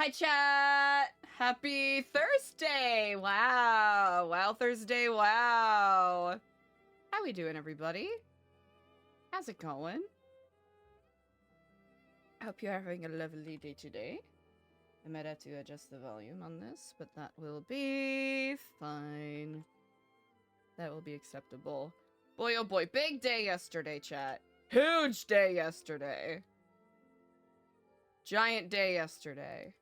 Hi, chat! Happy Thursday! Wow! Wow, Thursday, wow! How we doing, everybody? How's it going? I hope you're having a lovely day today. I might have to adjust the volume on this, but that will be fine. That will be acceptable. Boy, oh boy, big day yesterday, chat. Huge day yesterday. Giant day yesterday.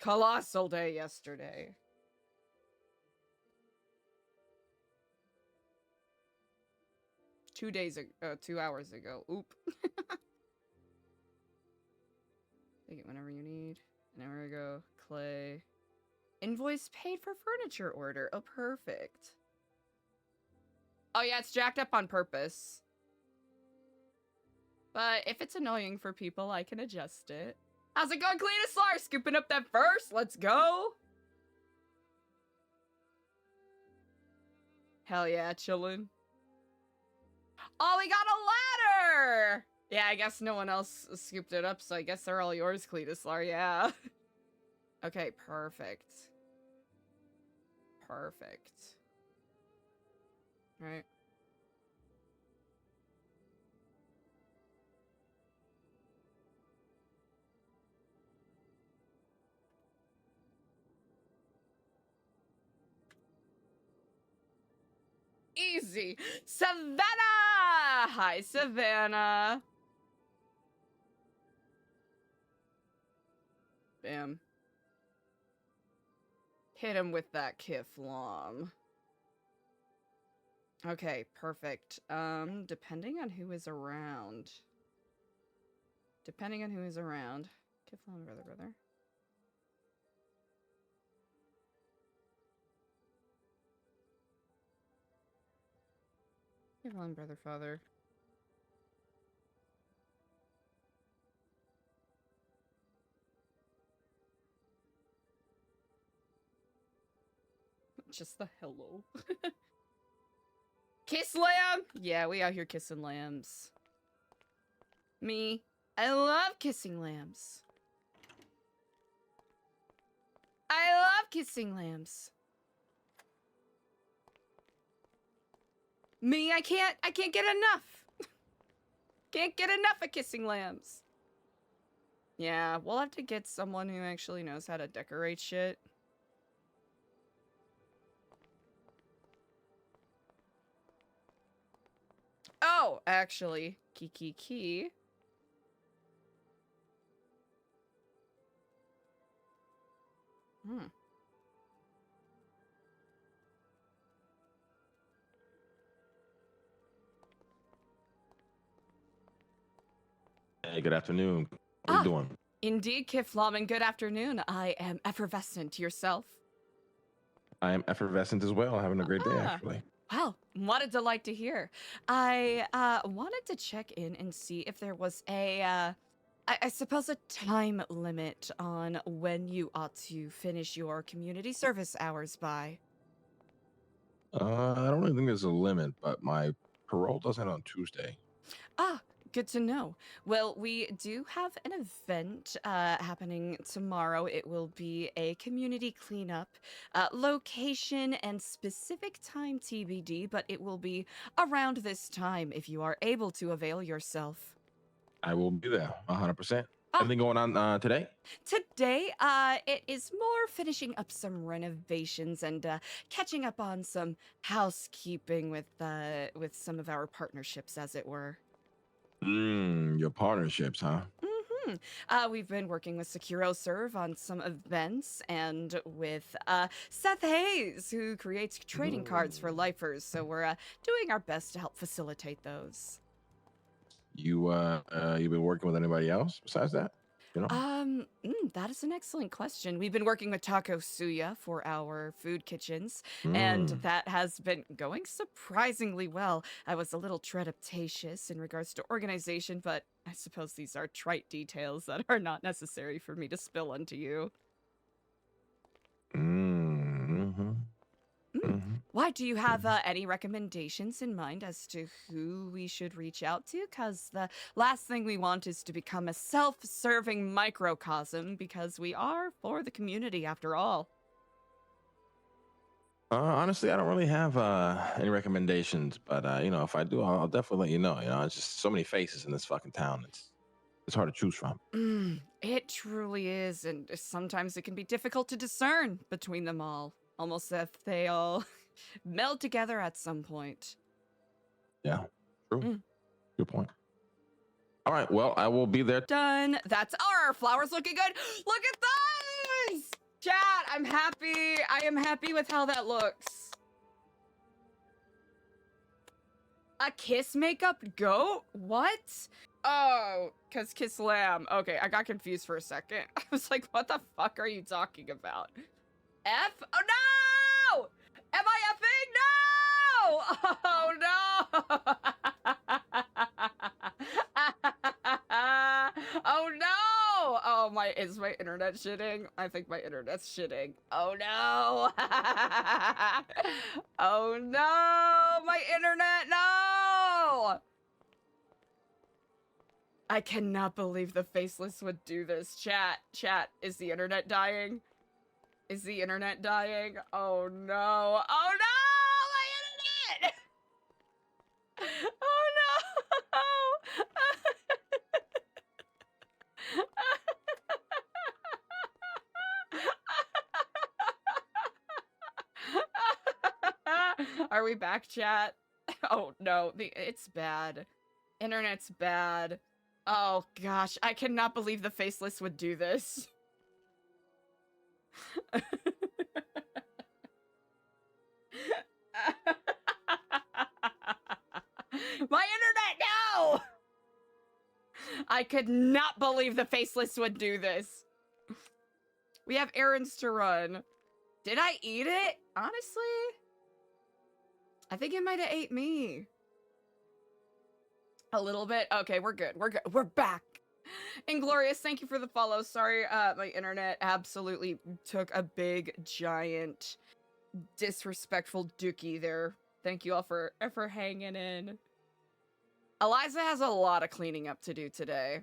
Colossal day yesterday. Two hours ago. Oop. Take it whenever you need. And there we go. Clay. Invoice paid for furniture order. Oh, perfect. Oh yeah, it's jacked up on purpose. But if it's annoying for people, I can adjust it. How's it going, Cletus? Scooping up that first. Let's go. Hell yeah, chillin'. Oh, we got a ladder! Yeah, I guess no one else scooped it up, so I guess they're all yours, Cletuslar, yeah. Okay, perfect. Perfect. Right. Easy. Savannah! Hi, Savannah. Bam. Hit him with that Kiflom. Okay, perfect. Depending on who is around. Depending on who is around. Kiflom, brother. Kiflom, brother, father. Just the hello. Kiss lamb? Yeah, we out here kissing lambs. Me, I love kissing lambs. I love kissing lambs. Me, I can't get enough. Can't get enough of kissing lambs. Yeah, we'll have to get someone who actually knows how to decorate shit. Oh, actually, key. Hey, good afternoon. What are you doing? Indeed, Kiflom, and good afternoon. I am effervescent. Yourself? I am effervescent as well, having a great day, actually. Wow, what a delight to hear. I wanted to check in and see if there was a, I suppose a time limit on when you ought to finish your community service hours by. I don't really think there's a limit, but my parole does end on Tuesday. Ah, good to know. Well, we do have an event happening tomorrow. It will be a community cleanup, location and specific time TBD, but it will be around this time if you are able to avail yourself. I will be there, 100%. Anything going on today? Today, it is more finishing up some renovations and catching up on some housekeeping with some of our partnerships, as it were. Your partnerships, huh? We've been working with SecuroServe on some events and with Seth Hayes, who creates trading cards for lifers. So we're doing our best to help facilitate those. You've been working with anybody else besides that? You know? That is an excellent question. We've been working with Taco Suya for our food kitchens, and that has been going surprisingly well. I was a little trepidatious in regards to organization, but I suppose these are trite details that are not necessary for me to spill onto you. Why, do you have any recommendations in mind as to who we should reach out to? Because the last thing we want is to become a self-serving microcosm, because we are for the community after all. Honestly, I don't really have any recommendations, but if I do, I'll definitely let you know. It's just so many faces in this fucking town. It's hard to choose from. It truly is, and sometimes it can be difficult to discern between them all. Almost as if they all meld together at some point. Yeah, true. Good point. All right, well, I will be there. Done. That's our flowers looking good. Look at those! Chat, I'm happy. I am happy with how that looks. A kiss makeup goat? What? Oh, because kiss lamb. Okay, I got confused for a second. I was like, what the fuck are you talking about? F? Oh, no! Am I effing? No! Oh, no! Oh, no! Oh, is my internet shitting? I think my internet's shitting. Oh, no! Oh, no! My internet, no! I cannot believe the faceless would do this. Chat, is the internet dying? Is the internet dying? Oh no. Oh no! My internet! Oh no! Are we back, chat? Oh no, it's bad. Internet's bad. Oh gosh, I cannot believe the faceless would do this. My internet, no! I could not believe the faceless would do this. We have errands to run. Did I eat it? Honestly, I think it might have ate me. A little bit? Okay, we're good. We're good. We're back. Inglorious, thank you for the follow. Sorry, my internet absolutely took a big, giant, disrespectful dookie there. Thank you all for hanging in. Eliza has a lot of cleaning up to do today.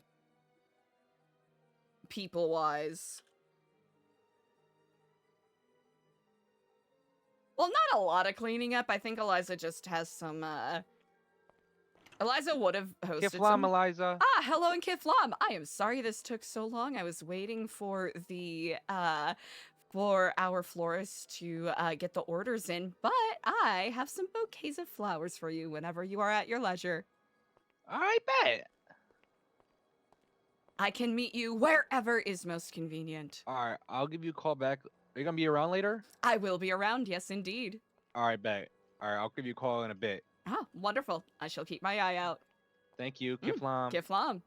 People-wise. Well, not a lot of cleaning up. I think Eliza just has some, Eliza would have hosted Kiflam, Eliza. Ah, hello and Kiflam. I am sorry this took so long. I was waiting for the, for our florist to get the orders in, but I have some bouquets of flowers for you whenever you are at your leisure. I bet. I can meet you wherever is most convenient. All right, I'll give you a call back. Are you gonna be around later? I will be around, yes indeed. All right, bet. All right, I'll give you a call in a bit. Ah, wonderful. I shall keep my eye out. Thank you, Kiflam. Kiflam.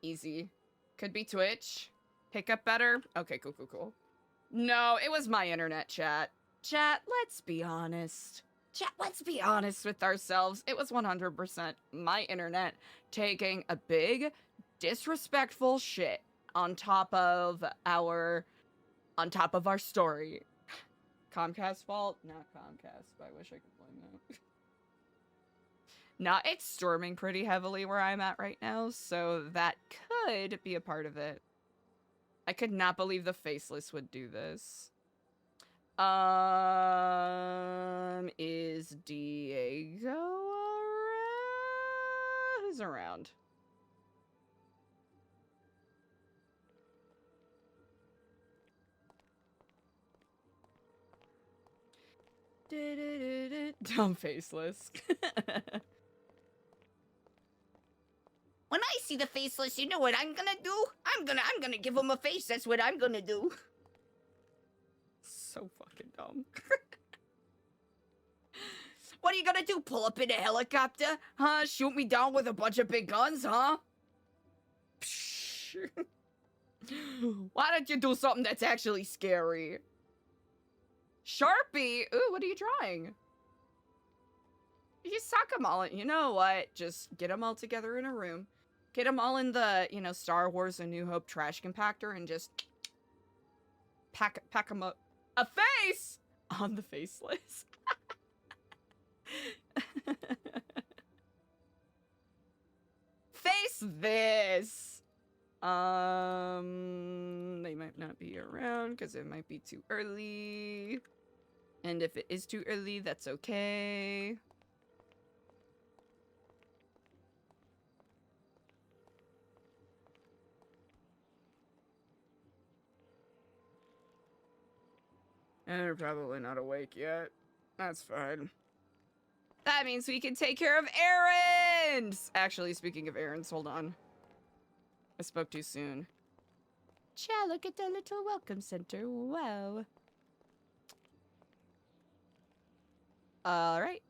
Easy. Could be Twitch. Pick up better. Okay, cool. No, it was my internet, chat. Chat, let's be honest. Chat, let's be honest with ourselves. It was 100% my internet taking a big, disrespectful shit on top of our story. Comcast fault? Not Comcast, but I wish I could blame that. Nah, it's storming pretty heavily where I'm at right now, so that could be a part of it. I could not believe the faceless would do this. Is Diego around? Who's around? Dumb faceless. When I see the faceless, you know what I'm gonna do? I'm gonna give him a face. That's what I'm gonna do. So fucking dumb. What are you gonna do? Pull up in a helicopter? Huh? Shoot me down with a bunch of big guns, huh? Why don't you do something that's actually scary? Sharpie? Ooh, what are you drawing? You suck them all. You know what? Just get them all together in a room. Get them all in the, Star Wars A New Hope trash compactor and just pack them up. A face? On the faceless. Face this. They might not be around because it might be too early. And if it is too early, that's okay. And they're probably not awake yet. That's fine. That means we can take care of errands! Actually, speaking of errands, hold on. I spoke too soon. Cha, look at the little welcome center. Wow. Alright.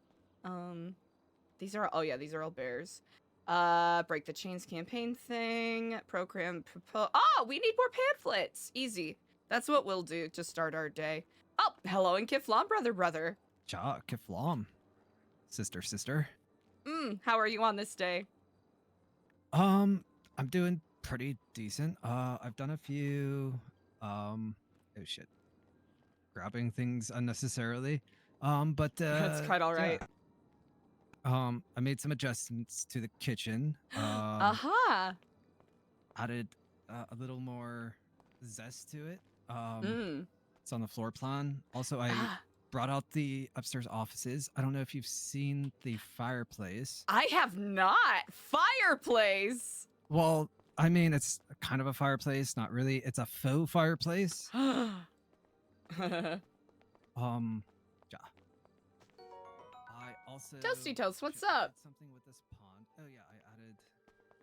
These are, oh yeah, these are all bears. Break the chains campaign thing. Program, oh, we need more pamphlets! Easy. That's what we'll do to start our day. Oh, hello and Kiflam, brother. Cha, Kiflam. Sister. How are you on this day? I'm doing pretty decent. I've done a few, oh shit. Grabbing things unnecessarily. But, That's quite alright. Yeah. I made some adjustments to the kitchen. Aha! Added a little more zest to it. It's on the floor plan. Also, I brought out the upstairs offices. I don't know if you've seen the fireplace. I have not! Fireplace! Well, I mean, it's kind of a fireplace. Not really. It's a faux fireplace. Ja. I also... Toasty Toast, what's should up? add something with this pond. Oh, yeah, I added...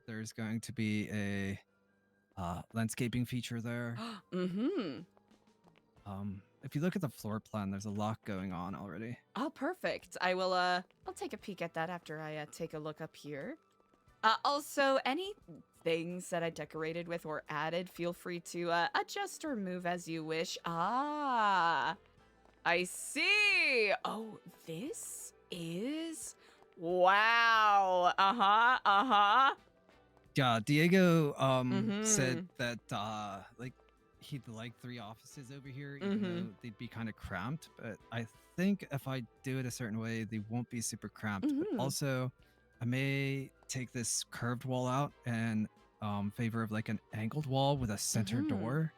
There's going to be a landscaping feature there. If you look at the floor plan, there's a lot going on already. Oh, perfect. I will, I'll take a peek at that after I, take a look up here. Also, any things that I decorated with or added, feel free to, adjust or move as you wish. Ah, I see. Oh, this is... Wow. Yeah, Diego, said that, like, he'd like 3 offices over here, even though they'd be kind of cramped. But I think if I do it a certain way, they won't be super cramped. But also, I may take this curved wall out in favor of like an angled wall with a center door.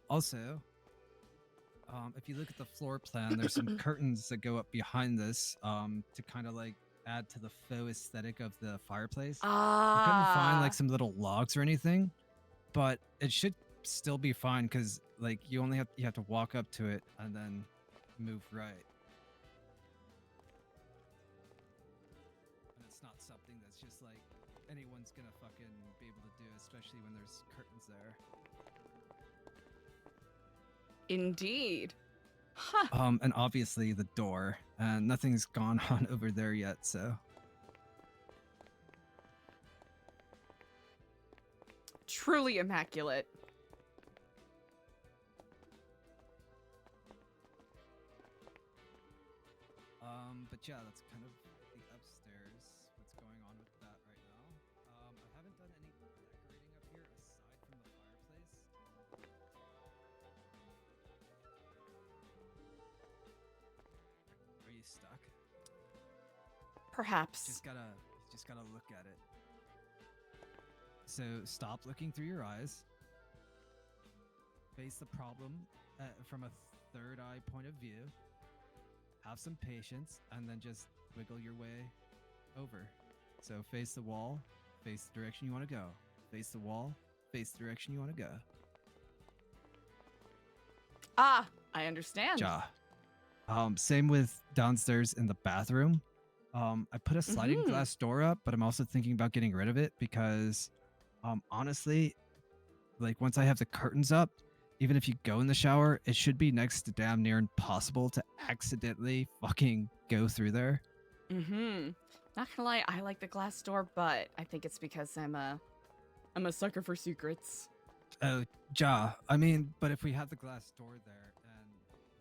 Also, if you look at the floor plan, there's some curtains that go up behind this to kind of like add to the faux aesthetic of the fireplace. I couldn't find like some little logs or anything, but it should still be fine because like you have to walk up to it and then move right. And it's not something that's just like anyone's gonna fucking be able to do, especially when there's curtains there. Indeed. Huh. And obviously the door, and nothing's gone on over there yet, so. Truly immaculate. But yeah, that's kind of the upstairs, what's going on with that right now. I haven't done any decorating up here aside from the fireplace. Are you stuck? Perhaps. Just gotta look at it. So stop looking through your eyes. Face the problem from a third eye point of view. Have some patience, and then just wiggle your way over. So face the wall, face the direction you want to go. Face the wall, face the direction you want to go. Ah, I understand. Ja. Same with downstairs in the bathroom. I put a sliding glass door up, but I'm also thinking about getting rid of it because, honestly, like once I have the curtains up, even if you go in the shower, it should be next to damn near impossible to accidentally fucking go through there. Not gonna lie, I like the glass door, but I think it's because I'm a sucker for secrets. Oh, ja. I mean, but if we have the glass door there, and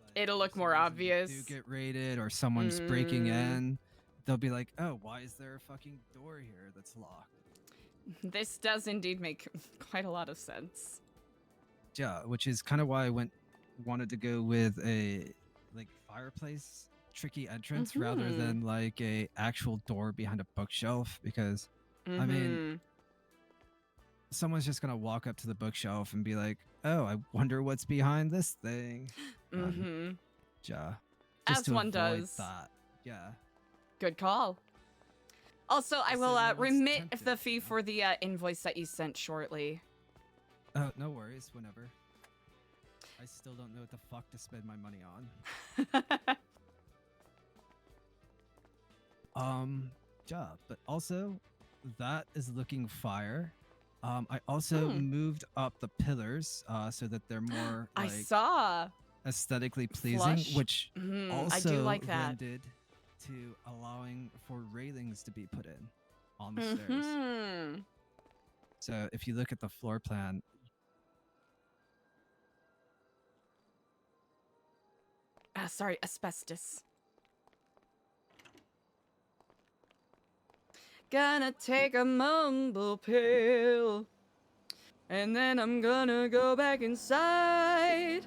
like, it'll look for some more reason obvious. you do get raided, or someone's breaking in, they'll be like, "Oh, why is there a fucking door here that's locked?" This does indeed make quite a lot of sense. Yeah, which is kind of why I went wanted to go with a like fireplace tricky entrance rather than like a actual door behind a bookshelf because I mean someone's just gonna walk up to the bookshelf and be like, "Oh, I wonder what's behind this thing." Yeah, just As to one avoid does. that. Yeah. Good call. Also, I So will no one's remit tempted, the fee you know? for the invoice that you sent shortly. Oh, no worries. Whenever. I still don't know what the fuck to spend my money on. Yeah, but also that is looking fire. I also moved up the pillars so that they're more I like saw. aesthetically pleasing, Flush. which I also do like that. rendered to allowing for railings to be put in on the stairs. So if you look at the floor plan, Sorry, asbestos. Gonna take a mumble pill, and then I'm gonna go back inside.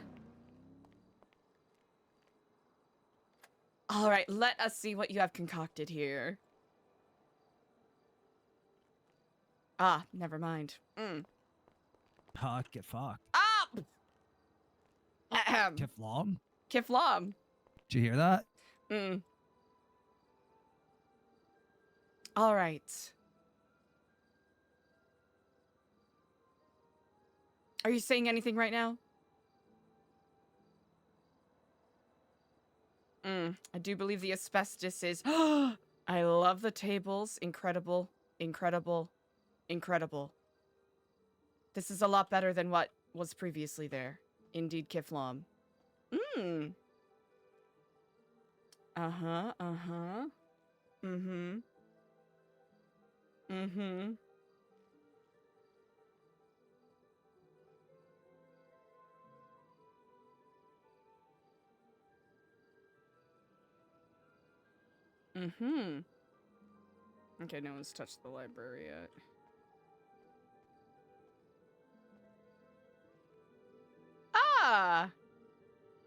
All right, let us see what you have concocted here. Ah, never mind. get fucked. Ah! Ahem. Kiflam? Kiflam. Did you hear that? All right. Are you saying anything right now? I do believe the asbestos is... I love the tables. Incredible. Incredible. Incredible. This is a lot better than what was previously there. Indeed, Kiflam. Uh-huh, uh-huh. Mm-hmm. Mm-hmm. Mm-hmm. Okay, no one's touched the library yet. Ah!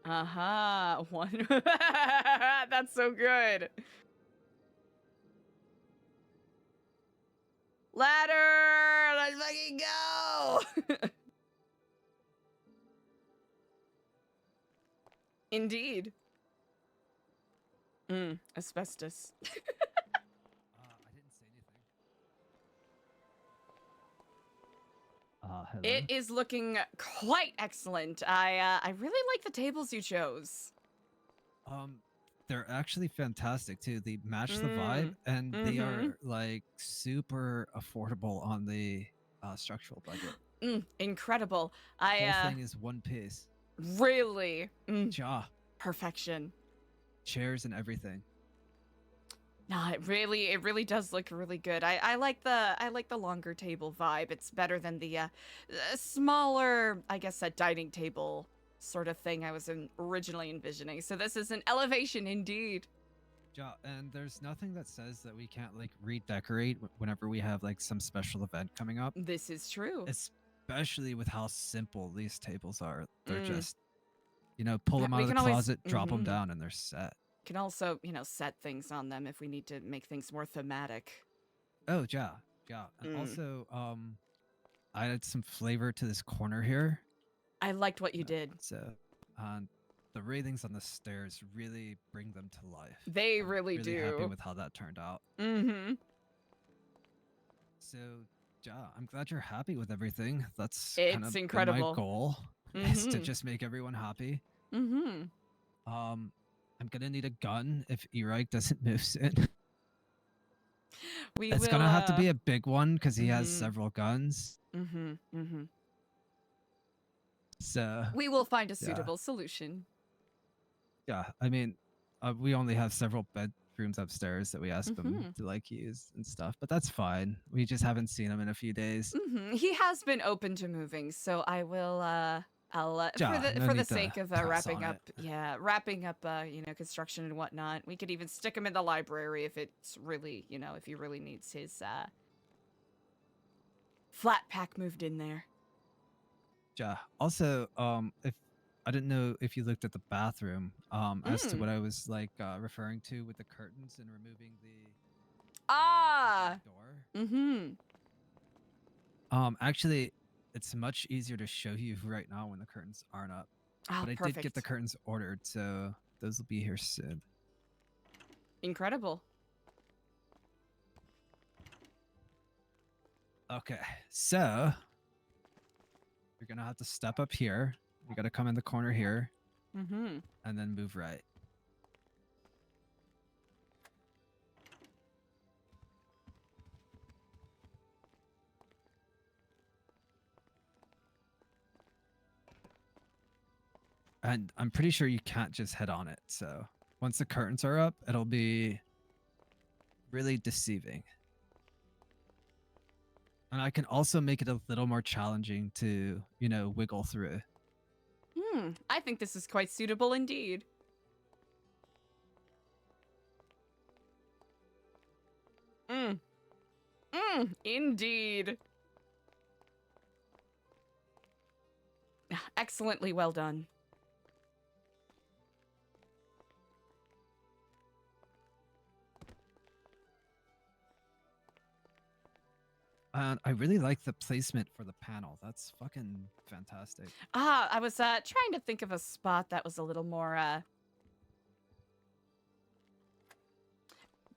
Uh-huh. One. That's so good. Ladder! Let's fucking go! Indeed. Asbestos. I didn't say anything. Hello? It is looking quite excellent. I really like the tables you chose. They're actually fantastic too. They match the vibe, and they are like super affordable on the structural budget. Incredible. The whole thing is one piece. Really. Ja. Perfection. Chairs and everything. No, it really does look really good. I like the longer table vibe. It's better than the smaller, I guess, a dining table sort of thing I was originally envisioning. So this is an elevation indeed. Yeah, and there's nothing that says that we can't like redecorate whenever we have like some special event coming up. This is true. Especially with how simple these tables are. They're just, pull them out we of the can always- closet, drop them down, and they're set. Can also, set things on them if we need to make things more thematic. Oh, yeah. And also, I added some flavor to this corner here. I liked what you did. So, the railings on the stairs really bring them to life. They I'm really do. Happy with how that turned out. So, yeah, I'm glad you're happy with everything. That's kind of incredible. my goal is to just make everyone happy. I'm gonna need a gun if Erike doesn't move soon. It's gonna have to be a big one because he has several guns. So we will find a suitable solution. Yeah, I mean, we only have several bedrooms upstairs that we ask them to like use and stuff, but that's fine. We just haven't seen him in a few days. He has been open to moving, so I will. I'll Yeah, for no the need to sake of press wrapping on up, construction and whatnot. We could even stick him in the library if it's really, if he really needs his flat pack moved in there. Yeah. Also, if I didn't know if you looked at the bathroom as to Mm. what I was like referring to with the curtains and removing the Ah. door. Mm-hmm. Actually, it's much easier to show you right now when the curtains aren't up. Oh, But I perfect. did get the curtains ordered, so those will be here soon. Incredible. Okay, so you're gonna have to step up here. You gotta come in the corner here, Mm-hmm. and then move right. And I'm pretty sure you can't just head on it. So once the curtains are up, it'll be really deceiving. And I can also make it a little more challenging to, you know, wiggle through. I think this is quite suitable indeed. Indeed. Excellently well done. And I really like the placement for the panel. That's fucking fantastic. I was trying to think of a spot that was a little more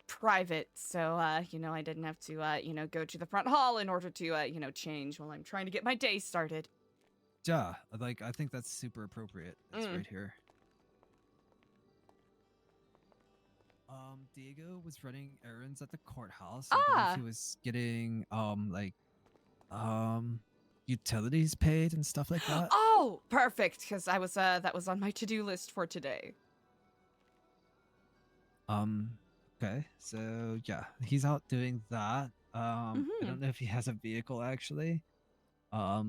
private, so you know, I didn't have to you know, go to the front hall in order to you know, change while I'm trying to get my day started. Yeah, like I think that's super appropriate. It's right here. Diego was running errands at the courthouse. I believe he was getting like utilities paid and stuff like that. Oh, perfect, because I was that was on my to-do list for today. Okay, so yeah, he's out doing that. I don't know if he has a vehicle actually. I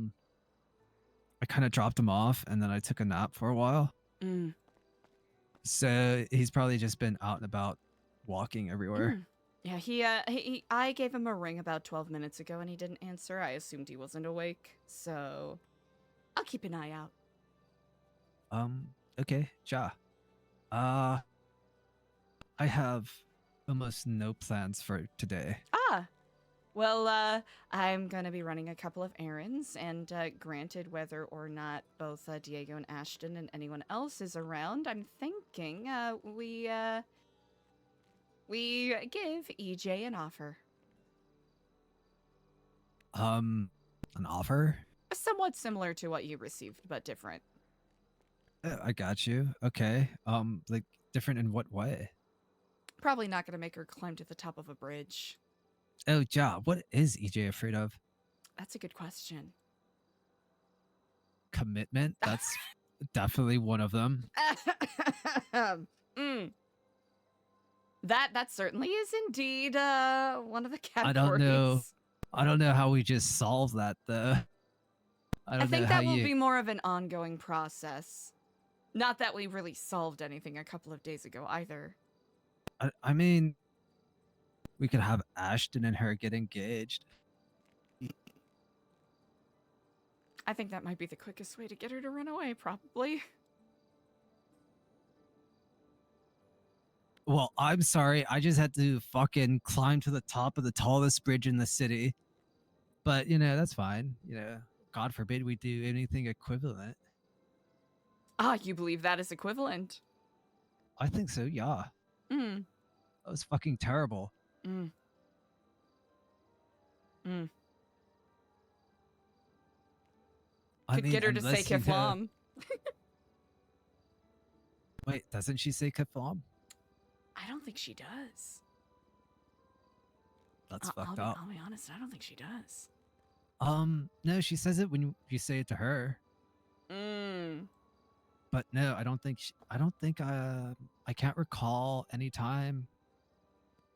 kind of dropped him off and then I took a nap for a while. So he's probably just been out and about walking everywhere. Yeah, I gave him a ring about 12 minutes ago and he didn't answer. I assumed he wasn't awake, so I'll keep an eye out. Okay, ja. I have almost no plans for today. Well, I'm gonna be running a couple of errands, and granted, whether or not both Diego and Ashton and anyone else is around, I'm thinking we give EJ an offer. An offer? Somewhat similar to what you received, but different. I got you. Okay. Like different in what way? Probably not gonna make her climb to the top of a bridge. Oh, ja, what is EJ afraid of? That's a good question. Commitment? That's definitely one of them. That certainly is indeed one of the categories. I don't know how we just solve that though. I think that will be more of an ongoing process. Not that we really solved anything a couple of days ago either. I mean, we could have Ashton and her get engaged. I think that might be the quickest way to get her to run away, probably. Well, I'm sorry. I just had to fucking climb to the top of the tallest bridge in the city. But, you know, that's fine. You know, God forbid we do anything equivalent. You believe that is equivalent? I think so, yeah. That was fucking terrible. Could get her to say Kiflam. Wait, doesn't she say Kiflam? I don't think she does. That's fucked up. I'll be honest, I don't think she does. No, she says it when you say it to her. But no, I don't think I can't recall any time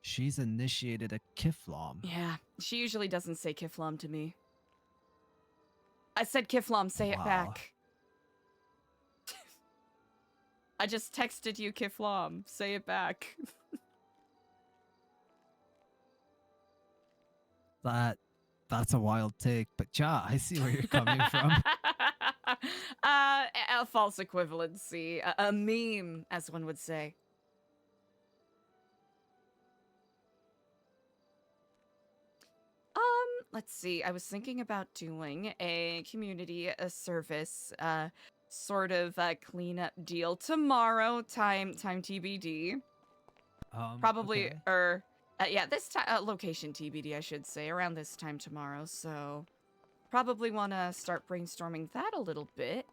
she's initiated a Kiflam. Yeah, she usually doesn't say Kiflam to me. I said Kiflam, say it back. I just texted you Kiflam, say it back. That's a wild take, but ja, I see where you're coming from. A false equivalency, a meme, as one would say. Let's see. I was thinking about doing a community service, sort of cleanup deal tomorrow. Time TBD. Probably, Okay. yeah, this time location TBD, I should say, around this time tomorrow. So, probably want to start brainstorming that a little bit.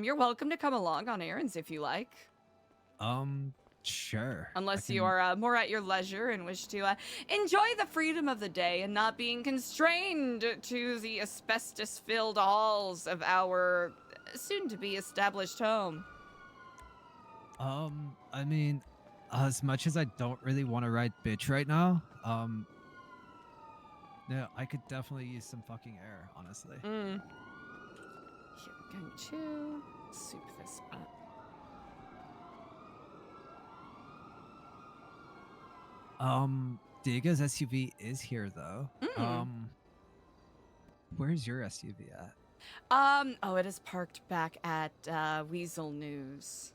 You're welcome to come along on errands if you like. Sure. Unless you are more at your leisure and wish to enjoy the freedom of the day and not being constrained to the asbestos-filled halls of our soon-to-be established home. I mean, as much as I don't really want to ride bitch right now, no, I could definitely use some fucking air, honestly. Here, we're going to soup this up. Diga's SUV is here though. Where's your SUV at? Oh, it is parked back at Weasel News.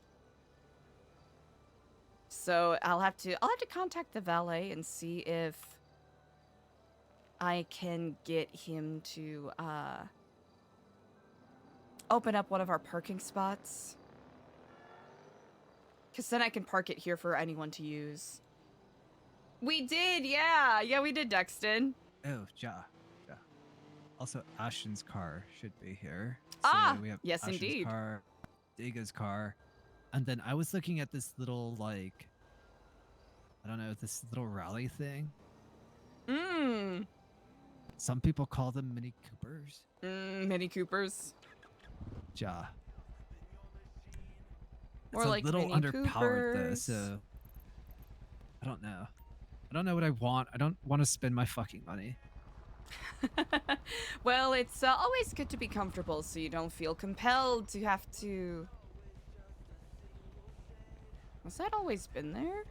So I'll have to contact the valet and see if I can get him to open up one of our parking spots. Cause then I can park it here for anyone to use. We did, yeah. Yeah, we did, Dexton. Oh, ja. Also, Ashton's car should be here. We have yes, Ashton's indeed. car, Diga's car, and then I was looking at this little, like, I don't know, this little rally thing. Some people call them Mini Coopers. Mini Coopers. Ja. More It's like a little Mini underpowered though, Coopers. so I don't know. I don't know what I want. I don't want to spend my fucking money. Well, it's always good to be comfortable so you don't feel compelled to have to... Was that always been there?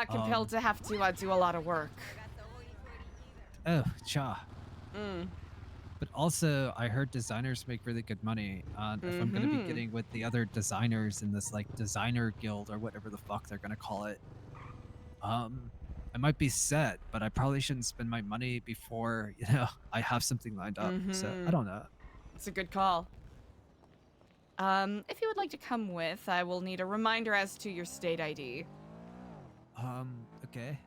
Compelled to have to do a lot of work. Oh, cha. But also, I heard designers make really good money. If I'm going to be getting with the other designers in this, like, designer guild or whatever the fuck they're going to call it, I might be set, but I probably shouldn't spend my money before, you know, I have something lined up. So, I don't know. It's a good call. If you would like to come with, I will need a reminder as to your state ID. Okay.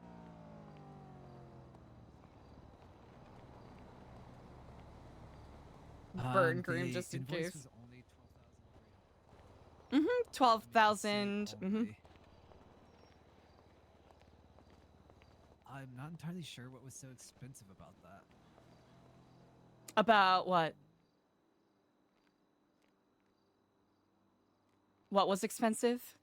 Burn cream, just in invoice case. was only 12,000. I'm not entirely sure what was so expensive about that. About what? What was expensive?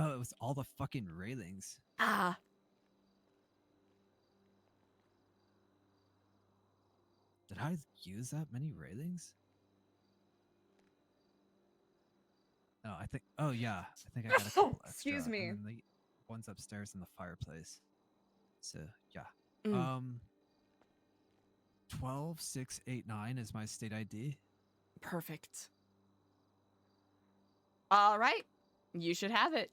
Oh, it was all the fucking railings. Ah. Did I use that many railings? No, I think. Oh yeah, I think I got a couple extra. Excuse me. And then the ones upstairs in the fireplace. So yeah. 12689 is my state ID. Perfect. All right. You should have it.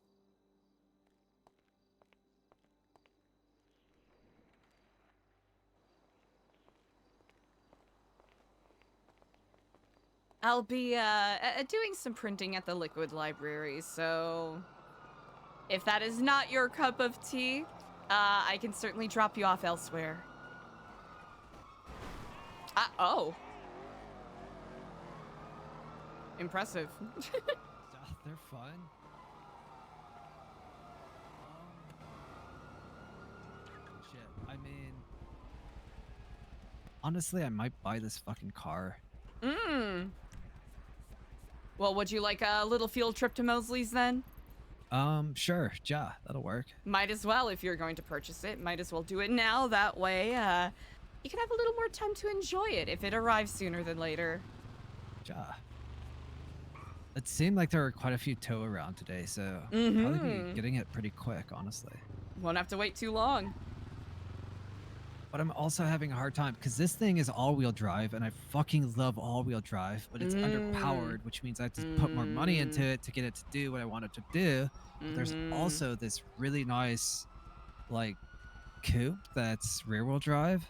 I'll be doing some printing at the Liquid Library, so if that is not your cup of tea, I can certainly drop you off elsewhere. Oh. Impressive. They're fun. Shit, I mean... Honestly, I might buy this fucking car. Well, would you like a little field trip to Mosley's then? Sure, yeah, that'll work. Might as well if you're going to purchase it. Might as well do it now. That way, you can have a little more time to enjoy it if it arrives sooner than later. Ja. It seemed like there were quite a few tow around today, so probably be getting it pretty quick, honestly. Won't have to wait too long. But I'm also having a hard time because this thing is all-wheel drive, and I fucking love all-wheel drive, but it's underpowered, which means I have to put more money into it to get it to do what I want it to do. But there's also this really nice, like, coupe that's rear-wheel drive.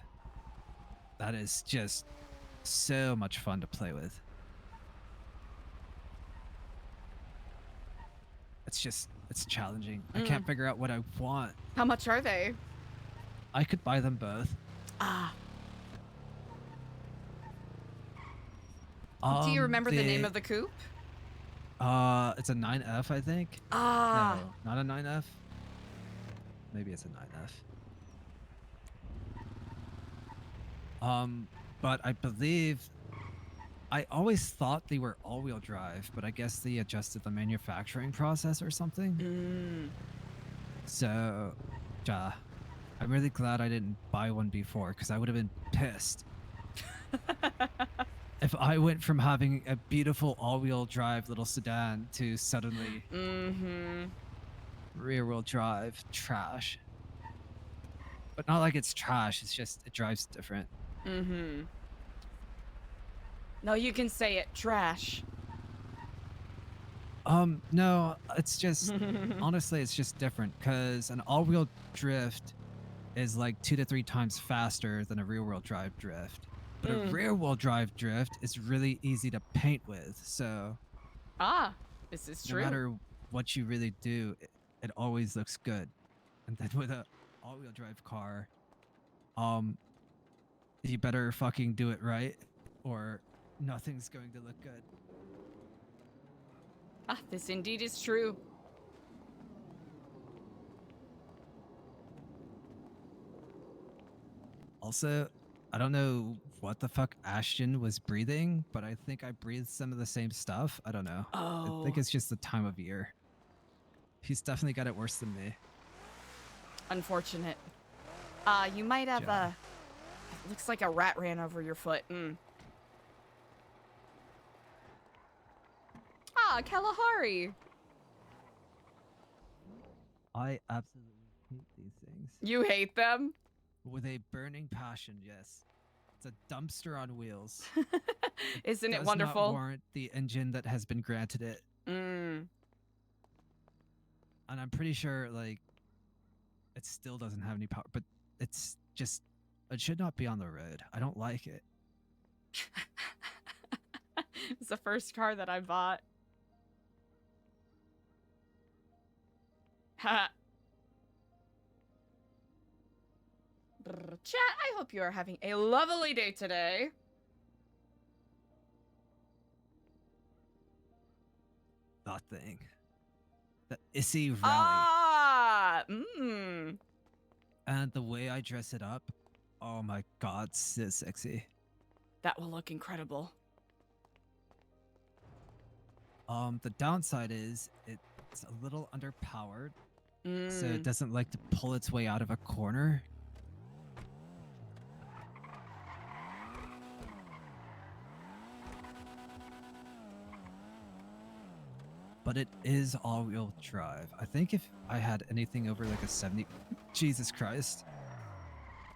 That is just so much fun to play with. It's challenging. I can't figure out what I want. How much are they? I could buy them both. Do you remember the name of the coupe? It's a 9F, I think. No, not a 9F. Maybe it's a 9F. But I believe I always thought they were all-wheel drive, but I guess they adjusted the manufacturing process or something. So, I'm really glad I didn't buy one before, because I would have been pissed. If I went from having a beautiful all-wheel drive little sedan to suddenly rear-wheel drive trash. But not like it's trash, it's just it drives different. No, you can say it. Trash. No, it's just honestly it's just different because an all-wheel drift is like 2 to 3 times faster than a rear-wheel drive drift. But a rear-wheel drive drift is really easy to paint with, so This is no true. matter what you really do, it always looks good. And then with a all-wheel drive car, you better fucking do it right, or nothing's going to look good. This indeed is true. Also, I don't know what the fuck Ashton was breathing, but I think I breathed some of the same stuff. I don't know. I think it's just the time of year. He's definitely got it worse than me. Unfortunate. You might have Yeah. It looks like a rat ran over your foot. Kalahari. I absolutely hate these things. You hate them? With a burning passion, yes. It's a dumpster on wheels. Isn't it Does wonderful? not warrant the engine that has been granted it. And I'm pretty sure, like, it still doesn't have any power, but it's just, it should not be on the road. I don't like it. It's the first car that I bought. Ha. Chat, I hope you are having a lovely day today. That thing. The Issy Rally. And the way I dress it up, oh my god, so sexy. That will look incredible. The downside is it's a little underpowered, so it doesn't like to pull its way out of a corner. But it is all-wheel drive. I think if I had anything over like a 70, Jesus Christ,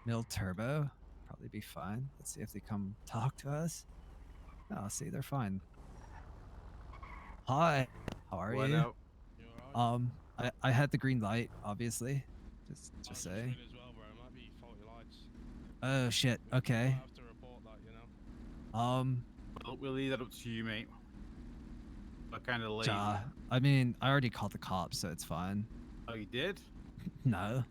mil turbo, probably be fine. Let's see if they come talk to us. Oh, see, they're fine. Hi, how are What you? up? I had the green light, obviously. Just say. Oh shit. Okay. Well, we'll leave that up to you, mate. What kind of lady? I mean, I already called the cops, so it's fine. Oh, you did? No.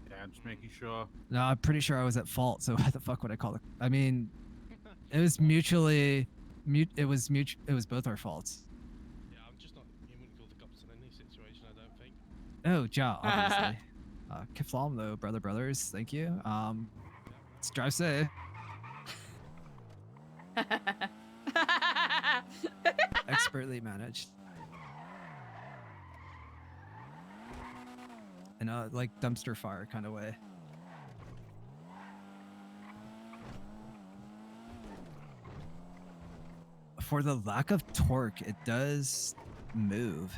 Yeah, I'm just making sure. No, I'm pretty sure I was at fault, so why the fuck would I call it? I mean, it was mutually, it was both our faults. Yeah, I'm just not, you wouldn't call the cops in any situation, I don't think. Oh, ja, obviously. Kiflam though, brothers, thank you. Let's drive safe. Expertly managed. In a, like, dumpster fire kind of way. for the lack of torque, it does move.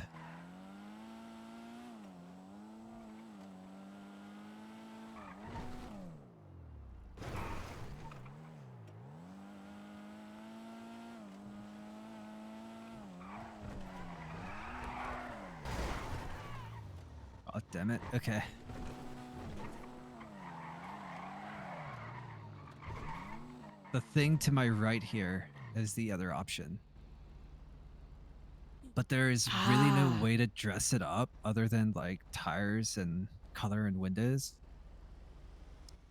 Oh, damn it. Okay. The thing to my right here is the other option. But there is really no way to dress it up other than like tires and color and windows.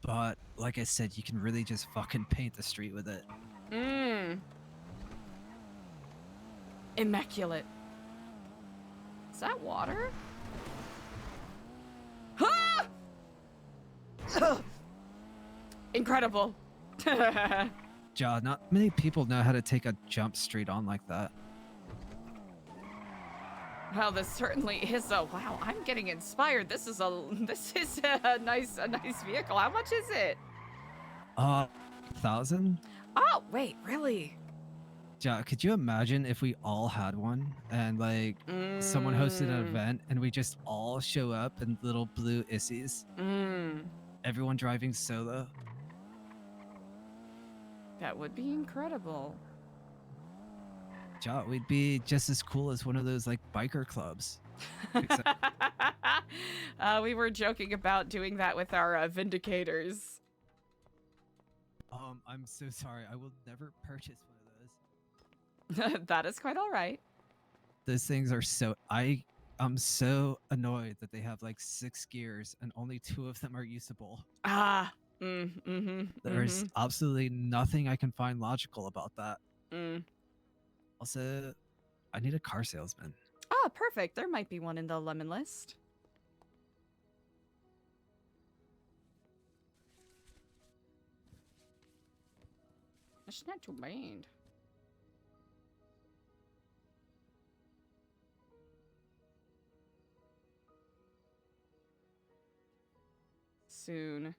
But like I said, you can really just fucking paint the street with it. Immaculate. Is that water? Ah! Ugh. Incredible. Ja, not many people know how to take a jump straight on like that. Well, this certainly is a wow. I'm getting inspired. This is a nice vehicle. How much is it? 1,000? Oh wait, really? Ja, could you imagine if we all had one and like someone hosted an event and we just all show up in little blue issies? Everyone driving solo. That would be incredible. Ja, we'd be just as cool as one of those like biker clubs. Except We were joking about doing that with our vindicators. I'm so sorry. I will never purchase one of those. That is quite all right. Those things are so I'm so annoyed that they have like 6 gears and only 2 of them are usable. There's absolutely nothing I can find logical about that. Also, I need a car salesman. Ah, perfect. There might be one in the lemon list. It's not too bad. Soon.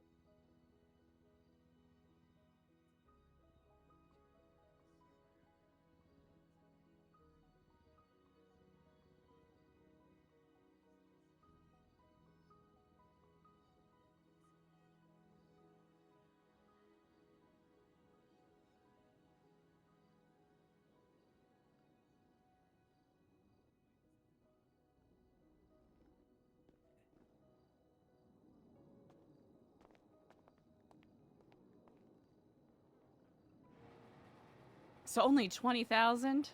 So only 20,000?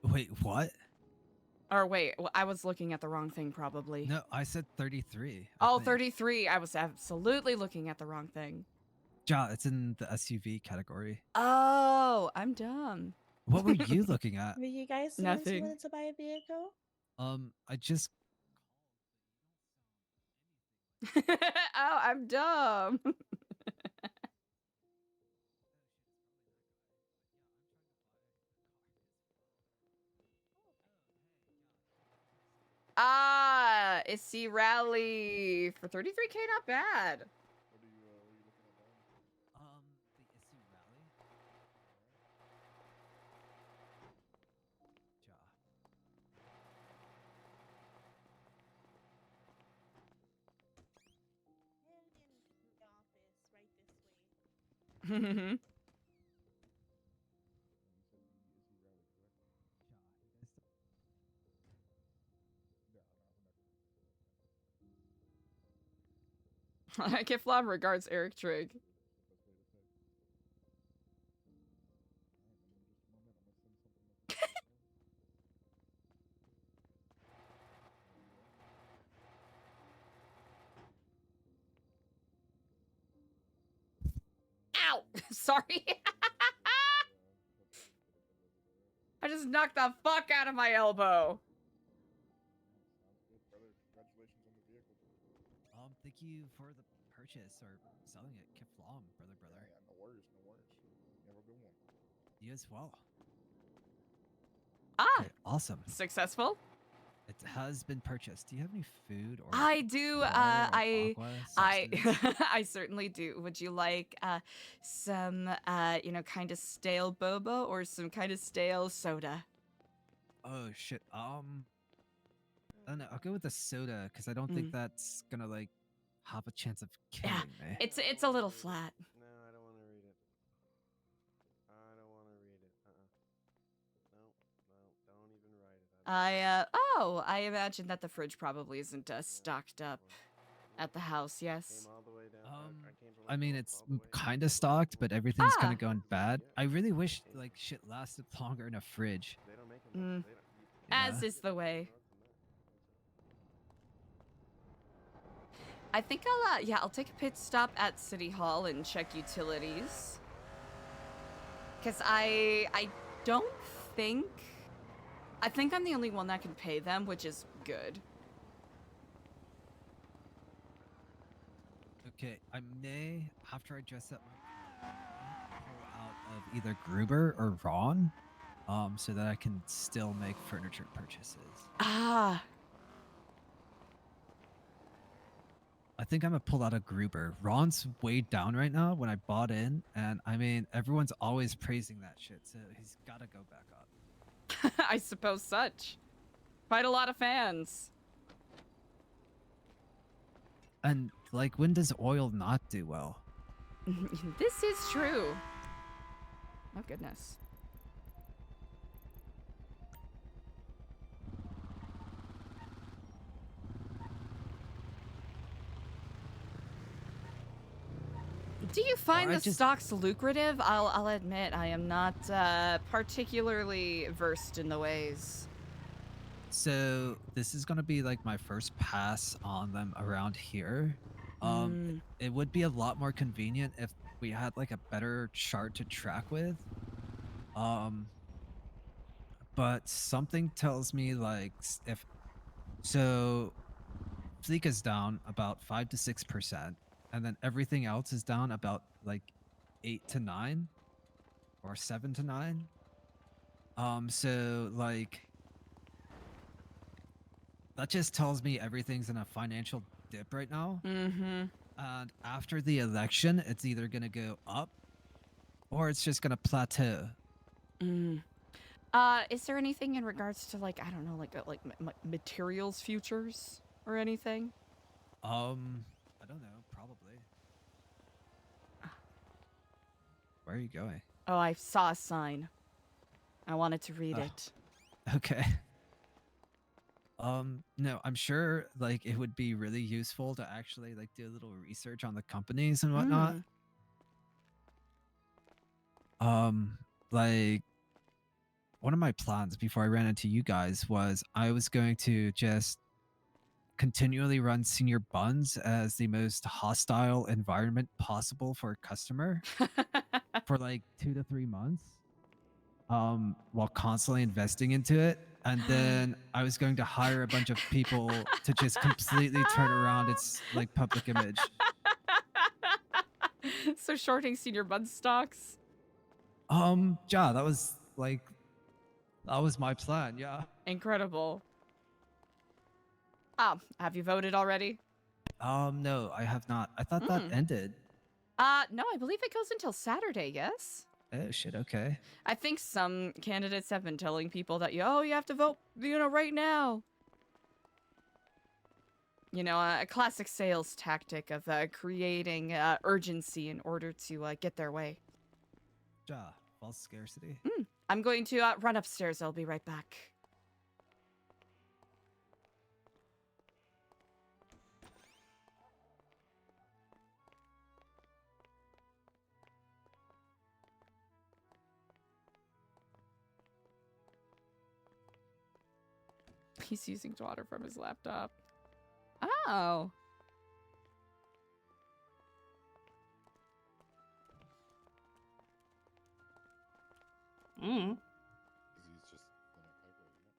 Wait, what? Or wait, I was looking at the wrong thing probably. No, I said 33. Oh, 33. I was absolutely looking at the wrong thing. Ja, it's in the SUV category. Oh, I'm dumb. What were you looking at? Were you guys the ones who Nothing. wanted to buy a vehicle? I just Oh, I'm dumb. Ah, Issy Rally for 33K, not bad. the issue rally. Ja. The office right this way. Kiflam regards Eric Trigg. Ow! Sorry. I just knocked the fuck out of my elbow. Thank you for the purchase or selling it, Kiflam, brother. Yeah, no worries, no worries. You have a good one. You as well. Ah, Okay, awesome. successful. It has been purchased. Do you have any food or I do. water or aqua I substance? I certainly do. Would you like some kind of stale boba or some kind of stale soda? Oh shit. I don't know. I'll go with the soda because I don't think that's gonna like have a chance of Yeah, killing me. it's a little flat. No, I don't want to read it. I don't want to read it. No, don't even write it. I imagine that the fridge probably isn't stocked up at the house. Yes. Came all the way down. came from I mean, across it's all the way. kind of stocked, but everything's kind Ah. of going bad. I really wish like shit lasted longer in a fridge. They don't make them. They don't, As Yeah. is the way. north and I think I'll take a pit stop at City Hall and check utilities. Cause I don't think I'm the only one that can pay them, which is good. Okay, I may, after I dress up, pull out of either Gruber or Ron, so that I can still make furniture purchases. Ah, I think I'm gonna pull out a Gruber. Ron's way down right now when I bought in, and I mean, everyone's always praising that shit, so he's gotta go back up. I suppose such. Quite a lot of fans. And, like, when does oil not do well? This is true. Oh, goodness. Do you find I the just- stocks lucrative? I'll admit I am not particularly versed in the ways. So, this is gonna be, like, my first pass on them around here. It would be a lot more convenient if we had, like, a better chart to track with. But something tells me, like, if... So, Fleek is down about 5 to 6%, and then everything else is down about, like, 8 to 9, or 7 to 9. So, like... That just tells me everything's in a financial dip right now. Mm-hmm. And after the election, it's either going to go up or it's just going to plateau. Is there anything in regards to like, I don't know, like materials futures or anything? I don't know, probably. Where are you going? Oh, I saw a sign. I wanted to read Oh. it. Okay. No, I'm sure like it would be really useful to actually like do a little research on the companies and whatnot. Like one of my plans before I ran into you guys was I was going to just continually run Senior Buns as the most hostile environment possible for a customer for like 2 to 3 months. While constantly investing into it. And then I was going to hire a bunch of people to just completely turn around its like public image. So shorting Senior Bun stocks? Yeah, that was my plan, yeah. Incredible. Oh, have you voted already? No, I have not. I thought that ended. No, I believe it goes until Saturday, yes? Oh shit, okay. I think some candidates have been telling people that, you have to vote, right now. A classic sales tactic of creating urgency in order to get their way. Yeah, false scarcity. I'm going to run upstairs. I'll be right back. He's using water from his laptop. Oh. He's just calculating it.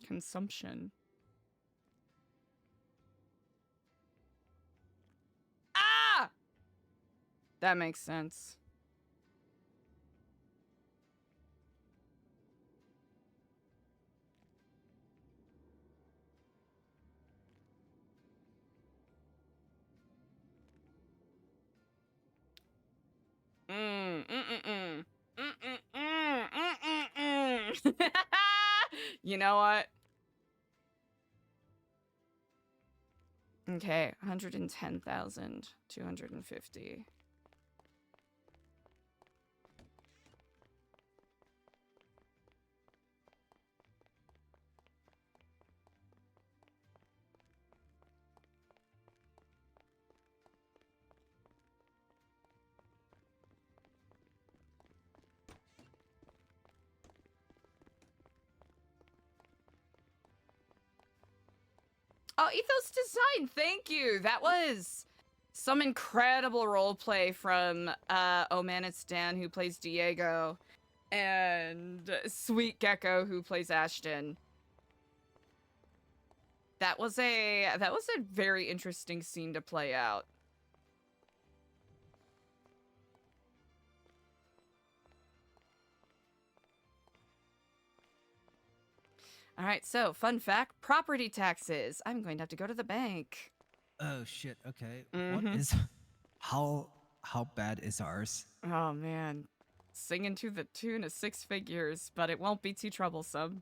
consumption. Ah! That makes sense. You know what? Okay, 110,250. Oh, Ethos Design, thank you. That was some incredible roleplay from Oh Man It's Dan, who plays Diego, and Sweet Gecko, who plays Ashton. That was a very interesting scene to play out. All right, so fun fact, property taxes. I'm going to have to go to the bank. Oh shit. Okay. Mhm. What is? How bad is ours? Oh man, singing to the tune of 6 figures, but it won't be too troublesome.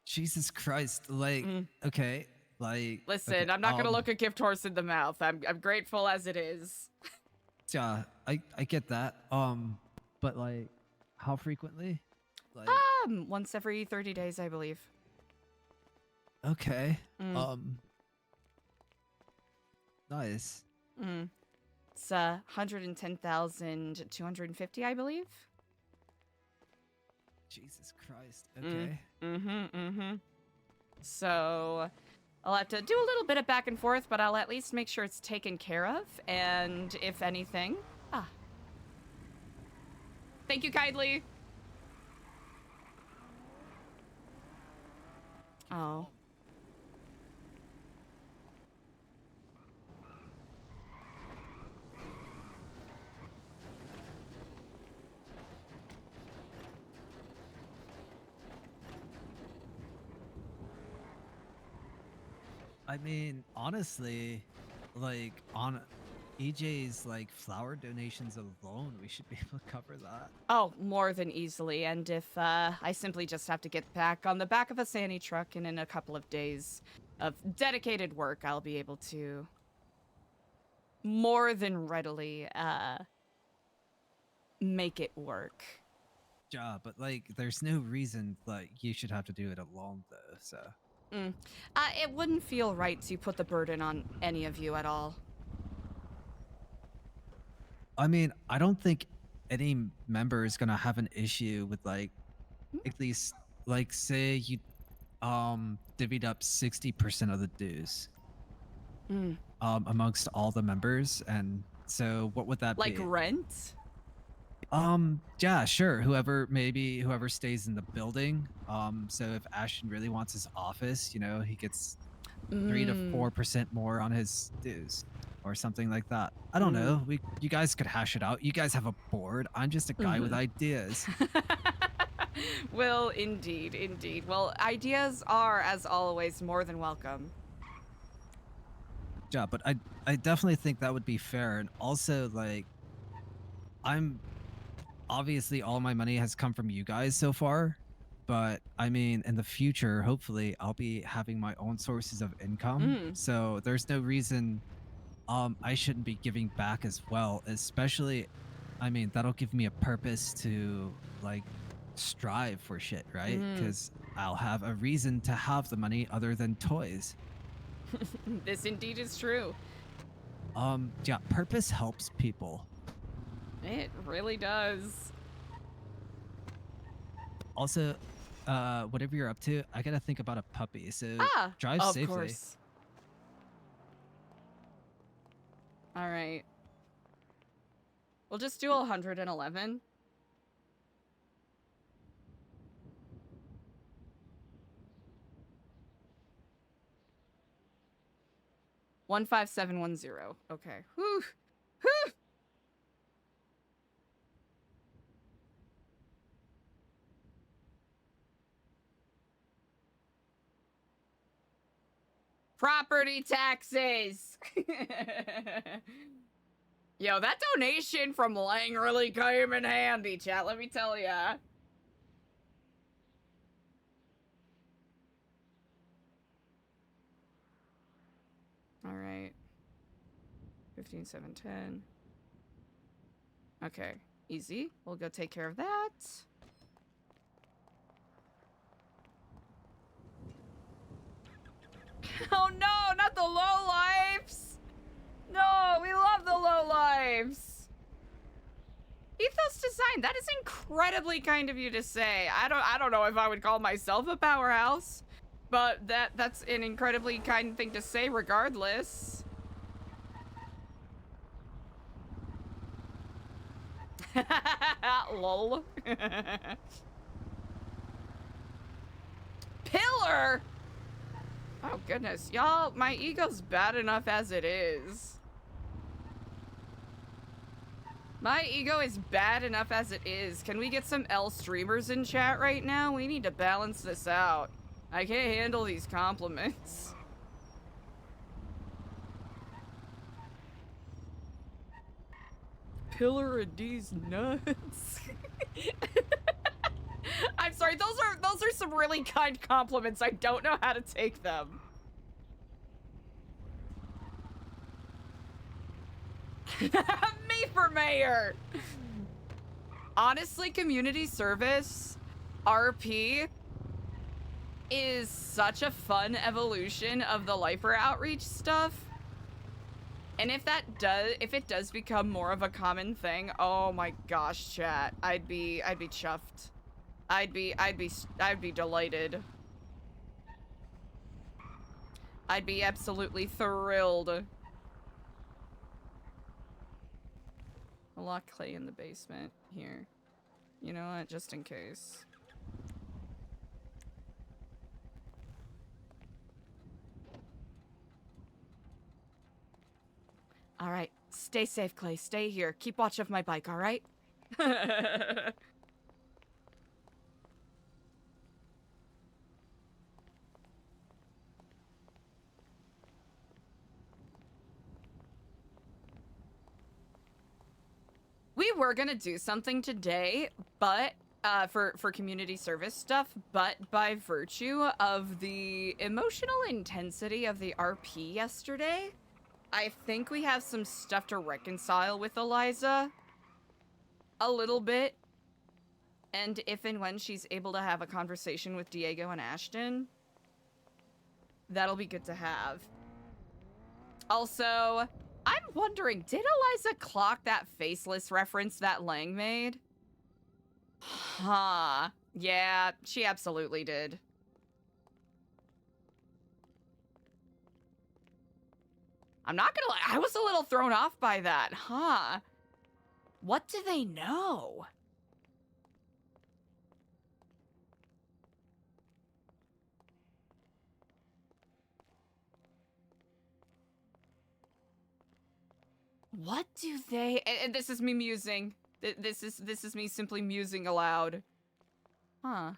Jesus Christ. Like, okay. Like, Listen, okay, I'm not gonna look a gift horse in the mouth. I'm grateful as it is. Yeah, I get that. But like, how frequently? Like, Once every 30 days, I believe. okay. Nice. It's 110,250, I believe. Jesus Christ. Okay. So I'll have to do a little bit of back and forth, but I'll at least make sure it's taken care of. And if anything, thank you kindly. Oh. I mean, honestly, like on EJ's like flower donations alone, we should be able to cover that. Oh, more than easily. And if I simply just have to get back on the back of a Sani truck and in a couple of days of dedicated work, I'll be able to more than readily make it work. Yeah, but like, there's no reason like you should have to do it alone though. So. It wouldn't feel right to put the burden on any of you at all. I mean, I don't think any member is gonna have an issue with like, at least like say you divvied up 60% of the dues amongst all the members, and so what would that be? Like rent? Yeah, sure. Whoever stays in the building. So if Ashton really wants his office, you know, he gets 3 to 4% more on his dues, or something like that. I don't know. You guys could hash it out. You guys have a board. I'm just a guy with ideas. Well, indeed. Well, ideas are, as always, more than welcome. Yeah, but I definitely think that would be fair, and also like, obviously all my money has come from you guys so far, but I mean, in the future, hopefully I'll be having my own sources of income. So there's no reason I shouldn't be giving back as well, especially, I mean, that'll give me a purpose to like strive for shit, right? Because I'll have a reason to have the money other than toys. This indeed is true. Yeah, purpose helps people. It really does. Also, whatever you're up to, I gotta think about a puppy, so drive of safely. Course. All right. We'll just do 111. 15710. Okay. Whew. Whew. Property taxes. Yo, that donation from Lang really came in handy, chat, let me tell ya. All right. 15,710. Okay, easy. We'll go take care of that. Oh no, not the low lives. No, we love the low lives. Ethos design, that is incredibly kind of you to say. I don't know if I would call myself a powerhouse, but that's an incredibly kind thing to say regardless. Lol. Pillar? Oh goodness, y'all, my ego's bad enough as it is. My ego is bad enough as it is. Can we get some L streamers in chat right now? We need to balance this out. I can't handle these compliments. Pillar of these nuts. I'm sorry, those are some really kind compliments. I don't know how to take them. Me for mayor. Honestly, community service, RP, is such a fun evolution of the lifer outreach stuff. And if it does become more of a common thing, oh my gosh, chat, I'd be chuffed. I'd be delighted. I'd be absolutely thrilled. I'll lock Clay in the basement here. You know what? Just in case. All right. Stay safe, Clay. Stay here. Keep watch of my bike, all right? We were gonna do something today, but for community service stuff, but by virtue of the emotional intensity of the RP yesterday, I think we have some stuff to reconcile with Eliza. A little bit. And if and when she's able to have a conversation with Diego and Ashton, that'll be good to have. Also, I'm wondering, did Eliza clock that faceless reference that Lang made? Huh. Yeah, she absolutely did. I'm not gonna lie, I was a little thrown off by that, huh? What do they know? What do they... And this is me musing. This is me simply musing aloud. Huh.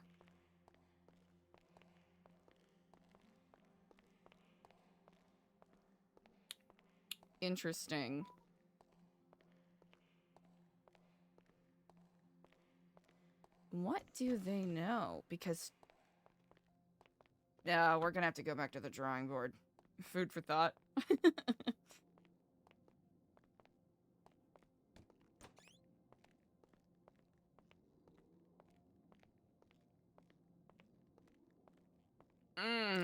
Interesting. What do they know? Because... we're gonna have to go back to the drawing board. Food for thought.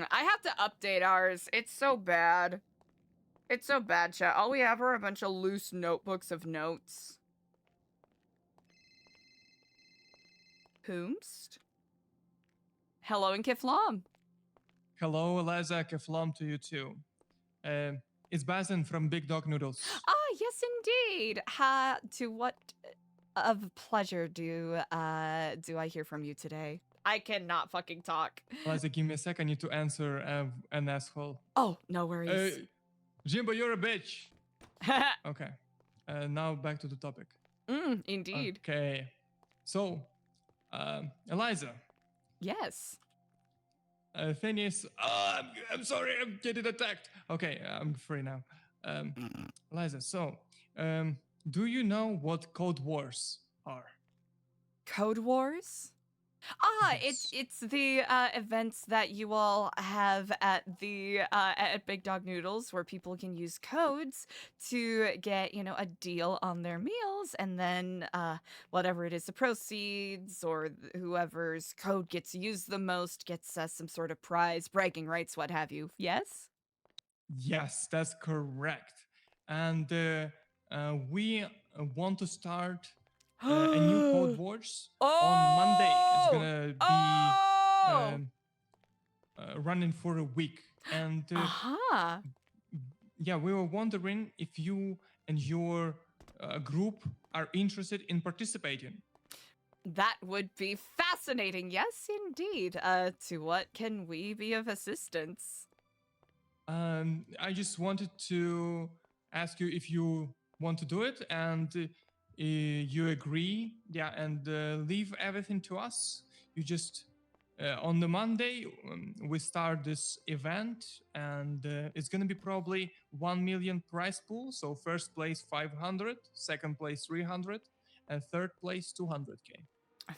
I have to update ours. It's so bad. It's so bad, chat. All we have are a bunch of loose notebooks of notes. Whomst? Hello in Kiflam. Hello, Eliza, Keflam to you too. It's Basin from Big Dawg Noodles. Ah, yes indeed. To what of pleasure do I hear from you today? I cannot fucking talk. Eliza, give me a sec. I need to answer an asshole. Oh, no worries. Jimbo, you're a bitch. Okay. Now back to the topic. Indeed. Okay. So, Eliza. Yes. Thing is, I'm sorry, I'm getting attacked. Okay, I'm free now. Eliza, so, do you know what Code Wars are? Code Wars? Yes. It's the events that you all have at the at Big Dog Noodles where people can use codes to get, you know, a deal on their meals, and then whatever it is, the proceeds or whoever's code gets used the most gets some sort of prize, bragging rights, what have you. Yes? Yes, that's correct. And we want to start a new Code Wars on Monday. It's gonna be running for a week. And yeah, we were wondering if you and your group are interested in participating. That would be fascinating. Yes, indeed. To what can we be of assistance? I just wanted to ask you if you want to do it, and you agree, yeah, and leave everything to us. You just on the Monday we start this event, and it's gonna be probably 1 million prize pool. So first place 500, second place 300, and third place 200k.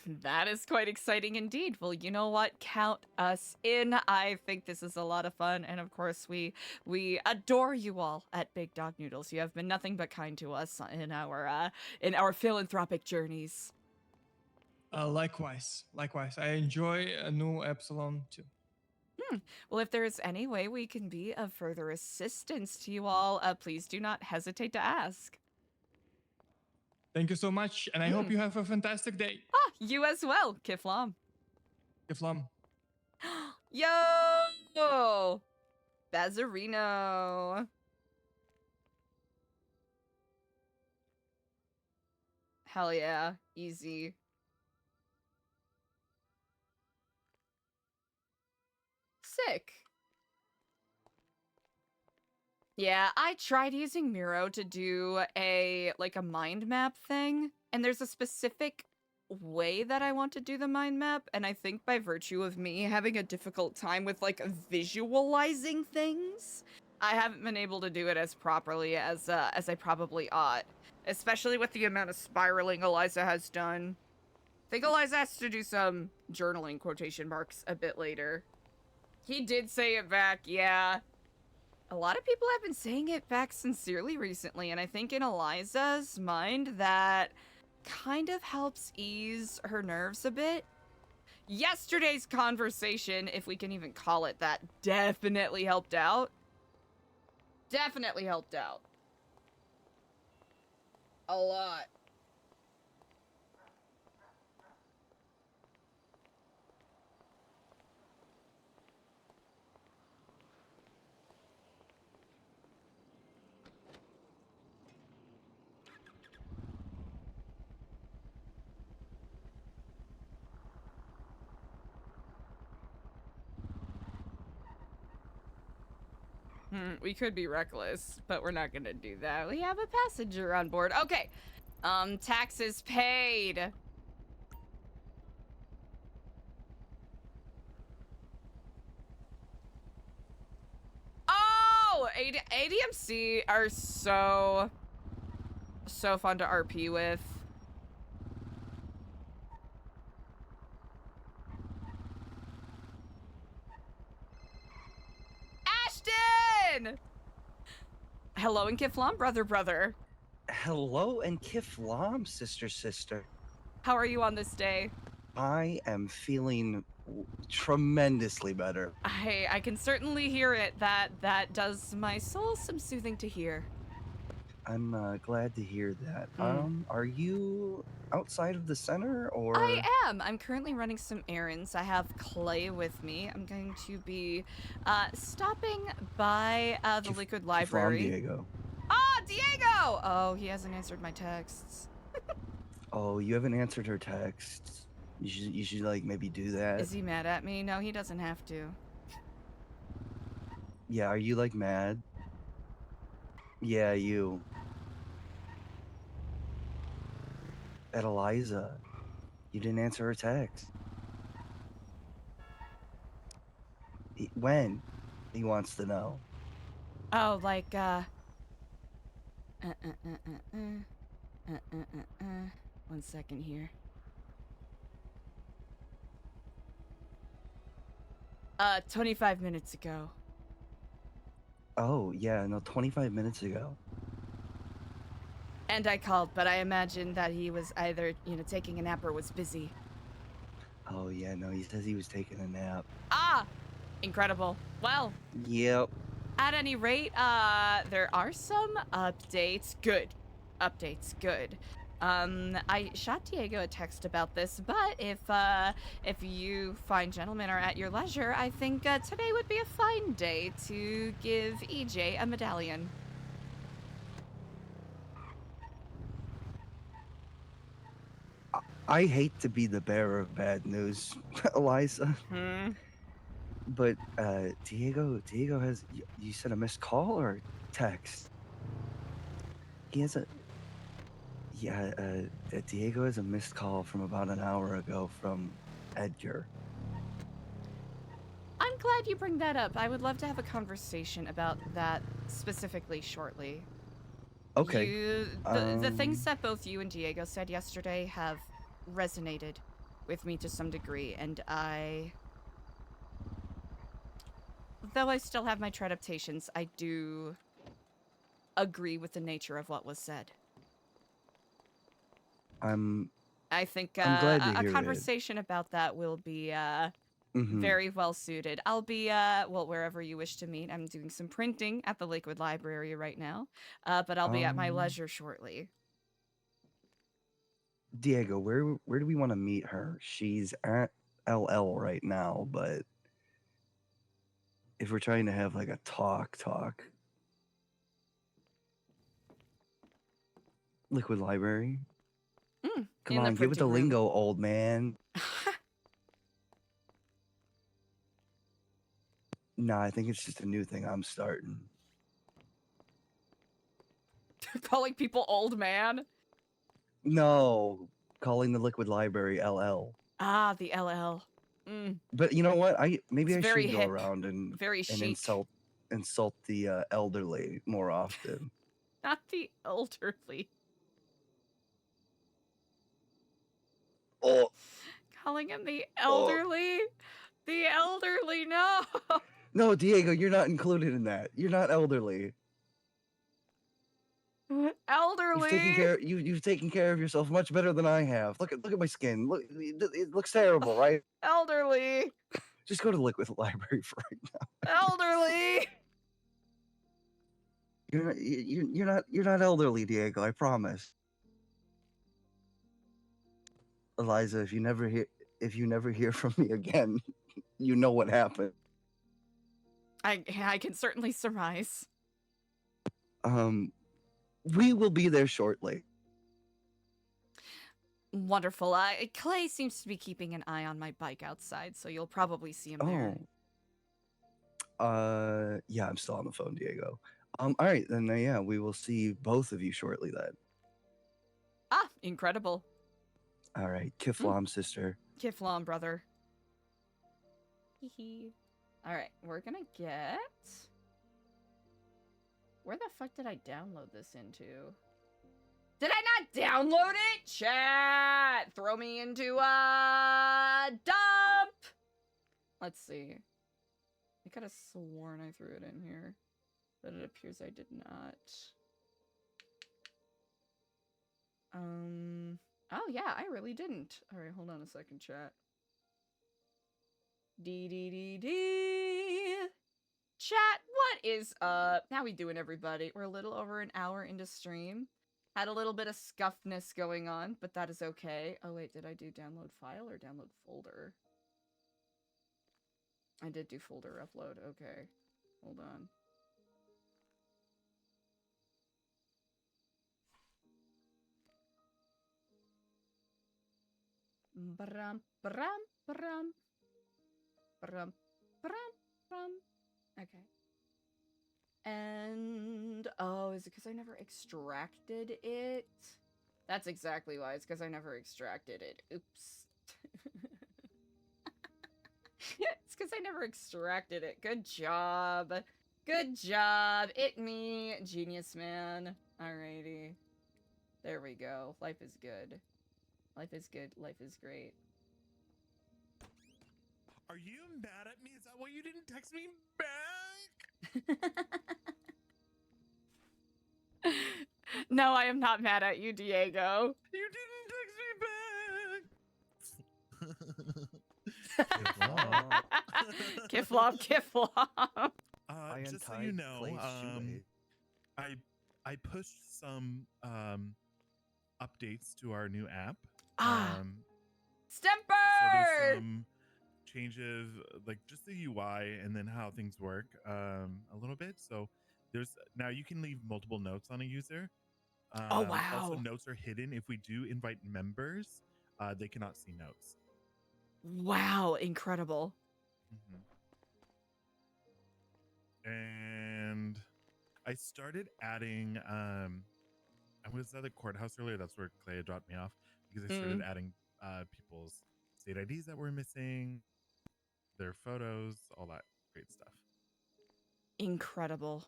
That is quite exciting indeed. Well, you know what? Count us in. I think this is a lot of fun, and of course, we adore you all at Big Dog Noodles. You have been nothing but kind to us in our philanthropic journeys. Likewise. I enjoy Nu Epsilon too. Well, if there is any way we can be of further assistance to you all, please do not hesitate to ask. Thank you so much, and I hope you have a fantastic day. You as well, Kiflam. Kiflam. Yo! Bazarino. Hell yeah. Easy. Sick. Yeah, I tried using Miro to do a mind map thing, and there's a specific way that I want to do the mind map, and I think by virtue of me having a difficult time with visualizing things, I haven't been able to do it as properly as I probably ought, especially with the amount of spiraling Eliza has done. I think Eliza has to do some journaling quotation marks a bit later. He did say it back, yeah. A lot of people have been saying it back sincerely recently, and I think in Eliza's mind that kind of helps ease her nerves a bit. Yesterday's conversation, if we can even call it that, definitely helped out. Definitely helped out. A lot. We could be reckless, but we're not gonna do that. We have a passenger on board. Okay. Taxes paid. Oh! ADMC are so fun to RP with. Ashton! Hello and Kiflam, brother. Hello and Kiflam, sister. How are you on this day? I am feeling tremendously better. I can certainly hear it. That does my soul some soothing to hear. I'm glad to hear that. Are you outside of the center, or? I am. I'm currently running some errands. I have Clay with me. I'm going to be stopping by the Liquid Library. Diego. Ah, Diego! Oh, he hasn't answered my texts. Oh, you haven't answered her texts. You should like maybe do that. Is he mad at me? No, he doesn't have to. Yeah, are you like mad? Yeah, you. At Eliza. You didn't answer her text. When? He wants to know. Oh, like, one second here. 25 minutes ago. Oh, yeah, no, 25 minutes ago. And I called, but I imagined that he was either, taking a nap or was busy. Oh, yeah, no, he says he was taking a nap. Ah! Incredible. Well. Yep. At any rate, there are some updates. Good. Updates. Good. I shot Diego a text about this, but if you fine gentlemen are at your leisure, I think today would be a fine day to give EJ a medallion. I hate to be the bearer of bad news, Eliza. But Diego has, you said a missed call or text? He has a, yeah, Diego has a missed call from about an hour ago from Edgar. I'm glad you bring that up. I would love to have a conversation about that specifically shortly. Okay. The things that both you and Diego said yesterday have resonated with me to some degree, and though I still have my trepidatious, I do agree with the nature of what was said. I think I'm glad to a hear conversation about that will be very well suited. I'll be wherever you wish to meet. I'm doing some printing at the Lakewood Library right now, but I'll be at my leisure shortly. Diego, where do we want to meet her? She's at LL right now, but if we're trying to have like a talk, Liquid Library. Come on, get with the lingo, old man. Nah, I think it's just a new thing I'm starting. Calling people old man? No, calling the Liquid Library LL. Ah, the LL. But you know what? Maybe It's I very should go hip, around and very chic. insult the elderly more often. Not the elderly. Oh. Calling him the elderly? The elderly, no. No, Diego, you're not included in that. You're not elderly. Elderly. You've taken care of yourself much better than I have. Look at my skin. Look, it looks terrible, right? Elderly. Just go to the Liquid Library for right now. Elderly. You're not elderly, Diego. I promise. Eliza, if you never hear from me again, you know what happened. I can certainly surmise. We will be there shortly. Wonderful. Clay seems to be keeping an eye on my bike outside, so you'll probably see him there. Yeah, I'm still on the phone, Diego. All right, then, yeah, we will see both of you shortly then. Ah, incredible. All right, Kiflam, sister. Kiflam, brother. Hee. All right, we're gonna get... Where the fuck did I download this into? Did I not download it? Chat! Throw me into a dump! Let's see. I could have sworn I threw it in here, but it appears I did not. Oh yeah, I really didn't. All right, hold on a second, chat. Chat, what is up? How we doing, everybody? We're a little over an hour into stream. Had a little bit of scuffness going on, but that is okay. Oh wait, did I do download file or download folder? I did do folder upload. Okay, hold on. Brum, brum, brum. Brum, brum, brum. Okay. And, oh, is it because I never extracted it? That's exactly why. It's because I never extracted it. Oops. It's because I never extracted it. Good job. Good job. It me. Genius man. Alrighty. There we go. Life is good. Life is good. Life is great. Are you mad at me? Is that why you didn't text me back? No, I am not mad at you, Diego. You didn't Kiflop, Kiflop. Just so you know, I pushed some updates to our new app. Stemper! So there's some changes, like just the UI and then how things work a little bit. So there's now you can leave multiple notes on a user. Oh wow! Also, notes are hidden. If we do invite members, they cannot see notes. Wow! Incredible. And I started adding. I was at the courthouse earlier. That's where Clay dropped me off because I started adding people's state IDs that were missing, their photos, all that great stuff. Incredible.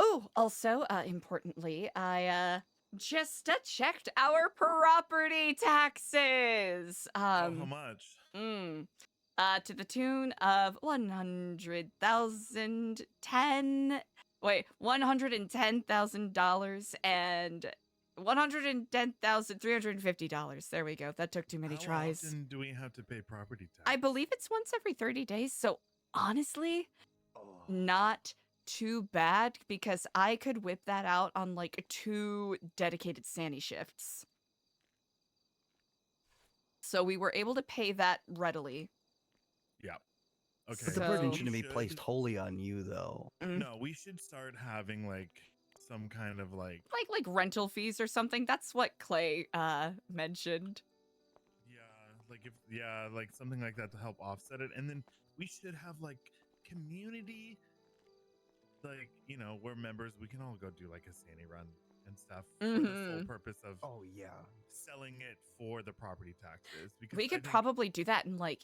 Oh, also, importantly, I just checked our property taxes. How much? To the tune of $110,000 and $110,350. There we go. That took too many tries. How often do we have to pay property tax? I believe it's once every 30 days. So honestly, not too bad because I could whip that out on like 2 dedicated Sandy shifts. So we were able to pay that readily. Yeah. Okay. But the burden shouldn't be placed wholly on you, though. No, we should start having like some kind of like rental fees or something. That's what Clay mentioned. Like something like that to help offset it. And then we should have like community, like, you know, we're members, we can all go do like a Sandy run and stuff for the sole purpose of selling it for the property taxes. Because We could probably do that in like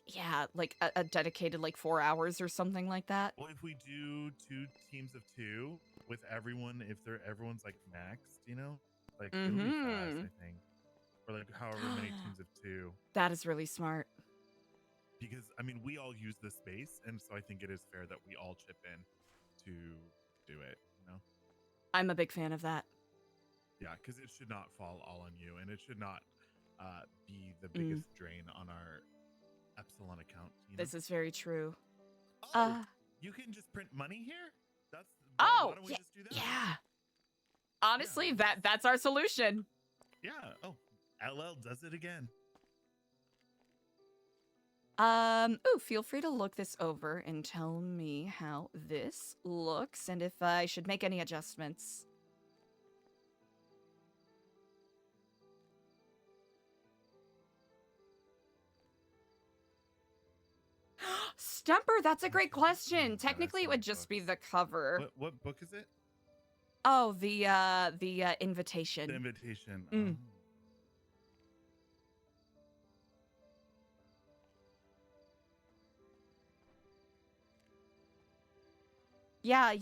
a dedicated like 4 hours or something like that. Well, if we do 2 teams of 2 with everyone, if everyone's like maxed, you know, like it'll be fast, I think, or like however many teams of 2. That is really smart. Because I mean, we all use the space, and so I think it is fair that we all chip in to do it. You know, I'm a big fan of that. Yeah, because it should not fall all on you, and it should not be the biggest drain on our Epsilon account. You know? This is very true. You can just print money here? Why don't we just do that? Yeah. Honestly, that's our solution. Yeah. Oh, LL does it again. Feel free to look this over and tell me how this looks and if I should make any adjustments. Stemper, that's a great question. Technically, it would just be the cover. What book is it? Oh, the invitation. The invitation. Yeah.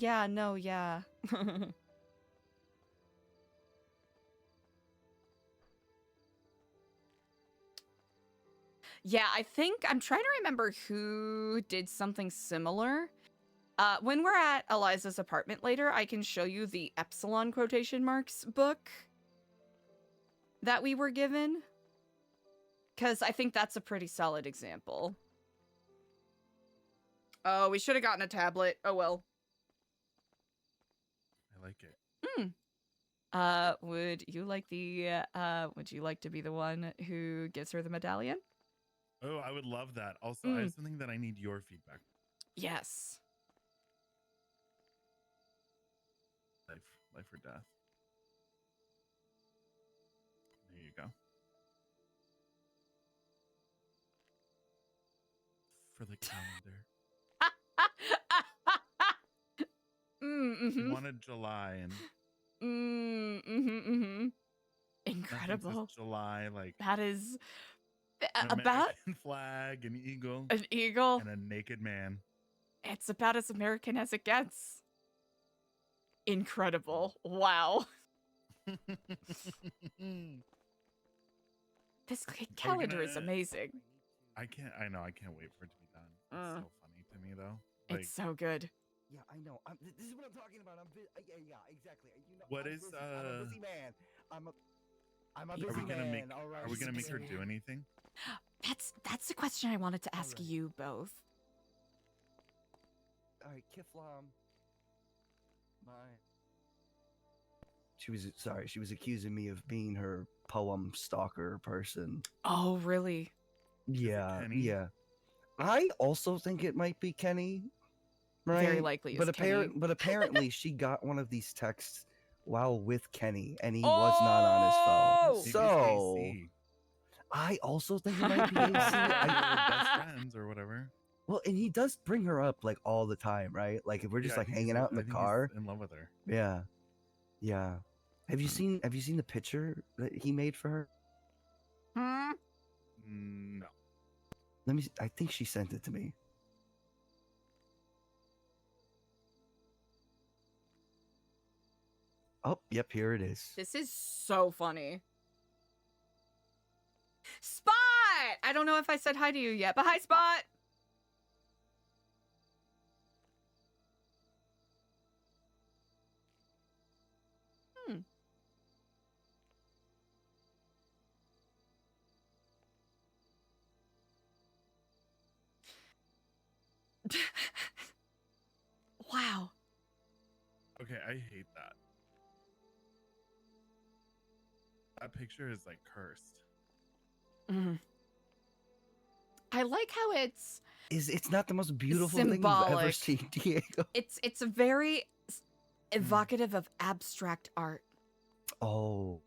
Yeah, I think I'm trying to remember who did something similar. When we're at Eliza's apartment later, I can show you the Epsilon quotation marks book that we were given. Because I think that's a pretty solid example. Oh, we should have gotten a tablet. Oh well. I like it. Would you like to be the one who gives her the medallion? Oh, I would love that. Also, I have something that I need your feedback. Yes. Life or death. There you go. For the calendar. She wanted July and Incredible. nothing says July like That is an about American flag, an eagle, an eagle. and a naked man. It's about as American as it gets. Incredible. Wow. This calendar is amazing. I know. I can't wait for it to be done. It's so funny to me, though. Like, It's so good. Yeah, I know. This is what I'm talking about. Yeah, exactly. You know, what I'm is busy. I'm a busy man. I'm a Are busy we gonna man. make? All right. Are we gonna make her do anything? That's the question I wanted to ask you both. All right, Kiflam. She was accusing me of being her poem stalker person. Oh, really? Yeah, Kenny? yeah. I also think it might be Kenny. Right? Very likely But it's Kenny. but apparently she got one of these texts while with Kenny, and he was not on his phone. Maybe it's So AC. I also think it might be AC. They were best friends or whatever. Well, and he does bring her up like all the time, right? Like if we're just Yeah, like he's hanging out in I the think he's car. in love with her. Yeah, yeah. Have you seen the picture that he made for her? No. Let me. I think she sent it to me. Oh, yep, here it is. This is so funny. Spot! I don't know if I said hi to you yet, but hi, Spot! Wow. Okay, I hate that. That picture is like cursed. I like how it's It's not the most beautiful thing you've ever symbolic. seen, Diego. It's very evocative of abstract art. Oh.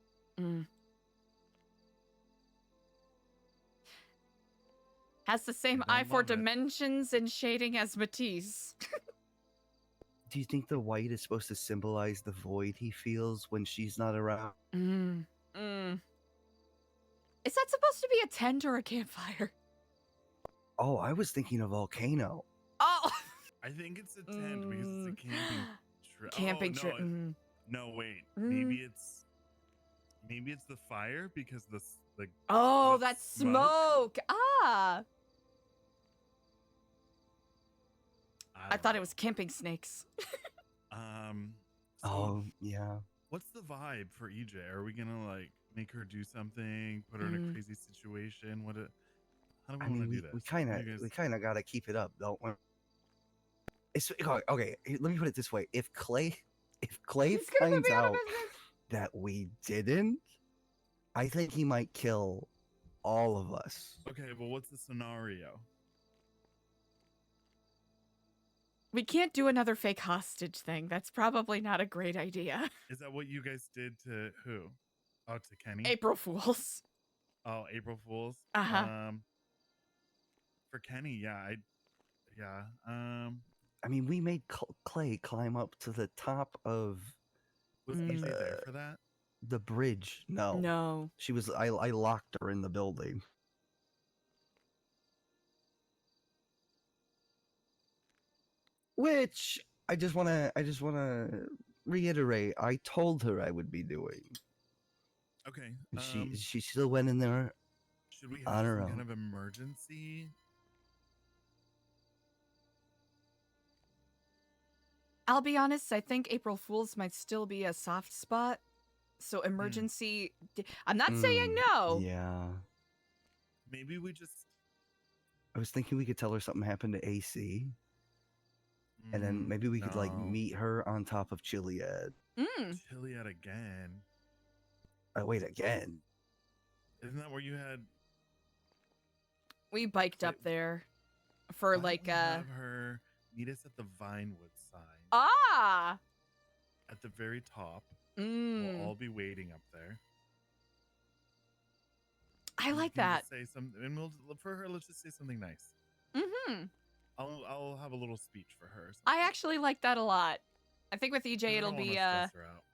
Has the same I eye don't for love it. dimensions and shading as Matisse. Do you think the white is supposed to symbolize the void he feels when she's not around? Is that supposed to be a tent or a campfire? Oh, I was thinking a volcano. Oh! I think it's a tent because it's a camping trip. Camping no, trip. No, wait. Maybe it's the fire because the Oh, the that's smoke. Ah. I thought it was camping snakes. Oh, yeah. What's the vibe for EJ? Are we gonna like make her do something, put her in a crazy situation? How do we I want to mean, do this? we kind What do you of guys- got to keep it up, don't we? It's okay. Let me put it this way: if Clay finds out that we didn't, I think he might kill all of us. Okay, well, what's the scenario? We can't do another fake hostage thing. That's probably not a great idea. Is that what you guys did to who? Oh, to Kenny? April Fools. Oh, April Fools. Uh-huh. For Kenny, yeah, I mean, we made Clay climb up to the top of. Was EJ there for that? The bridge? No. No. She was. I locked her in the building. Which I just wanna reiterate. I told her I would be doing. Okay. And she still went in there. Should we on have her some own. kind of emergency? I'll be honest, I think April Fools might still be a soft spot. So emergency I'm not saying no. Yeah. Maybe we just I was thinking we could tell her something happened to AC. And then maybe we could like no. meet her on top of Chiliad. Chiliad again. Wait, again. Isn't that where you had We biked up there for why like don't we have her meet us at the Vinewood sign Ah. at the very top. We'll all be waiting up there. I And we like can that. just say something, and for her, let's just say something nice. Mhm. I'll have a little speech for her. I actually like that a lot. I think with EJ 'Cause I it'll don't wanna be stress her out.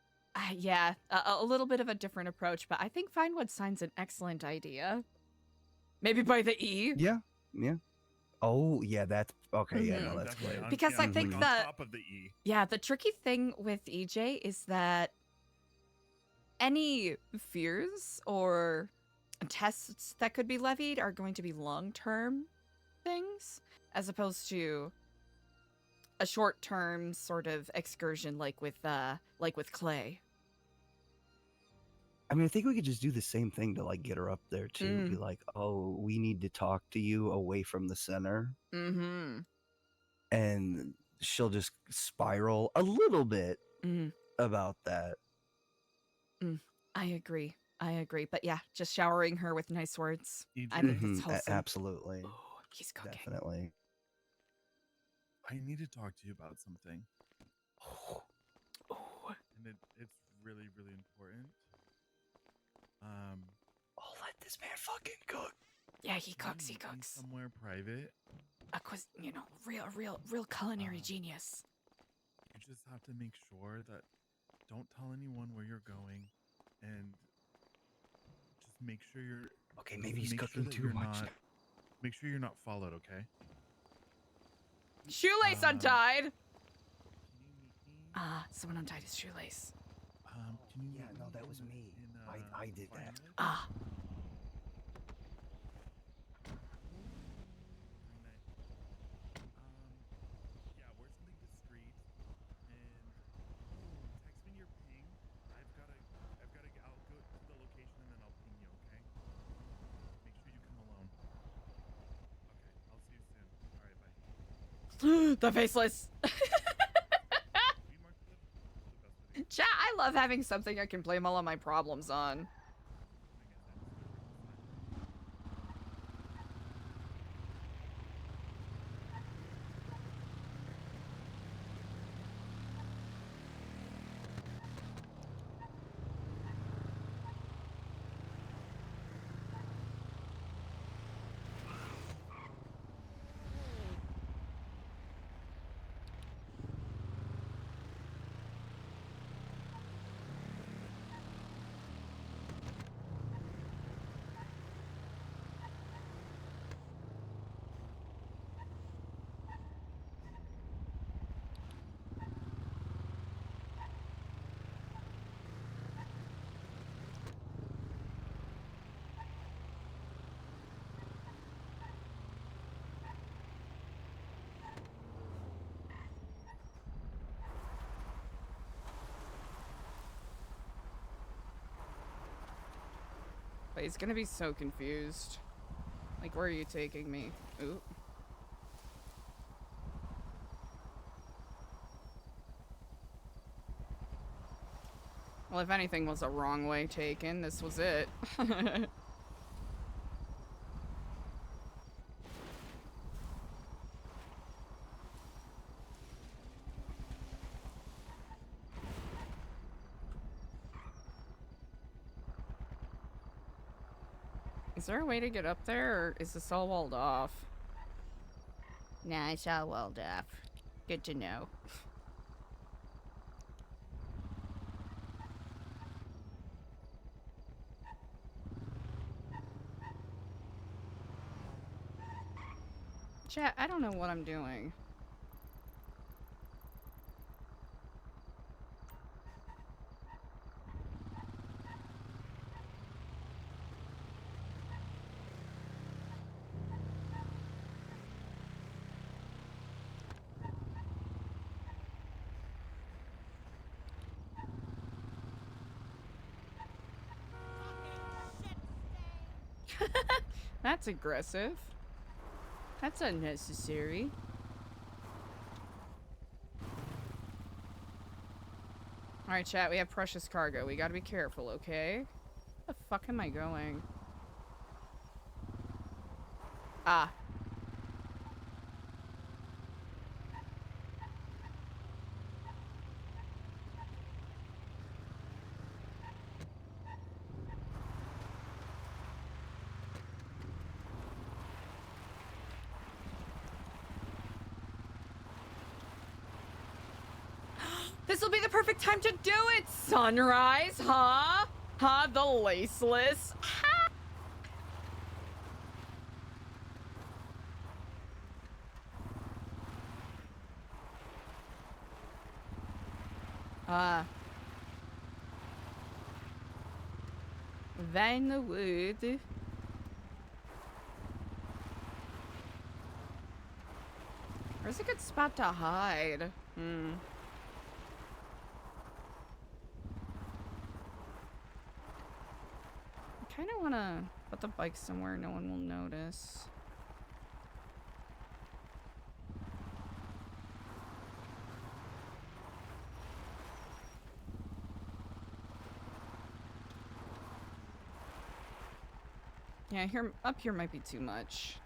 yeah, a little bit of a different approach, but I think Find Sign's an excellent idea. Maybe by the E. Yeah, yeah. Oh, yeah, that's okay. Yeah, no, Mhm. that's Definitely great. Because I like think on that top of the E. yeah, the tricky thing with EJ is that any fears or tests that could be levied are going to be long-term things, as opposed to a short-term sort of excursion like with Clay. I mean, I think we could just do the same thing to like get her up there too. Be like, oh, we need to talk to you away from the center. Mm-hmm. And she'll just spiral a little bit about that. I agree. But yeah, just showering her with nice words. I EJ? think that's wholesome. Absolutely. Oh, he's cooking. Definitely. I need to talk to you about something. And it's really, really important. Oh, let this man fucking cook. Yeah, he cooks. Somewhere private. Real culinary genius. You just have to make sure that don't tell anyone where you're going, and just make sure you're okay. Maybe he's cooking too much. Make sure you're not followed. Okay. Shoelace untied. Someone untied his shoelace. Can you? Yeah, no, that was me. I did that. Yeah, wear something discreet, and text me your ping. I'll go to the location and then I'll ping you. Okay. Make sure you come alone. Okay, I'll see you soon. All right, bye. The faceless. Chat, I love having something I can blame all of my problems on. But he's gonna be so confused. Like, where are you taking me? Ooh. Well, if anything was a wrong way taken, this was it. Is there a way to get up there, or is this all walled off? Nah, it's all walled off. Good to know. Chat, I don't know what I'm doing. That's aggressive. That's unnecessary. Alright, chat, we have precious cargo. We gotta be careful, okay? Where the fuck am I going? Ah. This'll be the perfect time to do it! Sunrise, huh? Huh? The laceless? Ha! Vinewood. Where's a good spot to hide? I kind of want to put the bike somewhere no one will notice. Yeah, here up here might be too much.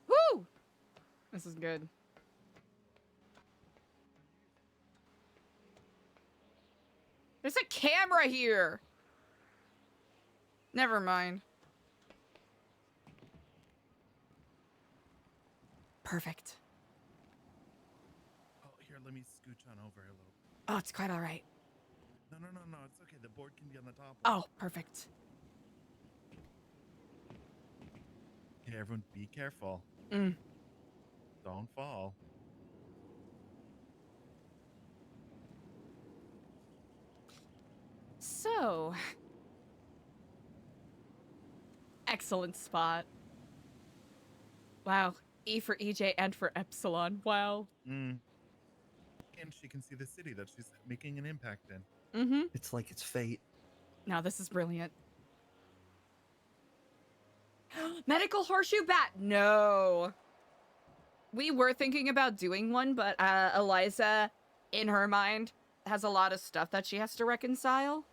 Woo! This is good. There's a camera here! Never mind. Perfect. Oh, here, let me scooch on over a little. Oh, it's quite all right. No, it's okay. The board can be on the top. Oh, perfect. Okay, everyone, be careful. Don't fall. So, excellent spot. Wow. E for EJ and for Epsilon. Wow. And she can see the city that she's making an impact in. It's like it's fate. No, this is brilliant. Medical horseshoe bat. No. We were thinking about doing one, but Eliza, in her mind, has a lot of stuff that she has to reconcile.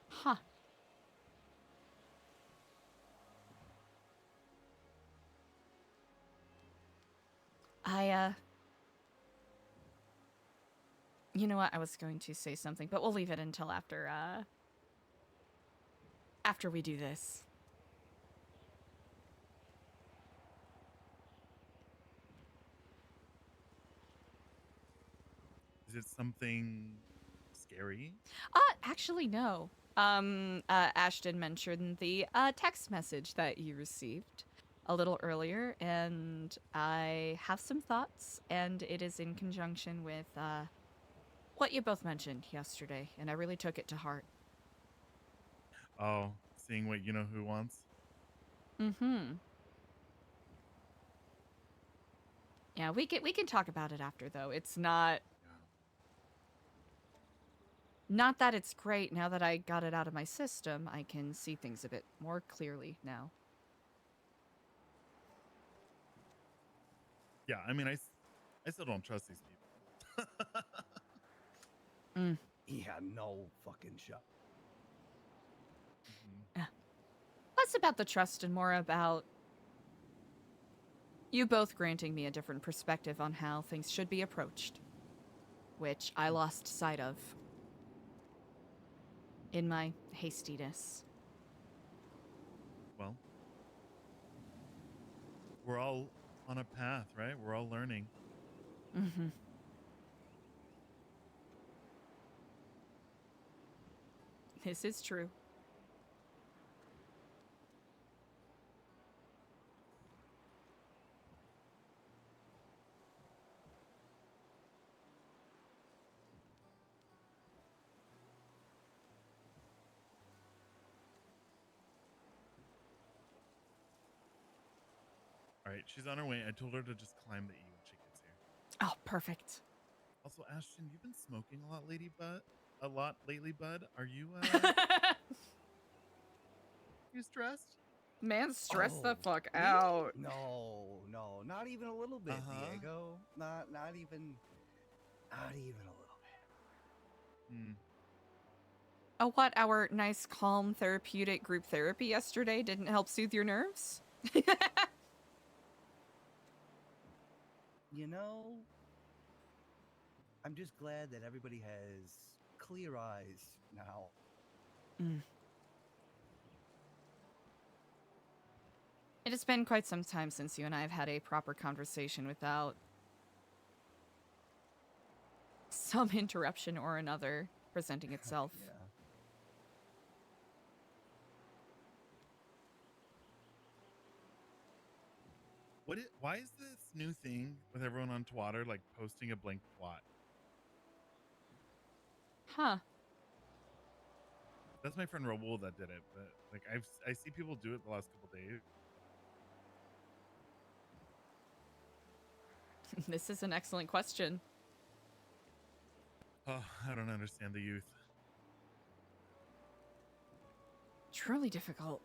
Huh. You know what? I was going to say something, but we'll leave it until after we do this. Is it something scary? Actually, no. Ashton mentioned the text message that you received a little earlier, and I have some thoughts, and it is in conjunction with what you both mentioned yesterday, and I really took it to heart. Oh, seeing what you know who wants? Yeah, we can talk about it after, though. It's not that it's great. Now that I got it out of my system, I can see things a bit more clearly now. Yeah, I mean, I still don't trust these people. Yeah, no fucking shot. Less about the trust and more about you both granting me a different perspective on how things should be approached. which I lost sight of in my hastiness. Well, we're all on a path, right? We're all learning. Mm-hmm. This is true. All right, she's on her way. I told her to just climb the E when she gets here. Oh, perfect. Also, Ashton, you've been smoking a lot lately, bud. Are you you stressed? Man, stress the Oh, fuck me? out. No, not even a little bit, Uh-huh. Diego. Not even a little bit. Oh, what? Our nice, calm, therapeutic group therapy yesterday didn't help soothe your nerves? You know, I'm just glad that everybody has clear eyes now. It has been quite some time since you and I have had a proper conversation without some interruption or another presenting itself. Yeah. Why is this new thing with everyone on Twitter like posting a blank twat? Huh. That's my friend Raul that did it, but like I see people do it the last couple days. This is an excellent question. Oh, I don't understand the youth. Truly difficult.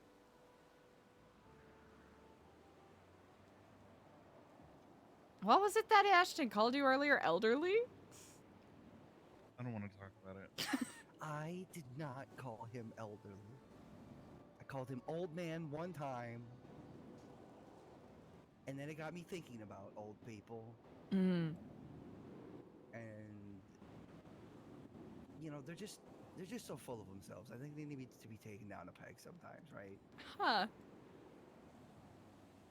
What was it that Ashton called you earlier? Elderly? I don't want to talk about it. I did not call him elderly. I called him old man one time. And then it got me thinking about old people. Mm. And you know, they're just so full of themselves. I think they need to be taken down a peg sometimes, right? Huh.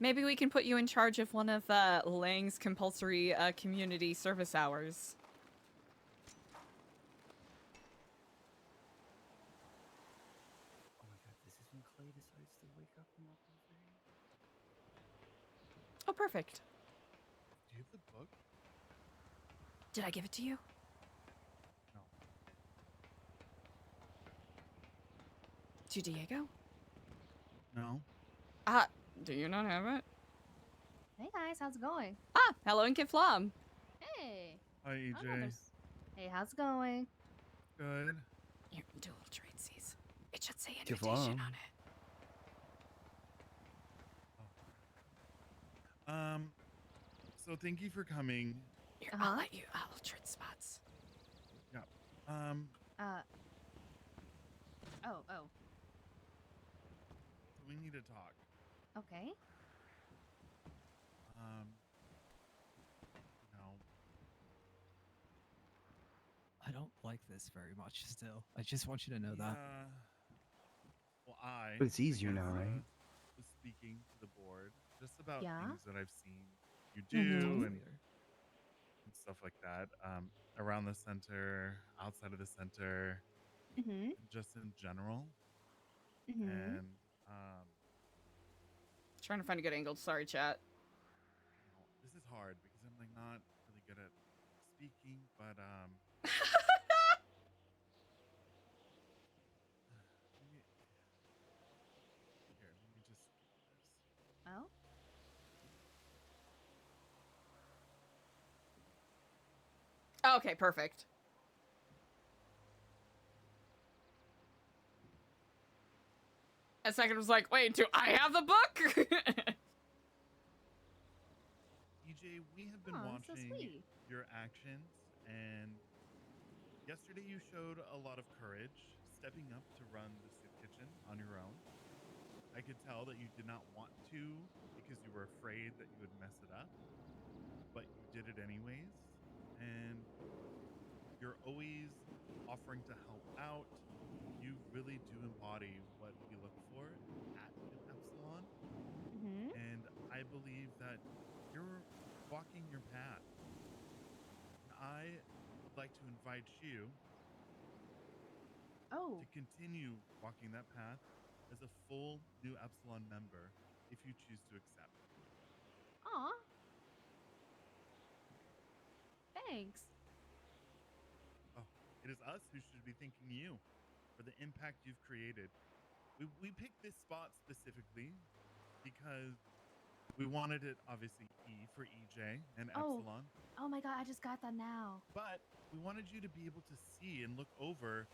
Maybe we can put you in charge of one of Lang's compulsory community service hours. Oh my god, this is when Clay decides to wake up and walk over here. Oh, perfect. Do you have the book? Did I give it to you? No. To Diego? No. Do you not have it? Hey guys, how's it going? Ah, hello, Kid Flom. Hey. Hi, Oh, no, EJ. hey, how's it going? Good. Here, do a little trade seas. It should say Kid invitation Flom. on it. So thank you for coming. Here, I'll let you. I'll trade spots. Yeah. Oh. We need to talk. Okay. No. I don't like this very much still. I just want you to know that. Well, But it's easier now, was, right? was speaking to the board just about Yeah? things that I've seen you do and Weird. stuff like that. Around the center, outside of the center, Mm-hmm. just in general. Mm-hmm. And Trying to find a good angle. Sorry, chat. this is hard because I'm like not really good at speaking, but let me just do this. Oh? Okay, perfect. A second was like, wait, do I have the book? EJ, we have been Oh, that's so watching sweet. your actions, and yesterday you showed a lot of courage stepping up to run the soup kitchen on your own. I could tell that you did not want to because you were afraid that you would mess it up, but you did it anyways. And always offering to help out. You really do embody what we look for at Nu Epsilon. And I believe that you're walking your path. And I would like to invite you to continue walking that path as a full Nu Epsilon member if you choose to accept. Aw. Thanks. Oh, it is us who should be thanking you for the impact you've created. We picked this spot specifically because we wanted it, obviously, E for EJ and Epsilon. Oh my god, I just got that now. But we wanted you to be able to see and look over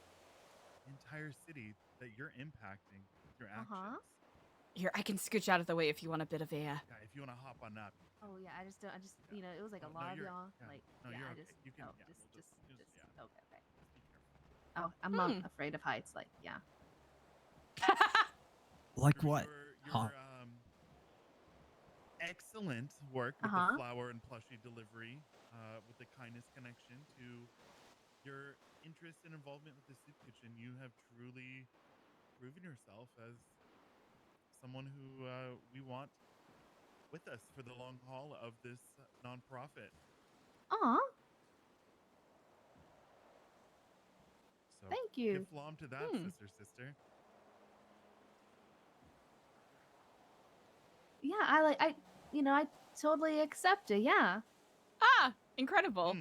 the entire city that you're impacting with your actions. Here, I can scooch out of the way if you want a bit of a. Yeah, if you want to hop on that. Oh yeah, I just you know, it was like a lot of y'all. Like No, yeah, you're I okay. just You can, oh, yeah, just we'll okay, okay. Just be careful. Oh, I'm not afraid of heights, like yeah. Like what? Your excellent work with the flower and plushie delivery, with the kindness connection to your interest and involvement with the soup kitchen. You have truly proven yourself as someone who we want with us for the long haul of this nonprofit. Aw. So Thank you. give flom to that, sister. Yeah, I totally accept it, yeah. Incredible.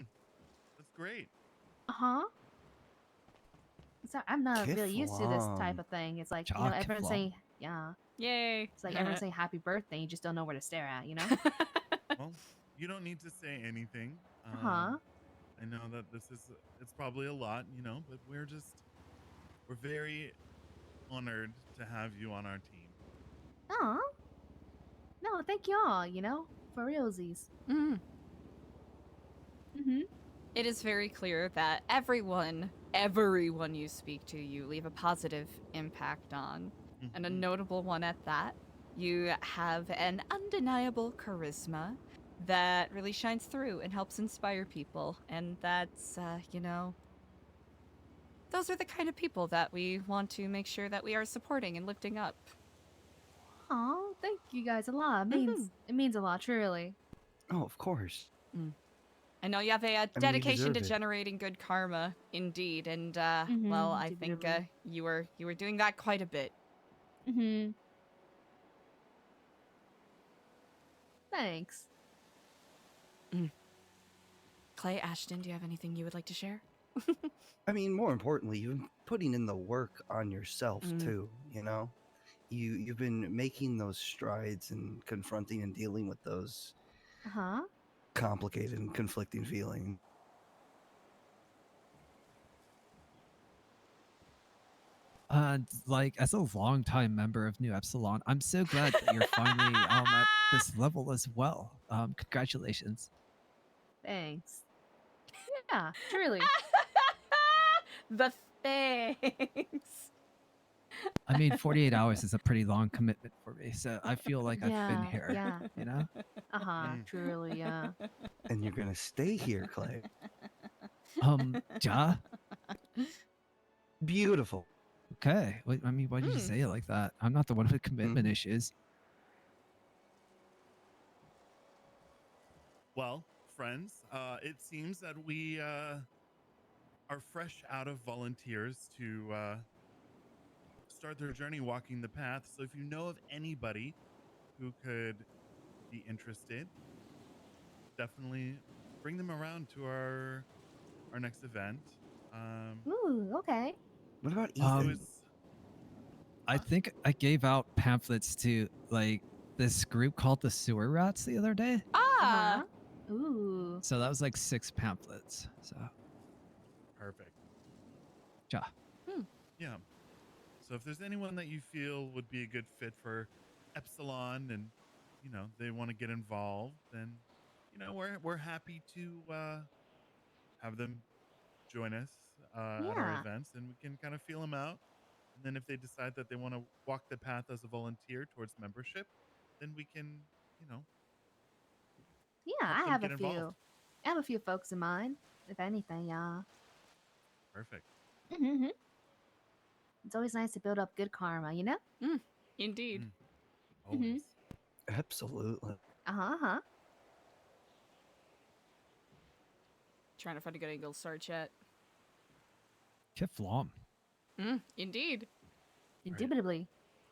That's great. So I'm not really used to this type Kiflam. of thing. It's like, Chalk everyone's Kiflam. saying, yeah. Yay. It's like everyone's saying happy birthday, you just don't know where to stare at, you know? Well, you don't need to say anything. Uh-huh. I know that it's probably a lot, but we're very honored to have you on our team. Aw. No, thank y'all, for realsies. It is very clear that everyone you speak to, you leave a positive impact on, and a notable one at that. You have an undeniable charisma that really shines through and helps inspire people, and that's, those are the kind of people that we want to make sure that we are supporting and lifting up. Aw, thank you guys a lot. It means a lot, truly. Oh, of course. I know you have a you dedication to deserve it. generating good karma, indeed, and well, I think you were doing that quite a bit. Thanks. Clay, Ashton, do you have anything you would like to share? I mean, more importantly, you've been putting in the work on yourself too. You've been making those strides and confronting and dealing with those complicated and conflicting feelings. Like as a longtime member of Nu Epsilon, I'm so glad that you're finally at this level as well. Congratulations. Thanks. Yeah, truly. The thanks. I mean, 48 hours is a pretty long commitment for me, so I feel like I've been here. Yeah. You know? Truly, yeah. And you're gonna stay here, Clay. Ja? Beautiful. Okay. I mean, why did you say it like that? I'm not the one with commitment issues. Well, friends, it seems that we are fresh out of volunteers to start their journey walking the path. So if you know of anybody who could be interested, definitely bring them around to our next event. Ooh, okay. What about Ethan? I think I gave out pamphlets to like this group called the Sewer Rats the other day. Ooh. So that was like 6 pamphlets. So Perfect. Ja. Yeah. So if there's anyone that you feel would be a good fit for Epsilon and they want to get involved, then we're happy to have them join us at our events, and we can kind of feel them out. And then if they decide that they want to walk the path as a volunteer towards membership, then we can, Yeah, help I them have get a involved. few. I have a few folks in mind, if anything, yeah. Perfect. Mm-hmm. It's always nice to build up good karma, you know? Indeed. Always. Absolutely. Uh-huh. Trying to find a good angle to start chat. Kiflam. Indeed. Indubitably.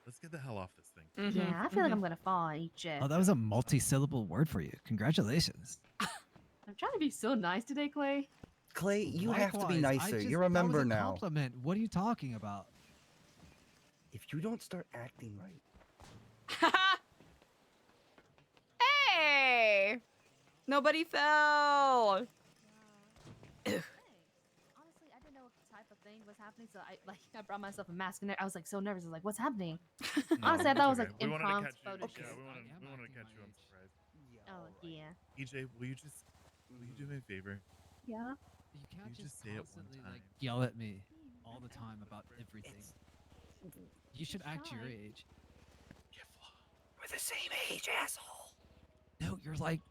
Let's get the hell off this thing. Yeah, I feel like I'm gonna fall on each Oh, that was a multi-syllable word for you. Congratulations. I'm trying to be so nice today, Clay. Clay, you have to be Likewise, nicer. that You're a was member a now. compliment. What are you talking about? If you don't start acting right. Hey! Nobody fell. Honestly, I didn't know what type of thing was happening, so I brought myself a mask in there. I was like so nervous. I was like, what's happening? Honestly, I thought it was like We wanted to impromptu catch you. photo Yeah, shoot. we wanted to catch you on surprise. Oh yeah. EJ, will you do me a favor? Yeah. You can't You just just say it one constantly time. like yell at me all the time about everything. You should act your age. We're the same age, asshole. No, you're like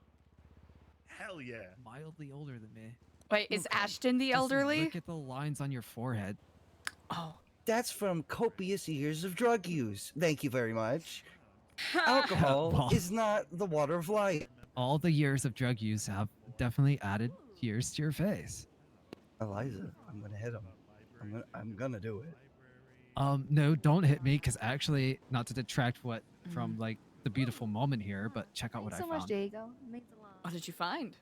Hell yeah. mildly older than me. Wait, is Ashton the Just elderly? Look at the lines on your forehead. Oh. That's from copious years of drug use. Thank you very much. Alcohol Well- is not the water of life. All the years of drug use have definitely added years to your face. Eliza, I'm gonna hit him. I'm gonna do it. No, don't hit me, because actually, not to detract from like the beautiful moment here, but check out what Thanks I so much, found. Diego. It means a lot. What did you find?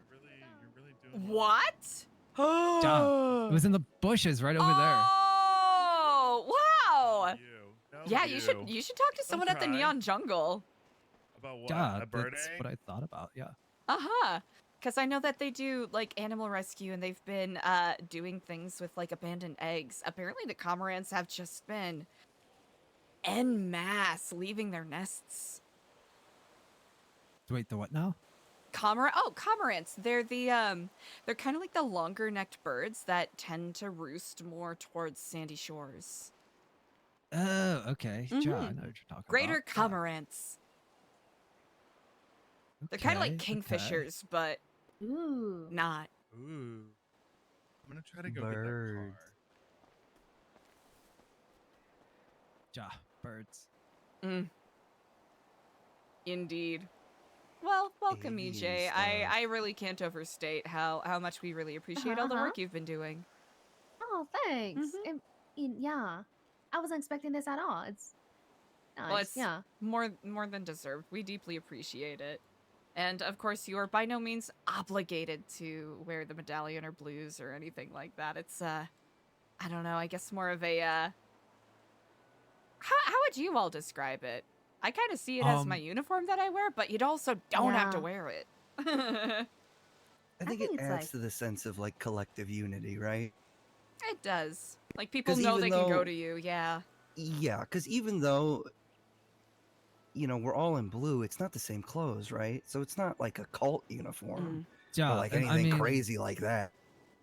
You're really doing What? Yeah, it was in the bushes right over there. Oh, wow. No, Yeah, you should talk to someone at the cry. Neon Jungle. About what? Yeah, A bird that's egg? what I thought about. Yeah. Uh-huh. Because I know that they do like animal rescue, and they've been doing things with like abandoned eggs. Apparently the cormorants have just been en masse leaving their nests. Wait, the what now? Cormorants. They're the they're kind of like the longer necked birds that tend to roost more towards sandy shores. Oh, okay. Yeah, I know what you're talking Greater about. cormorants. They're kind of like Okay, kingfishers, but Ooh. not. Ooh. I'm gonna try to go Birds. Ja, birds. Indeed. Well, welcome, Avian EJ. I really can't overstate how much we really appreciate all the work you've been doing. Oh, thanks. Yeah, I wasn't expecting this at all. It's nice. Well, it's yeah. more than deserved. We deeply appreciate it. And of course, you are by no means obligated to wear the medallion or blues or anything like that. It's I don't know, I guess more of a how would you all describe it? I kind of see it as my uniform that I wear, but you'd also don't have to Yeah. wear it. I think it it's adds like- to the sense of like collective unity, right? It does. Like people 'Cause know they even can go though- to you, yeah. Yeah, because even though, you know, we're all in blue, it's not the same clothes, right? So it's not like a cult uniform Yeah, or like and I anything mean, crazy like that.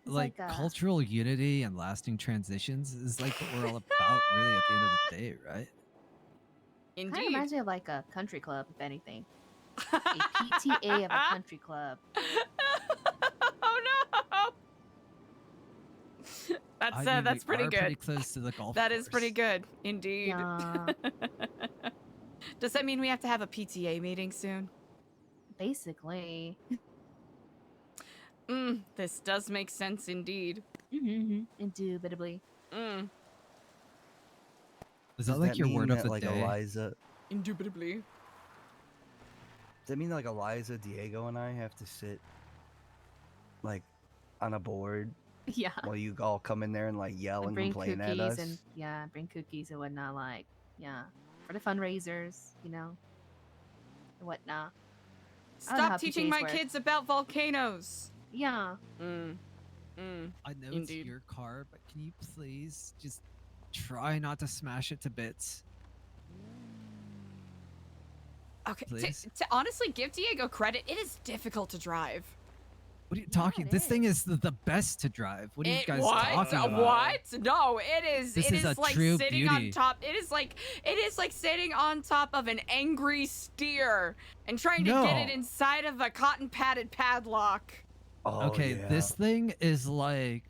Like like a- cultural unity and lasting transitions is like what we're all about, really, at the end of the day, right? Kind of Indeed. reminds me of like a country club, if anything. A PTA of a country club. Oh no. That's I mean, that's we pretty are good. Pretty close to the golf. That is pretty course. good, indeed. Yeah, Does that mean we have to have a PTA meeting soon? basically. This does make sense indeed. Indubitably. Is Does that like your mean word of that, the like day? Eliza? Indubitably. Does that mean like Eliza, Diego, and I have to sit like on a board Yeah. while you all come in there and like yell And and bring complain cookies at us? and yeah, bring cookies and whatnot. Like for the fundraisers, you know, and whatnot. I don't know how Stop teaching PTAs my work. kids about volcanoes. Yeah. I know Indeed. it's your car, but can you please just try not to smash it to bits? Okay, Please? to honestly give Diego credit, it is difficult to drive. What are you talking? This thing is the best to drive. What are you guys talking about? What? No, it is. This it is a like true sitting on beauty. top. It is like sitting on top of an angry steer and trying to get it No. inside of a cotton padded padlock. Oh, Okay, yeah. this thing is like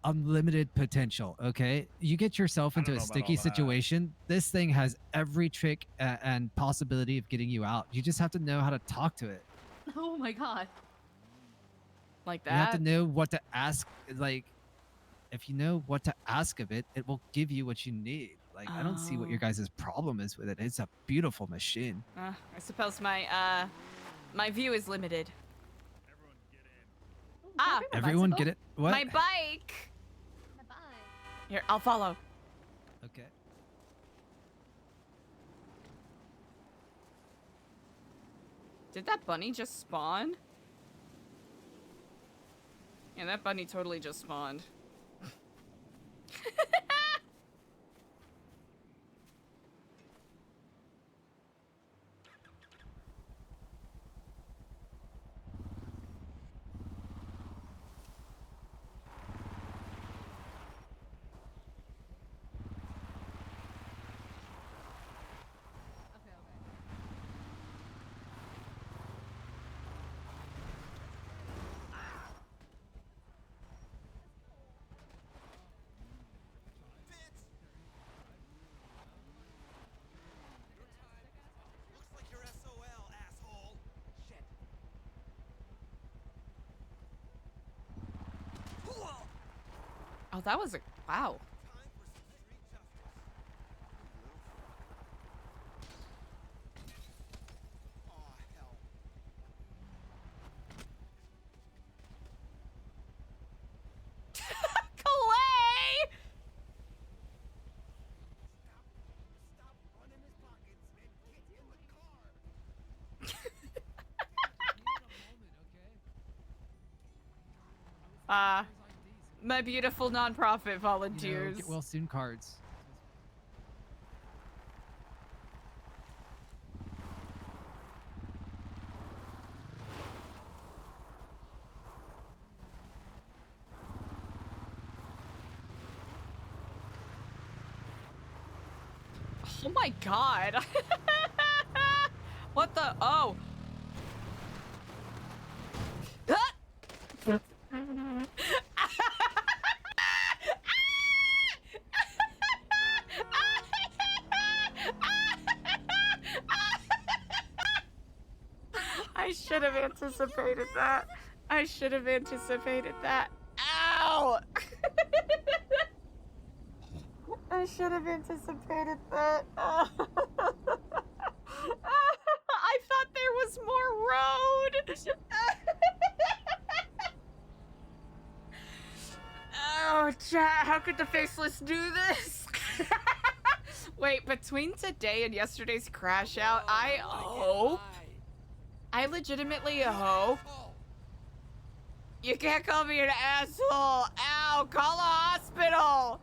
unlimited potential. Okay, you get yourself into a sticky situation. This thing has every trick and possibility of getting you out. You just have to know how to talk to it. Oh my god. Like You have to that? know what to ask. Like, if you know what to ask of it, it will give you what you need. Like, I don't see what your Oh. guys' problem is with it. It's a beautiful machine. I suppose my view is limited. Ah, Everyone get it? What? my bike. My bike. Here, I'll follow. Okay. Did that bunny just spawn? Yeah, that bunny totally just spawned. Oh, that was a wow. Clay! My beautiful nonprofit volunteers. Get well soon cards. Oh my god. What the? Oh. I should have anticipated that. I should have anticipated that. Ow! I should have anticipated that. I thought there was more road. Oh, chat, how could the faceless do this? Wait, between today and yesterday's crash out, I hope. I legitimately hope. You can't call me an asshole. Ow, call a hospital.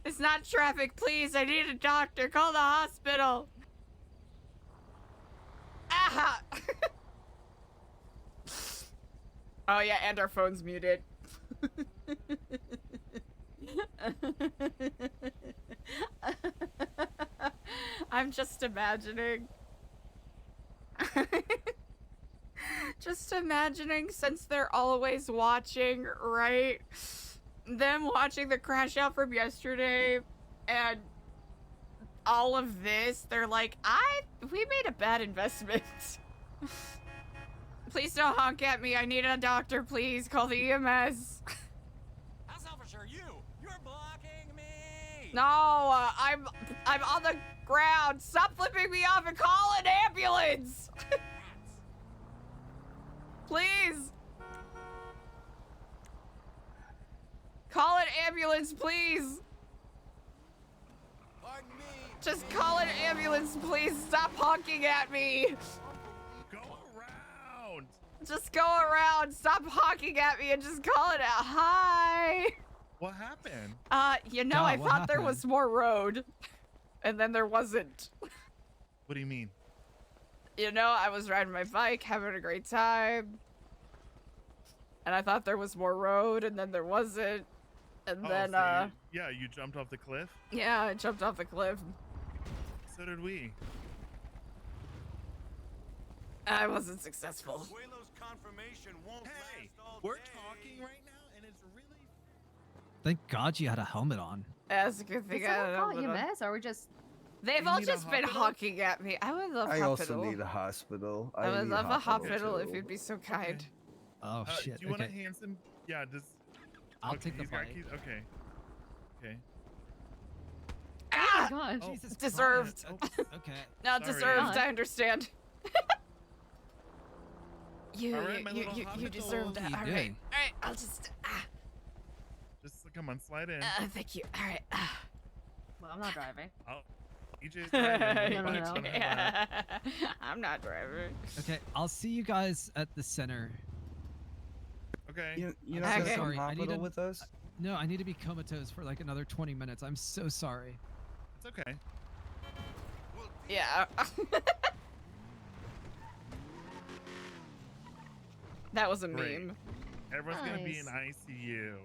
It's not traffic, please. I need a doctor. Call the hospital. Ah! Oh yeah, and our phone's muted. I'm just imagining. Just imagining, since they're always watching, right? Them watching the crash out from yesterday and all of this, they're like, we made a bad investment. Please don't honk at me. I need a doctor, please. Call the EMS. How selfish are you? You're blocking me. No, I'm on the ground. Stop flipping me off and call an ambulance. Please. Call an ambulance, please. Pardon me. Just call an ambulance, please. Stop honking at me. Go around. Just go around. Stop honking at me and just call it out. Hi. What happened? You know, God, I what thought there happened? was more road. And then there wasn't. What do you mean? You know, I was riding my bike, having a great time. And I thought there was more road, and then there wasn't. And Oh, then, so you jumped off the cliff? yeah, I jumped off a cliff. So did we. I wasn't successful. Suelo's confirmation won't Hey, last all we're day. talking right now, and it's really. Thank God you had a helmet on. That's a good thing. Did I someone don't call know you what I'm- Miss, or we just? They've You all need a just been hospital? hawking at me. I would love I hospital. also need a hospital. I would need love a hospital too. if you'd be so kind. Oh shit. Do you want Okay. a Hanson? Yeah, does. I'll okay, take the he's got bite. keys. Okay. Okay. Ah! Oh my God. Jesus Deserved. Christ. Okay. Not Sorry. deserved. God. I understand. you, All right, my little you hospital. deserved that. What are All you right. doing? All right. I'll just. Just come on, slide in. Thank you. All right. Well, I'm not driving. Oh, EJ's driving. No, no, no. Don't have that. I'm not driving. Okay. I'll see you guys at the center. Okay. You're I'm not so gonna come sorry. I need hospital to- with us? No, I need to be comatose for like another 20 minutes. I'm so sorry. It's okay. Yeah. That was a Great. meme. Everyone's gonna be in Nice. ICU.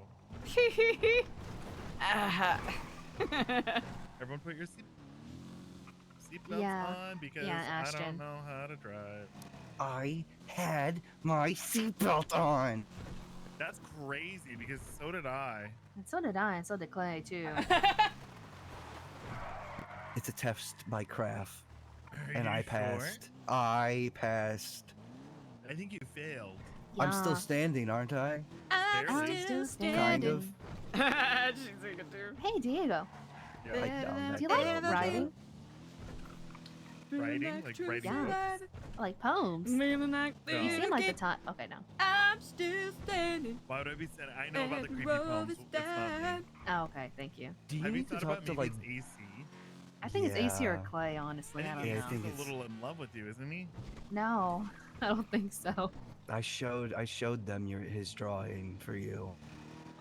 uh, Everyone, put your seatbelts Yeah. on because Yeah, I Ashton. don't know how to drive. I had my seatbelt on. That's crazy because so did I. And so did I, and so did Clay too. It's a test by Kraft, Are and you I sure? passed. I passed. I think you failed. I'm still Yeah. standing, aren't I? I'm Barely. still Kind standing. of. She's singing too. Hey, Diego. Yeah. I down that Do you like girl. writing? Writing? Like writing Yeah. books? Like poems? No. You seem like the type. Okay, no. I'm still standing. Why would I be saying? I know about the and creepy roll poems. is It's not me. Oh, okay, thank you. Do you Have you need to thought talk about to maybe like? it's AC? I think it's AC or Yeah. Clay, honestly. I don't Yeah, I know. think he's it's- a little in love with you, isn't he? No, I don't think so. I showed them his drawing for you.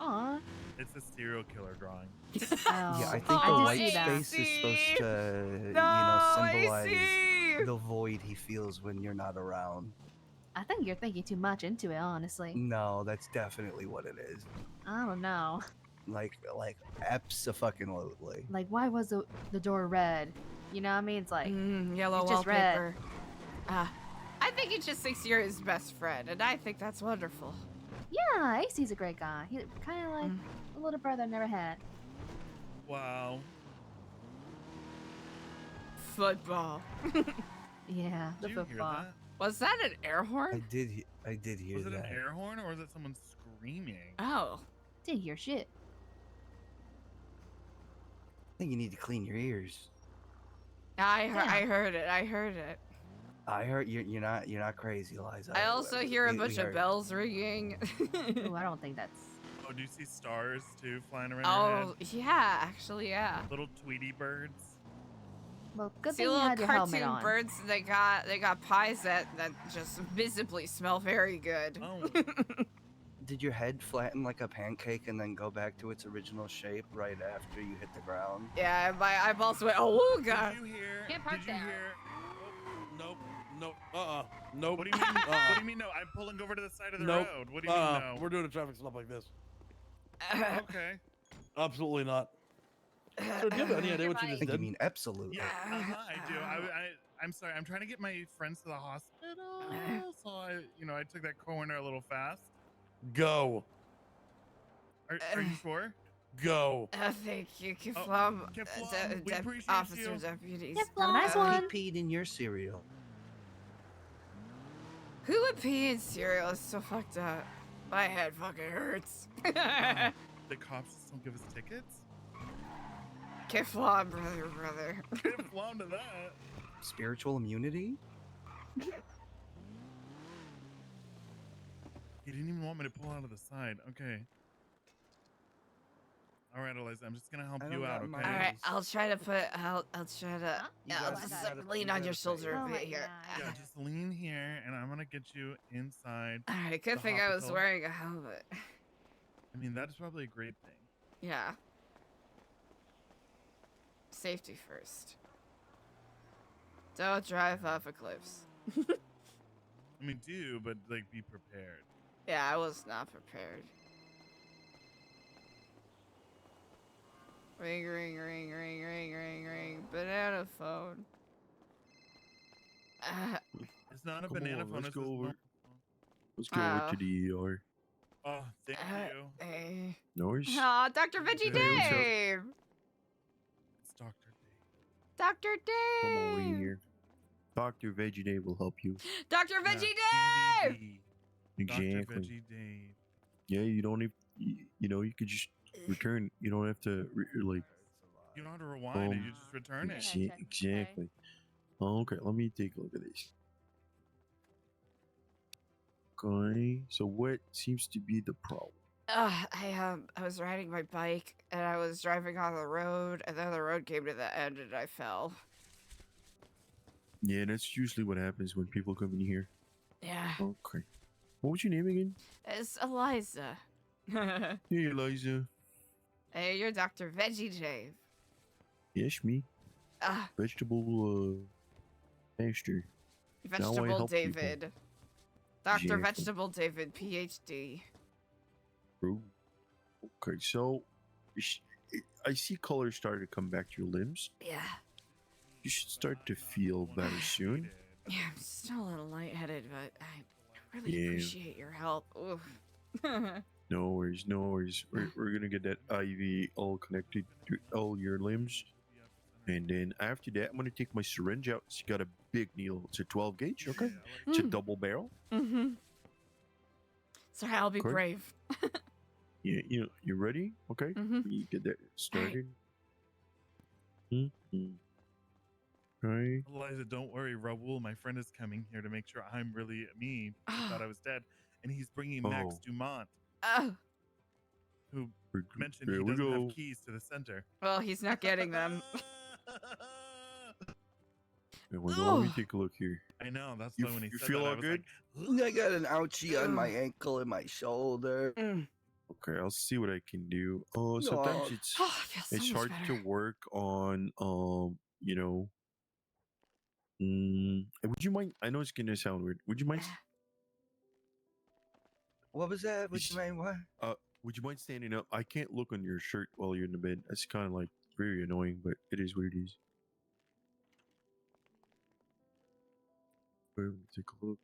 Aw. It's a serial killer drawing. Oh, Yeah, I think Oh, the did white see that. space is supposed to, No, symbolize AC! the void he feels when you're not around. I think you're thinking too much into it, honestly. No, that's definitely what it is. I don't know. Like abso-fucking-lutely. Like, why was the door red? You know what I mean? It's like, Yellow it's just red. wallpaper. I think he just thinks you're his best friend, and I think that's wonderful. yeah, AC's a great guy. He kind of like a little brother I never had. Wow. Football. Yeah, the Did you hear football. that? Was that an air I horn? did hear Was it that. an air horn or was it someone screaming? Oh. Didn't hear shit. I think you need to clean your ears. I Yeah. heard it. I heard it. I heard you're not crazy, Eliza. I also hear a We bunch of heard. bells ringing. Ooh, I don't think that's. Oh, do you see stars too flying around your Oh, head? yeah, actually, yeah. Little Tweety birds. Well, good See thing you little had your helmet cartoon on. birds. They got pies that just visibly smell very good. Oh, Did your head flatten like a pancake and then go back to its original shape right after you hit the ground? Yeah, my eyeballs went. Oh god. did you hear? Can't park Did you there. hear? Nope. Nope. Nope. What do you mean? What do you mean? No, I'm pulling over to the side of the Nope. road. What do you mean? No. We're doing a traffic stop like this. Okay. Absolutely not. So do you have any idea what you I just think you did? mean absolutely. Yeah, I do. I'm sorry. I'm trying to get my friends to the hospital, so I took that corner a little fast. Go. Are you sure? Go. Thank you, Kiflam. Kiflam, we appreciate Officer you. deputies. Kiflam. Have a nice one. He peed in your cereal. Who would pee in cereal? It's so fucked up. My head fucking hurts. The cops just don't give us tickets. Kiflam, brother. Can't flown to that. Spiritual immunity? He didn't even want me to pull out of the side. Okay. All right, Eliza. I'm just gonna help I you don't out. got Okay. mine. All right, I'll try to put. I'll try to. You I'll gotta- just you gotta- lean you on your gotta shoulder Oh a my bit here. God. Yeah, just lean here, and I'm gonna get you inside. All right, good the thing I was hospital. wearing a helmet. I mean, that's probably a great thing. Yeah. Safety first. Don't drive off of cliffs. I mean, do, but like be prepared. Yeah, I was not prepared. Ring, ring, ring, ring, ring, ring, ring. Banana phone. It's not a Come banana on, phone. let's It's go a over. Let's go over to the ER. Oh, thank you. Noise. Aw, Dr. Veggie Hey, what's up? Dave! It's Dr. Dave. Dr. Come over Dave! here. Dr. Veggie Dave will help you. Dr. Veggie Dave! Exactly. Dr. Veggie Dave. Yeah, you don't need. You know, you could just return. You don't have to like. You don't have to rewind it. You just return it. Exactly. Okay, let me take a look at this. Okay, so what seems to be the problem? I was riding my bike and I was driving on the road and then the road came to the end and I fell. Yeah, that's usually what happens when people come in here. Yeah. Okay. What was your name again? It's Eliza. Hey, Eliza. Hey, you're Dr. Veggie Dave. Yes, me. Vegetable, master. Now I Vegetable help people. David. Dr. Exactly. Vegetable David, PhD. True. Okay, so I see colors starting to come back to your limbs. Yeah. You should start to feel better soon. Yeah, I'm still a little lightheaded, but I really Yeah. appreciate your help. Oof. No worries, no worries. We're gonna get that IV all connected to all your limbs. And then after that, I'm gonna take my syringe out. It's got a big needle. It's a 12 gauge, okay? It's a double barrel. Mm-hmm. Sorry, I'll be Okay. brave. Yeah, you ready? Okay. You get that started. Okay. Eliza, don't worry. Raul, my friend, is coming here to make sure I'm really me. I thought I was dead. And he's bringing Max Oh. Dumont, Oh, who mentioned There he we doesn't go. have keys to the center. well, he's not getting them. Let me take a look here. I know. That's You, why when he you said feel that, I all was good? like, I got an ouchie on my ankle and my shoulder. Okay, I'll see what I can do. Sometimes it's Oh, I feel so it's much hard better. to work on you know. Would you mind? I know it's gonna sound weird. Would you mind? What was that? Would you mind what? Would you mind standing up? I can't look on your shirt while you're in the bed. That's kind of like very annoying, but it is what it is. Wait, let me take a look.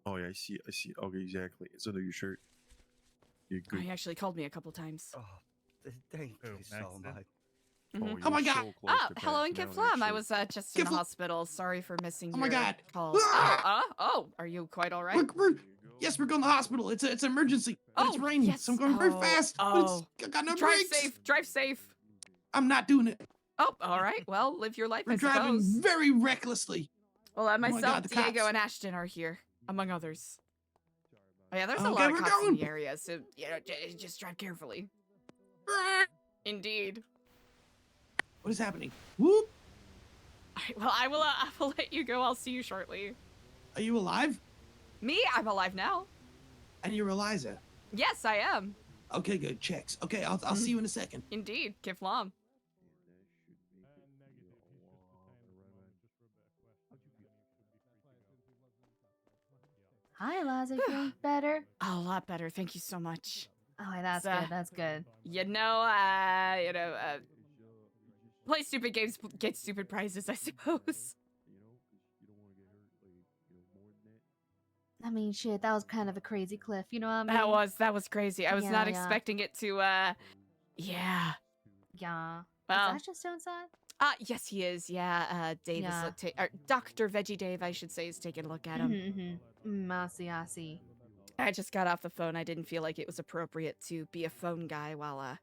Oh yeah, I see. Okay, exactly. It's under your shirt. You're Oh, good. he actually called me a couple times. Oh, thank you so much. Mhm. Oh my you're God. so close Oh, to hello, and passing Kid out, Flum. I actually. was just in the Kid Flum. hospital. Sorry for missing Oh my your God. calls. Ah! Oh, are you quite all right? Yes, we're going to the hospital. It's an emergency. But it's Oh, raining, yes. so I'm going very Oh, fast. But oh. I got no Drive brakes. safe. Drive safe. I'm not doing it. Oh, all right. Well, live your life, We're I driving suppose. very recklessly. Well, my myself, God, the Diego, cops. and Ashton are here, among others. Oh, yeah, there's a Okay, lot of we're cops in going. the area, so just drive carefully. Indeed. What is happening? Whoop. All right, well, I will let you go. I'll see you shortly. Are you alive? Me? I'm alive now. And you're Eliza. Yes, I am. Okay, good. Checks. Okay, I'll see you in a second. Indeed, Kid Flum. Hi, Eliza. Feeling better? A lot better. Thank you so much. Oh, that's So, good. That's good. Play stupid games, get stupid prizes, I suppose. I mean, shit, that was kind of a crazy cliff. You know what I mean? That was crazy. I was not Yeah. expecting it to, yeah. Yeah. Well. Is Ashton still inside? Yes, he is. Yeah, Dave Yeah. is, Dr. Veggie Dave, I should say, is taking a look at him. I see, I see. I just got off the phone. I didn't feel like it was appropriate to be a phone guy while,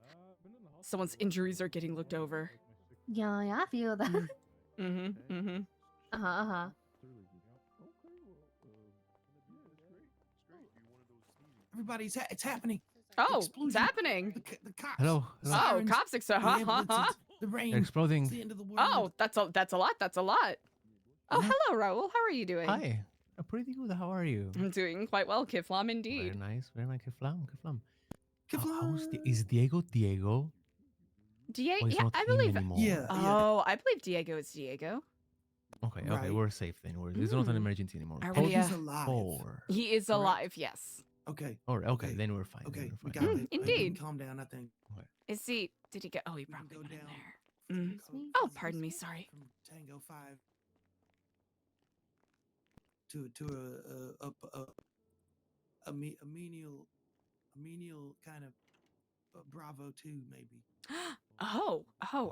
someone's injuries are getting looked over. Yeah, I feel that. Uh-huh. Everybody's it's happening. Oh, Explosion. it's happening. The cops. Hello. Oh, Sirens, cops, the huh? The rain. Exploding. It's the end of the world. Oh, that's a lot. That's a lot. Oh, hello, Raul. How are you doing? Hi. Pretty good. How are you? I'm doing quite well, Kid Flum, indeed. Very nice. Very nice. Keflam. Is Diego? Diego? Or he's Yeah, not I him believe. anymore? Oh, I believe Diego is Diego. Okay. Right. We're safe then. It's not an Mm. emergency anymore. Are Code we, He's alive. 4. He is alive, yes. Okay. Okay. Then we're fine. Okay. Then We we're got fine. it. Indeed. Calm down, I think. Okay. Is he? Did he get? Oh, he We can probably go went in down. there. Mm. Excuse me? Oh, pardon me. Sorry. From Tango 5 to a menial kind of Bravo 2 maybe. Oh,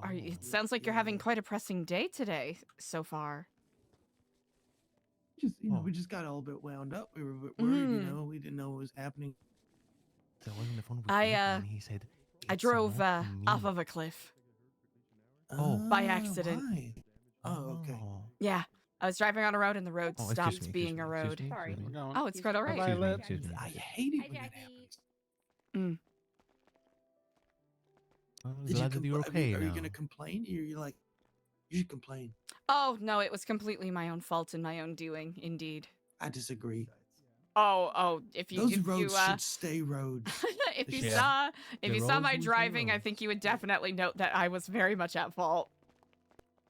are you? It sounds like you're having quite a pressing day today so far. Just we just got a little bit wound up. We were a bit worried, we didn't know what was happening. So I was on the phone with I, Nick, and he said, I "It's drove not off me." of a cliff Oh. by accident. Why? Oh, okay. Yeah, I was driving on a road and the road Oh, excuse stopped me, being a road. Sorry. Oh, it's quite all right. Excuse me. I hate it when that happens. Mm. Well, Did glad that you're okay are you now. gonna complain? You're like, you should complain. Oh no, it was completely my own fault and my own doing. Indeed. I disagree. Oh, if you Those if roads you should stay roads. if They you should. saw The if you saw roads my will stay driving, I roads. think you would definitely note that I was very much at fault.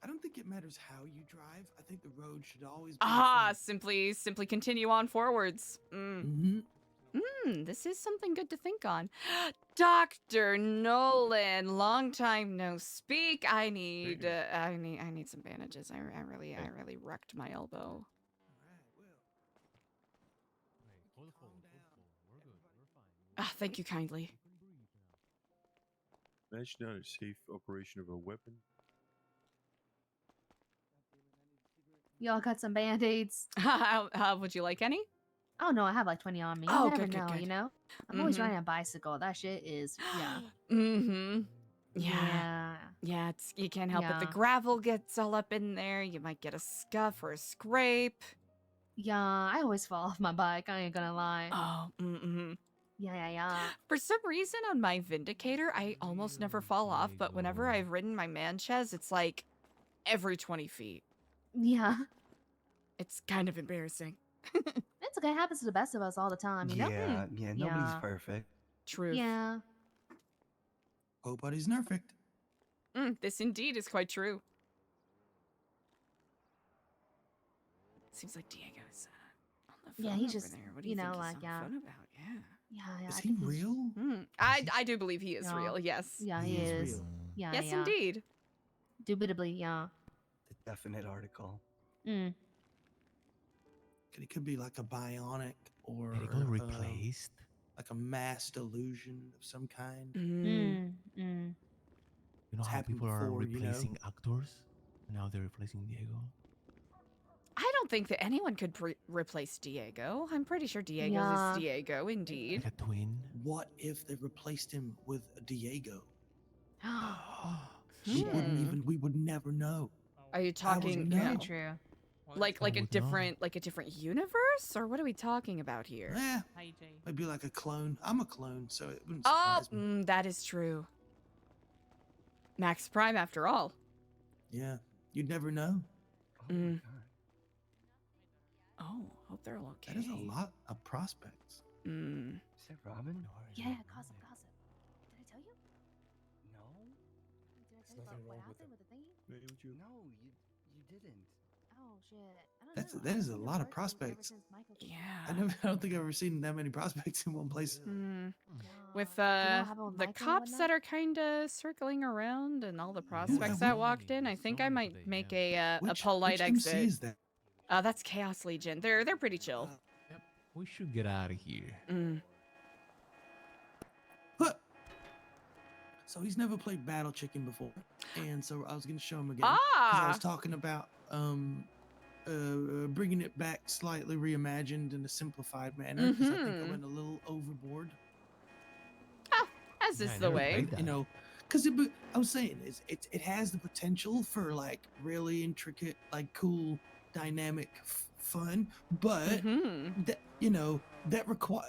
I don't think it matters how you drive. I think the road should always be. Simply continue on forwards. This is something good to think on. Dr. Nolan, long time no speak. I need some bandages. I really wrecked my elbow. Thank you kindly. That's not a safe operation of a weapon. Y'all got some band-aids? Would you like any? Oh no, I have like 20 on me. Oh, You never good, know, good. you know? I'm always Mhm. riding a bicycle. That shit is, yeah. Mm-hmm. Yeah. Yeah, it's you can't help it. The Yeah. gravel gets all up in there. You might get a scuff or a scrape. Yeah, I always fall off my bike. I ain't gonna lie. Oh, mm-hmm. Yeah. For some reason on my Vindicator, I almost never fall off, but whenever I've ridden my Manchez, it's like every 20 feet. Yeah. It's kind of embarrassing. It's okay. It happens to the best of us all the time, you know? Yeah, nobody's perfect. Truth. Yeah. Nobody's perfect. This indeed is quite true. Seems like Diego's on the phone Yeah, he's over just, there. What do you, you know, think like, he's on the phone about? Yeah, Is I he think he's- real? I do believe he is Yeah. real, yes. Yeah, he is. real. Yeah, Yes, yeah. indeed. Indubitably, yeah. The definite article. Mm. It could be like a bionic or Medical replaced. like a mass delusion of some kind. Mm. You know It's how happened people are before, you know? replacing actors? And now they're replacing Diego. I don't think that anyone could replace Diego. I'm pretty sure Diego Yeah. is Diego, indeed. Like a twin. What if they replaced him with a Diego? Hmm. We would never know. Are you talking Very true. like a different universe, or what are we talking about here? Maybe like a clone. I'm a clone, so it wouldn't Oh, surprise me. that is true. Max Prime, after all. Yeah, you'd never know. Oh, hope they're all okay. That is a lot of prospects. Mm. Is that Robin? Yeah, gossip. Did I tell you? No. Did I tell you about what happened with the thingy? No, you didn't. Oh, shit. I don't know. That is I've a been lot of working ever prospects. since Michael came. Yeah. I don't think I've ever seen that many prospects in one place. With have one with the Michael and cops whatnot? that are kind of circling around and all the prospects that walked in, I think I might make a polite which MC exit. is that? That's Chaos Legion. They're pretty chill. We should get out of here. So he's never played Battle Chicken before, and so I was gonna show him again. 'Cause I was talking about bringing it back slightly reimagined in a simplified manner because I think I went a little overboard. As is the way. You know, because I was saying it has the potential for like really intricate, like cool, dynamic fun, but that that require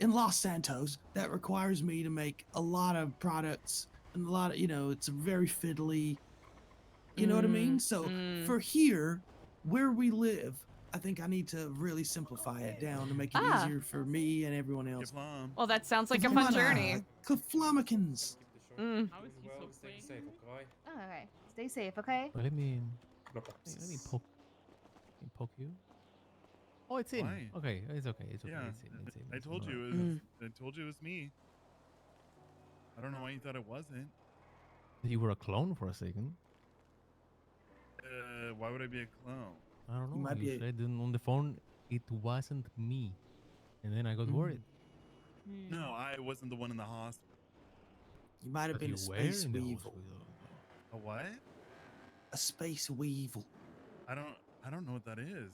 in Los Santos that requires me to make a lot of products and a lot of it's very fiddly. You know what I mean? So for here, where we live, I think I need to really simplify it down to make it easier for me and everyone else. Well, that sounds like a fun journey. Keflamikins. Oh, okay. Stay safe, okay? Well, let me poke you. Oh, it's in. Why? Okay, it's okay. It's okay. Yeah, It's in. I told alright. you. I told you it was me. I don't know why you thought it wasn't. You were a clone for a second. Why would I be a clone? I don't know. You might You be said on the phone it wasn't me, and then I got worried. No, I wasn't the one in the hospital. You might have But been you a were space in the weevil. hospital. A what? A space weevil. I don't know what that is.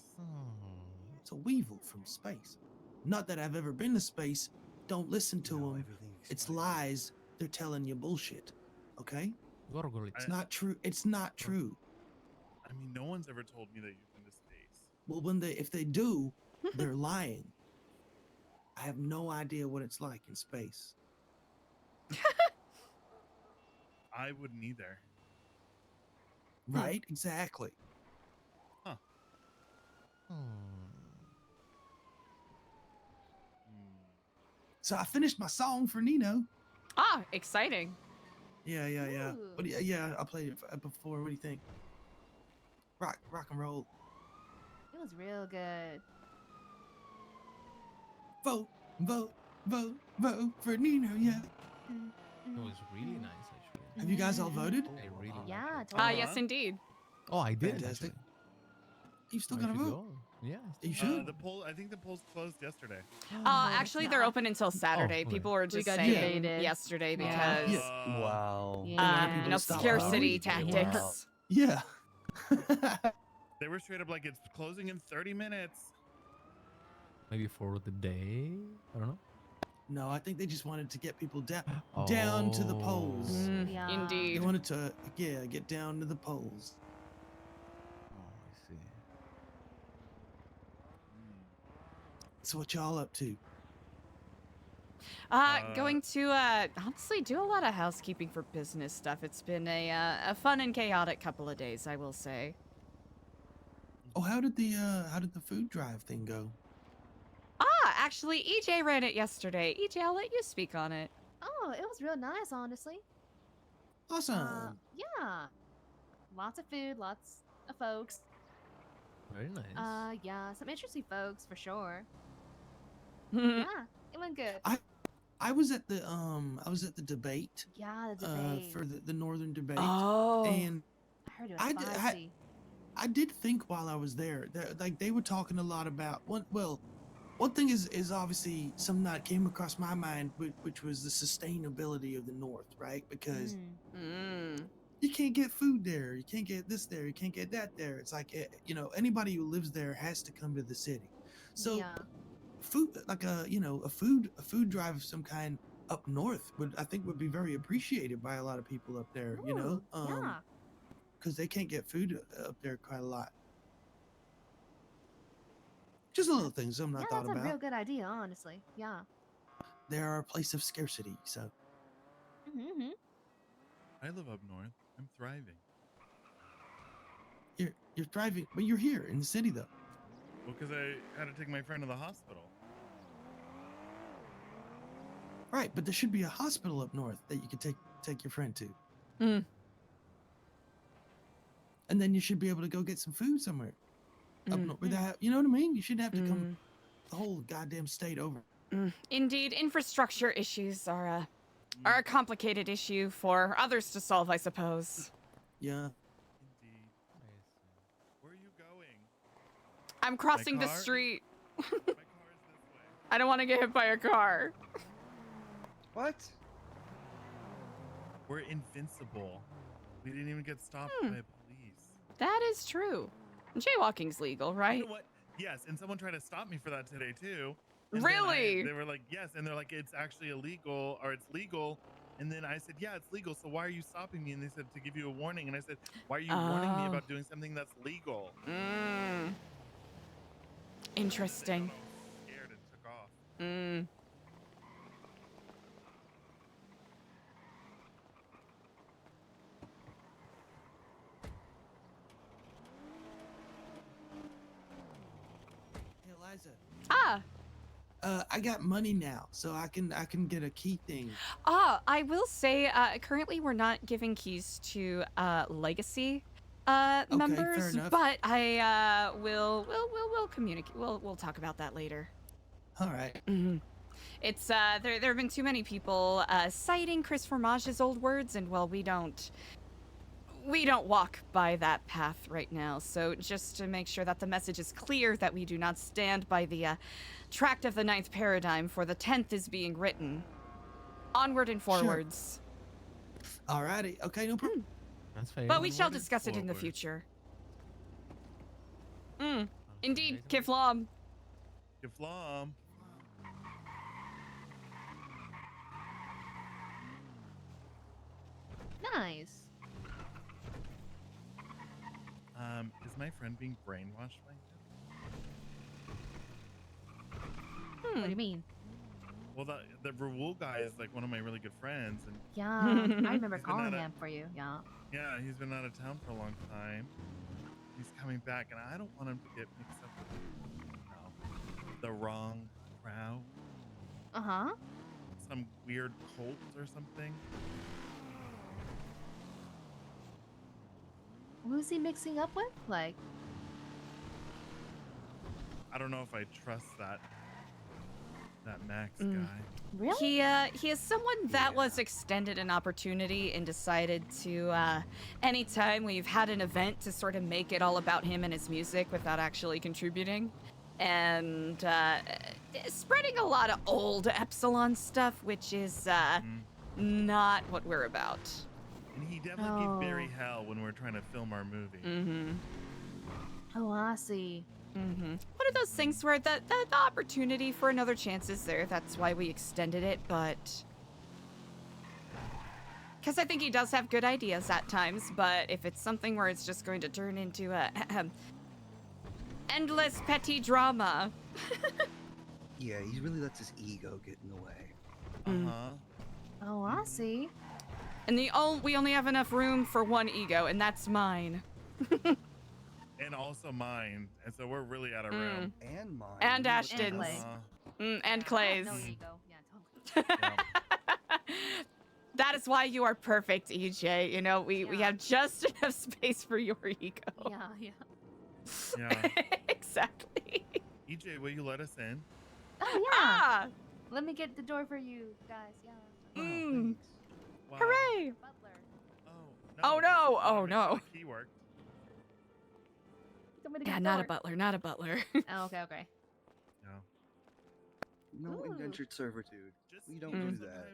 It's a weevil from space. Not that I've ever been to space. Don't listen to them. It's lies. They're telling you bullshit. Okay? It's not true. It's not true. I mean, no one's ever told me that you've been to space. Well, if they do, they're lying. I have no idea what it's like in space. I wouldn't either. Right? Exactly. Huh. So I finished my song for Nino. Ah, exciting. Yeah. Ooh. What do you, yeah, I played it before. What do you think? Rock and roll. It was real good. Vote for Nino. Yeah. It was really nice, actually. Have you guys all voted? I really Yeah, liked it. totally. Yes, indeed. Oh, I did. Fantastic. Actually. You still I gotta should vote. go. Yeah. You should. The poll. I think the polls closed yesterday. Actually, they're open until Saturday. okay. People were We just got saying debated. yesterday Yeah. because, Wow. Yeah. you know, Stop scarcity voting. tactics. Yeah. They were straight up like it's closing in 30 minutes. Maybe for the day. I don't know. No, I think they just wanted to get people down to the polls. Yeah. They Indeed. wanted to, get down to the polls. Oh, I see. So what y'all up to? Going to honestly do a lot of housekeeping for business stuff. It's been a fun and chaotic couple of days, I will say. Oh, how did the food drive thing go? Actually, EJ ran it yesterday. EJ, I'll let you speak on it. Oh, it was real nice, honestly. Awesome. Yeah. Lots of food, lots of folks. Very nice. Yeah, some interesting folks for sure. Yeah, it went good. I was at the debate. Yeah, the debate. For the northern debate. Oh. And I heard it was I spicy. I did think while I was there that like they were talking a lot about one thing is obviously something that came across my mind, which was the sustainability of the North, right? Because you can't get food there, you can't get this there, you can't get that there. It's like anybody who lives there has to come to the city. So Yeah. food, like a food drive of some kind up north would be very appreciated by a lot of people up there. Ooh, yeah. Because they can't get food up there quite a lot. Just a little thing, something I Yeah, thought that's a real about. good idea, honestly. Yeah. They are a place of scarcity, so Mm-hmm. I live up north. I'm thriving. you're thriving, but you're here in the city though. Well, because I had to take my friend to the hospital. Right, but there should be a hospital up north that you could take your friend to. And then you should be able to go get some food somewhere. Up north without, you know what I mean? You shouldn't have to come the whole goddamn state over. Indeed, infrastructure issues are a complicated issue for others to solve, I suppose. Yeah. Indeed. Where are you going? I'm crossing the car? street. My car is this way. I don't want to get hit by a car. What? We're invincible. We didn't even get stopped by police. That is true. Jaywalking's legal, right? You know what? Yes, and someone tried to stop me for that today too. And then Really? they were like, yes, and they're like, it's actually illegal or it's legal. And then I said, yeah, it's legal. So why are you stopping me? And they said to give you a warning. And I said, why are you warning me about doing something that's legal? Interesting. I was scared and took off. Hey, Eliza. I got money now, so I can get a key thing. I will say, currently we're not giving keys to legacy members, fair enough. but I we'll communicate. We'll talk about that later. All right. It's there have been too many people citing Chris Formage's old words, and well, we don't walk by that path right now. So just to make sure that the message is clear that we do not stand by the tract of the 9th paradigm, for the 10th is being written. Onward and forwards. Alrighty. Okay, no problem. That's fair. But we shall discuss it in the future. Indeed, Kiflam. Kiflam. Nice. Is my friend being brainwashed by him? What do you mean? Well, the Raoul guy is like one of my really good friends, and Yeah, I remember He's been calling out of- him for you. Yeah. yeah, he's been out of town for a long time. He's coming back, and I don't want him to get mixed up with, you know, the wrong crowd, Uh huh. some weird cult or something. Who's he mixing up with? Like, I don't know if I trust that Max guy. really? He is someone that was extended an opportunity and decided to, anytime we've had an event, to sort of make it all about him and his music without actually contributing. And spreading a lot of old Epsilon stuff, which is not what we're about. And he definitely gave Barry hell when we were trying to film our movie. Oh, I see. One of those things where the opportunity for another chance is there. That's why we extended it, but... Because I think he does have good ideas at times, but if it's something where it's just going to turn into a... endless petty drama... Yeah, he really lets his ego get in the way. Oh, I see. And we only have enough room for one ego, and that's mine. And also mine, and so we're really out of room. And mine. And Ashton's. And Clay's. No ego. Yeah, totally. That is why you are perfect, EJ. You know, we have just enough space for your ego. Yeah, yeah. Yeah. Exactly. EJ, will you let us in? Oh, yeah. Let me get the door for you guys. Yeah. Wow. Hooray! Butler. Oh no! Oh no! The key worked. You want me to get Yeah, the not a door? butler. Not a butler. Oh, okay, okay. No Ooh. indentured servitude. Just, We you don't know, do that.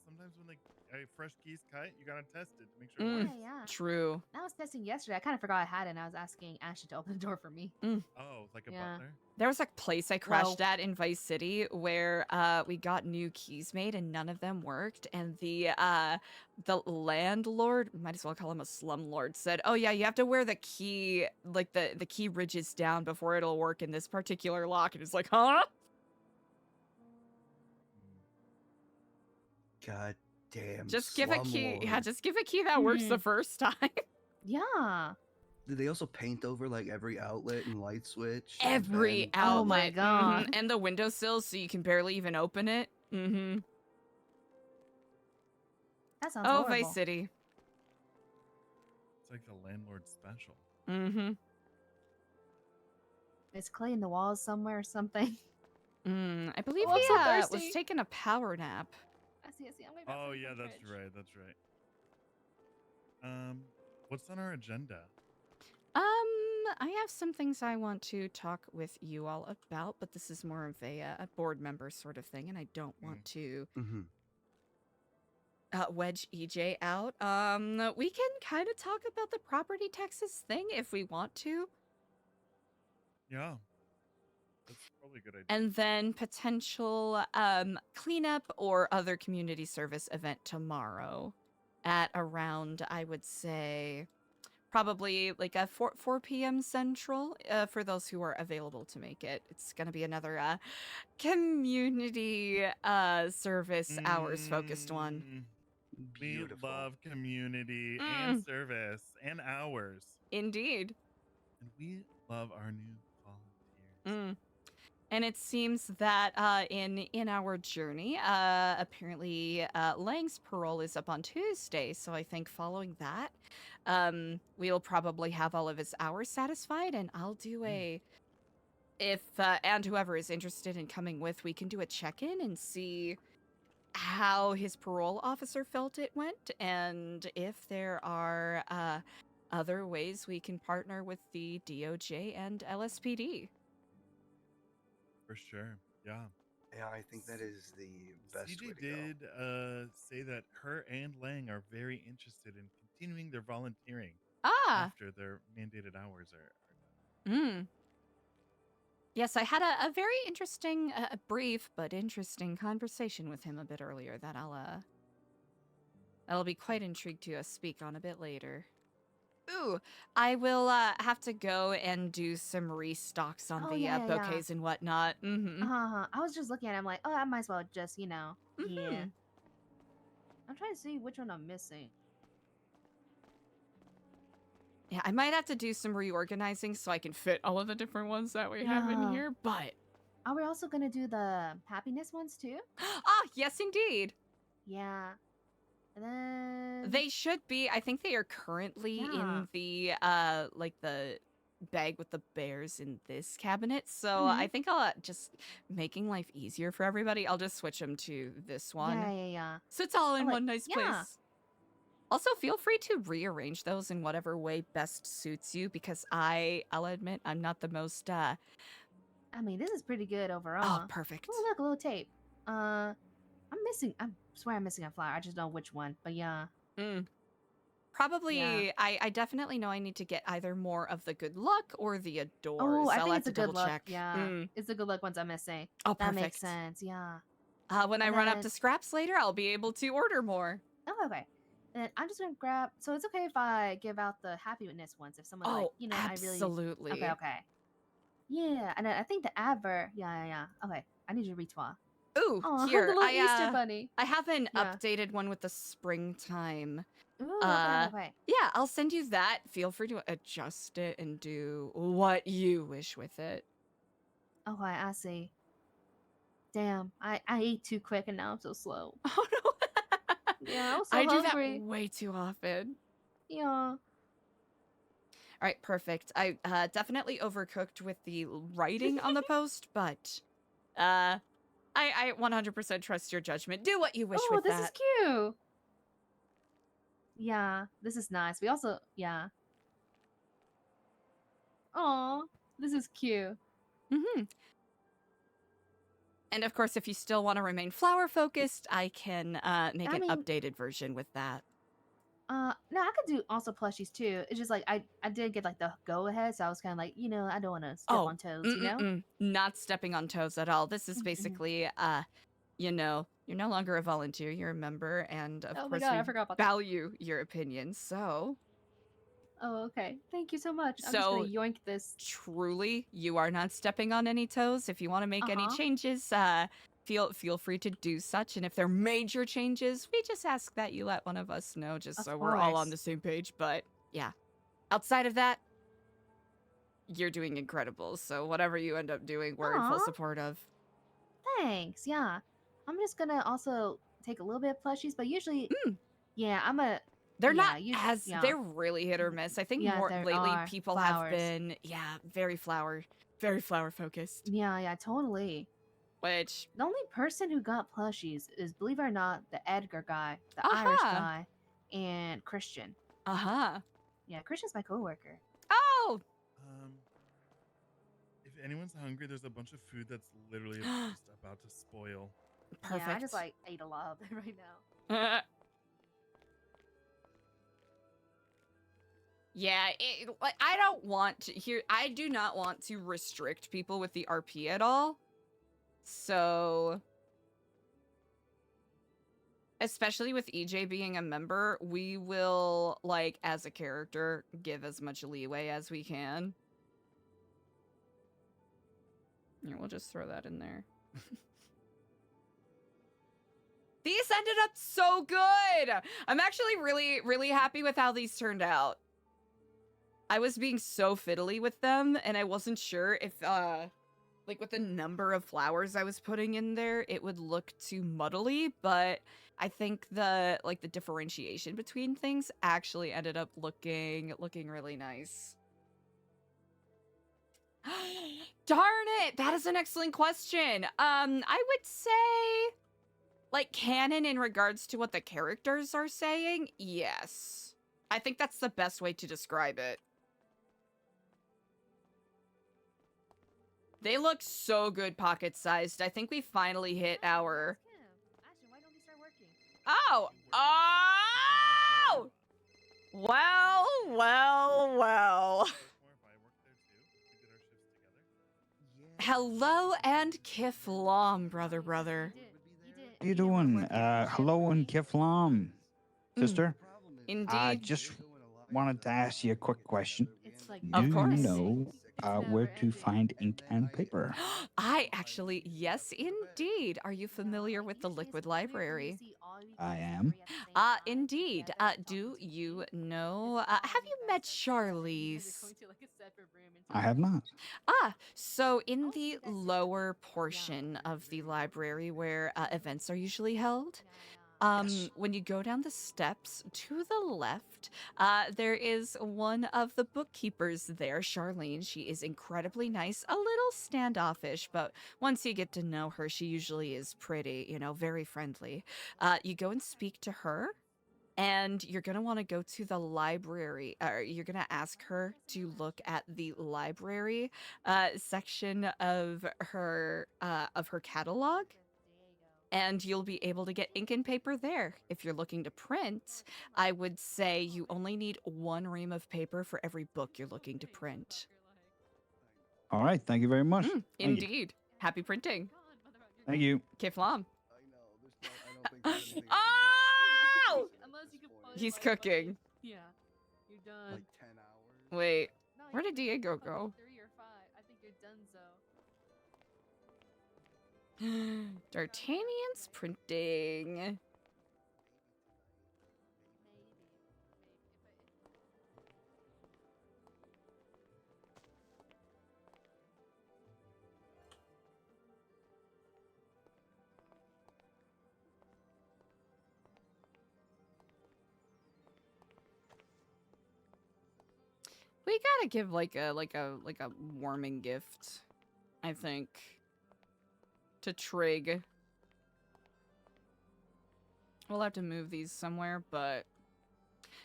sometimes when a fresh key's cut, you gotta test it to make sure it Yeah, works. yeah. True. I was testing yesterday. I kind of forgot I had it, and I was asking Ashton to open the door for me. Oh, like a Yeah. butler? There was a place I crashed at in Vice City where we got new keys made and none of them worked, and the landlord, might as well call him a slumlord, said, "Oh yeah, you have to wear the key, like the key ridges down before it'll work in this particular lock." And it's like, huh? God damn. Just give a key. Yeah, slumlord. just give a key that works the first time. Yeah. Did they also paint over like every outlet and light switch? and Every vent? outlet. Oh my God. And the windowsill so you can barely even open it. That sounds Oh, horrible. Vice City. It's like the landlord's special. Is Clay in the walls somewhere or something? I believe Oh, I'm he so was thirsty. taking a power nap. I see. I'm going back Oh to the yeah, that's fridge. right. That's right. What's on our agenda? I have some things I want to talk with you all about, but this is more of a board member sort of thing, and I don't want to wedge EJ out. We can kind of talk about the property taxes thing if we want to, Yeah. That's probably a good idea. and then potential cleanup or other community service event tomorrow at around, I would say, probably like a 4 p.m. Central for those who are available to make it. It's going to be another community service hours focused one. We love community and service and hours. Indeed. And we love our new volunteers. And it seems that in our journey, apparently Lang's parole is up on Tuesday. So I think following that, we'll probably have all of his hours satisfied, and I'll do if and whoever is interested in coming with, we can do a check-in and see how his parole officer felt it went, and if there are other ways we can partner with the DOJ and LSPD. For sure. Yeah. Yeah, I think that is the best way CJ to go. did say that her and Lang are very interested in continuing their volunteering after their mandated hours are Mm. Yes, I had a very interesting, brief but interesting conversation with him a bit earlier that I'll be quite intrigued to speak on a bit later. Ooh, I will have to go and do some restocks on Oh, the yeah. bouquets and whatnot. Mm-hmm. I was just looking at it. I'm like, oh, I might as well just, yeah. I'm trying to see which one I'm missing. Yeah, I might have to do some reorganizing so I can fit all of the different ones that we have in Yeah. here, but... Are we also going to do the happiness ones too? Ah, yes, indeed. Yeah. And then... They should be. I think they are currently Yeah. in the, like the bag with the bears in this cabinet. So Mhm. I think I'll just making life easier for everybody. I'll just switch them to this one. Yeah. So it's all in Oh, one nice yeah. place. Also, feel free to rearrange those in whatever way best suits you, because I'll admit, I'm not the most, I mean, this is pretty good overall. Oh, perfect. Oh, look, a little tape. I swear I'm missing a flower. I just don't know which one, but yeah. Probably, Yeah. I definitely know I need to get either more of the good luck or the adores. Oh, I I'll think have it's to a good double luck. check. Yeah. It's the good luck ones I'm missing. Oh, That makes perfect. sense. Yeah. When I And run up then- to scraps later, I'll be able to order more. Oh, okay. And I'm just gonna grab. So it's okay if I give out the happiness ones if someone like Oh, I really. absolutely. Okay. Yeah, and I think the advert. Yeah. Okay, I need you to retweet. Ooh, Oh, here, the little Easter bunny. I have an Yeah. updated one with the springtime. Ooh, okay. Yeah, I'll send you that. Feel free to adjust it and do what you wish with it. Okay, I see. Damn, I ate too quick and now I'm so slow. Oh no. Yeah, I was so I do hungry. that way too often. Yeah. All right, perfect. I definitely overcooked with the writing on the post, but I 100% trust your judgment. Do what you wish Oh, with this that. is cute. Yeah, this is nice. We also, yeah. Oh, this is cute. Mm-hmm. And of course, if you still want to remain flower focused, I can make an updated version with that. No, I could do also plushies too. It's just like I did get like the go ahead, so I was kind of like, I don't want to step on toes, you know? Not stepping on toes at all. This is basically, you're no longer a volunteer, you're a member, and of Oh my course God, I we forgot about that. value your opinion. So, Oh, okay. Thank you so much. I'm just gonna yoink this. Truly, you are not stepping on any toes. If you want to make any changes, feel free to do such. And if there are major changes, we just ask that you let one of us know, just so we're all on course. the same page. But yeah, outside of that, you're doing incredible. So whatever you end up doing, we're in full Aw. support of. Thanks. Yeah. I'm just gonna also take a little bit of plushies, but usually, yeah, They're yeah, not usually, as yeah. they're really hit or miss. I think Yeah, more there lately are people have flowers. been very flower focused. Yeah, totally. Which The only person who got plushies is, believe it or not, the Edgar guy, the Irish guy, and Christian. Yeah, Christian's my coworker. Oh. If anyone's hungry, there's a bunch of food that's literally just about to spoil. Perfect. Yeah, I just like ate a lot of it right now. Yeah, I don't want to here. I do not want to restrict people with the RP at all. So, especially with EJ being a member, we will, like, as a character, give as much leeway as we can. Here, we'll just throw that in there. These ended up so good! I'm actually really, really happy with how these turned out. I was being so fiddly with them, and I wasn't sure if, like, with the number of flowers I was putting in there, it would look too muddly, but I think the differentiation between things actually ended up looking really nice. Darn it! That is an excellent question. I would say, like, canon in regards to what the characters are saying, yes. I think that's the best way to describe it. They look so good pocket-sized. I think we finally hit our... Ashton, why don't we start working? Oh! Oh! Well, well, well. Hello and Kiflam, brother. How you doing? Hello and Kiflam, sister. Indeed. I just wanted to ask you a quick question. Of Do you course. know where to find ink and paper? I actually, yes, indeed. Are you familiar with the Liquid Library? I am. Indeed. Do you know, have you met Charlize? I have not. So in the lower portion of the library where events are usually held, when you go down the steps to the left, there is one of the bookkeepers there, Charlene. She is incredibly nice, a little standoffish, but once you get to know her, she usually is pretty, you know, very friendly. You go and speak to her, and you're going to want to go to the library, or you're going to ask her to look at the library section of her catalog. And you'll be able to get ink and paper there. If you're looking to print, I would say you only need 1 ream of paper for every book you're looking to print. All right. Thank you very much. Thank you. Indeed. Happy printing. Thank you. Kiflam. Oh! He's cooking. Yeah, you're done. Like 10 hours. Wait, where did Diego go? 3 or 5. I think you're done, so. D'Artagnan's printing. We gotta give like a warming gift, I think, to Trig. We'll have to move these somewhere, but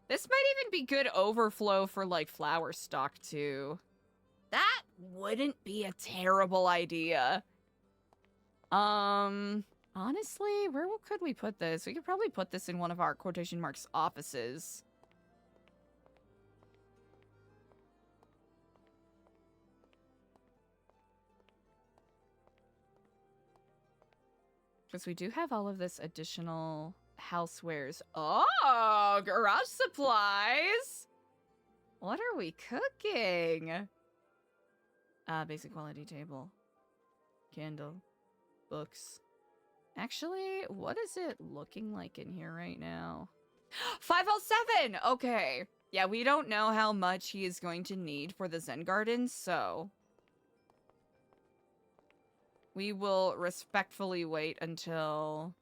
this might even be good overflow for like flower stock too. That wouldn't be a terrible idea. Honestly, where could we put this? We could probably put this in one of our quotation marks offices. Because we do have all of this additional housewares. Oh, garage supplies! What are we cooking? Basic quality table. Candle. Books. Actually, what is it looking like in here right now? 507! Okay. Yeah, we don't know how much he is going to need for the Zen Garden, so... we will respectfully wait until...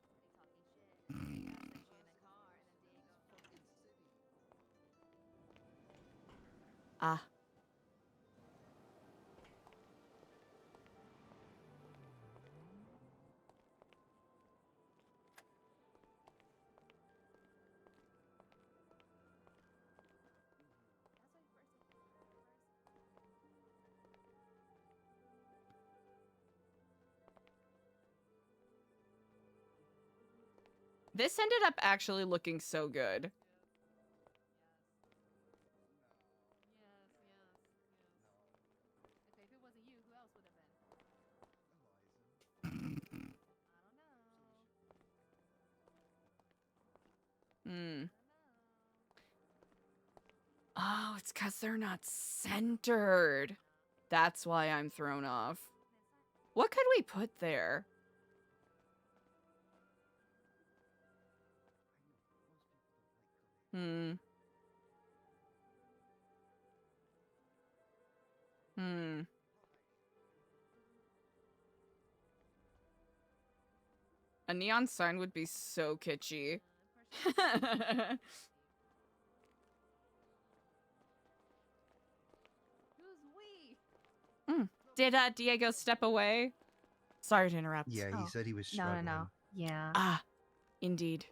This ended up actually looking so good. Okay, if it wasn't you, who else would have been? Oh, it's because they're not centered. That's why I'm thrown off. What could we put there? A neon sign would be so kitschy. Who's we? Did Diego step away? Sorry to interrupt. Yeah, he said he was No, struggling. no, no. Yeah. Ah, indeed.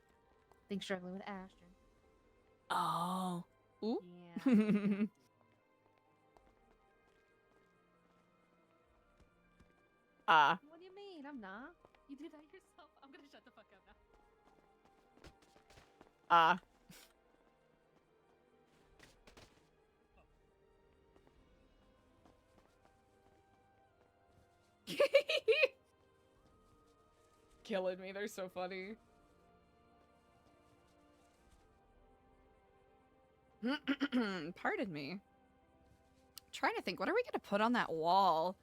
Think struggling with Ashton. Oh. Ooh. Yeah. What do you mean? I'm not. You did that yourself. I'm gonna shut the fuck up now. Killing me. They're so funny. Pardon me. Trying to think, what are we gonna put on that wall?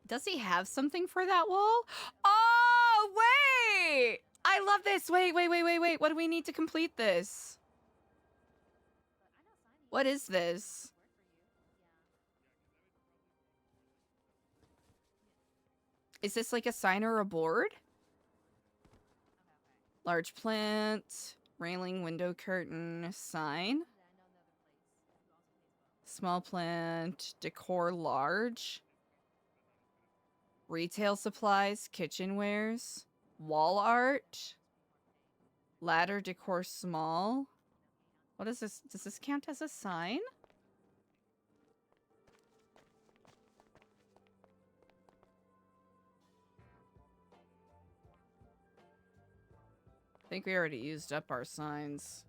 Does he have something for that wall? Oh, wait! I love this. Wait. What do we need to complete this? What is this? Is this like a sign or a board? Large plant, railing, window curtain, sign. Small plant, decor large. Retail supplies, kitchenwares, wall art, ladder decor small. What is this? Does this count as a sign? I think we already used up our signs.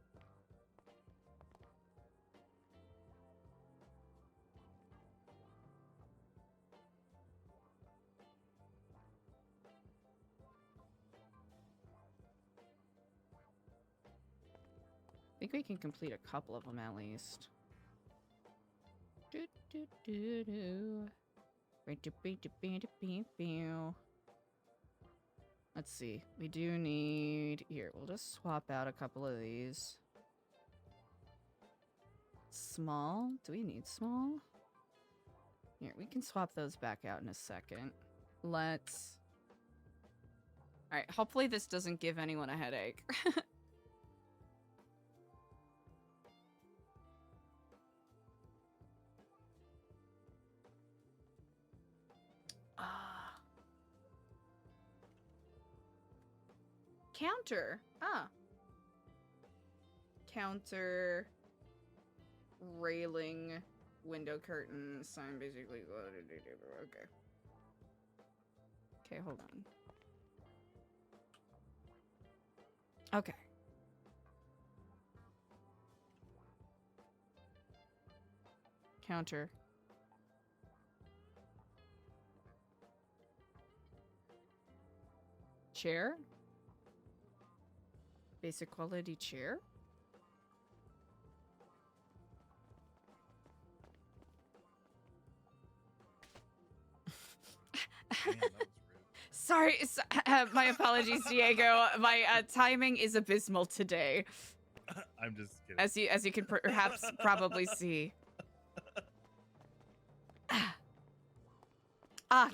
I think we can complete a couple of them at least. Let's see. We do need... Here, we'll just swap out a couple of these. Small? Do we need small? Here, we can swap those back out in a second. Let's... Alright, hopefully this doesn't give anyone a headache. Counter. Counter. Railing. Window curtain. Sign basically. Okay. Okay, hold on. Okay. Counter. Chair. Basic quality chair. Sorry, my apologies, Diego. My timing is abysmal today. I'm just kidding. As you can perhaps probably see.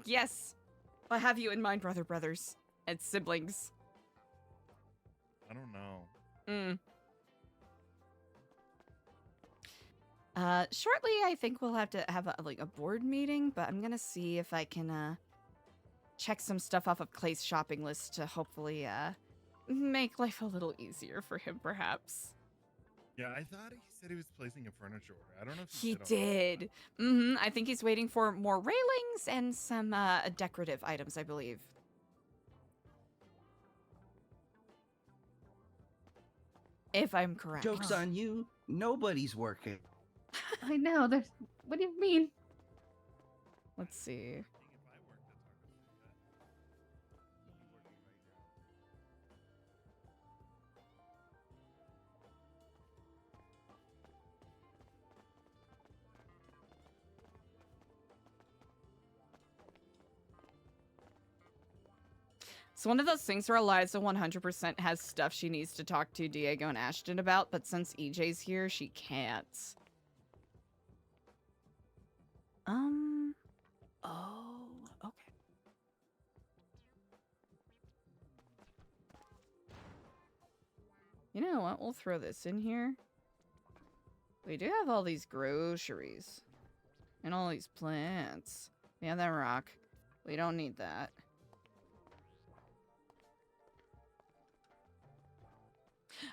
Yes. I have you in mind, brothers and siblings. I don't know. Shortly, I think we'll have to have a board meeting, but I'm gonna see if I can check some stuff off of Clay's shopping list to hopefully make life a little easier for him, perhaps. Yeah, I thought he said he was placing a furniture order. I don't know if He said all did. I think he's waiting for more railings and some decorative items, I believe. If I'm correct. Joke's on you. Nobody's working. I know. There's. What do you mean? Let's see. It's one of those things where Eliza 100% has stuff she needs to talk to Diego and Ashton about, but since EJ's here, she can't. Oh, okay. You know what? We'll throw this in here. We do have all these groceries and all these plants. Yeah, that rock. We don't need that.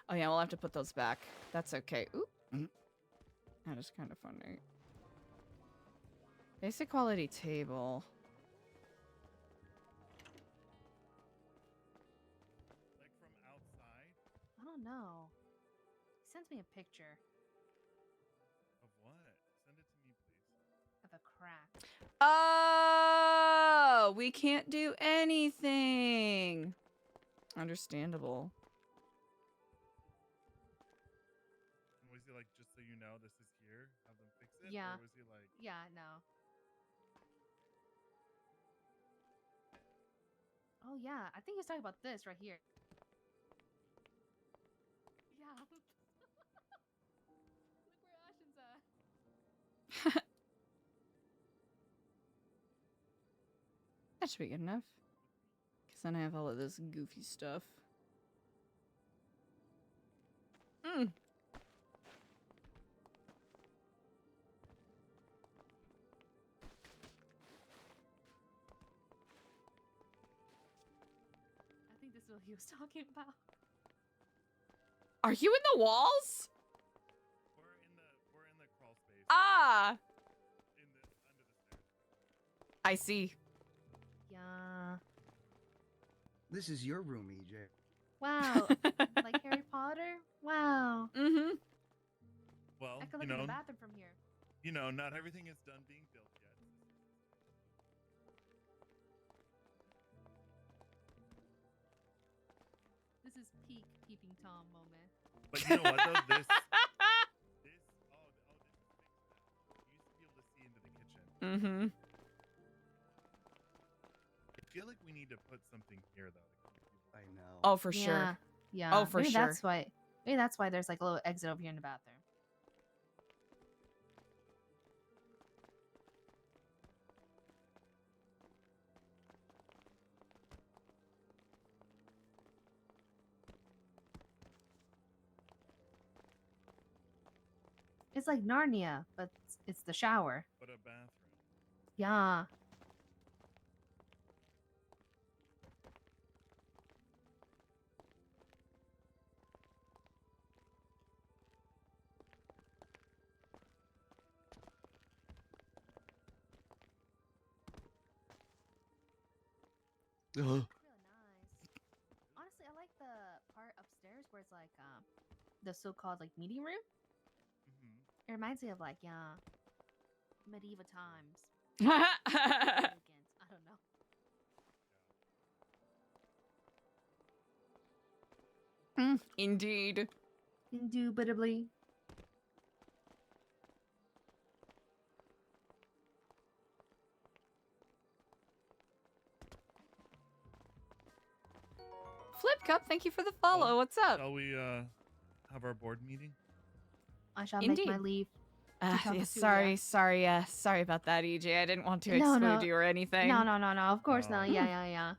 Oh yeah, we'll have to put those back. That's okay. Oop. That is kind of funny. Basic quality table. Like from outside? I don't know. He sends me a picture Of what? Send it to me, please. of a crack. Oh, we can't do anything. Understandable. Was he like, just so you know, this is here? Have them fix it? Yeah. Or was he like, Yeah, no. Oh yeah, I think he was talking about this right here. Yeah. Look where Ashton's at. That should be good enough. Because then I have all of this goofy stuff. I think this is what he was talking about. Are you in the walls? we're in the crawl space. Ah! Under the stairs. I see. Yeah. This is your room, EJ. Wow. Like Harry Potter? Wow. Mm-hmm. Well, I could you look in know, the bathroom from here. you know, not everything is done being built yet. This is peak peeping Tom moment. But you know what though? This is fixed now. You used to be able to see into the kitchen. Mm-hmm. I feel like we need to put something here though. I know. Oh, for sure. Yeah. Oh, for maybe sure. Maybe that's why there's like a little exit over here in the bathroom. It's like Narnia, but it's the shower. But a bathroom. Yeah. Really nice. Honestly, I like the part upstairs where it's like the so-called like meeting room. It reminds me of like medieval times. Elegant. I don't know. Indeed. Indubitably. Flip Cup, thank you for the follow. What's up? Shall we have our board meeting? I shall Indeed. make my leave. Yeah, sorry about that, EJ. I didn't want to No, exclude no. you or anything. No. Of course not. Yeah.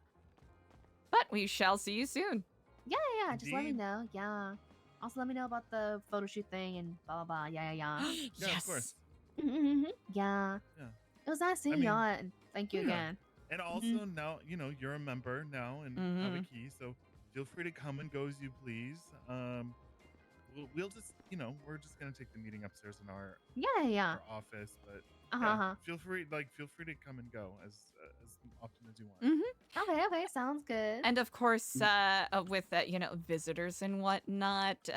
But we shall see you soon. Yeah. Just let me Indeed. know. Yeah. Also, let me know about the photo shoot thing and blah blah blah. Yeah. Yeah, of course. Yeah. Yeah. It was nice seeing mean, y'all, and thank you yeah. again. And also now, you know, you're a member now and have a key, so feel free to come and go as you please. We'll just, you know, we're just gonna take the meeting upstairs in our Yeah. our office, but Uh-huh. feel free to come and go as often as you want. Okay. Sounds good. And of course, with visitors and whatnot,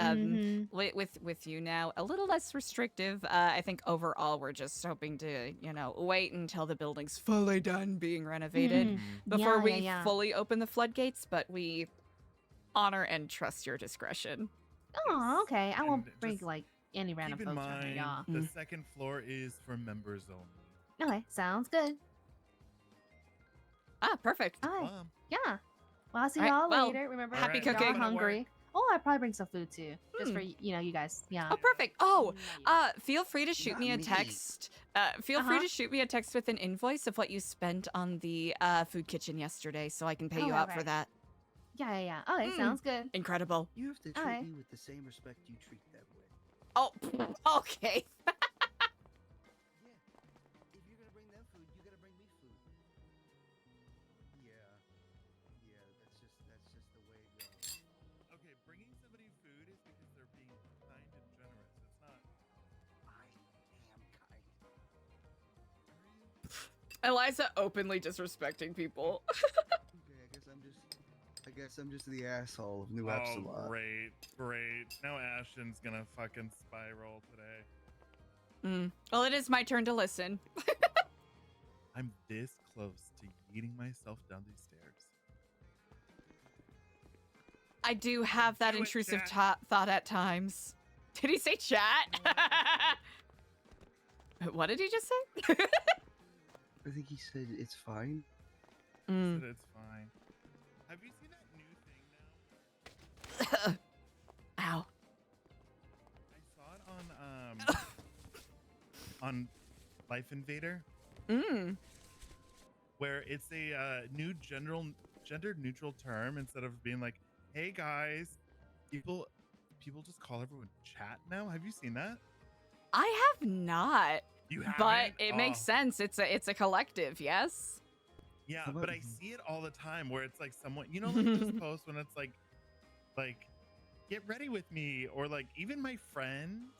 with you now a little less restrictive. I think overall we're just hoping to, wait until the building's fully done being renovated before we fully open the floodgates. But we honor and trust your discretion. Oh, okay. I won't And bring just like any random Keep in folks around here, mind, y'all. the second floor is for members only. Okay, sounds good. Ah, perfect. All right. Yeah. Well, I'll see All right, y'all well, later. Remember, happy if y'all cooking. hungry. Oh, I'll probably bring some food too, just for you guys. Yeah. Oh, perfect. Oh, feel free to shoot me a text. Feel free to shoot me a text with an invoice of what you spent on the food kitchen yesterday, so I can pay you out for that. Yeah. Okay, sounds good. Incredible. You have to treat Alright. me with the same respect you treat them with. Oh, okay. If you're gonna bring them food, you gotta bring me food. Eliza openly disrespecting people. Okay, I guess I'm just the asshole of Nu Oh, Epsilon. great. Now Ashton's gonna fucking spiral today. Well, it is my turn to listen. I'm this close to yeeting myself down these stairs. I do have that intrusive thought at times. Did he say chat? What did he just say? I think he said it's fine. He said it's fine. Have you seen that new thing now? Ow. I saw it on Life Invader. Where it's a new gender neutral term instead of being like, hey guys, people just call everyone chat now. Have you seen that? I have not. You haven't? But it makes sense. It's a collective, yes? Yeah, but I see it all the time where it's like someone, you know, like this post when it's like, get ready with me, or like even my friends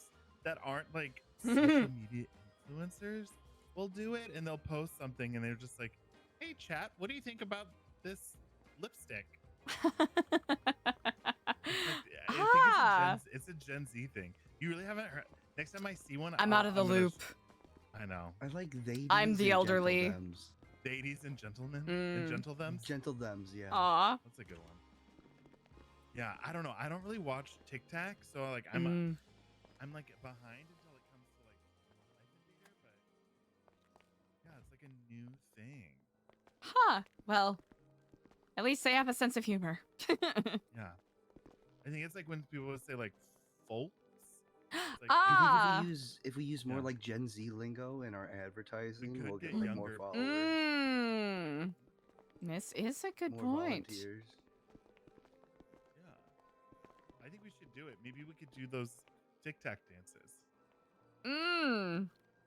that aren't like social media influencers will do it, and they'll post something and they're just like, hey chat, what do you think about this lipstick? I think it's a Gen Z thing. You really haven't heard? Next time I see one, I'm out of the loop. I know. I like they. I'm the elderly. Ladies and gentlemen and gentle thems. Gentle thems, yeah. Aw. That's a good one. Yeah, I don't know. I don't really watch TikTok, so like I'm like behind until it comes to like Life Invader, but yeah, it's like a new thing. Huh. Well, at least they have a sense of humor. Yeah. I think it's like when people would say like folks. Like, I think if we use more like Gen Z lingo in our advertising, we'll get like more followers. This is a good More point. volunteers. Yeah. I think we should do it. Maybe we could do those TikTok dances.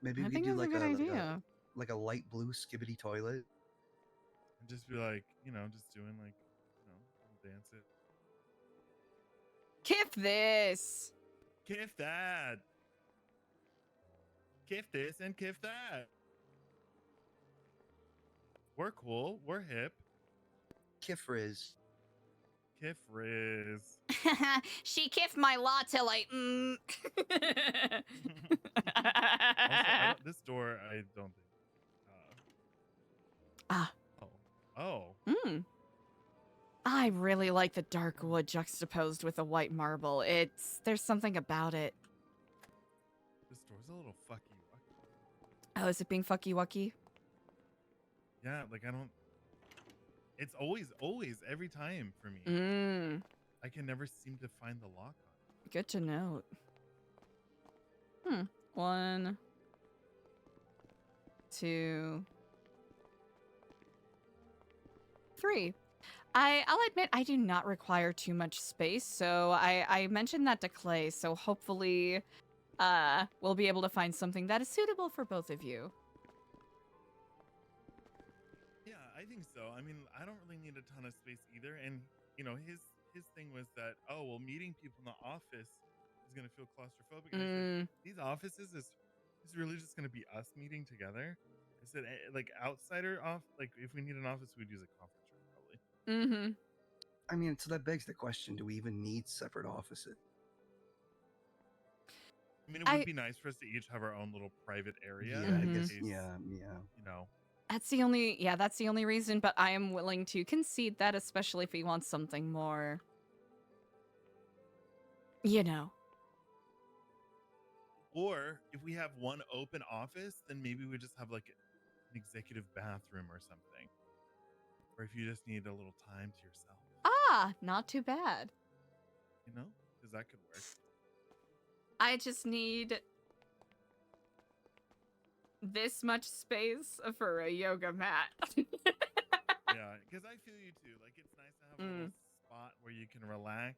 Maybe I we think could do that's a like good a idea. like a light blue skibbity toilet. And just be like, you know, just doing like, you know, little dances. Kiff this. Kiff that. Kiff this and kiff that. We're cool. We're hip. Kiff Riz. Kiff Riz. She kiffed my latte like. Also, this door, I don't think. Oh. I really like the dark wood juxtaposed with the white marble. There's something about it. This door's a little fucky. Oh, is it being fucky wucky? Yeah, like I don't. It's always every time for me. I can never seem to find the lock on it. Good to note. 1, 2, 3. I'll admit I do not require too much space, so I mentioned that to Clay, so hopefully we'll be able to find something that is suitable for both of you. Yeah, I think so. I mean, I don't really need a ton of space either, and you know, his thing was that, oh well, meeting people in the office is gonna feel claustrophobic. And I said, these offices is really just gonna be us meeting together. I said, like outsider off, like if we need an office, we'd use a conference room probably. I mean, so that begs the question: do we even need separate offices? I mean, it would be nice for us to each have our own little private area. Yeah, I guess. Case, Yeah. You know. That's the only reason, but I am willing to concede that, especially if he wants something more, you know. Or if we have one open office, then maybe we just have like an executive bathroom or something. Or if you just need a little time to yourself. Not too bad. You know? Because that could work. I just need this much space for a yoga mat. Yeah, because I feel you too. Like, it's nice to have a little spot where you can relax.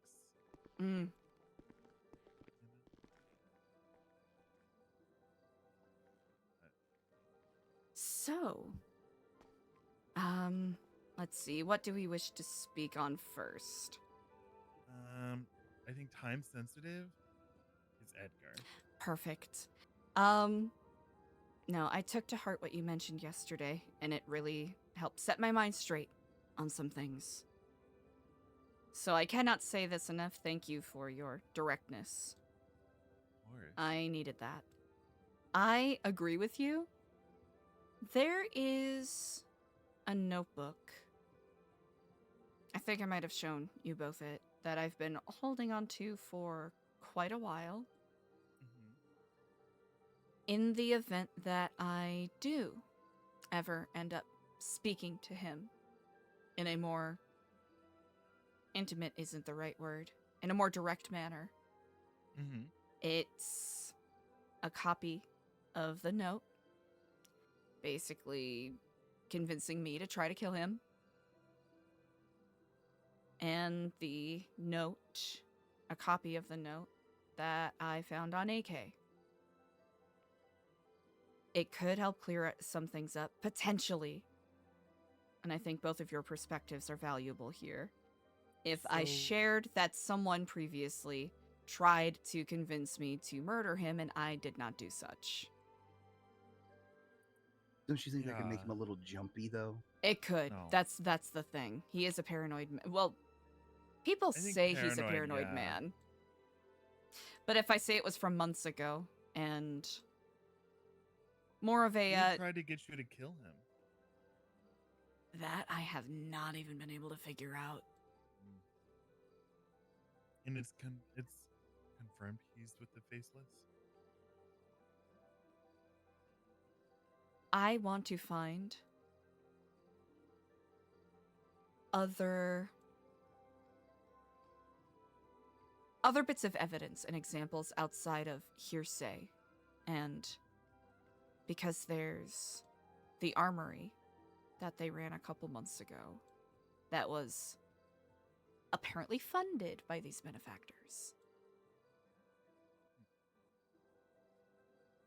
So, let's see. What do we wish to speak on first? I think time sensitive is Edgar. Perfect. No, I took to heart what you mentioned yesterday, and it really helped set my mind straight on some things. So I cannot say this enough. Thank you for your directness. Of course. I needed that. I agree with you. There is a notebook. I think I might have shown you both it, that I've been holding on to for quite a while. In the event that I do ever end up speaking to him in a more intimate isn't the right word, in a more direct manner. It's a copy of the note, basically convincing me to try to kill him. And the note, a copy of the note that I found on AK. It could help clear some things up, potentially. And I think both of your perspectives are valuable here. If I shared that someone previously tried to convince me to murder him and I did not do such. Don't you think that could make him a little jumpy, though? It could. No. That's the thing. He is a paranoid well, people I think say he's a paranoid, paranoid yeah. man. But if I say it was from months ago and more of a He tried to get you to kill him. that I have not even been able to figure out. And it's confirmed he's with the faceless. I want to find other bits of evidence and examples outside of hearsay. And because there's the armory that they ran a couple months ago that was apparently funded by these benefactors.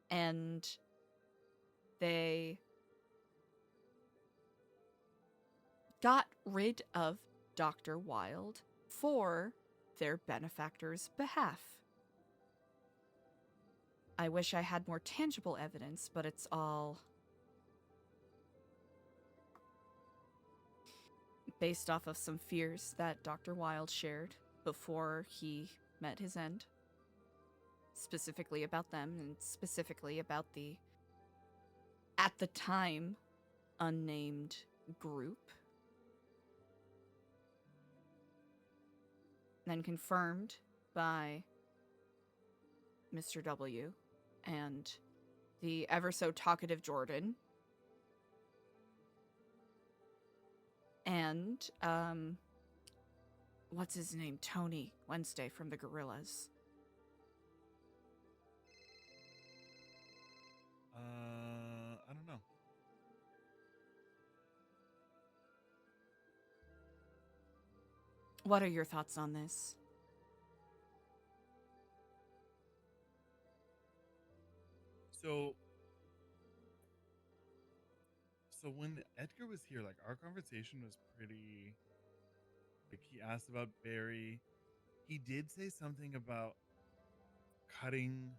And they got rid of Dr. Wilde for their benefactors' behalf. I wish I had more tangible evidence, but it's all based off of some fears that Dr. Wilde shared before he met his end. Specifically about them, and specifically about the, at the time, unnamed group. Then confirmed by Mr. W and the ever so talkative Jordan. And, what's his name? Tony Wednesday from the Gorillas. I don't know. What are your thoughts on this? So when Edgar was here, like, our conversation was pretty, like, he asked about Barry. He did say something about cutting,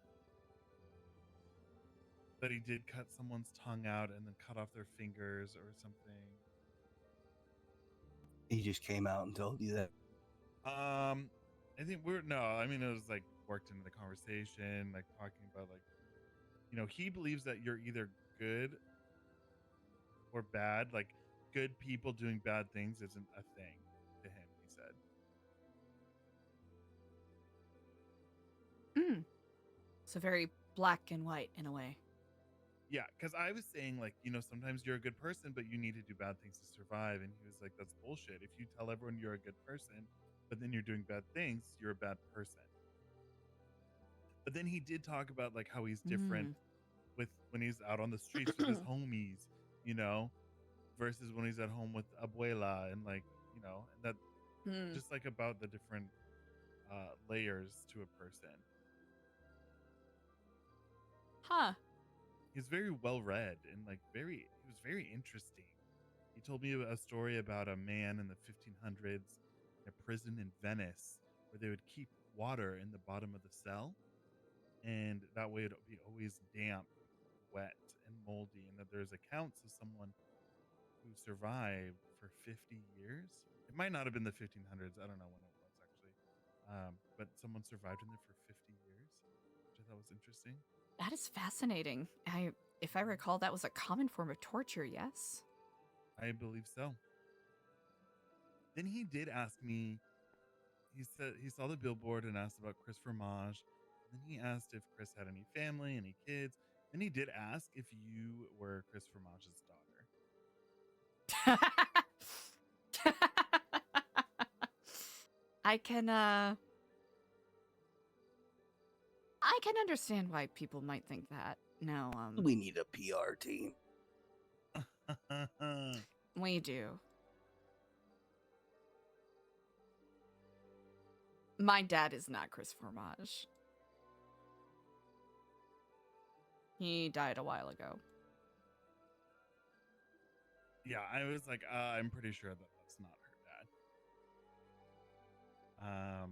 that he did cut someone's tongue out and then cut off their fingers or something. He just came out and told you that. I think I mean, it was like worked into the conversation, like talking about, like, you know, he believes that you're either good or bad. Like, good people doing bad things isn't a thing to him, he said. So very black and white in a way. Yeah, because I was saying, like, you know, sometimes you're a good person, but you need to do bad things to survive. And he was like, that's bullshit. If you tell everyone you're a good person, but then you're doing bad things, you're a bad person. But then he did talk about, like, how he's different with when he's out on the streets with his homies, you know, versus when he's at home with Abuela, and, like, you know, and that just like about the different layers to a person. Huh. He's very well read and, like, he was very interesting. He told me a story about a man in the 1500s in a prison in Venice where they would keep water in the bottom of the cell, and that way it'd be always damp wet and moldy, and that there's accounts of someone who survived for 50 years. It might not have been the 1500s. I don't know when it was actually, but someone survived in there for 50 years, which I thought was interesting. That is fascinating. If I recall, that was a common form of torture, yes? I believe so. Then he did ask me, he said he saw the billboard and asked about Chris Fromage. Then he asked if Chris had any family, any kids. Then he did ask if you were Chris Fromage's daughter. I can understand why people might think that. No, We need a PR team. we do. My dad is not Chris Fromage. He died a while ago. Yeah, I was like, I'm pretty sure that that's not her dad.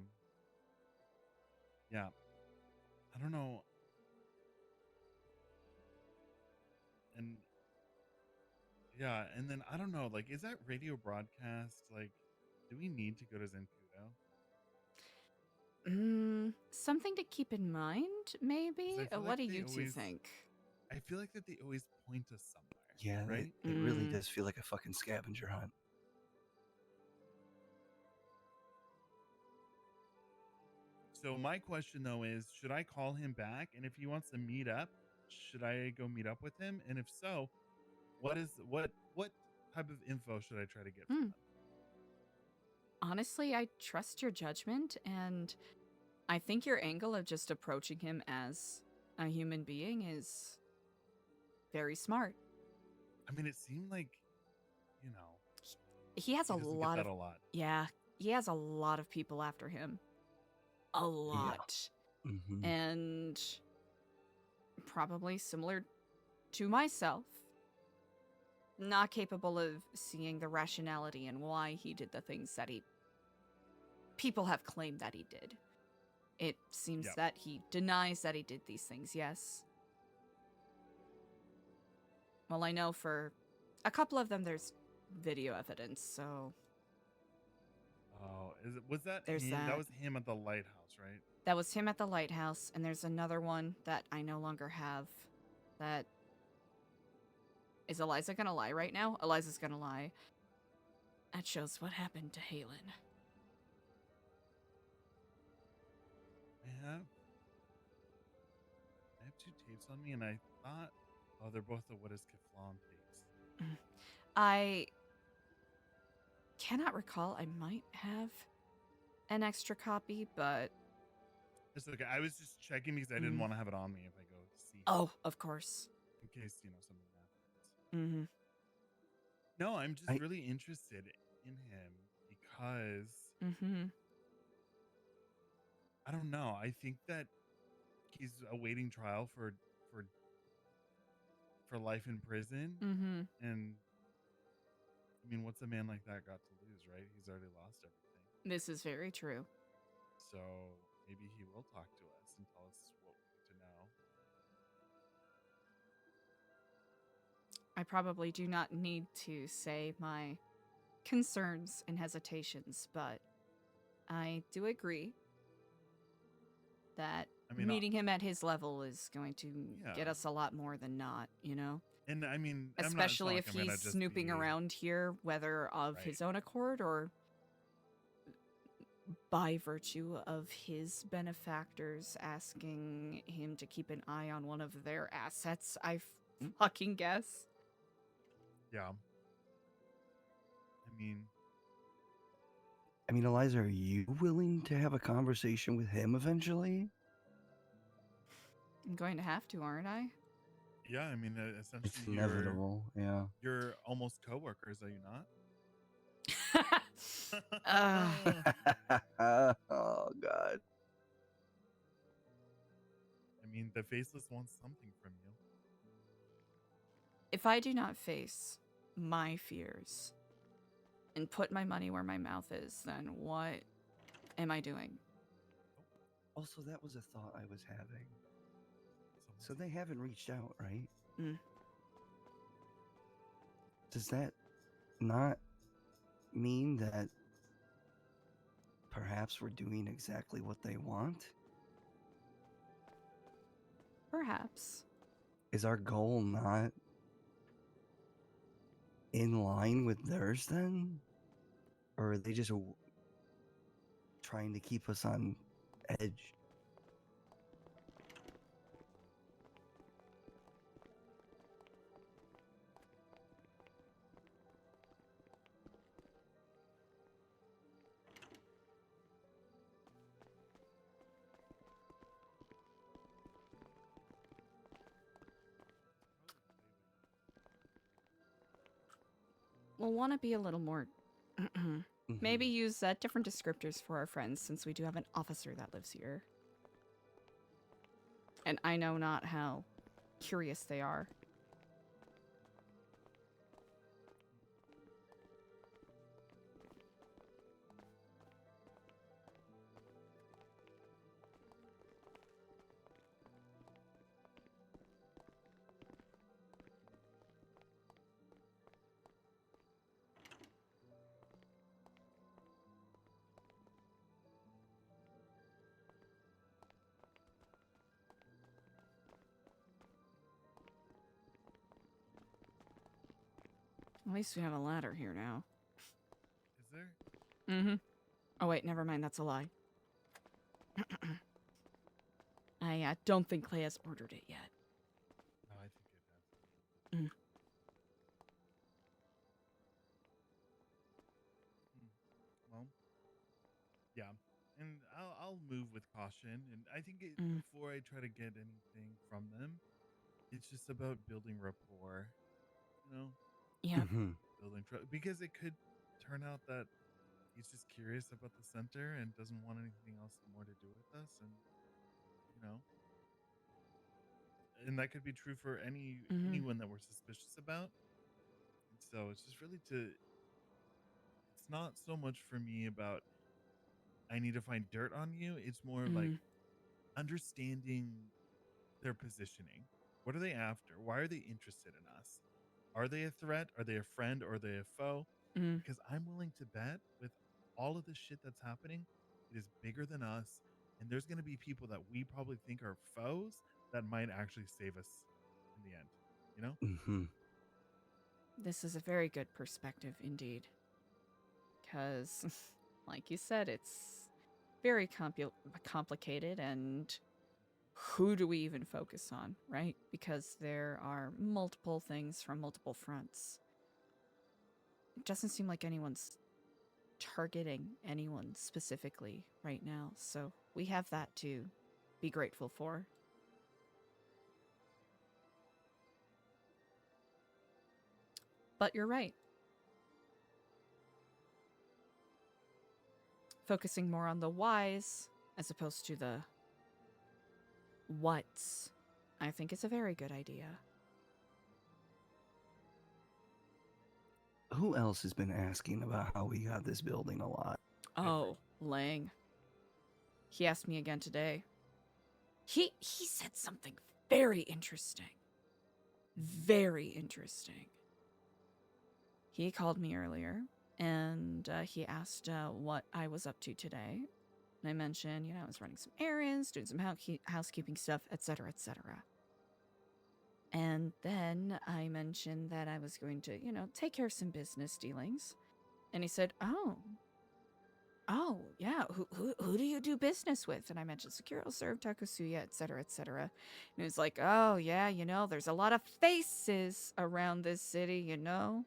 Yeah, I don't know. And yeah, and then I don't know, like, is that radio broadcast? Like, do we need to go to Zancudo? Something to keep in mind, maybe? 'Cause I feel What like do they you two always- think? I feel like that they always point us somewhere. Yeah, right? it really does feel like a fucking scavenger hunt. So my question though is, should I call him back? And if he wants to meet up, should I go meet up with him? And if so, what type of info should I try to get from him? Honestly, I trust your judgment, and I think your angle of just approaching him as a human being is very smart. I mean, it seemed like, you know, He has he a doesn't get lot that of a lot. Yeah, he has a lot of people after him. A lot. Mm-hmm. And probably similar to myself, not capable of seeing the rationality and why he did the things that people have claimed that he did. It seems Yep. that he denies that he did these things, yes. Well, I know for a couple of them there's video evidence, so Oh, was that There's him? that. That was him at the lighthouse, right? that was him at the lighthouse, and there's another one that I no longer have. That is Eliza gonna lie right now? Eliza's gonna lie. That shows what happened to Halen. I have 2 tapes on me, and I thought, oh, they're both the What is Keflam tapes. I cannot recall. I might have an extra copy, but It's okay. I was just checking because I didn't want to have it on me if I go see. oh, of course. In case something happens. Mm-hmm. No, I'm just really interested in him because Mm-hmm. I don't know. I think that he's awaiting trial for life in prison. Mm-hmm. And I mean, what's a man like that got to lose, right? He's already lost everything. This is very true. So maybe he will talk to us and tell us what we need to know. I probably do not need to say my concerns and hesitations, but I do agree that I mean, meeting him at his level is going to get Yeah. us a lot more than not, you know? And I mean, Especially if I'm gonna he's just snooping be- around here, whether of Right. his own accord or by virtue of his benefactors asking him to keep an eye on one of their assets, I fucking guess. Yeah. I mean, Eliza, are you willing to have a conversation with him eventually? I'm going to have to, aren't I? Yeah, I mean, essentially, It's inevitable, yeah. You're almost coworkers, are you not? Oh, God. I mean, the faceless wants something from you. If I do not face my fears and put my money where my mouth is, then what am I doing? Also, that was a thought I was having. So they haven't reached out, right? Does that not mean that perhaps we're doing exactly what they want? Perhaps. Is our goal not in line with theirs then? Or are they just trying to keep us on edge? We'll want to be a little more... Maybe use different descriptors for our friends, since we do have an officer that lives here. And I know not how curious they are. At least we have a ladder here now. Is there? Mm-hmm. Oh, wait, never mind. That's a lie. I don't think Clay has ordered it yet. No, I think it has. Well, yeah, and I'll move with caution, and I think before I try to get anything from them, it's just about building rapport, you know? Yeah. Building trust, because it could turn out that he's just curious about the center and doesn't want anything else more to do with us, and you know, and that could be true for anyone that we're suspicious about. And so it's just really it's not so much for me about I need to find dirt on you. It's more like understanding their positioning. What are they after? Why are they interested in us? Are they a threat? Are they a friend? Or are they a foe? Because I'm willing to bet with all of this shit that's happening, it is bigger than us. And there's going to be people that we probably think are foes that might actually save us in the end. You know? This is a very good perspective indeed. Because, like you said, it's very complicated, and who do we even focus on, right? Because there are multiple things from multiple fronts. It doesn't seem like anyone's targeting anyone specifically right now, so we have that to be grateful for. But you're right. Focusing more on the whys as opposed to the whats, I think is a very good idea. Who else has been asking about how we got this building a lot? Oh, Lang. He asked me again today. He said something very interesting. Very interesting. He called me earlier, and he asked what I was up to today. And I mentioned, I was running some errands, doing some housekeeping stuff, etc., etc. And then I mentioned that I was going to, take care of some business dealings. And he said, oh, yeah, who do you do business with? And I mentioned Sekiro Serve, Takusuya, etc., etc. And he was like, oh, yeah, there's a lot of faces around this city, A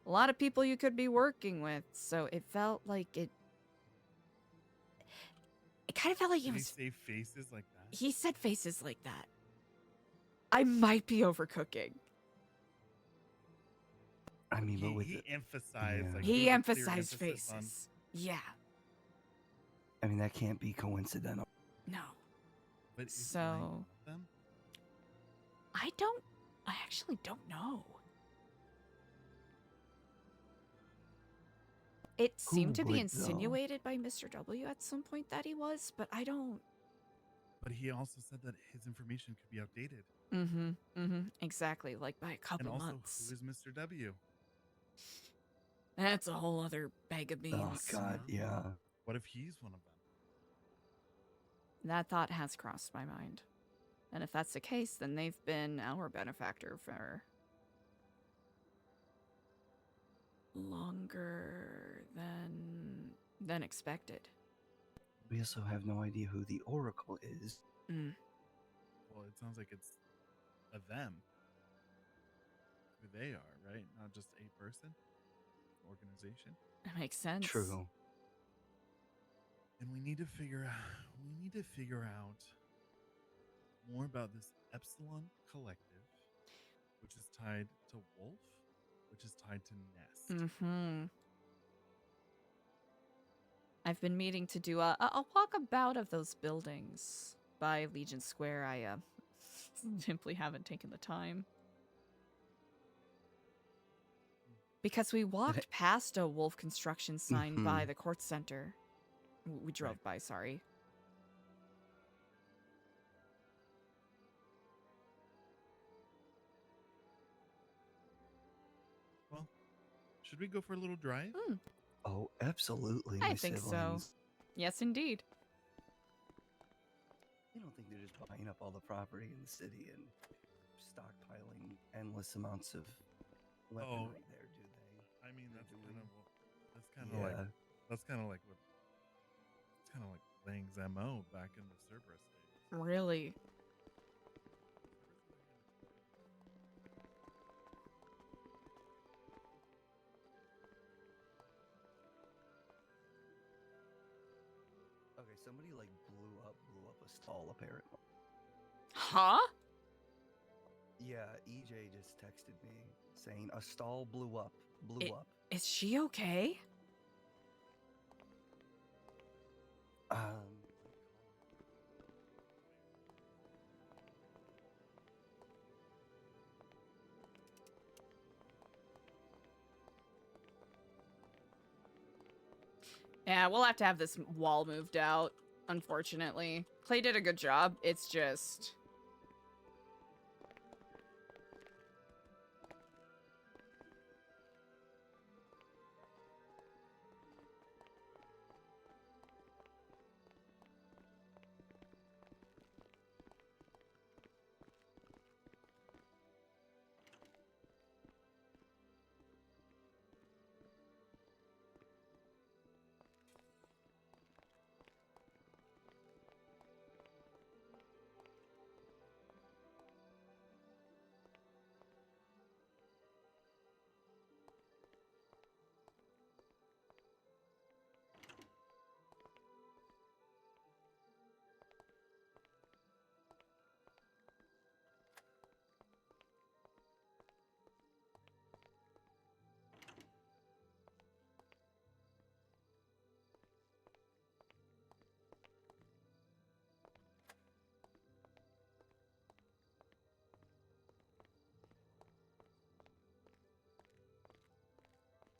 lot of people you could be working with. So it felt like it kind of felt like Did it he was... say faces like that? He said faces like that. I might be overcooking. I mean, but with he emphasized, like, he there was a clear emphasized emphasis on- faces. Yeah. I mean, that can't be coincidental. No. But is So Lang one of them? I actually don't know. It seemed to be would, though? insinuated by Mr. W at some point that he was, but I don't... But he also said that his information could be outdated. Exactly, like by a And couple also, months. who is Mr. W? That's a whole other bag of Oh beans. God, yeah. What if he's one of them? That thought has crossed my mind. And if that's the case, then they've been our benefactor for longer than expected. We also have no idea who the Oracle is. Well, it sounds like it's a them. Who they are, right? Not just a person, organization. That makes sense. True. And we need to figure out more about this Epsilon collective, which is tied to Wolf, which is tied to Nest. I've been meaning to do a walkabout of those buildings by Legion Square. I simply haven't taken the time. Because we walked past a Wolf construction sign by the court center. We drove by, sorry. Well, should we go for a little drive? Oh, absolutely. I my think so. siblings. Yes, indeed. You don't think they're just buying up all the property in the city and stockpiling endless amounts of weaponry there, do they? I mean, that's kind of like what it's kind of like Lang's MO back in the Cerberus days. Really? Okay, somebody like blew up a stall apparently. Huh? Yeah, EJ just texted me saying a stall blew up. Is she okay? Yeah, we'll have to have this wall moved out, unfortunately. Clay did a good job. It's just...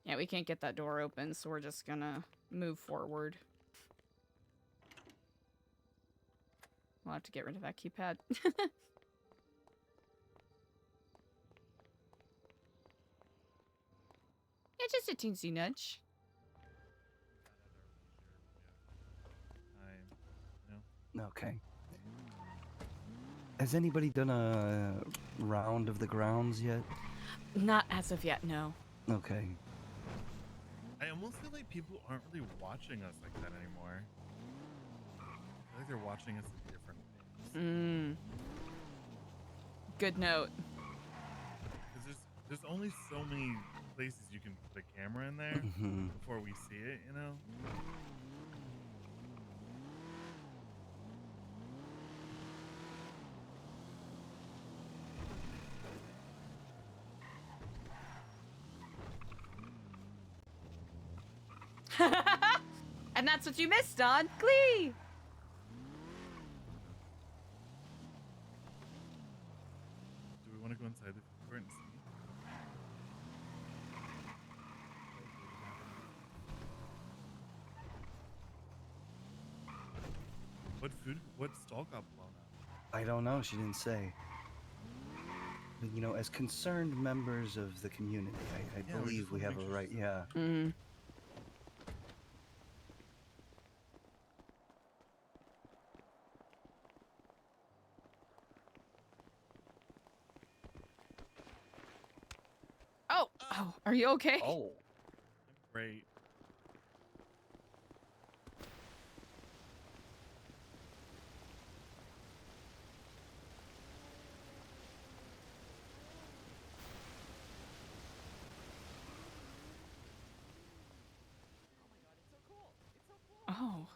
Yeah, we can't get that door open, so we're just gonna move forward. We'll have to get rid of that keypad. Yeah, just a teensy nudge. Okay. Has anybody done a round of the grounds yet? Not as of yet, no. Okay. I almost feel like people aren't really watching us like that anymore. I feel like they're watching us in different ways. Good note. Because there's only so many places you can put a camera in there before we see it, you know? And that's what you missed on Glee! Do we want to go inside the court and see? What stall got blown up? I don't know. She didn't say. you know, as concerned members of the community, I Yeah, we believe just we wanna have make a sure right. Yeah. Mm. Oh, oh, are you okay? Oh. Great. Oh.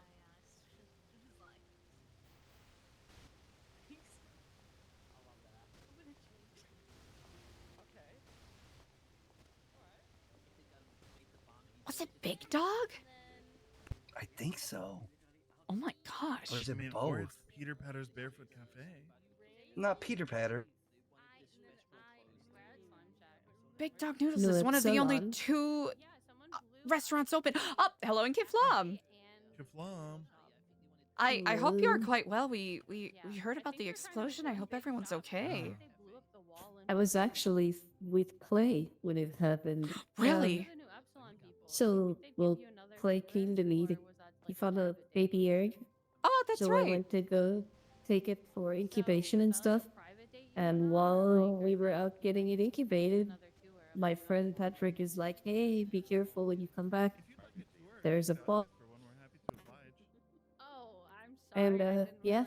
Was it Big Dog? I think so. Oh my gosh. Or is I it mean, both? or it's Peter Patter's Barefoot Cafe. Not Peter Patter. Big Dog Noodles Nu is one of the only Epsilon. 2 restaurants open. Oh, hello in Kiflam. Kiflam. I hope you're Hello. quite well. We heard about the explosion. I hope everyone's okay. I was actually with Clay when it happened. Really? So, well, Clay came to me. He found a baby egg. Oh, that's so right. I went to go take it for incubation and stuff. And while we were out getting it incubated, my friend Patrick is like, "Hey, be careful when you come back. There's a ball." And yeah,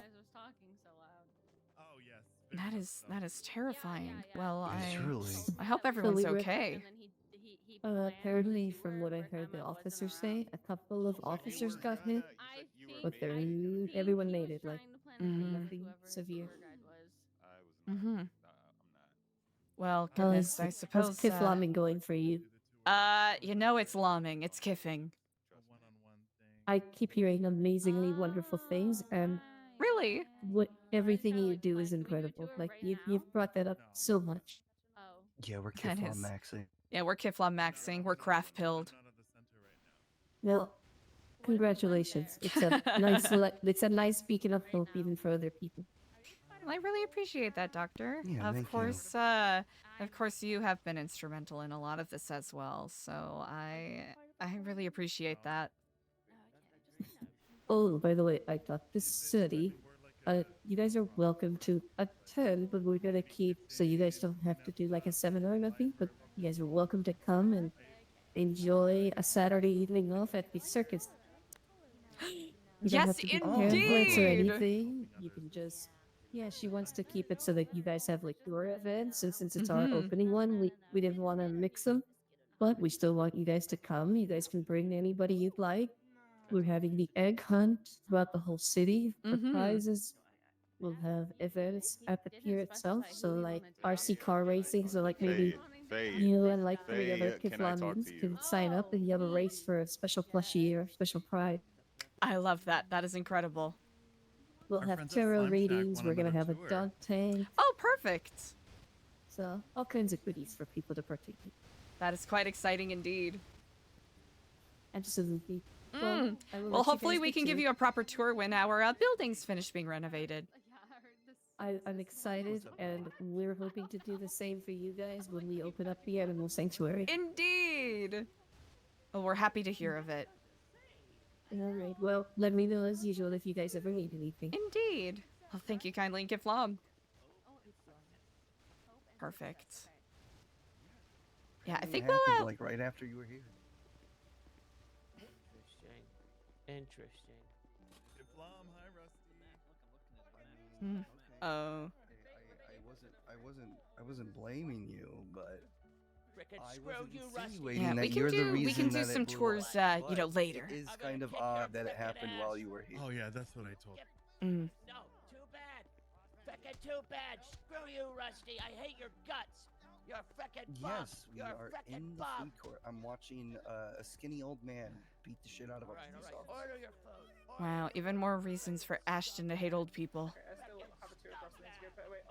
That is terrifying. Well, Truly. I hope So everyone's we were- okay. apparently, from what I heard the officers say, a couple of officers got hit, but everyone made it. Like nothing severe. Mm-hmm. Well, How's goodness, I suppose. Kiflamming going for you? You know it's lambing. It's kiffing. I keep hearing amazingly wonderful things, and Really? what everything you do is incredible. Like you've brought that up so much. Yeah, we're That Kiflam is- maxing. Yeah, we're Kiflam maxing. We're craft pilled. Well, congratulations. It's a it's a nice beacon of hope even for other people. I really appreciate that, Doctor. Yeah, of thank course, of course, you have been instrumental in a lot of this as well. So I really appreciate that. Oh, by the way, I got this study. You guys are welcome to attend, but we're gonna keep so you guys don't have to do like a seminar or nothing. But you guys are welcome to come and enjoy a Saturday evening off at the circus. You don't Yes, have to do pamphlets or indeed. anything. You can just she wants to keep it so that you guys have like your events, and since it's our Mhm. opening one, we didn't want to mix them, but we still want you guys to come. You guys can bring anybody you'd like. We're having the egg hunt throughout the whole city for Mhm. prizes. We'll have events at the pier itself, so like RC car racing. So like maybe you and like 3 other Kiflamians can sign up, and you have a race for a special plushie or a special prize. I love that. That is incredible. We'll Our have friends at tarot Slime Shack readings. want We're gonna another have tour. a dog tank. Oh, perfect. So all kinds of goodies for people to partake in. That is quite exciting indeed. Absolutely. Mm. I will Well, let you hopefully guys we get can to give it. you a proper tour when our building's finished being renovated. I'm excited, and we're hoping to do the same for you guys when we open up the animal sanctuary. Indeed. Well, we're happy to hear of it. All right. Well, let me know as usual if you guys ever need anything. Indeed. Well, thank you kindly, Kiflam. Perfect. Yeah, I think it happened, we'll. like right after you were here. Interesting. Kiflam, hi Rusty. Oh. I wasn't blaming you, but Frickin' I screw wasn't you, Rusty. insinuating Yeah, that we can you're the do reason some that it blew tours, up, you know, but later. It is I'm kind gonna of kick your odd that it frickin' happened while ass. you were here. Oh yeah, that's what I told. Mm. No, too bad. Frickin' too bad. Screw you, Rusty. I hate your guts. You're a frickin' bum. Yes, we You're a are frickin' in the bum. food court. I'm watching a skinny old man beat the shit out of a police officer. Order your food. Wow, even more reasons for Ashton to hate old people.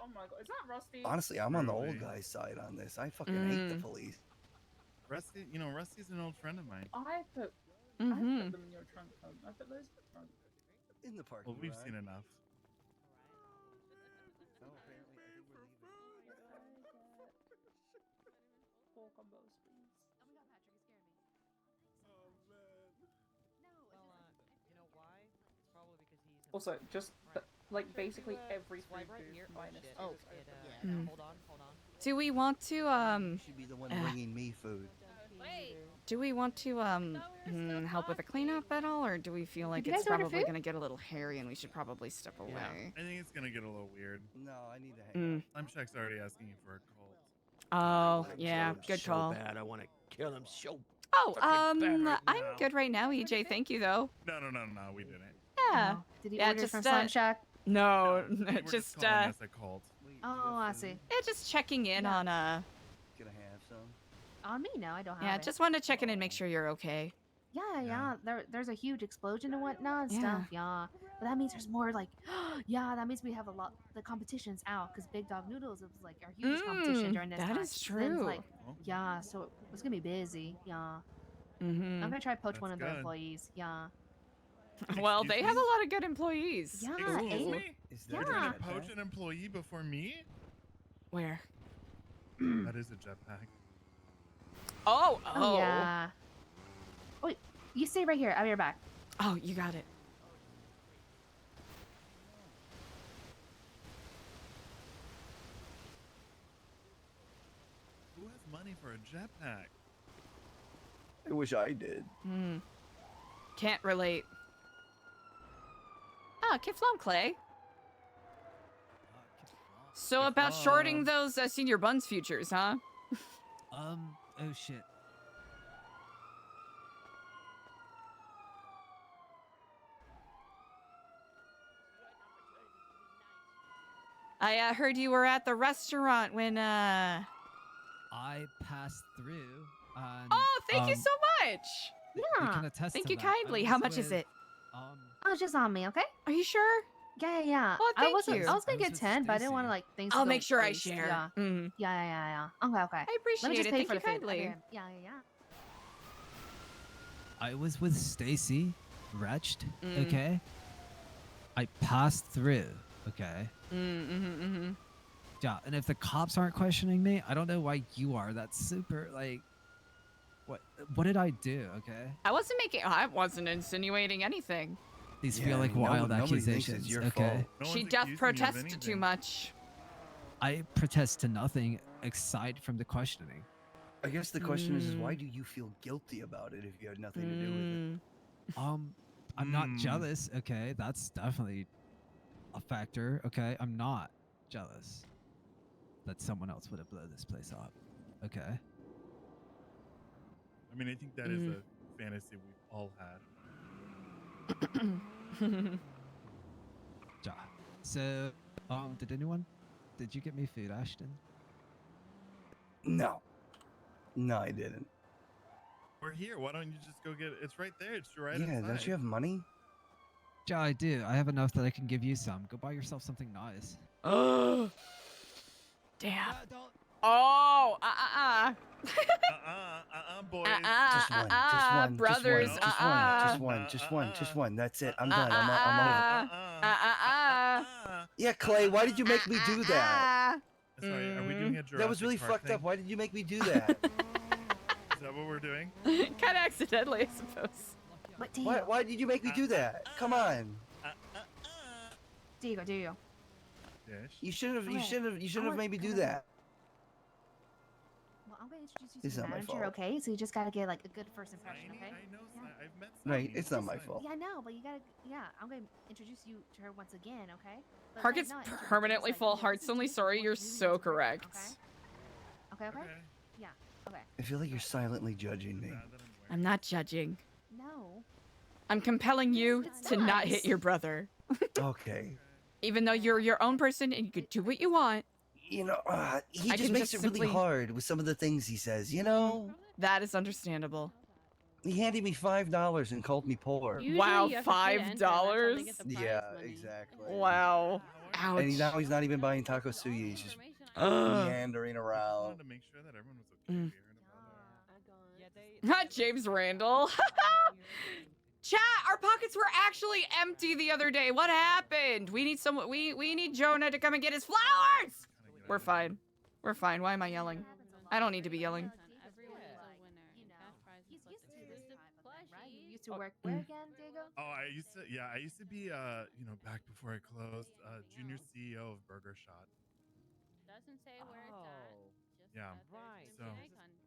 Oh my god, is that Rusty? Honestly, I'm on the old Truly. guy's side on this. I fucking hate the police. Rusty, you know, Rusty's an old friend of mine. I put Mm-hmm. them in your trunk. I put those in the trunk. In the parking Well, we've garage. seen enough. No, apparently, I think we're leaving. combos, please. Oh my god, Patrick, it scared me. Oh man. You know why? It's probably because he's Also, just like basically every food right booth here. minus Oh, two is open. Hmm. hold on. Do we want to You should be the one bringing me food. do we want to help with the cleanup at all, or do we feel like you it's guys order probably food? going to get a little hairy and we should probably step away? I think it's gonna get a little weird. No, I need to hang out. Slim Shack's already asking you for a cult. Oh, yeah, good so call. bad. I want to kill him so. Oh, fucking bad right I'm now. good right now, EJ. Thank you though. No, we didn't. Yeah. Oh, did he Yeah, order just, from Slime Shack? No, They were just calling us a cult. Oh, I see. yeah, just checking in Yeah. on Can I have some? On me? No, I don't have yeah, it. just wanted to check in and make sure you're okay. Yeah. There's a huge explosion and whatnot and Yeah. stuff. Yeah, but that means there's more like, yeah, that means we have a lot. The competition's out because Big Dawg Noodles was like our hugest competition during this that time. is So then it's true. like, yeah, so it's gonna be busy. Yeah, Mm-hmm. I'm gonna try to poach That's one of their good. employees. Yeah. Well, Excuse they me? have a lot of good employees. Yeah, Excuse eight. me? Is You're there trying a to poach jetpack? an employee before me? Where? That is a jetpack. Oh, Oh yeah. Wait, you stay right here. I'll be right back. Oh, you got it. Who has money for a jetpack? I wish I did. Can't relate. Ah, Kiflom Clay. So about shorting those senior buns futures, huh? Oh shit. I heard you were at the restaurant when I passed through. Oh, thank you so much. You Yeah. can attest Thank to you that. I kindly. was How much is with, it? Oh, it's just on me, okay? Are you sure? Yeah. Oh, I thank wasn't. you. I was gonna I was get with 10, but I didn't want to Stacy. like things. I'll to make go sure I waste. share. Yeah. Mhm. Yeah. Okay. I Let me appreciate just it. pay Thank for you the food. I'll be kindly. right- Yeah. I was with Stacy, wretched. Mm. Okay. I passed through. Okay. Yeah, and if the cops aren't questioning me, I don't know why you are. That's super like. What did I do? Okay. I wasn't insinuating anything. These Yeah, feel like wild nobody thinks it's accusations. your Okay. fault. She doth protest too much. I protest to nothing aside from the questioning. I guess the question is why do you feel guilty about it if you had nothing to do with it? I'm not jealous. Okay, that's definitely a factor. Okay, I'm not jealous that someone else would have blown this place up. Okay. I mean, I think that is a fantasy we've all had. Ja. So, did you get me food, Ashton? No. No, I didn't. We're here. Why don't you just go get it? It's right there. It's right Yeah, inside. don't you have money? Ja, I do. I have enough that I can give you some. Go buy yourself something nice. Oh. Damn. Oh, boys. Brothers, Just one. That's it. I'm done. I'm over. Yeah, Clay, why did you make me do that? Sorry, are we doing a Jurassic That was really Park fucked thing? up. Why did you make me do that? Is that what we're doing? kind of accidentally, I suppose. But Diego. Why did you make me do that? Come on. Diego. You shouldn't Okay. have made me do that. Well, I'm gonna introduce you It's to the not my manager, fault. okay? So you just gotta get like a good first impression, okay? I know. I've met. Right, Sunny. it's not my fault. Yeah, I know, but you gotta. Yeah, I'm gonna introduce you to her once again, okay? But Heart right gets now, introduce permanently like, full. yeah, Heart's this is only Diego, sorry. what You're you do so is what you do, correct. Okay? Yeah. Okay. I feel like you're silently judging me. I'm not judging. No. I'm compelling you It's to not nice. hit your brother. Okay. Even though you're your own person and you could do what you want. You know, he I just can makes just it really simply- hard with some of the things he says, you know? That is understandable. He handed me $5 and called me poor. Wow, $5? Yeah, exactly. Wow. Ouch. And now he's not even buying taco suya. He's just meandering around. To make sure that everyone was okay. Not James Randall. Chat, our pockets were actually empty the other day. What happened? We need someone. We need Jonah to come and get his flowers. We're fine. We're fine. Why am I yelling? I don't need to be yelling. used to work where again, Diego? Oh, I used to be back before I closed, junior CEO of Burger Shot. Doesn't say where it's at. Just Yeah. that there's So gonna be icons.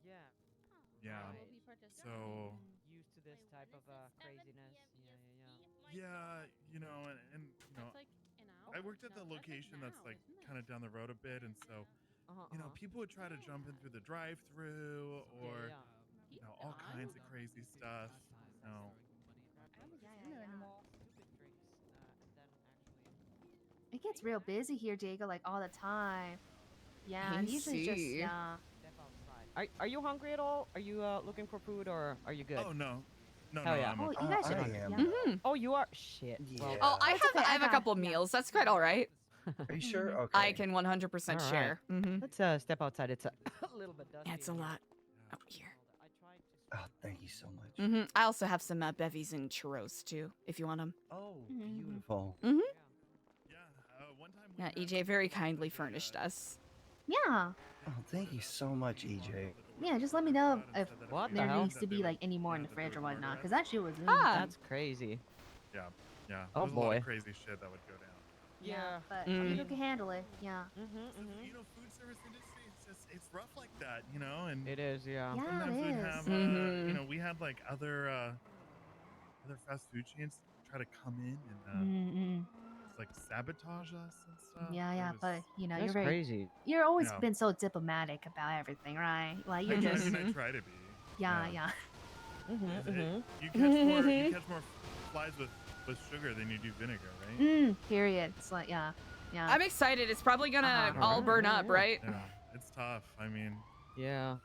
yeah. We'll be participating. So Used to this type of craziness. yeah, and That's like an hour. I worked at the location that's like kind of down the road a bit, and so people would try to jump in through the drive-through or all kinds of crazy stuff. No. It gets real busy here, Diego, like all the time. Yeah, I and usually it's just see. yeah. Step outside. Are you hungry at all? Are you looking for food or are you good? Oh no. No, Hell no, yeah. I'm Oh, okay. you guys should. I am. Yeah. Mhm. Oh, you are? Shit. Well, Oh, I it's have okay, I have a got- couple yeah. meals. That's quite all right. Are you sure? Okay. I can 100% all right. share. Mm-hmm. Let's step outside. It's a little bit dusty. Yeah, it's a in here. lot. Oh, here. I tried to. Oh, thank you so much. Mm-hmm. I also have some bevies and churros too, if you want them. Oh, beautiful. Mm-hmm. Yeah, one time we Yeah, had EJ very kindly furnished us. Yeah. Oh, thank you so much, EJ. Yeah, just let me know if What the there hell? needs to be like any more in the fridge or whatnot, because that shit was. That's crazy. Yeah. Oh, There's a lot boy. of crazy shit that would go down. Yeah. But Mm. people can handle it. Yeah. So, food service industry, it's rough like that, and It is, yeah. Yeah, sometimes it we'd is. have, we had like other fast food chains try to come in and like sabotage us and stuff. Yeah, yeah, but you're That's very. crazy. You're always Yeah. been so diplomatic about everything, right? Like you're I just. mean, I try to be. Yeah, yeah. You catch more flies with sugar than you do vinegar, right? Period. It's like yeah. I'm excited. It's probably gonna all burn up, right? Yeah, it's tough. I mean, yeah.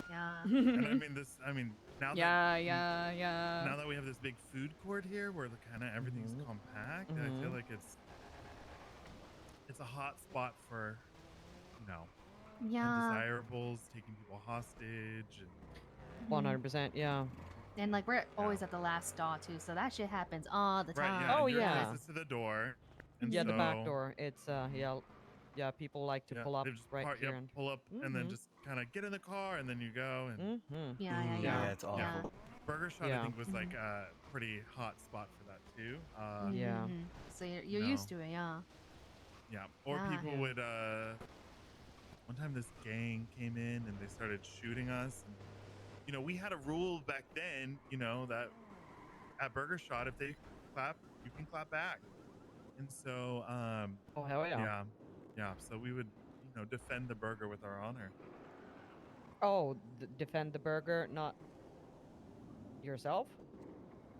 Yeah. And I mean, now yeah. now that we have this big food court here, where kind of everything's compact, I feel like it's a hot spot for, Yeah. undesirables, taking people hostage, and 100%, yeah. And like we're always at the last stall too, so that shit happens all the time. Yeah, Oh, you're yeah. closest to the door. And Yeah, the back so- door. It's yeah. People like to pull up they just right here. And... pull up and then just kind of get in the car and then you go and Yeah, it's awful. Yeah. Burger Shot Yeah. I think was like a pretty hot spot for that too. Yeah. So you're used to it, yeah. Yeah. Or Yeah. people would one time this gang came in and they started shooting us. And, we had a rule back then, that at Burger Shot, if they clap, you can clap back. And so, oh hell yeah. Yeah. So we would, defend the burger with our honor. Oh, defend the burger, not yourself?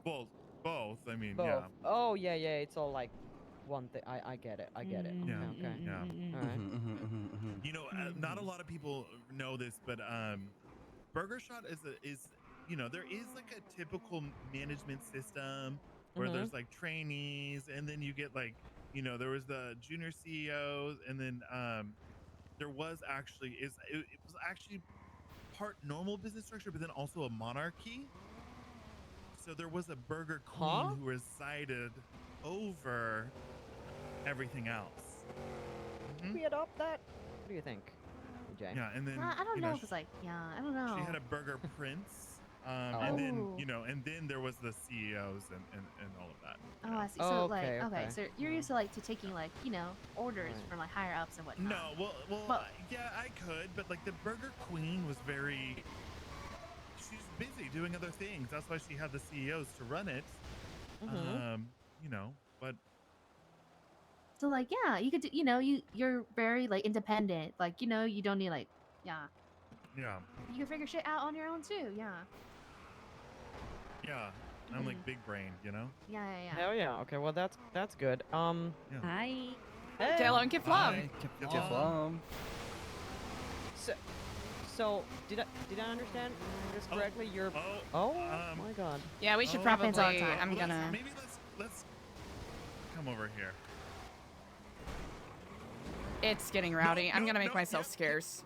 Well, both. I mean, Both. yeah. Oh yeah. It's all like one thing. I get it. I get it. Yeah. Okay. Yeah. All right. Not a lot of people know this, but Burger Shot is there is like a typical management system where there's like trainees, and then you get like, there was the junior CEOs, and then there was actually it was actually part normal business structure, but then also a monarchy. So there was a burger queen who resided over everything else. Should we adopt that? What do you think, EJ? Yeah, and then I don't know if it's like I don't know. she had a burger prince, and then there was the CEOs and all of that. Oh, I see. So okay, so you're used to like taking like orders from like higher ups and whatnot. No, well, yeah, I could, but like the burger queen was she's busy doing other things. That's why she had the CEOs to run it. But so like you could do, you're very like independent. Like you don't need like yeah, you can figure shit out on your own too. Yeah. I'm like big brain, Yeah. Hell yeah. Okay, well that's good. Hi. Hey. Hello, and Kiflam. Kiflam. So did I understand this correctly? You're my god. Yeah, we should Happens all the probably. time. I'm gonna. Maybe let's come over here. It's getting rowdy. I'm gonna make myself scarce.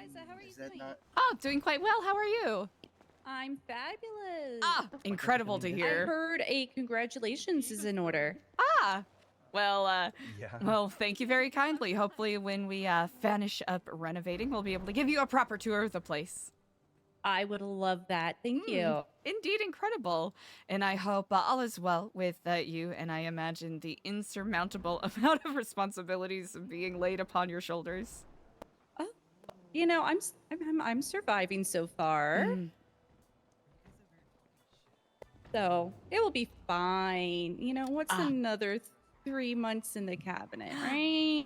Eliza, how are you Is that doing? not? Oh, doing quite well. How are you? I'm fabulous. Ah, incredible to I hear. heard a congratulations is in order. Ah, well, Yeah. well, thank you very kindly. Hopefully, when we finish up renovating, we'll be able to give you a proper tour of the place. I would love that. Thank you. Indeed, incredible. And I hope all is well with you. And I imagine the insurmountable amount of responsibilities being laid upon your shoulders. Oh, you know, I'm surviving so far. So it will be fine. You know, what's another 3 months in the cabinet, right?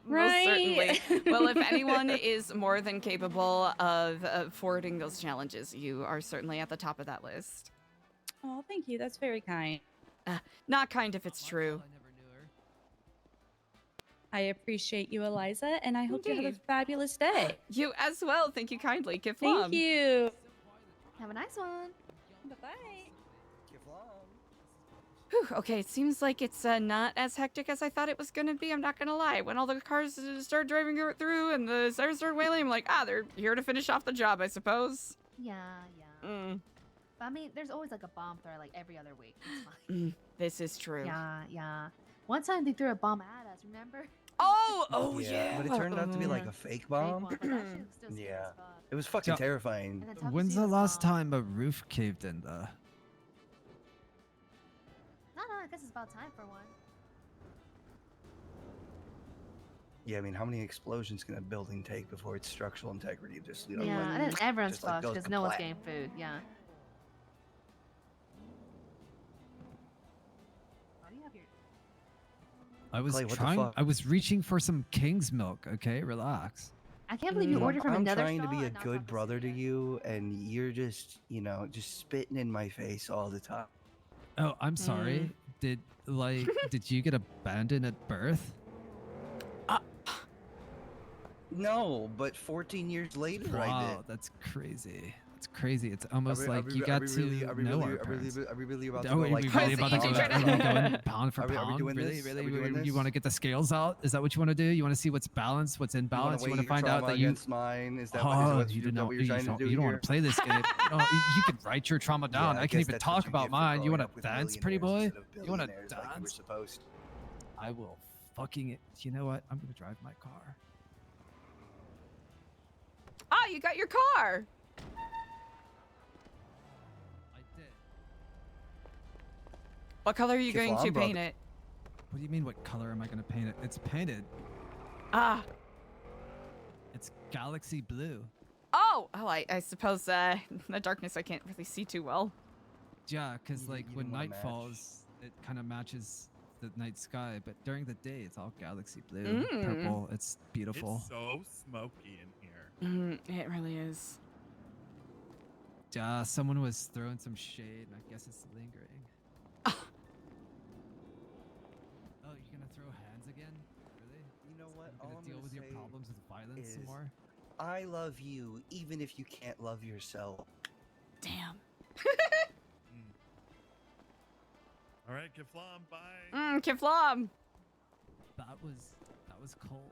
Most certainly. Well, if anyone is more than capable of forwarding those challenges, you are certainly at the top of that list. Oh, thank you. That's very kind. Not kind if it's true. I appreciate you, Eliza, and I hope you have a Indeed. fabulous day. You as well. Thank you kindly. Kiflam. Thank you. Have a nice one. Bye-bye. Whew, okay, it seems like it's not as hectic as I thought it was going to be. I'm not going to lie. When all the cars start driving through and the sirens start wailing, I'm like, they're here to finish off the job, I suppose. Yeah. But I mean, there's always like a bomb throw like every other week. It's fine. This is true. Yeah. One time they threw a bomb at us, remember? Oh, yeah. But it turned out to be like a fake bomb. But that shit was still scary Yeah. as fuck. It was fucking Yeah. terrifying. And then tough to When's see the was last bomb. time a roof caved in, though? I guess it's about time for one. Yeah, I mean, how many explosions can a building take before its structural integrity just, Yeah, like, and then everyone's just, like, fucked goes because no one's kaplat? getting food. Yeah. Why do you have your... I was Clay, what the trying. fuck? I was reaching for some king's milk. Okay, relax. I can't believe you ordered from I'm another trying to stall be a and not good talk to brother to Sophia. you, and you're just, just spitting in my face all the time. Oh, I'm sorry. Did you get abandoned at birth? No, but 14 years later, I did. Wow, that's crazy. It's crazy. It's almost like you got to know our parents. Are we really about to Oh, go are we like really about to pound go for are we pound? going pound for Are we pound? doing Really, this? really? Are we doing You this? want to get the scales out? Is that what you want to do? You want to see what's balanced, what's in balance? You want to find out that you. against mine? Is that Oh, what you you're don't. trying to do You don't here? want to play this game. No, you can write your trauma down. Yeah, I can't guess even that's what talk you about get for mine. You growing want up with to dance, pretty boy? millionaires instead of You want to billionaires like you were dance? supposed. I will fucking it. You know what? I'm gonna drive my car. You got your car. I did. What color are you going to Kiflam, brother. paint it? What do you mean? What color am I gonna paint it? It's painted. It's galaxy blue. I suppose in the darkness I can't really see too well. Yeah, because like you when don't wanna night match. falls, it kind of matches the night sky. But during the day, it's all galaxy blue, purple. It's beautiful. It's so smoky in here. It really is. Yeah, someone was throwing some shade, and I guess it's lingering. Oh, you're gonna throw hands again? Really? You know what? You're gonna deal with your problems with violence some more? I love you, even if you can't love yourself. Damn. All right, Kiflam, bye. Kiflam. That was cold.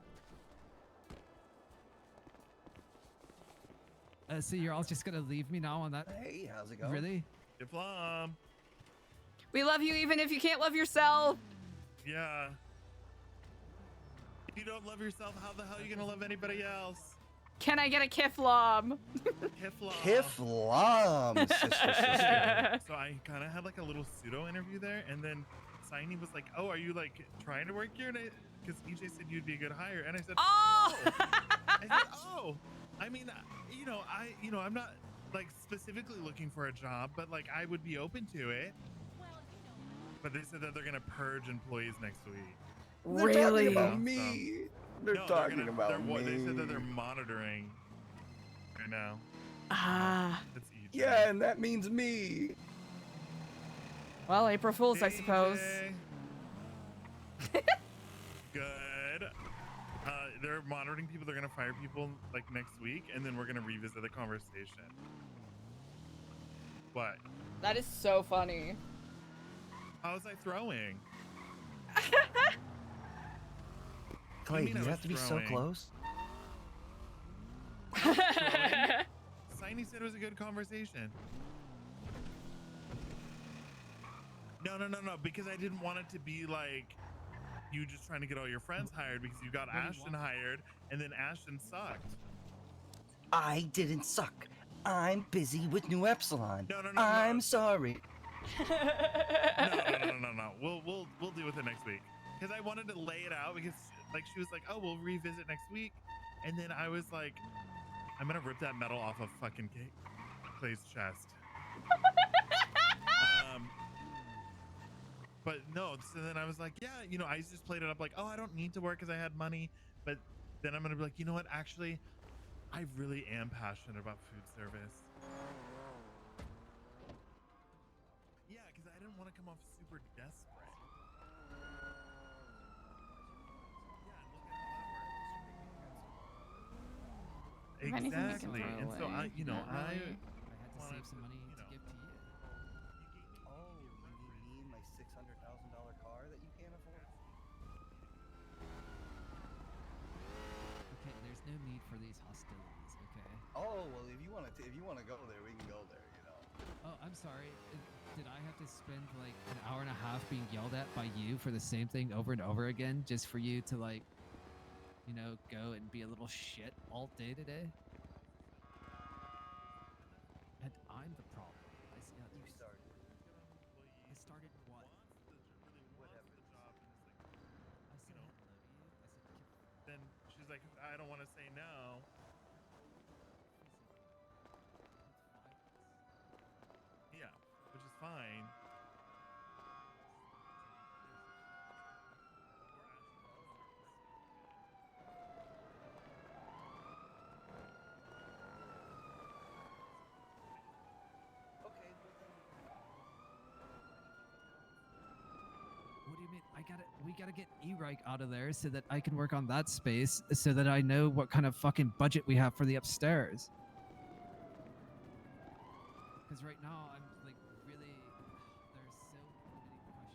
So you're all just gonna leave me now on that? Hey, how's it going? Really? Kiflam. We love you even if you can't love yourself. Yeah. If you don't love yourself, how the hell are you gonna love anybody else? Can I get a Kiflam? Kiflam. Kiflam, sister. So I kind of had like a little pseudo interview there, and then Signy was like, "Oh, are you like trying to work here?" Because EJ said you'd be a good hire, and I said, "Oh." I said, "Oh, I mean, I'm not like specifically looking for a job, but like I would be open to it." But they said that they're gonna purge employees next week. They're talking about me. They're No, talking about me. They said that they're monitoring right now. That's EJ. Yeah, and that means me. Well, April Fools, I suppose. Good. They're monitoring people. They're gonna fire people like next week, and then we're gonna revisit the conversation. What? That is so funny. How was I throwing? Clay, mean do I you was have to be so throwing? close? Signy said it was a good conversation. No, because I didn't want it to be like you just trying to get all your friends hired because you got Ashton hired and then Ashton sucked. I didn't suck. I'm busy with Nu Epsilon. No. I'm sorry. No. We'll deal with it next week. Because I wanted to lay it out because like she was like, oh, we'll revisit next week. And then I was like, I'm gonna rip that metal off of fucking Clay's chest. But no, so then I was like, yeah, you know, I just played it up like, oh, I don't need to work because I had money. But then I'm gonna be like, you know what? Actually, I really am passionate about food service. Yeah, because I didn't want to come off super desperate. If anything, you can Exactly. throw And so away. I, you know, Not I really. I had to save some money to give to you. Oh, you mean my $600,000 car that you can't afford? Okay, there's no need for these hostilities, okay? Oh well, if you want to go there, we can go there. You know. Oh, I'm sorry. Did I have to spend like an hour and a half being yelled at by you for the same thing over and over again just for you to like, you know, go and be a little shit all day today? And I'm the problem. You started. I started what? Whatever. I said hello to you. I said, Then she's like, I don't want to say no. Yeah, which is fine. what do you mean? We gotta get E-Reich out of there so that I can work on that space so that I know what kind of fucking budget we have for the upstairs. Because right now I'm like really, there's so many questions I have.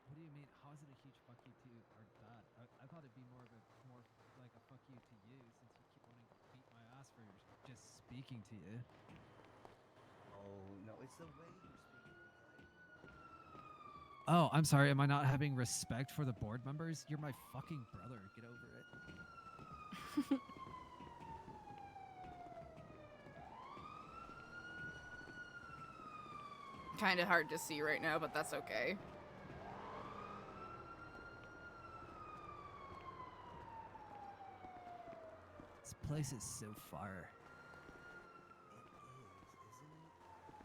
What do you mean? How is it a huge fuck you to our dad? I thought it'd be more like a fuck you to you since you keep wanting to beat my ass for just speaking to you. Oh no, it's the way you're speaking. Oh, I'm sorry. Am I not having respect for the board members? You're my fucking brother. Get over it. Kind of hard to see right now, but that's okay. This place is so far.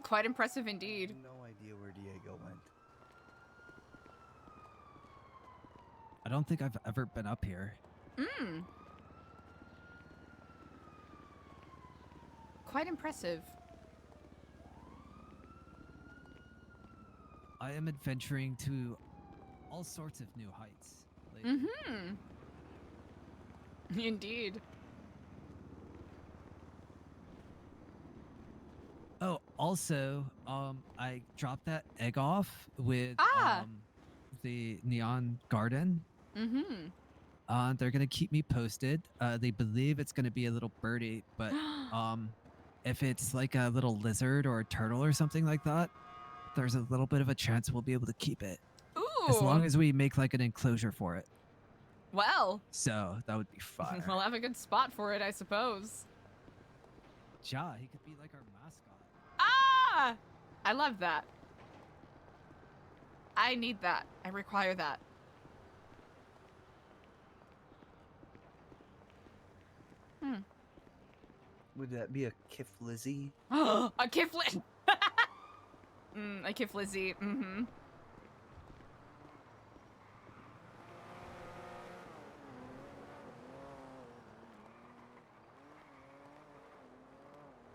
Quite impressive indeed. I have no idea where Diego went. I don't think I've ever been up here. Quite impressive. I am adventuring to all sorts of new heights lately. Indeed. also, I dropped that egg off with the neon garden. Mm-hmm. They're gonna keep me posted. They believe it's gonna be a little birdie, but if it's like a little lizard or a turtle or something like that, there's a little bit of a chance we'll be able to keep it. Ooh. As long as we make like an enclosure for it. Well. So that would be fire. We'll have a good spot for it, I suppose. Ja, he could be like our mascot. Ah! I love that. I need that. I require that. Would that be a Kif Lizzie? A Kifli. A Kiflizzy. Mm-hmm.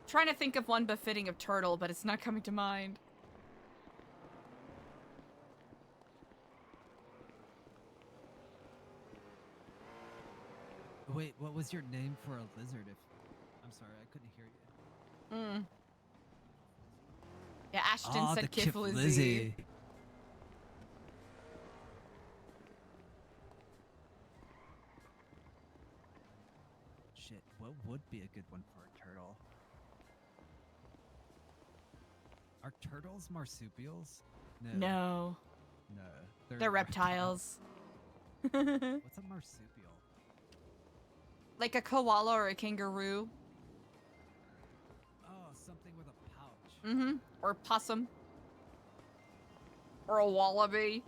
Trying to think of one befitting of turtle, but it's not coming to mind. Wait, what was your name for a lizard? If I'm sorry, I couldn't hear you. Yeah, Ashton said the Kiflizzy. Shit, what would be a good one for a turtle? Are turtles marsupials? No. No. They're reptiles. What's a marsupial? Like a koala or a kangaroo. Oh, something with a pouch. Mm-hmm. Or a possum. Or a wallaby.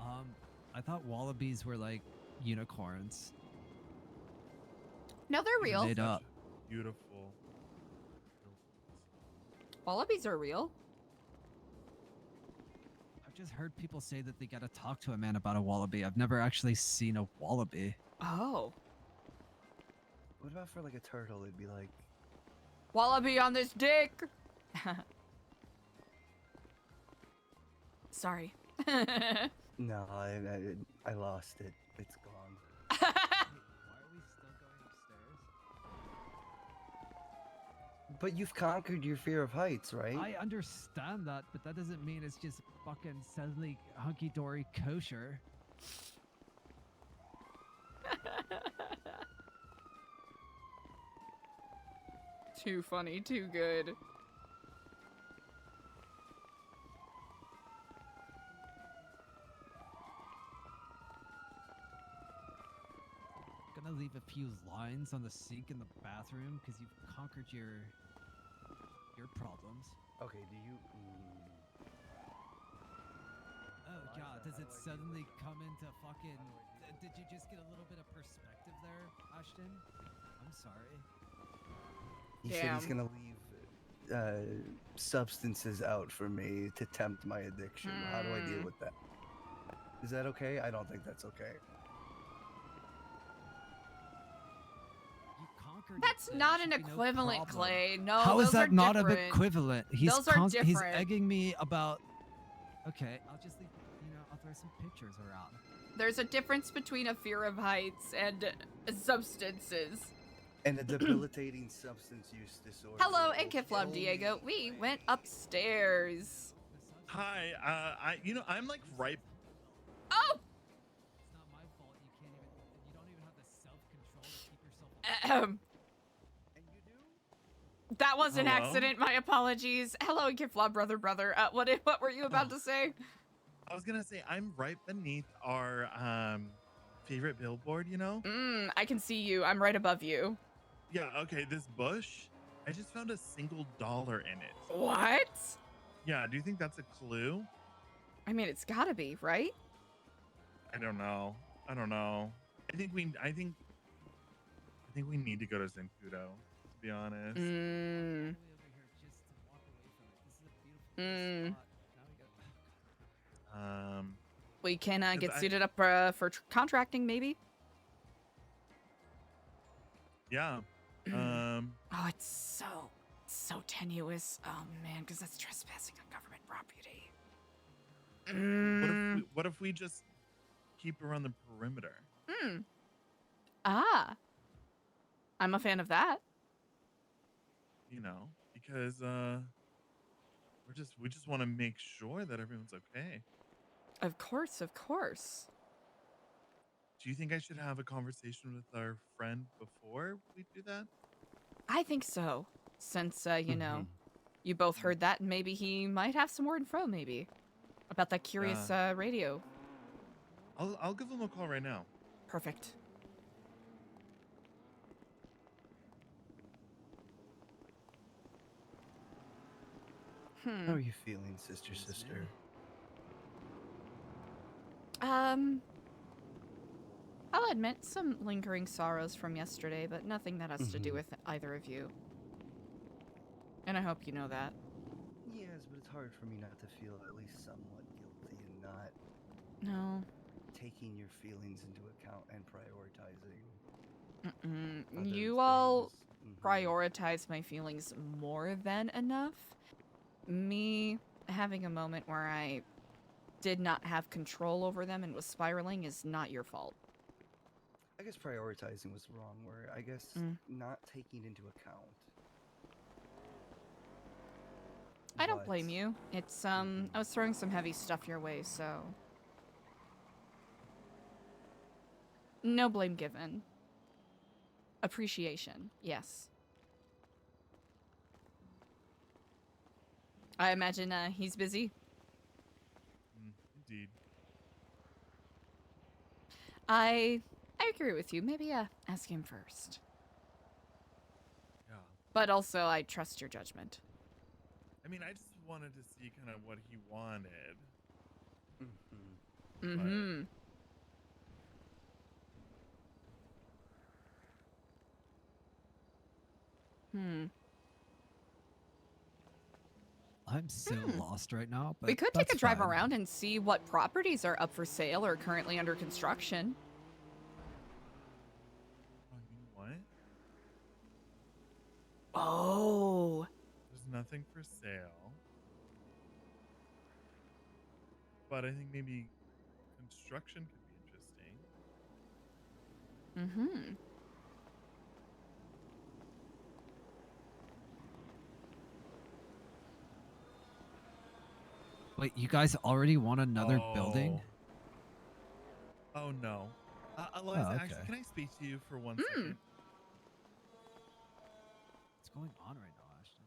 I thought wallabies were like unicorns. No, they're real. Made up. Beautiful. Wallabies are real. I've just heard people say that they gotta talk to a man about a wallaby. I've never actually seen a wallaby. Oh. What about for like a turtle? It'd be like Wallaby on this dick. Sorry. no, I lost it. It's gone. Why are we still going upstairs? But you've conquered your fear of heights, right? I understand that, but that doesn't mean it's just fucking suddenly hunky-dory kosher. Too funny, too good. Gonna leave a few lines on the sink in the bathroom because you've conquered your problems. Okay, do you? Oh god, does it suddenly come into fucking? Did you just get a little bit of perspective there, Ashton? I'm sorry. He said he's gonna leave substances out for me to tempt my addiction. How do I deal with that? Is that okay? I don't think that's okay. That's not an equivalent, Clay. No, How is those that are not different. an equivalent? Those are different. He's egging me about. Okay, I'll just leave. I'll throw some pictures around. There's a difference between a fear of heights and substances. And a debilitating substance use disorder. Hello, and Kiflom Diego. We went upstairs. Hi, I'm like right. Oh! It's not my fault. You don't even have the self-control to keep yourself. And you do? That was an Hello? accident. My apologies. Hello, Kiflom, brother. What were you about to say? I was gonna say I'm right beneath our favorite billboard. I can see you. I'm right above you. Yeah. Okay. This bush. I just found a single $1 in it. What? Yeah. Do you think that's a clue? I mean, it's gotta be, right? I don't know. I think we need to go to Zenkudo, to be honest. We can get 'cause suited up for contracting, maybe. Yeah. Oh, it's so tenuous. Oh man, because that's trespassing on government property. What if we just keep around the perimeter? I'm a fan of that. you know, because we just want to make sure that everyone's okay. Of course, of course. Do you think I should have a conversation with our friend before we do that? I think so. Since, you know, you both heard that, and maybe he might have some more info, maybe. About that curious, radio. I'll give him a call right now. Perfect. How are you feeling, sister? I'll admit some lingering sorrows from yesterday, but nothing that has to do with either of you. And I hope you know that. Yes, but it's hard for me not to feel at least somewhat guilty and not No. taking your feelings into account and prioritizing. You all prioritize my feelings more than enough. Me having a moment where I did not have control over them and was spiraling is not your fault. I guess prioritizing was the wrong word. I guess not taking into account. I don't blame you. It's, I was throwing some heavy stuff your way, so... No blame given. Appreciation, yes. I imagine, he's busy. Indeed. I agree with you. Maybe, ask him first. Yeah. But also, I trust your judgment. I mean, I just wanted to see kind of what he wanted. I'm so lost right now, but We could take a that's drive fine. around and see what properties are up for sale or currently under construction. Oh, you know what? Oh. There's nothing for sale. But I think maybe construction could be interesting. Wait, you guys already want another building? Oh no. Eliza, okay. actually, can I speak to you for 1 second? What's going on right now, Ashton?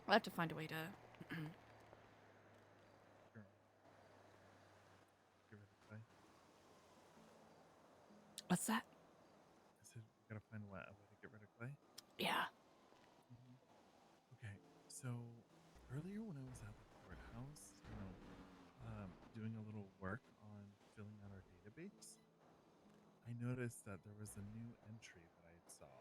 I'll have to find a way to... What's that? I said we gotta find a way to get rid of clay. Yeah. Okay, so earlier when I was at the courthouse, doing a little work on filling out our database, I noticed that there was a new entry that I saw.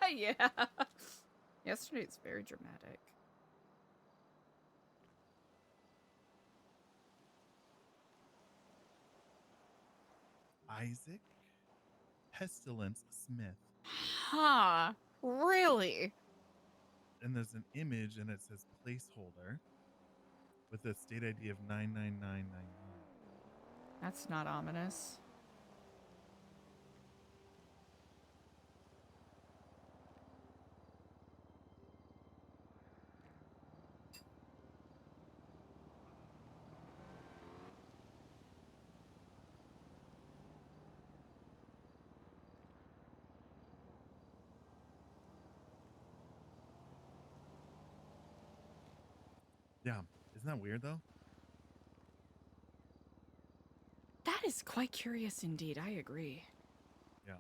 Yeah. Yesterday's very dramatic. Isaac Pestilence Smith. Huh. Really? And there's an image and it says placeholder with a state ID of 99999. That's not ominous. Yeah, isn't that weird though? That is quite curious indeed. I agree. Yeah.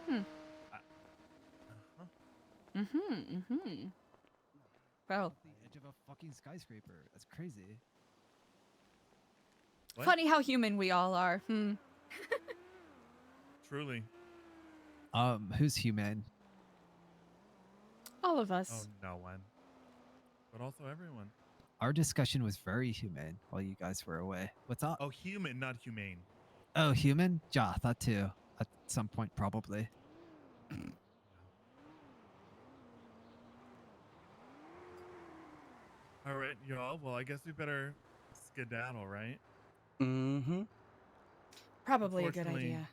Hmm. Uh-huh. Well, The edge of a fucking skyscraper. That's crazy. What? funny how human we all are. Truly. Who's human? All of Oh, us. no one. But also everyone. Our discussion was very humane while you guys were away. What's up? Oh, human, not humane. Oh, human? Yeah, that too. At some point, probably. All right, y'all. Well, I guess we better skedaddle, right? Mm-hmm. Probably a good Unfortunately- idea.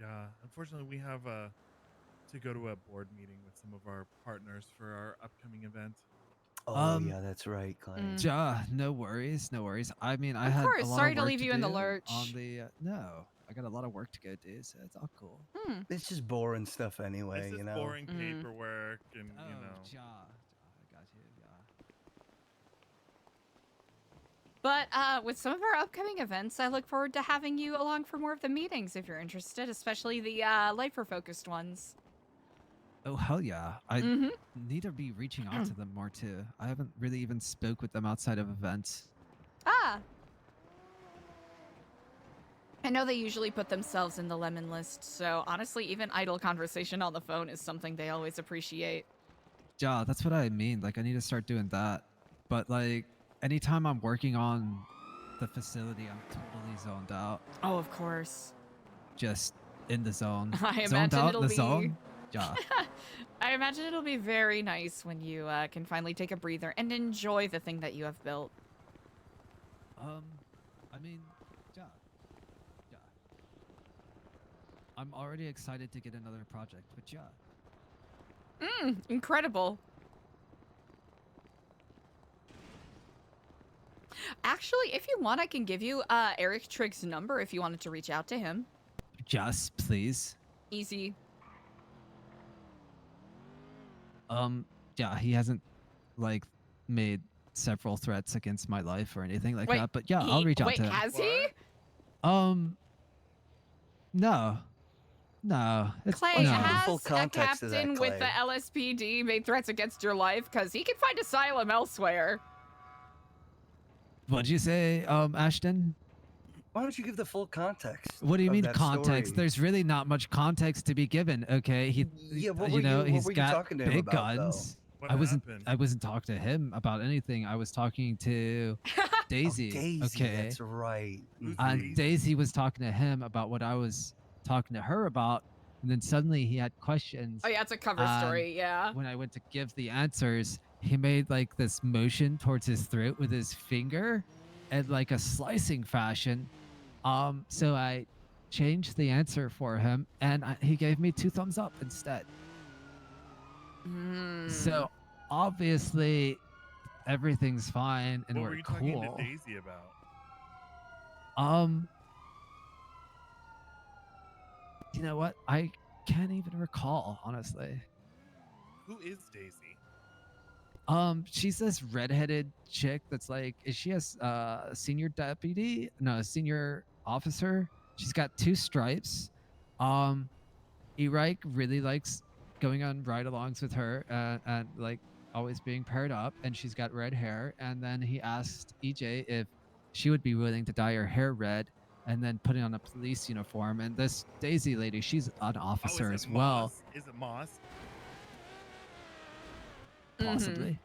Yeah. Unfortunately, we have to go to a board meeting with some of our partners for our upcoming event. Oh, yeah, that's right, Clay. Yeah, no worries, no worries. I mean, I Of had course, a lot sorry of to work leave you in the do lurch. On the no, I got a lot of work to go do, so it's all cool. It's just boring stuff anyway, It's just you know. boring paperwork and, Oh, you know. yeah, I got you. Yeah. But with some of our upcoming events, I look forward to having you along for more of the meetings if you're interested, especially the lifer-focused ones. Oh hell yeah! I Mhm. need to be reaching out to them more too. I haven't really even spoke with them outside of events. Ah! I know they usually put themselves in the lemon list, so honestly, even idle conversation on the phone is something they always appreciate. Yeah, that's what I mean. Like, I need to start doing that. But like, anytime I'm working on the facility, I'm totally zoned out. Oh, of course. Just in the zone. I Zoned imagine out it'll in the be... zone. Yeah. I imagine it'll be very nice when you can finally take a breather and enjoy the thing that you have built. I mean, yeah. Yeah. I'm already excited to get another project, but yeah. Incredible. Actually, if you want, I can give you Eric Trigg's number if you wanted to reach out to him. Just please. Easy. Yeah, he hasn't like made several threats against my life or anything like Wait, that, but yeah, I'll reach out wait, to him. has he? No. No. It's Clay, no. has a captain with the LSPD made threats against your life? Because he can find asylum elsewhere. What'd you say, Ashton? Why don't you give the full context? What do you of mean that context? story? There's really not much context to be given, okay? Yeah, what you were know, you- what he's were you got talking to him big about, though? guns. What I wasn't happened? I wasn't talking to him about anything. I was talking to Daisy. Daisy, okay. that's right. And Daisy was talking to him about what I was talking to her about, and then suddenly he had questions. Oh, yeah, it's a cover and story, yeah. When I went to give the answers, he made like this motion towards his throat with his finger in like a slicing fashion. So I changed the answer for him, and he gave me 2 thumbs up instead. So obviously everything's fine and What we're were you talking cool. to Daisy about? You know what? I can't even recall, honestly. Who is Daisy? She's this redheaded chick that's like, is she a senior deputy? No, a senior officer. She's got 2 stripes. Erike really likes going on ride-alongs with her and like always being paired up, and she's got red hair. And then he asked EJ if she would be willing to dye her hair red and then put it on a police uniform. And this Daisy lady, she's an officer is as it well. Moss? Is it Moss? Possibly.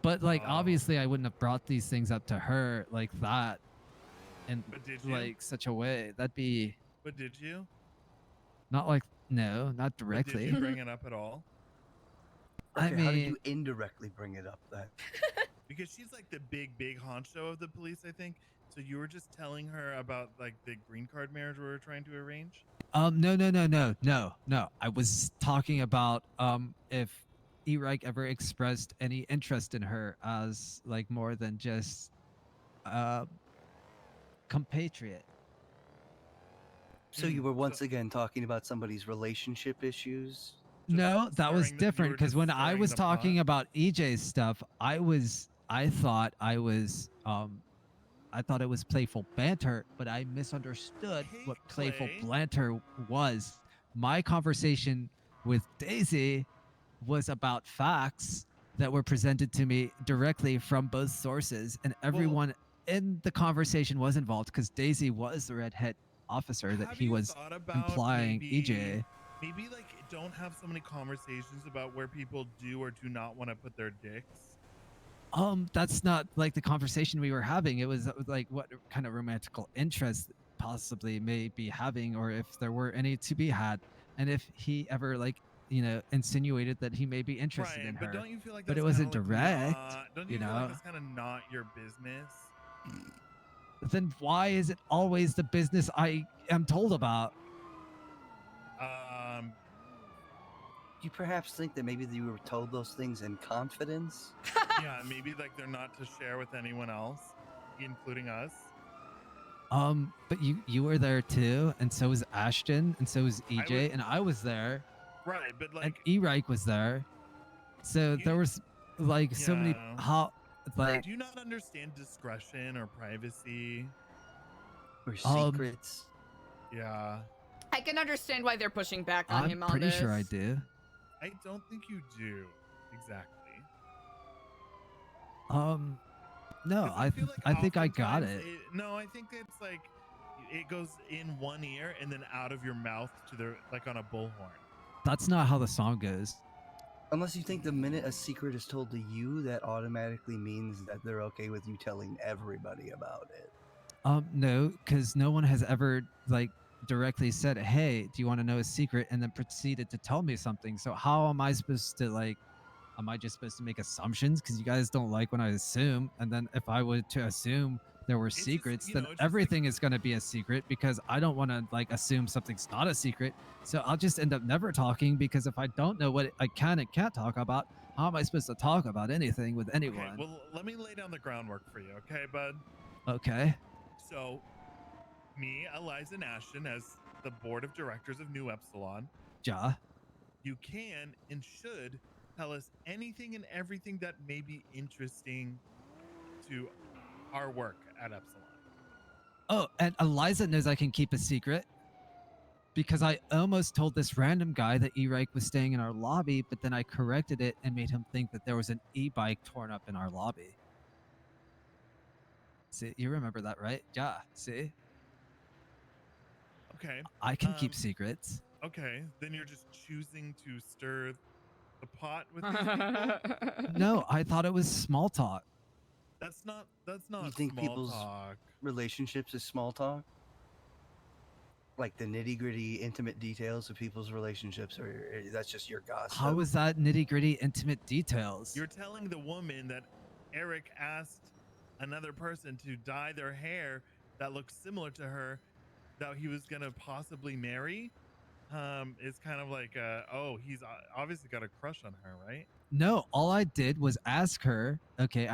But like, obviously, I wouldn't have brought these things up to her like that, in But did you? like such a way. That'd be But did you? not like no, not But did directly. you bring it up at all? I Okay, how did mean- you indirectly bring it up then? Because she's like the big honcho of the police, I think. So you were just telling her about like the green card marriage we were trying to arrange? No. I was talking about if Erike ever expressed any interest in her as like more than just compatriot. So you were once again talking about somebody's relationship issues? No, that was swearing that you different were because just when I stirring was the talking pot? about EJ's stuff, I thought it was playful banter, but I misunderstood what playful Clay. banter was. My conversation with Daisy was about facts that were presented to me directly from both sources, and everyone in the conversation was involved because Daisy was the redhead officer that Have he you was thought about implying maybe, EJ. maybe like don't have so many conversations about where people do or do not want to put their dicks? That's not like the conversation we were having. It was like what kind of romantical interest possibly may be having, or if there were any to be had, and if he ever insinuated that he may be interested Right, in but her. don't you feel like But that's it wasn't kinda, like, direct, don't you you feel like know. that's kind of not your business? Then why is it always the business I am told about? Do you perhaps think that maybe you were told those things in confidence? Yeah, maybe like they're not to share with anyone else, including us. But you were there too, and so was Ashton, and so was EJ, and I was there. Right, but And like E-Reich was there. So there was like so many do you not understand discretion or privacy or secrets? Yeah, I can understand why they're pushing back on I'm him on pretty this. sure I do. I don't think you do exactly. No, I think I got Oftentimes it. No, I think it's like it goes in one ear and then out of your mouth to the like on a bullhorn. That's not how the song goes. Unless you think the minute a secret is told to you, that automatically means that they're okay with you telling everybody about it. No, because no one has ever directly said, "Hey, do you want to know a secret?" and then proceeded to tell me something. So how am I supposed to Am I just supposed to make assumptions? Because you guys don't like when I assume, and then if I were to assume there were secrets, then everything is going to be a secret because I don't want to assume something's not a secret. So I'll just end up never talking because if I don't know what I can and can't talk about, how am I supposed to talk about anything with anyone? Okay, well, let me lay down the groundwork for you, okay, bud? Okay. So, me, Eliza, and Ashton, as the board of directors of Nu Epsilon, Ja. you can and should tell us anything and everything that may be interesting to our work at Epsilon. Oh, and Eliza knows I can keep a secret because I almost told this random guy that E-Reich was staying in our lobby, but then I corrected it and made him think that there was an e-bike torn up in our lobby. See, you remember that, right? Yeah, see? Okay. I can keep secrets. Okay, then you're just choosing to stir the pot with these people? No, I thought it was small talk. That's not You think small people's talk. relationships is small talk? Like the nitty gritty, intimate details of people's relationships, or that's just your gossip? How is that nitty gritty, intimate details? You're telling the woman that Eric asked another person to dye their hair that looks similar to her that he was gonna possibly marry. It's kind of like, oh, he's obviously got a crush on her, right? No, all I did was ask her. Okay,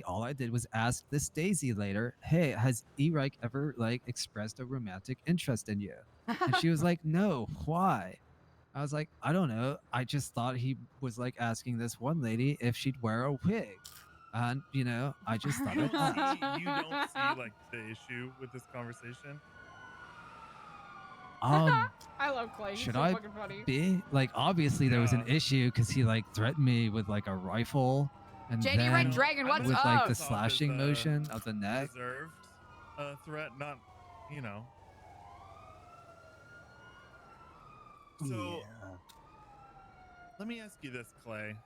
all I did was ask this Daisy later, hey, has E-Reich ever expressed a romantic interest in you? And she was like, no, why? I was like, I don't know. I just thought he was asking this one lady if she'd wear a wig. And, I just thought You I'd ask. you don't see the issue with this conversation? I love Clay. He's Should so I fucking funny. be obviously there was an issue because he threatened me with a rifle and JD then Red Dragon, what's with up? the slashing motion of the neck. Deserved threat, not, So, let me ask you this, Clay.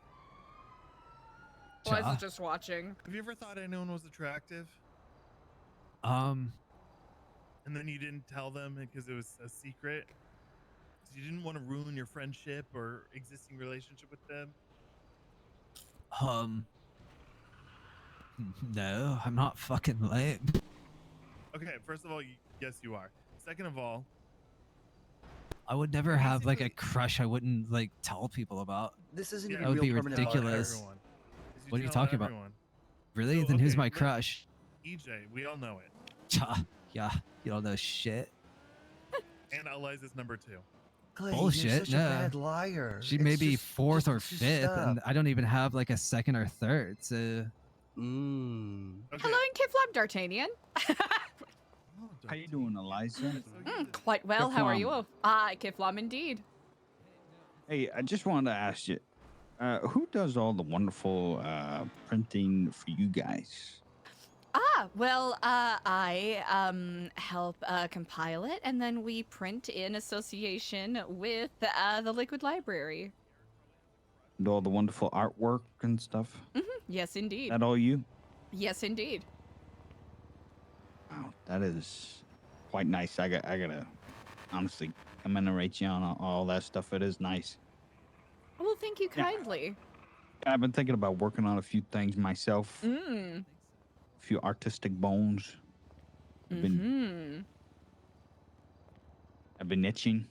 Eliza's just watching. Have you ever thought anyone was attractive? And then you didn't tell them because it was a secret? 'Cause you didn't want to ruin your friendship or existing relationship with them? No, I'm not fucking lame. Okay, first of all, yes, you are. Second of all, I would never have a crush I wouldn't tell people about. This isn't That even would real be permanent ridiculous. everyone. What are you tell talking about? everyone. Really? So, Then who's okay, my crush? EJ, we all know it. Yeah, you don't know shit. And Eliza's number 2. Clay, you're Bullshit. such a No. bad liar. She It's may be just- fourth just- or just fifth, and stop. I don't even have like a second or third. So. Hello in Kiflam, D'Artagnan. How you doing, Eliza? Quite well. How are you? Kiflam. Ah, Kiflam indeed. Hey, I just wanted to ask you, who does all the wonderful printing for you guys? Well, I help compile it, and then we print in association with the Liquid Library. And all the wonderful artwork and stuff? Yes, indeed. That all you? Yes, indeed. Wow, that is quite nice. I gotta honestly commemorate you on all that stuff. It is nice. Well, thank you kindly. I've been thinking about working on a few things myself. Mm. A few artistic bones. I've been itching.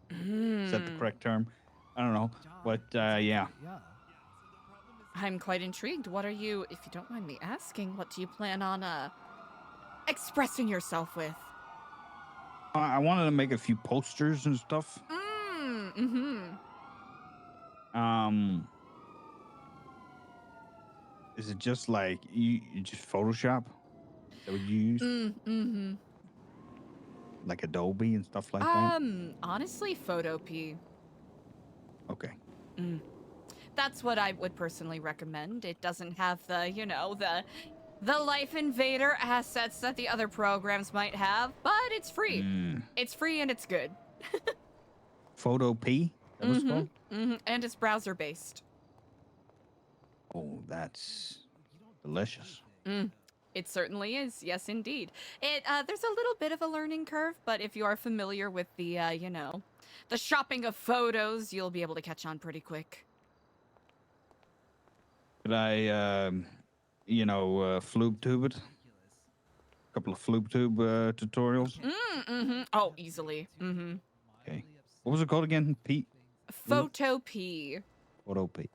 Is that the correct term? I don't know. But yeah. I'm quite intrigued. What are you, if you don't mind me asking, what do you plan on expressing yourself with? I wanted to make a few posters and stuff. Is it just like you just Photoshop? Is that what you use? Like Adobe and stuff like that? Honestly, Photopea. Okay. That's what I would personally recommend. It doesn't have the, you know, the Life Invader assets that the other programs might have, but it's free. It's free and it's good. Photopea? That was called? And it's browser based. Oh, that's delicious. It certainly is. Yes, indeed. It there's a little bit of a learning curve, but if you are familiar with the, you know, the shopping of photos, you'll be able to catch on pretty quick. Could I, you know, flube tube it? A couple of flube tube tutorials? Oh, easily. Okay. What was it called again? Pete? Photopea. Photopea.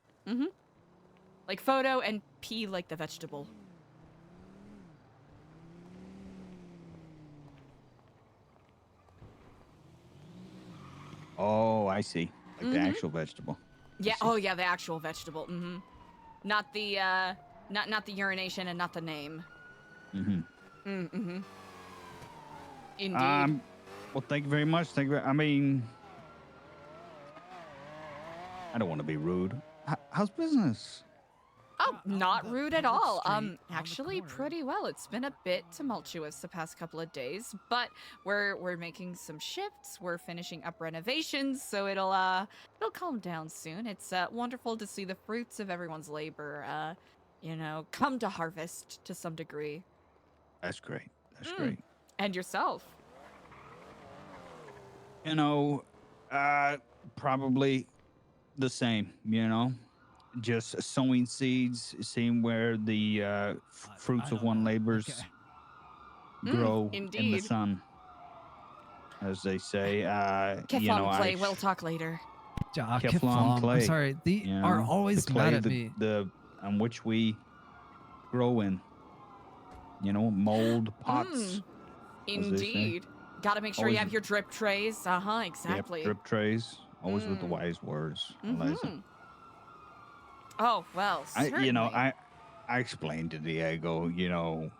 Like photo and pea like the vegetable. Oh, I see. Like the actual vegetable. Yeah. Oh, yeah. The actual vegetable. Not the not the urination and not the name. Indeed. Well, thank you very much. Thank you. I mean, I don't want to be rude. How's business? Oh, not rude at all. Actually pretty well. It's been a bit tumultuous the past couple of days, but we're making some shifts. We're finishing up renovations, so it'll calm down soon. It's wonderful to see the fruits of everyone's labor, you know, come to harvest to some degree. That's great. That's great. And yourself? You know, probably the same, you know? Just sowing seeds, seeing where the fruits of one labors grow in the indeed. sun, as they say. Keflon you know, Clay, we'll talk later. Keflon clay. I'm sorry, they you are know, always the clay mad at me. The on which we grow in. You know, mold pots. as they say. Indeed. Gotta make sure you Always- have your drip trays. Exactly. Yep, drip trays. Always with the wise words, Eliza. Oh, well, certainly. You know, I explained to Diego, you know,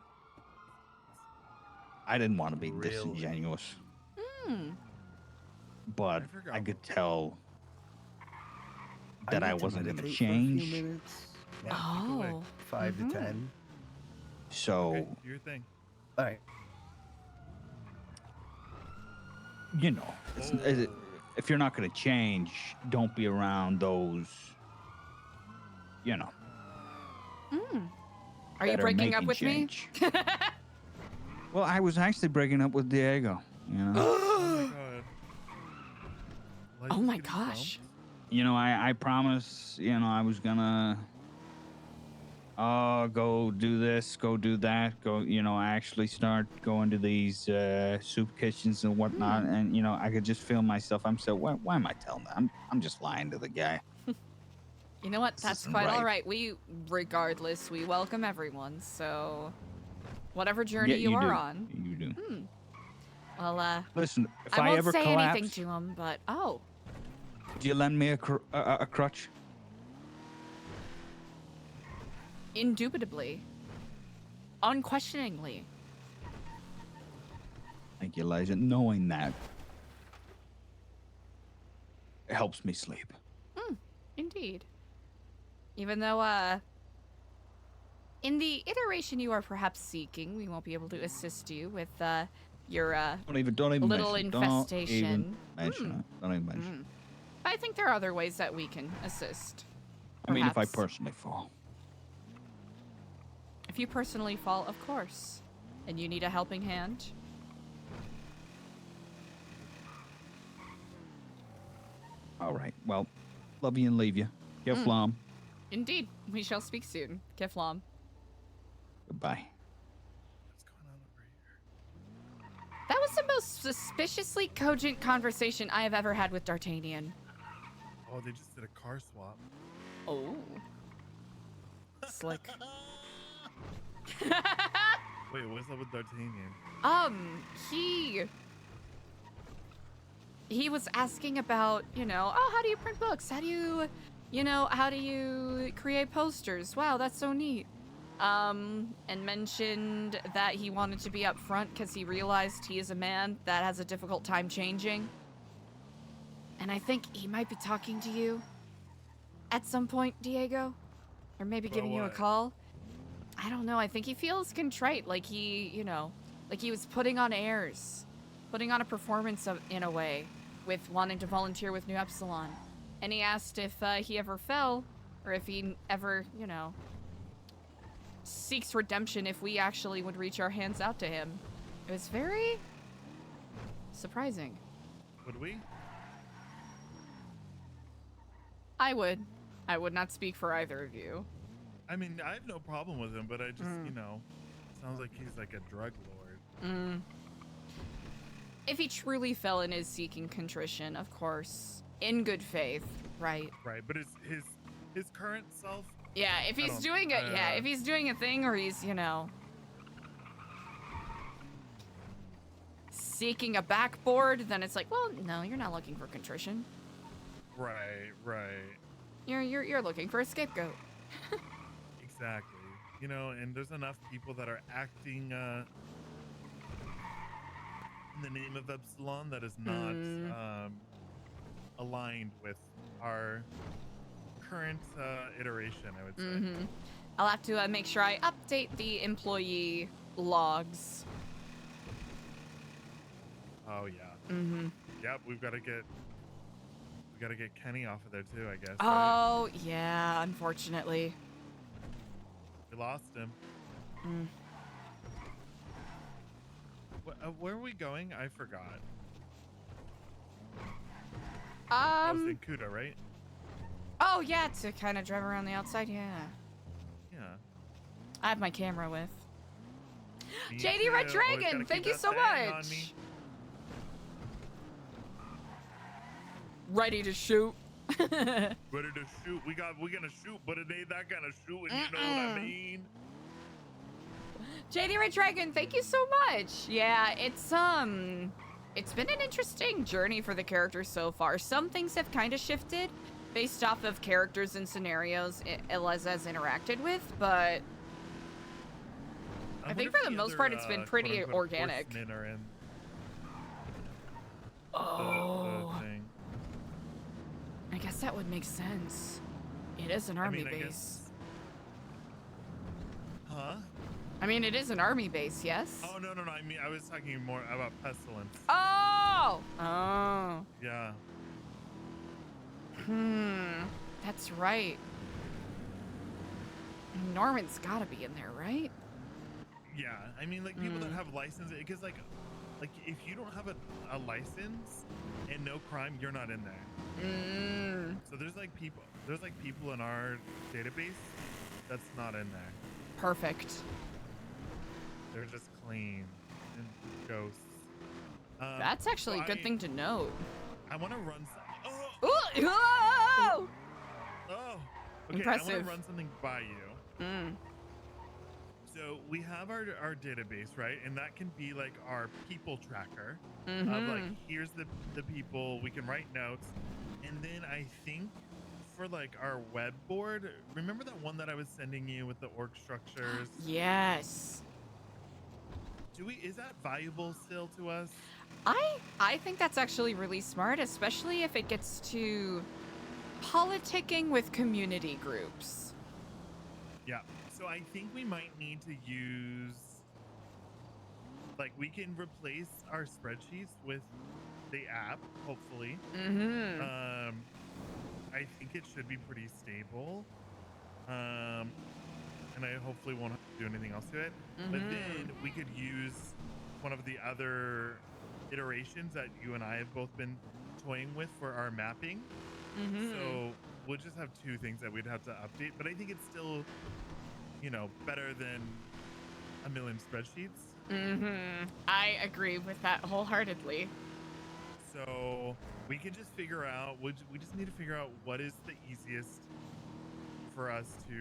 I didn't want to be disingenuous, but I could tell that I wasn't going to change. Oh. 5 to 10. So, Your thing. All right. you know, if you're not going to change, don't be around those, you know. Are you that breaking up making with change. Well, I was actually breaking up with Diego, you know. Oh my gosh. You know, I promised, you know, I was gonna go do this, go do that, go, you know, actually start going to these soup kitchens and whatnot. And, you know, I could just feel myself. I'm so, why am I telling that? I'm just lying to the guy. You know what? This That's isn't quite all right. right. Regardless, we welcome everyone. So, whatever journey Yeah, you you are do. on. You do. Well, Listen, if I won't ever say collapse, anything to him, but oh, do you lend me a crutch? indubitably, unquestioningly. Thank you, Eliza. Knowing that it helps me sleep. Indeed. Even though, in the iteration you are perhaps seeking, we won't be able to assist you with, your, Don't even little mention it. infestation. Don't even mention it. Don't even mention it. I think there are other ways that we can assist. I mean, if I perhaps. personally fall. If you personally fall, of course. And you need a helping hand. All right. Well, love you and leave you. Get flom. Indeed. We shall speak soon. Keflam. Goodbye. That was the most suspiciously cogent conversation I have ever had with D'Artagnan. Oh, they just did a car swap. Oh. Slick. Wait, what's up with D'Artagnan? He was asking about, you know, oh, how do you print books? How do you, how do you create posters? Wow, that's so neat. And mentioned that he wanted to be up front because he realized he is a man that has a difficult time changing. And I think he might be talking to you at some point, Diego. Or maybe giving you a call. I don't know. I think he feels contrite, like he, like he was putting on airs. Putting on a performance in a way with wanting to volunteer with Nu Epsilon. And he asked if he ever fell or if he ever, seeks redemption if we actually would reach our hands out to him. It was very surprising. Would we? I would. I would not speak for either of you. I mean, I have no problem with him, but I just, sounds like he's like a drug lord. If he truly fell and is seeking contrition, of course, in good faith, right? Right, but his current self. Yeah, if he's doing it, if he's doing a thing or he's, seeking a backboard, then it's like, well, no, you're not looking for contrition. Right. You're looking for a scapegoat. Exactly. And there's enough people that are acting in the name of Epsilon that is not aligned with our current iteration, I would say. I'll have to make sure I update the employee logs. Oh yeah. Yep, we gotta get Kenny off of there too, I guess. Oh yeah, unfortunately. We lost him. Where are we going? I forgot. I was in Kuta, right? Oh yeah, to kind of drive around the outside. Yeah. I have my camera with. JD Red Dragon, thank you so much. Ready to shoot. Ready to shoot. We're gonna shoot, but it ain't that kind of shooting. You know what I mean? JD Red Dragon, thank you so much. Yeah, it's been an interesting journey for the characters so far. Some things have kind of shifted based off of characters and scenarios Eliza has interacted with, but I think for the most part it's been pretty organic. I guess that would make sense. It is an army base. Huh? I mean, it is an army base, yes? Oh, no. I mean, I was talking more about pestilence. Oh! Yeah. That's right. Norman's gotta be in there, right? Yeah, I mean, like, people that have license, because, like, if you don't have a license and no crime, you're not in there. So there's people in our database that's not in there. Perfect. They're just clean and ghosts. That's actually a good thing to note. I want to run. Oh! Okay, Impressive. I want to run something by you. So we have our database, right? And that can be like our people tracker of Mm-hmm. like, here's the people, we can write notes. And then I think for like our web board, remember that one that I was sending you with the org structures? Yes. Is that valuable still to us? I think that's actually really smart, especially if it gets to politicking with community groups. Yeah. So I think we might need to use, like, we can replace our spreadsheets with the app, hopefully. Mm-hmm. I think it should be pretty stable. And I hopefully won't have to do anything else to it. But then we could use one of the other iterations that you and I have both been toying with for our mapping. So we'll just have two things that we'd have to update. But I think it's still, you know, better than a million spreadsheets. I agree with that wholeheartedly. So we can just figure out, we just need to figure out what is the easiest for us to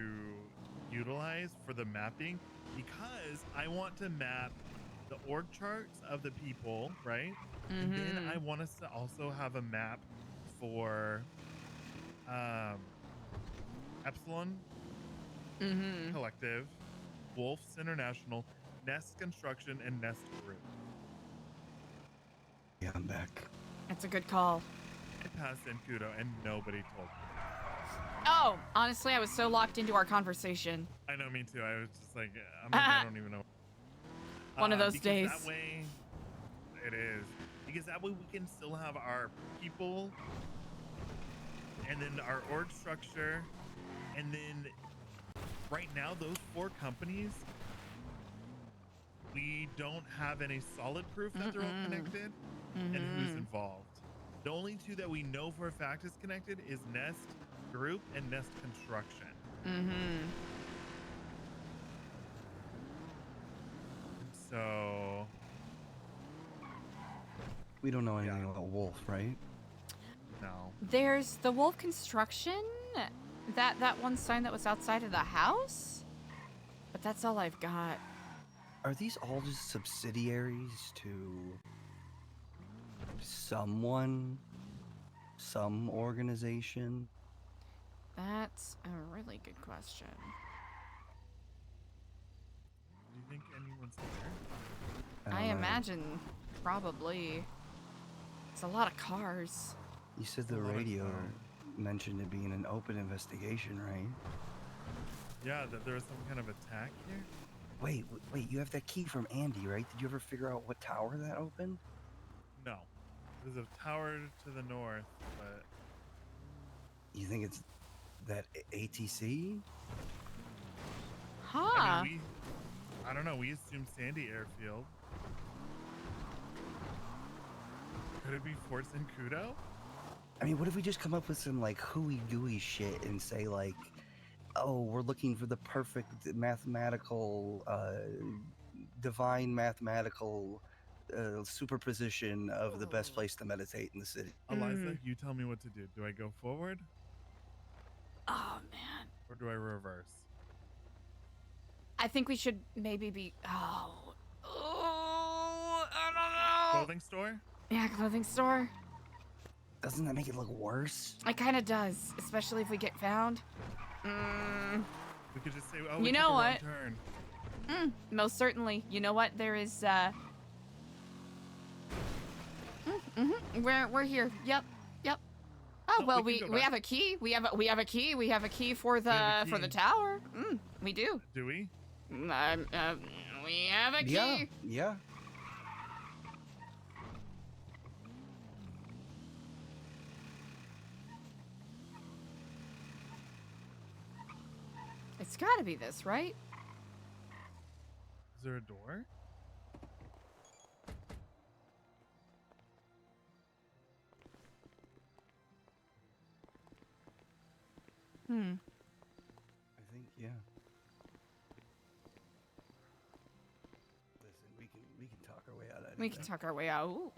utilize for the mapping, because I want to map the org charts of the people, right? And then I want us to also have a map for Epsilon Collective, Wolves International, Nest Construction, and Nest Group. Yeah, I'm back. That's a good call. I passed in Kudo and nobody told me. Oh, honestly, I was so locked into our conversation. I know, me too. I was just like, I don't even know. One of those because days. That way, it is. Because that way we can still have our people, and then our org structure, and then right now, those 4 companies, we don't have any solid proof that they're all connected and who's involved. The only 2 that we know for a fact is connected is Nest Group and Nest Construction. So We don't know anything about Wolf, right? no. There's the Wolf Construction, that one sign that was outside of the house, but that's all I've got. Are these all just subsidiaries to someone, some organization? That's a really good question. Do you think anyone's there? I imagine probably. It's a lot of cars. You said the radio mentioned it being an open investigation, right? Yeah, that there was some kind of attack here. Wait, you have that key from Andy, right? Did you ever figure out what tower that opened? No. There's a tower to the north, but You think it's that ATC? Huh. I mean, I don't know. We assumed Sandy Airfield. Could it be Fort Sankudo? I mean, what if we just come up with some like hooey gooey shit and say like, oh, we're looking for the perfect mathematical, divine mathematical superposition of the best place to meditate in the city. Eliza, you tell me what to do. Do I go forward? Oh, man. Or do I reverse? I think we should maybe be... Oh, I don't know. Clothing store? Yeah, clothing store. Doesn't that make it look worse? It kind of does, especially if we get found. We could just say, oh, we You took know a wrong what? turn. Most certainly. You know what? There is, We're here. Yep. Oh, well, we can go we back. have a key. We have a key. We have a key for the key. tower. We do. Do we? We have a key. Yeah. It's got to be this, right? Is there a door? I think, yeah. Listen, we can talk our way out of anything. We can talk our way out. Ooh.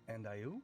And Ayu?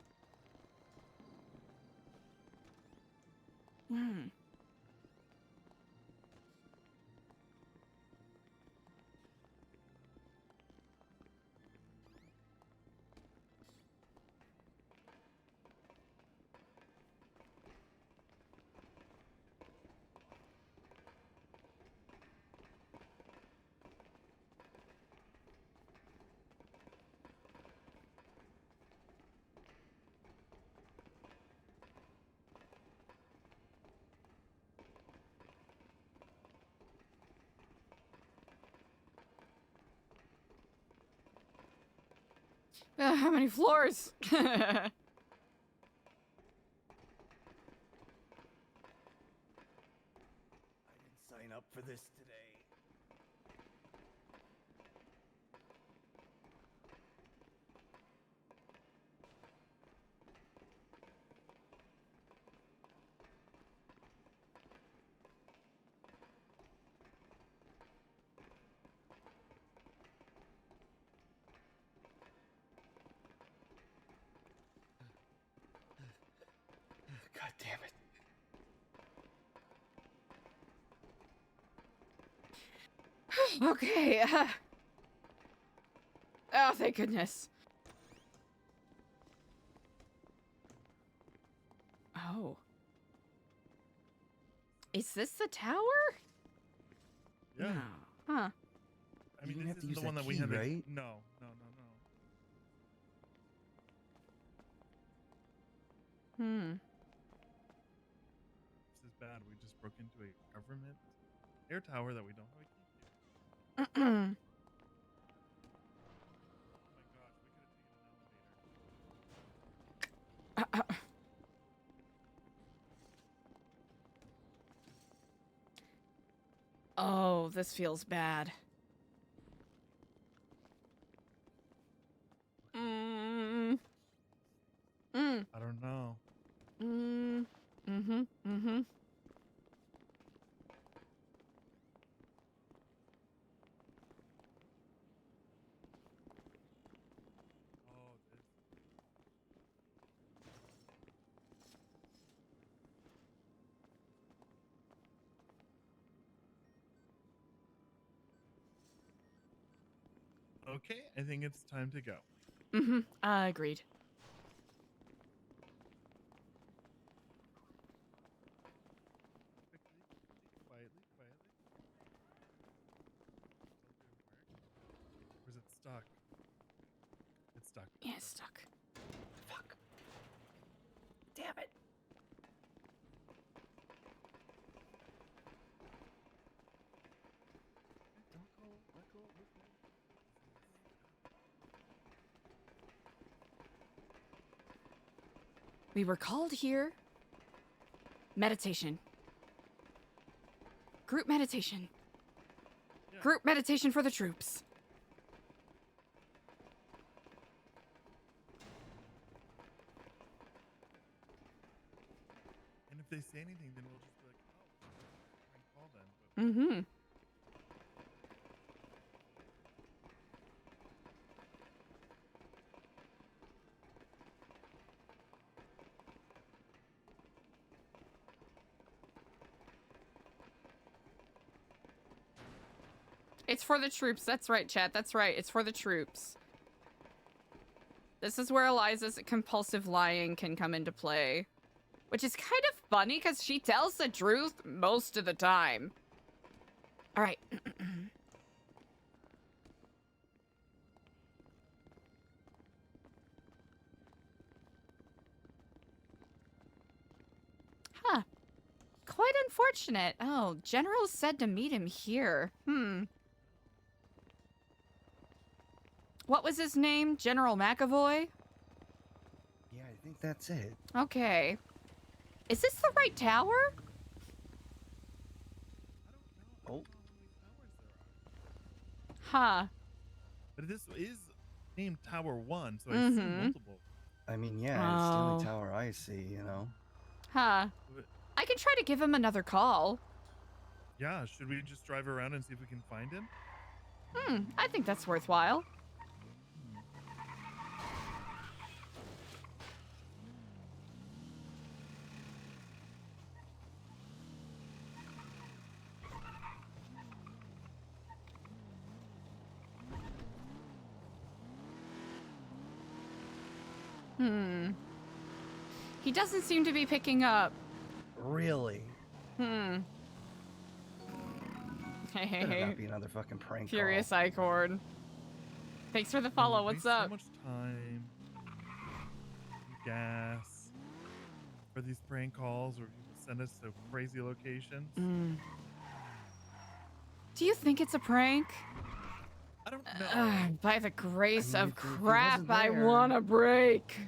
How many floors? Sign up for this today. God damn it. Okay. Oh, thank goodness. Oh. Is this the tower? Yeah. No. Huh. I mean, You this have to isn't use the one that that we key, had. right? No. This is bad. We just broke into a government air tower that we don't have a key to. Oh my gosh, we could have taken an elevator. Oh, this feels bad. I don't know. Mm-hmm. Okay, I think it's time to go. Mm-hmm. Agreed. Quietly. Or is it stuck? It's stuck. Yeah, it's stuck. Fuck. Damn it. Don't go. Let go. We're good. We were called here. Meditation. Group meditation. Yeah. Group meditation for the troops. And if they say anything, then we'll just be like, oh, prank call then. But Mm-hmm. It's for the troops. That's right, chat. That's right. It's for the troops. This is where Eliza's compulsive lying can come into play. Which is kind of funny because she tells the truth most of the time. All right. Huh. Quite unfortunate. Oh, General said to meet him here. What was his name? General McAvoy? Yeah, I think that's it. Okay. Is this the right tower? Oh. Huh. But this is named Tower 1, so I see multiple. I mean, yeah, it's the Oh. only tower I see, you know? Huh. I can try to give him another call. Yeah, should we just drive around and see if we can find him? I think that's worthwhile. He doesn't seem to be picking up. Really? Hey, Better not be another fucking prank Furious call. Icord. Thanks for the follow. We What's waste up? So much time, gas for these prank calls, where people send us to crazy locations. Do you think it's a prank? I don't know. By the grace I mean, of if he crap, wasn't I there- want a break.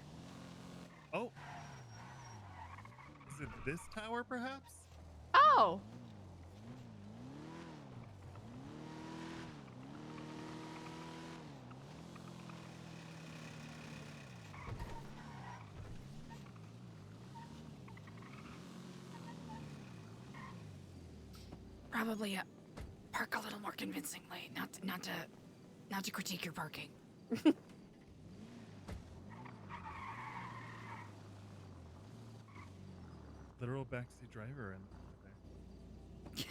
Oh. Is it this tower, perhaps? Oh. Probably park a little more convincingly, not to critique your parking. Literal backseat driver and there.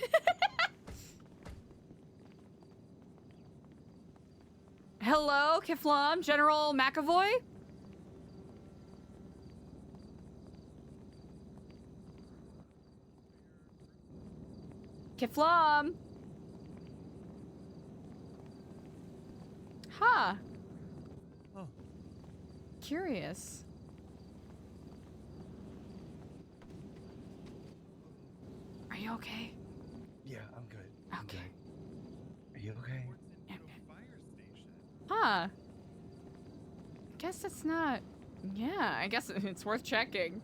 Hello, Kiflam, General McAvoy? Kiflam? Huh. Oh. Curious. Are you okay? Yeah, I'm good. I'm Okay. good. Are you okay? Huh. Guess it's not. Yeah, I guess it's worth checking.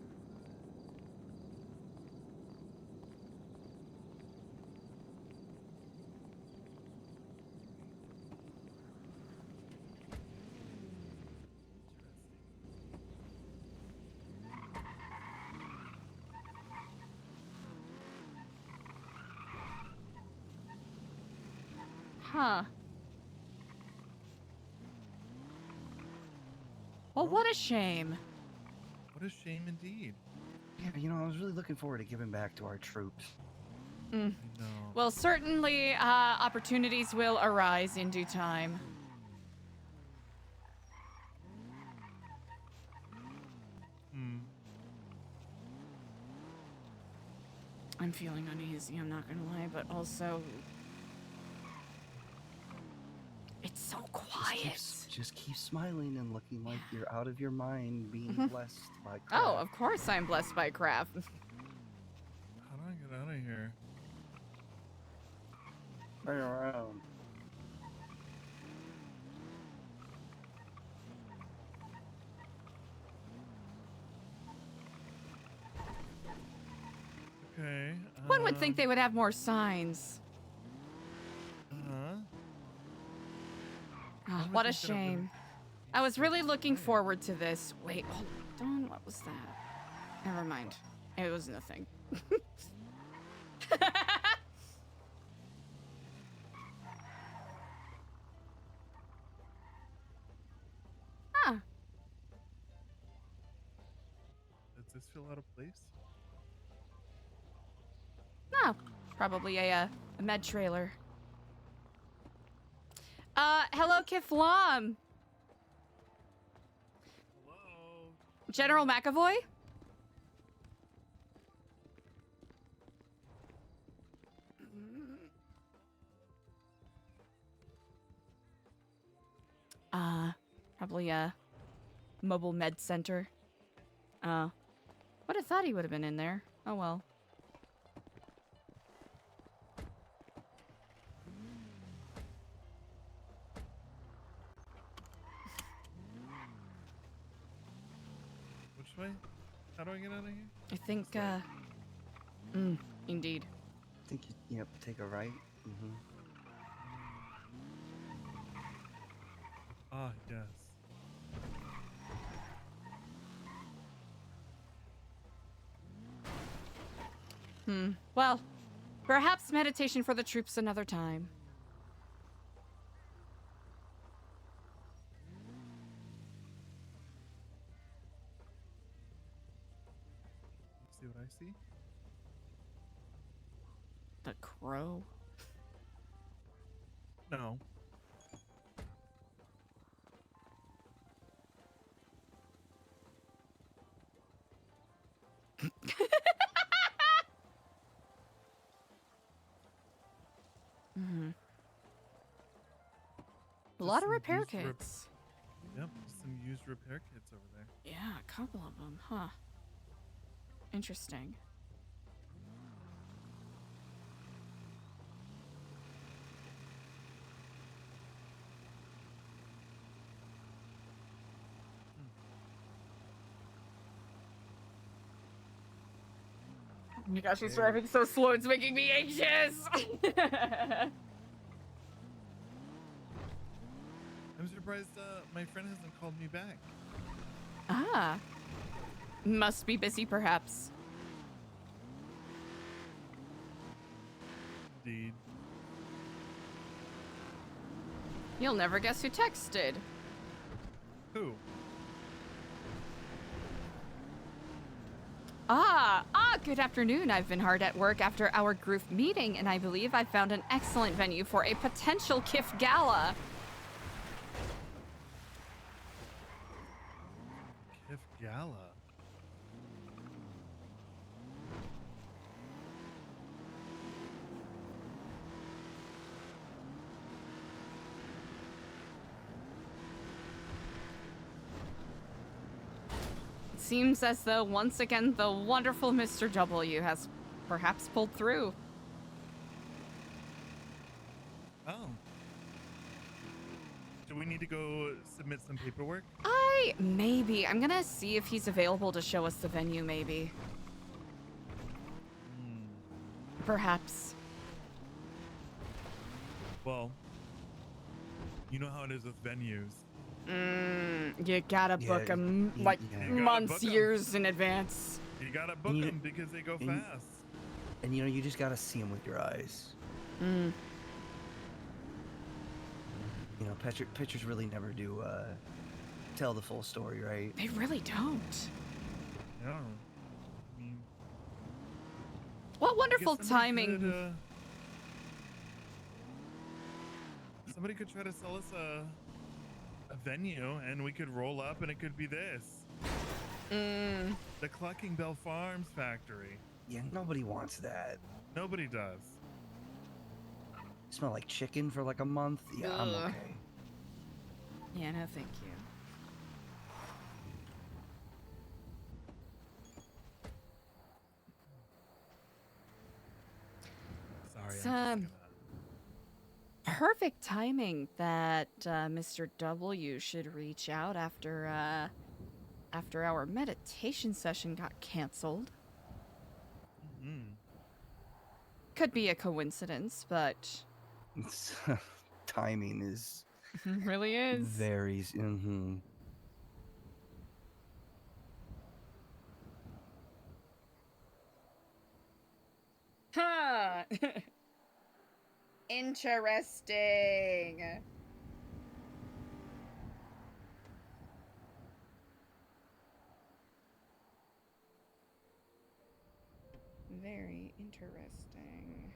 Huh. Well, what a shame. What a shame indeed. Yeah, you know, I was really looking forward to giving back to our troops. Mm. No. Well, certainly opportunities will arise in due time. Hmm. I'm feeling uneasy, I'm not gonna lie, but also... It's so quiet. Just keep smiling and looking like you're out of your mind, being blessed by Oh, crap. of course I'm blessed by craft. How do I get out of here? Turn around. Okay. One would think they would have more signs. Uh-huh. Oh, what a shame. I was really looking forward to this. Wait, hold on, what was that? Never mind. It was nothing. Huh. Does this feel out of place? No, probably a med trailer. Hello, Kiflam. Hello. General McAvoy? Probably a mobile med center. Would have thought he would have been in there. Oh well. Which way? How do I get out of here? I think, indeed. I think you, yep, take a right. Mm-hmm. Ah, yes. Well, perhaps meditation for the troops another time. See what I see? The crow? No. A lot of some repair used kits. Yep, some used repair kits over there. Yeah, a couple of them, huh? Interesting. my gosh, she's driving so slow, it's making me anxious! I'm surprised my friend hasn't called me back. Ah. Must be busy, perhaps. Indeed. You'll never guess who texted. Who? Good afternoon. I've been hard at work after our group meeting, and I believe I found an excellent venue for a potential KIF gala. KIF gala. Seems as though once again the wonderful Mr. W has perhaps pulled through. Oh. Do we need to go submit some paperwork? Maybe. I'm gonna see if he's available to show us the venue, maybe. Perhaps. Well, you know how it is with venues. You gotta book them like months, years in advance. You gotta book them because they go fast. And you just gotta see them with your eyes. Pictures really never do tell the full story, right? They really don't. No. I mean, what wonderful timing. Somebody could try to sell us a venue, and we could roll up, and it could be this. The Clucking Bell Farms factory. Yeah, nobody wants that. Nobody does. Smell like chicken for like a month? Yeah, I'm okay. Yeah, no thank you. Sorry. It's perfect timing that Mr. W should reach out after our meditation session got canceled. Could be a coincidence, but Timing is really is varies. Huh. Interesting. Very interesting.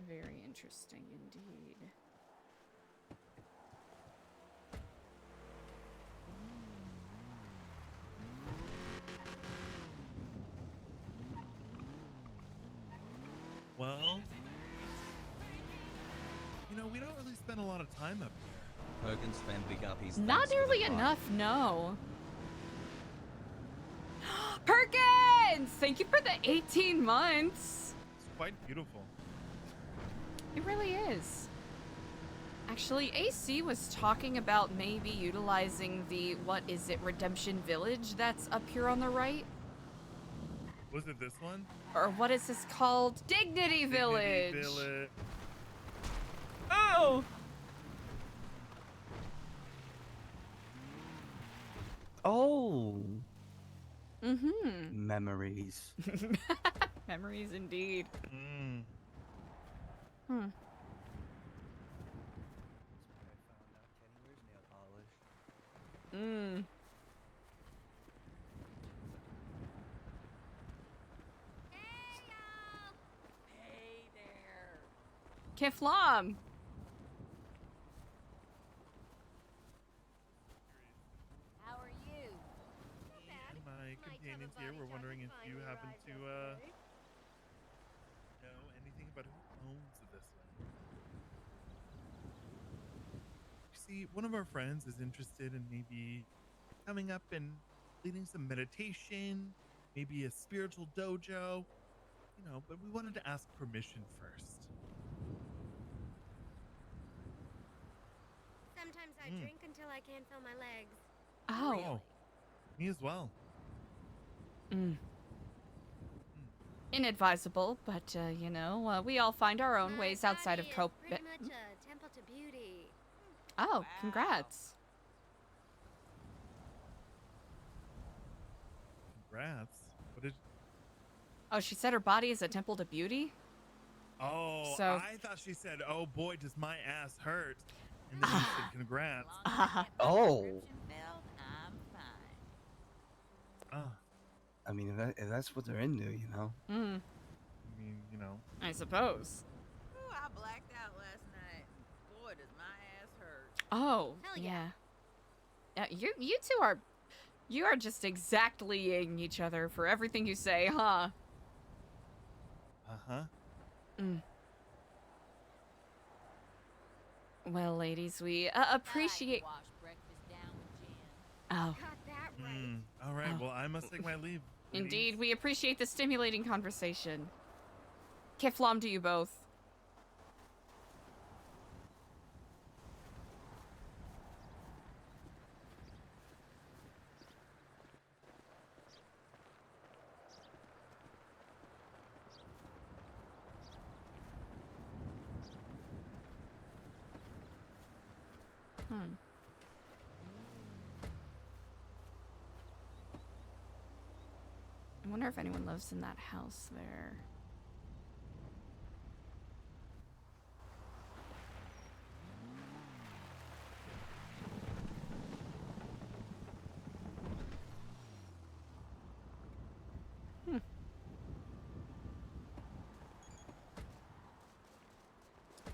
Very interesting indeed. Well, we don't really spend a lot of time up here. Perkins fan big up his Not thanks for the nearly fight. enough, no. Perkins! Thank you for the 18 months. It's quite beautiful. It really is. Actually, AC was talking about maybe utilizing the, Redemption Village that's up here on the right? Was it this one? Or what is this called? Dignity Village! Dignity Village. Oh! Oh! Mm-hmm. Memories. Memories indeed. Hmm. Mm. Hey there. Kiflam! How are you? My companions here were wondering if you happen to know anything about who owns this one. You see, one of our friends is interested in maybe coming up and leading some meditation, maybe a spiritual dojo, but we wanted to ask permission first. Sometimes I drink until I can't feel my legs. Oh. Me as well. Inadvisable, but we all find our own ways outside of cope. Pretty much a temple to beauty. Oh, congrats. Congrats. What did? Oh, she said her body is a temple to beauty? Oh, So- I thought she said, "Oh boy, does my ass hurt," and then you said, "Congrats." Oh. I'm fine. Oh, I mean, if that's what they're into, I mean, I suppose. Ooh, I blacked out last night. Boy, does my ass hurt. Oh, Hell yeah. Yeah, you two you are just exactly-ing each other for everything you say, huh? Uh-huh. Well, ladies, we appreciate... Wash breakfast down with gin. Oh, Got that right. All right. Oh. Well, I must take my leave. indeed, we appreciate the stimulating conversation. Kiflam to you both. I wonder if anyone lives in that house there.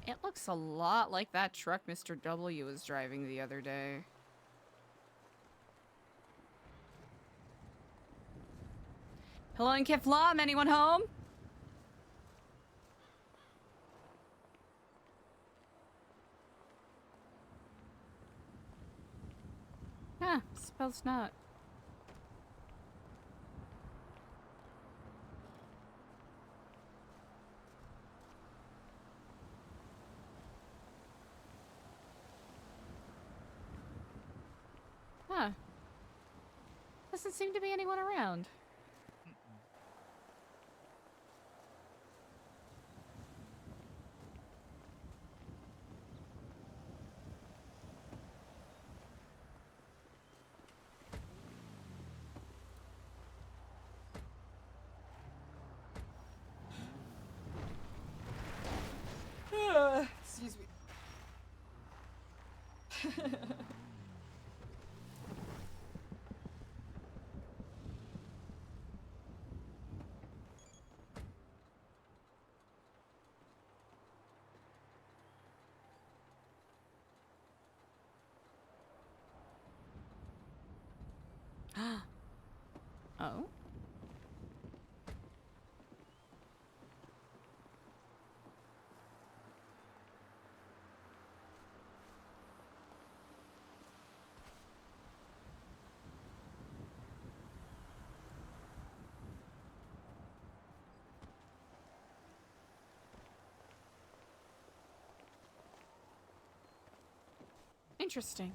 It looks a lot like that truck Mr. W was driving the other day. Hello in Kiflam, anyone home? Huh, suppose not. Huh. Doesn't seem to be anyone around. Excuse me. Oh? Interesting.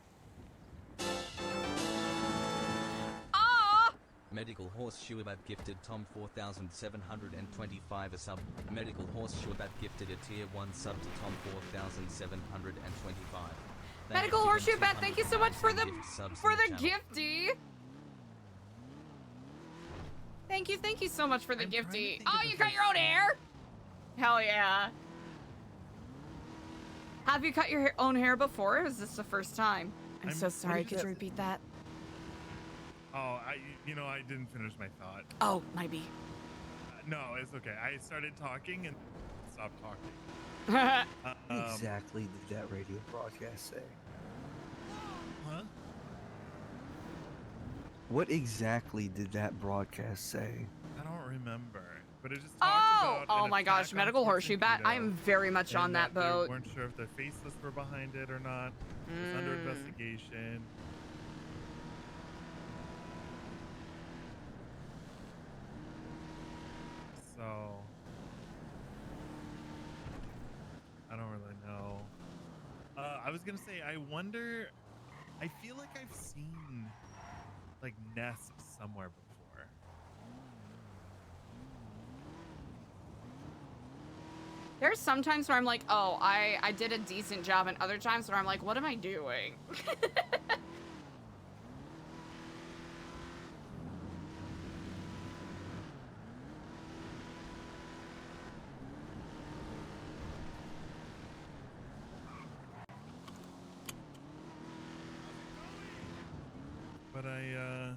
Medical Horseshoe Bat gifted Tom 4725 a sub. Medical Horseshoe Bat gifted a tier 1 sub to Tom 4725. Medical Horseshoe Bat, thank you so much for the gifty. Thank you so much for the gifty. Oh, you cut your own hair? Hell yeah. Have you cut your own hair before? Or is this the first time? I'm so sorry. Could you repeat that? Oh, I didn't finish my thought. Oh, might be. No, it's okay. I started talking and stopped talking. What exactly did that radio broadcast say? Huh? What exactly did that broadcast say? I don't remember, but it just talked about. Oh an my gosh, attack on Medical Fort Horseshoe Bat. I Sanquito, am very much and on that they boat. weren't sure if the faceless were behind it or not. It's under investigation. was gonna say, I wonder. I feel like I've seen like nests somewhere before. There's some times where I'm like, oh, I did a decent job, and other times where I'm like, what am I doing? But I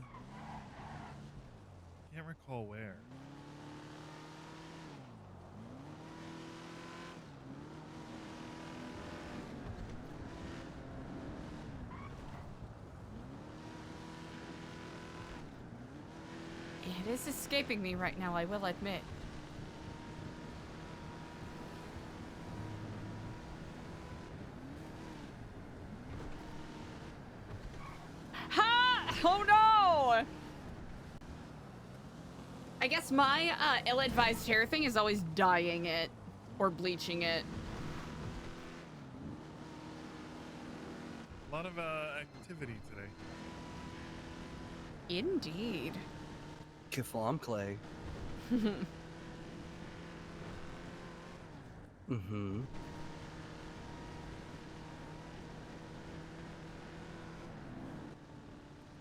can't recall where. It is escaping me right now, I will admit. Ha! Oh no! I guess my ill-advised hair thing is always dyeing it or bleaching it. A lot of activity today. Indeed. Kiflam clay. Mm-hmm.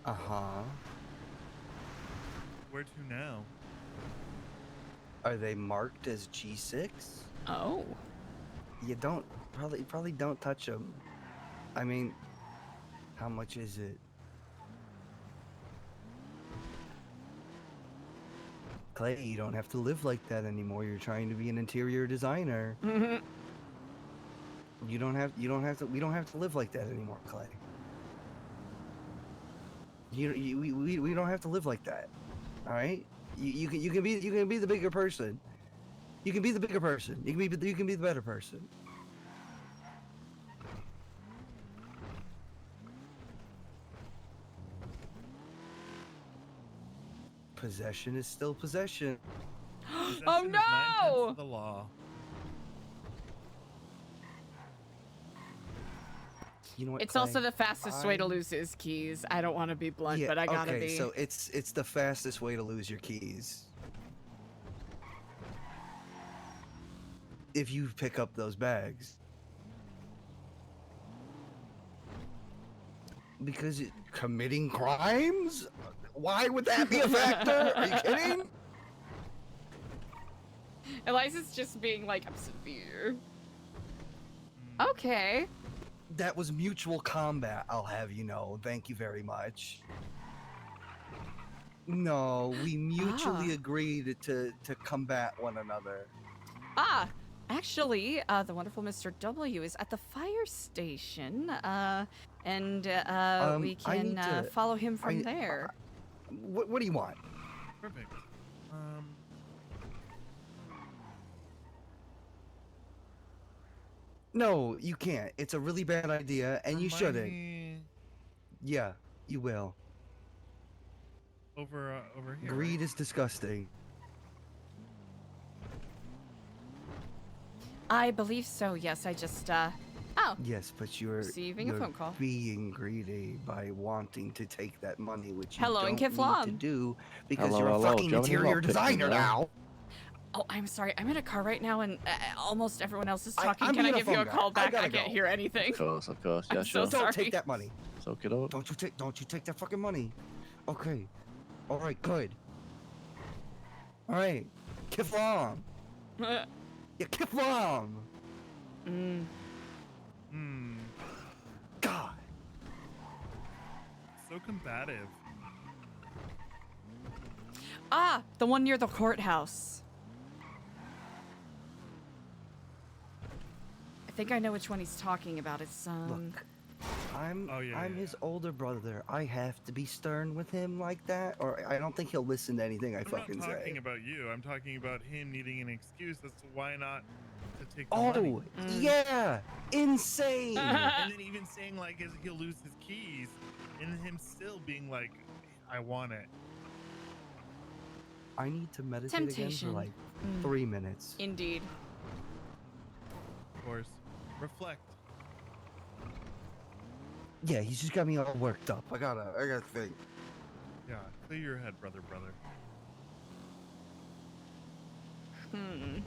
Uh-huh. Where to now? Are they marked as G6? Oh. You don't probably don't touch them. I mean, how much is it? Clay, you don't have to live like that anymore. You're trying to be an interior designer. Mm-hmm. We don't have to live like that anymore, Clay. We don't have to live like that. All right? You can be the bigger person. You can be the bigger person. You can be the better person. Possession is still possession. Oh no! The law. You know what, It's Clay? also the fastest way to lose his keys. I don't want to be blunt, but I gotta okay, be. so it's the fastest way to lose your keys. If you pick up those bags. Because committing crimes? Why would that be a factor? Are you kidding? Eliza's just being like, I'm severe. Okay. That was mutual combat, I'll have you know. Thank you very much. No, we mutually agreed to combat one another. Ah, actually, the wonderful Mr. W is at the fire station, and we I need can to- follow him from there. What do you want? Perfect. No, you can't. It's a really bad idea, and you shouldn't. Hermione, Yeah, you will. over here. Greed right? is disgusting. I believe so, yes, I just, oh, Yes, but you're Receiving a you're phone call. being greedy by wanting to take that money, which you Hello, don't and need to Kiflam. do because Hello, you're a hello. fucking Do you have any interior lockpicking designer there? now. Oh, I'm sorry, I'm in a car right now, and almost everyone else is I'm talking. Can I being a give you a phone guy. call I back? gotta I can't go. hear anything. Of course. Yeah, I'm sure. so Don't sorry. take that money. Soak it up. Don't you take that fucking money. Okay. All right, good. All right. Kiflam. Yeah, Kiflam. God. So combative. Ah, the one near the courthouse. I think I know which one he's talking about. It's Look, I'm Oh, yeah, his older brother. I have to be stern with him like that, or I don't think he'll listen to anything I I'm fucking not talking say. about you. I'm talking about him needing an excuse as to why not to take the Oh, money. yeah, insane. And then even saying like he'll lose his keys, and him still being like, I want it. I need to meditate again Temptation. for like 3 minutes. Indeed. Of course. Reflect. Yeah, he's just got me all worked up. I gotta think. Yeah, clear your head, brother. Hmm.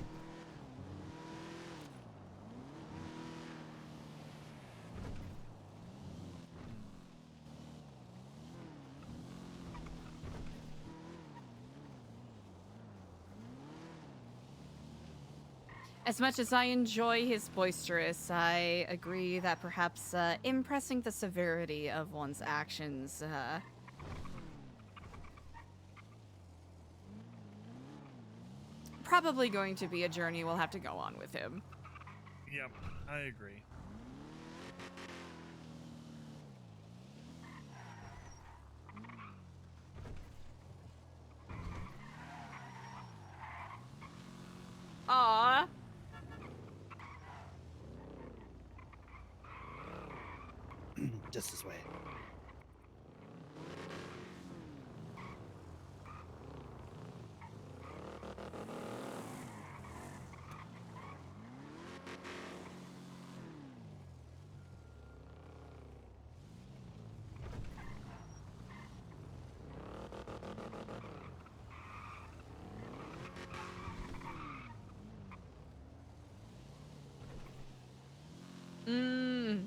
As much as I enjoy his boisterous, I agree that perhaps impressing the severity of one's actions probably going to be a journey we'll have to go on with him. Yep, I agree. Aww. Just this way. Mmm.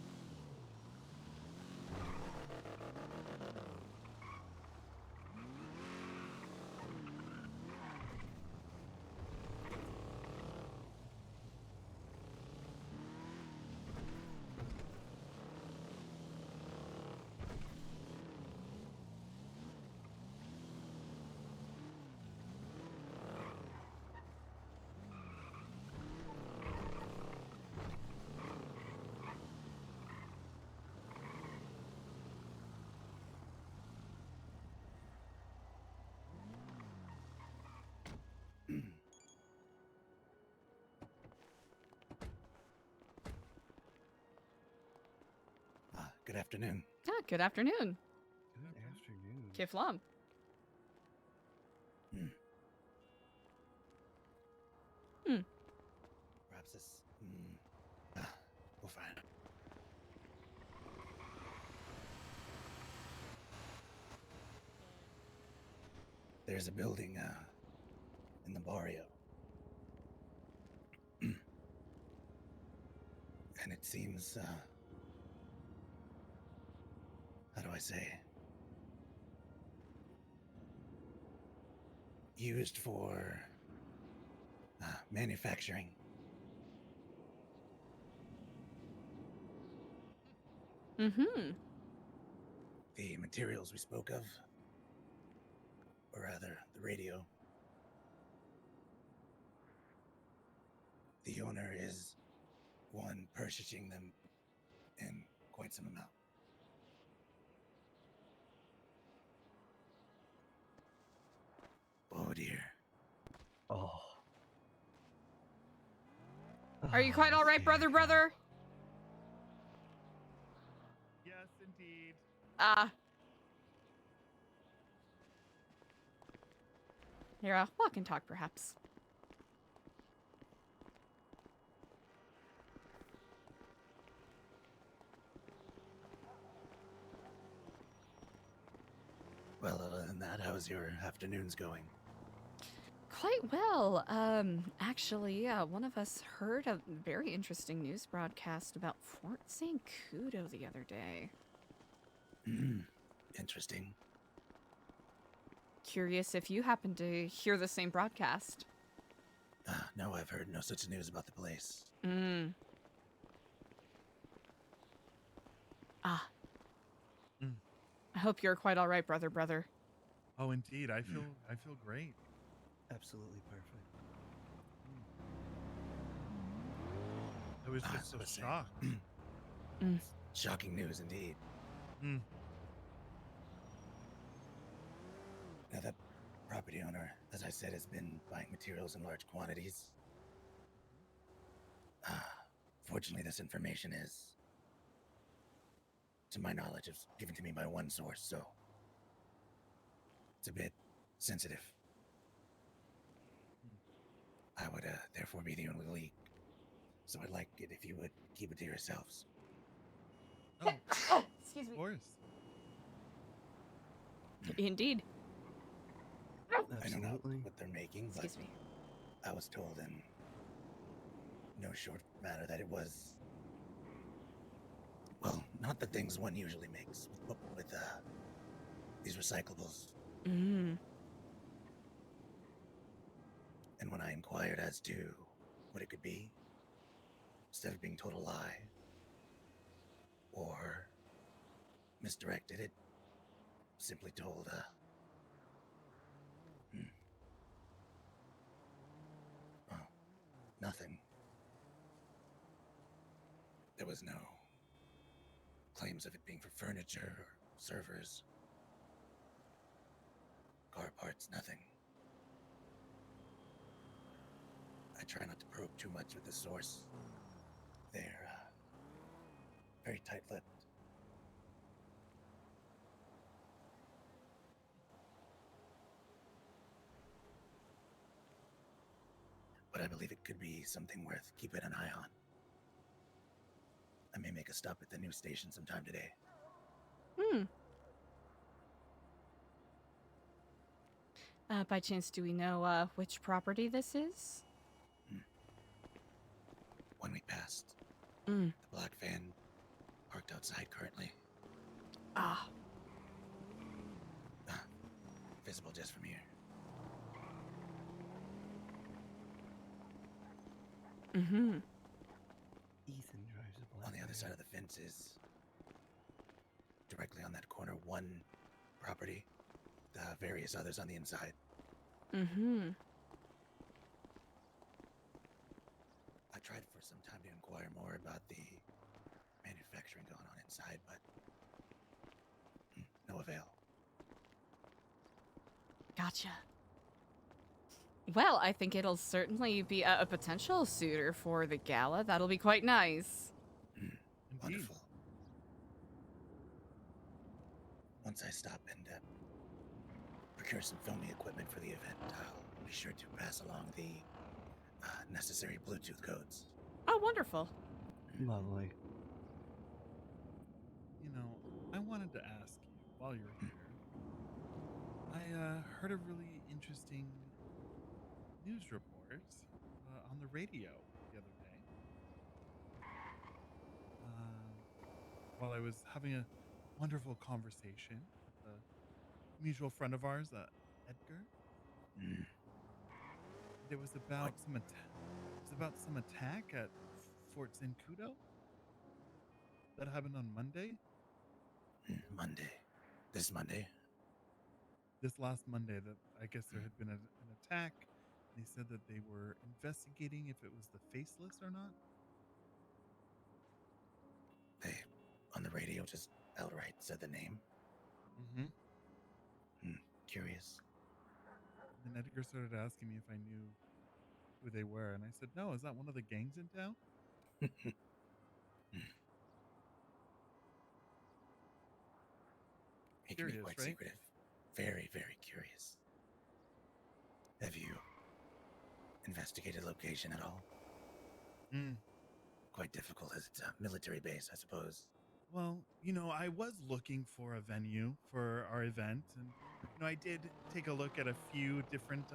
Good afternoon. Ah, good afternoon. Good afternoon. Kiflam. Hmm. Perhaps this. We'll find. There's a building in the barrio. And it seems, how do I say? Used for manufacturing. Mm-hmm. The materials we spoke of, or rather, the radio. The owner is one purchasing them in quite some amount. Oh dear. Oh. Are you quite all right, brother? Yes, indeed. Here, walk and talk, perhaps. Well, other than that, how's your afternoons going? Quite well. Actually, one of us heard a very interesting news broadcast about Fort Zancudo the other day. Interesting. Curious if you happen to hear the same broadcast. No, I've heard no such news about the place. Ah. I hope you're quite all right, brother. Oh, indeed. I feel great. Absolutely perfect. I was just so shocked. Shocking news indeed. Now that property owner, as I said, has been buying materials in large quantities. Fortunately, this information is, to my knowledge, is given to me by one source, so it's a bit sensitive. I would therefore be the only leak. So I'd like it if you would keep it to yourselves. Excuse me. Of course. Indeed. I don't know what they're making, but Excuse me. I was told in no short matter that it was, well, not the things one usually makes with these recyclables. Mm. And when I inquired as to what it could be, instead of being told a lie or misdirected, it simply told, oh, nothing. There was no claims of it being for furniture or servers, car parts, nothing. I try not to probe too much with the source. They're very tight-lipped. But I believe it could be something worth keeping an eye on. I may make a stop at the news station sometime today. By chance, do we know which property this is? When we passed, Mm. the black van parked outside currently. Ah. Visible just from here. Mm-hmm. Ethan drives a black. On the other side of the fence is directly on that corner, one property, the various others on the inside. Mm-hmm. I tried for some time to inquire more about the manufacturing going on inside, but no avail. Gotcha. Well, I think it'll certainly be a potential suitor for the gala. That'll be quite nice. Wonderful. Once I stop and procure some filming equipment for the event, I'll be sure to pass along the necessary Bluetooth codes. Oh, wonderful. Lovely. You know, I wanted to ask you while you're here. I heard a really interesting news report on the radio the other day. While I was having a wonderful conversation with a mutual friend of ours, Edgar. It was about some attack at Fort Zancudo that happened on Monday. Monday. This Monday? This last Monday, that I guess there had been an attack. They said that they were investigating if it was the Faceless or not. They, on the radio, just outright said the name. Curious. And Edgar started asking me if I knew who they were, and I said, no, is that one of the gangs in town? He can be Curious, quite right? secretive. Very, very curious. Have you investigated location at all? Quite difficult as it's a military base, I suppose. Well, you know, I was looking for a venue for our event, and you know, I did take a look at a few different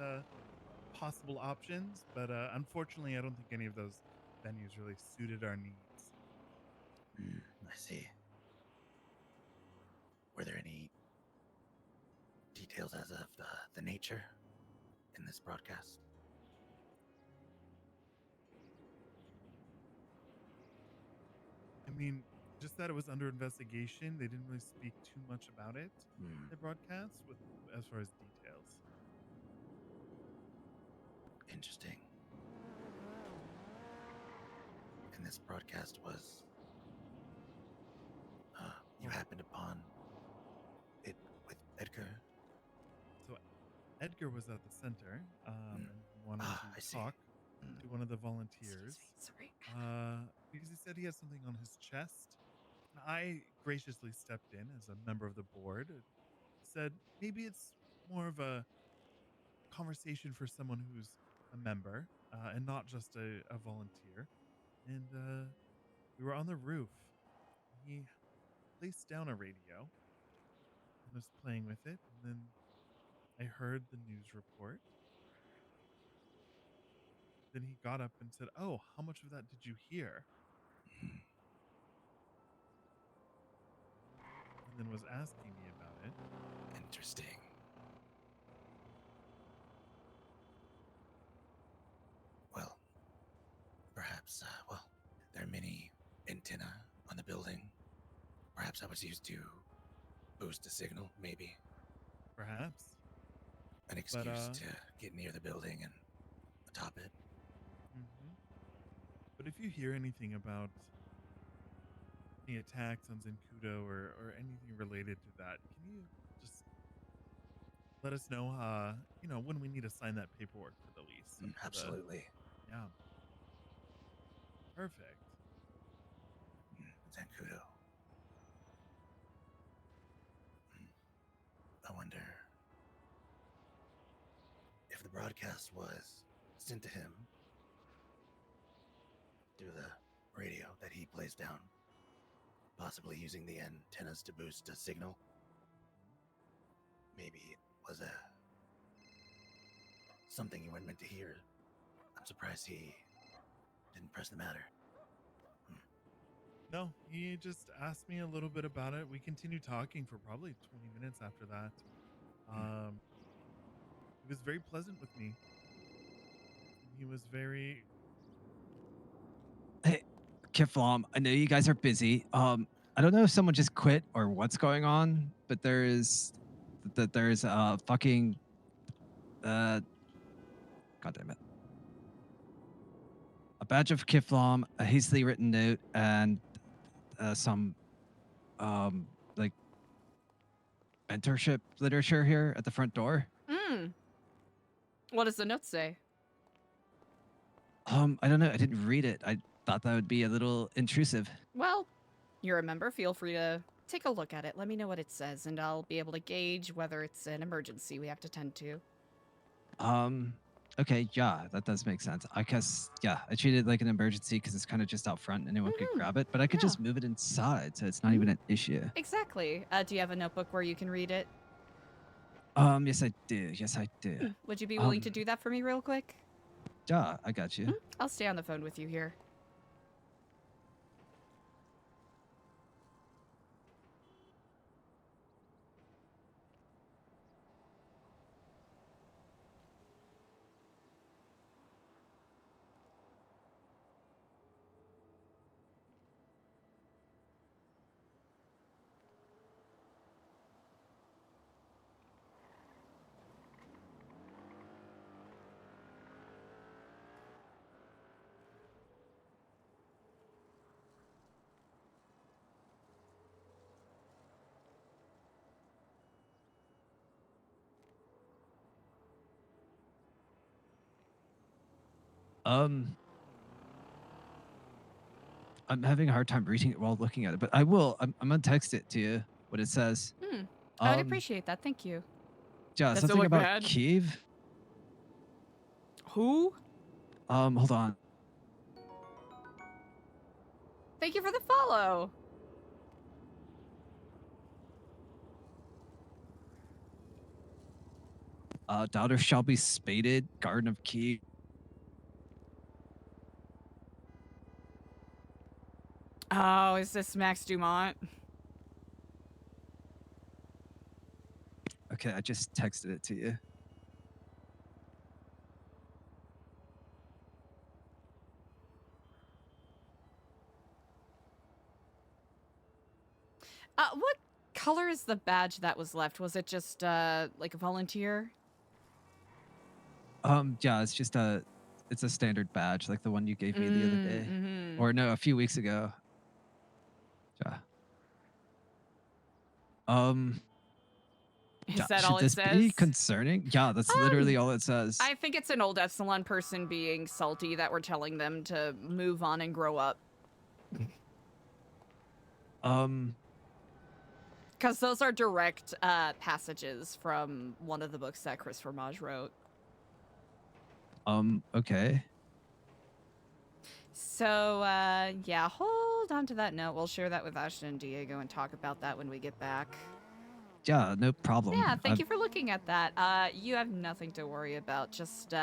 possible options, but unfortunately, I don't think any of those venues really suited our needs. I see. Were there any details as of the nature in this broadcast? I mean, just that it was under investigation. They didn't really speak too much about it. The broadcast, with as far as details. Interesting. And this broadcast was, you happened upon it with Edgar? So Edgar was at the center and wanted to talk to one of the volunteers. Sorry. Because he said he has something on his chest. And I graciously stepped in as a member of the board and said maybe it's more of a conversation for someone who's a member and not just a volunteer. And we were on the roof. He placed down a radio and was playing with it, and then I heard the news report. Then he got up and said, "Oh, how much of that did you hear?" And then was asking me about it. Interesting. Well, perhaps, there are many antenna on the building. Perhaps that was used to boost the signal, maybe. Perhaps. An excuse to get near the building and atop it. But if you hear anything about any attacks on Zenkudo or anything related to that, can you just let us know, when we need to sign that paperwork for the lease? Absolutely. Yeah. Perfect. Zenkudo. I wonder if the broadcast was sent to him through the radio that he plays down, possibly using the antennas to boost a signal. Maybe it was something you weren't meant to hear. I'm surprised he didn't press the matter. No, he just asked me a little bit about it. We continued talking for probably 20 minutes after that. He was very pleasant with me. He was very... Hey, Kiflam, I know you guys are busy. I don't know if someone just quit or what's going on, but there's a fucking God damn it. A badge of Kiflam, a hastily written note, and some like mentorship literature here at the front door. What does the note say? I don't know. I didn't read it. I thought that would be a little intrusive. Well, you're a member. Feel free to take a look at it. Let me know what it says, and I'll be able to gauge whether it's an emergency we have to tend to. Okay, yeah, that does make sense. I guess, yeah, I treat it like an emergency because it's kind of just out front and anyone could grab it, but I could just move it inside, so it's not even an issue. Exactly. Do you have a notebook where you can read it? Yes, I do. Yes, I do. Would you be willing to do that for me real quick? Yeah, I got you. I'll stay on the phone with you here. I'm having a hard time reading it while looking at it, but I will. I'm gonna text it to you, what it says. I would appreciate that. Thank you. Yeah, Does it something look about bad? Kiev. Who? Hold on. Thank you for the follow. Daughter shall be spaded, Garden of Kiev. Oh, is this Max Dumont? Okay, I just texted it to you. What color is the badge that was left? Was it just like a volunteer? Yeah, it's just it's a standard badge, like the one you gave me the other day, or no, a few weeks ago. Yeah. Is that all it should this says? be concerning? Yeah, that's literally all it says. I think it's an old Epsilon person being salty that we're telling them to move on and grow up. Because those are direct passages from one of the books that Christopher Maj wrote. Okay. So, yeah, hold on to that note. We'll share that with Ashton and Diego and talk about that when we get back. Yeah, no problem. Yeah, thank you for looking at that. You have nothing to worry about. Just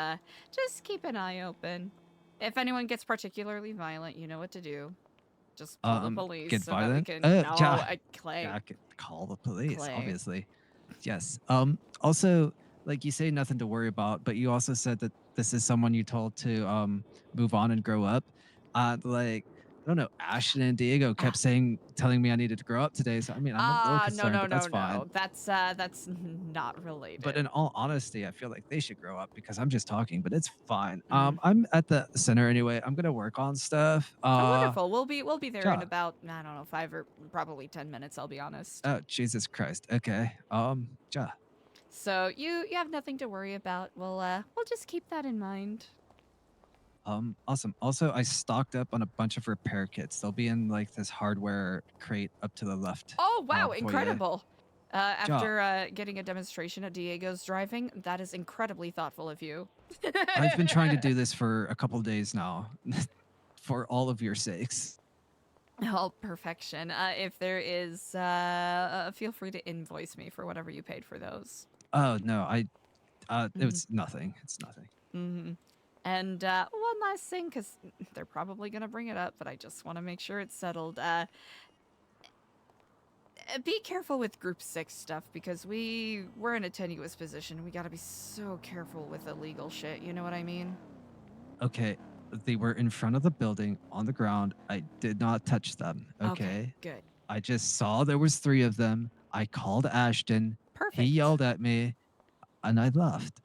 keep an eye open. If anyone gets particularly violent, you know what to do. Just call the police Get so that we violent. can. Yeah, No, Clay. yeah, call the police. Clay. Obviously, yes. Also, like you say, nothing to worry about, but you also said that this is someone you told to move on and grow up. Like I don't know, Ashton and Diego kept telling me I needed to grow up today. So I mean, I'm a little concerned, but that's fine. That's not related. But in all honesty, I feel like they should grow up because I'm just talking, but it's fine. Mm. I'm at the center anyway. I'm gonna work on stuff. Oh, wonderful. We'll be there in yeah. about, I don't know, 5 or probably 10 minutes, I'll be honest. Oh, Jesus Christ. Okay. Yeah. So you have nothing to worry about. We'll just keep that in mind. Awesome. Also, I stocked up on a bunch of repair kits. They'll be in like this hardware crate up to the left. Oh, wow, for you. incredible. After getting a demonstration of Diego's driving, that is incredibly thoughtful of you. I've been trying to do this for a couple days now, for all of your sakes. Oh, perfection. If there is, feel free to invoice me for whatever you paid for those. Oh no, it was nothing. It's nothing. Mm-hmm. And one last thing, because they're probably going to bring it up, but I just want to make sure it's settled. Be careful with Group 6 stuff, because we're in a tenuous position. We got to be so careful with illegal shit, you know what I mean? Okay, they were in front of the building on the ground. I did not touch them, okay? Good. I just saw there was 3 of them. I called Ashton. Perfect. He yelled at me, and I left.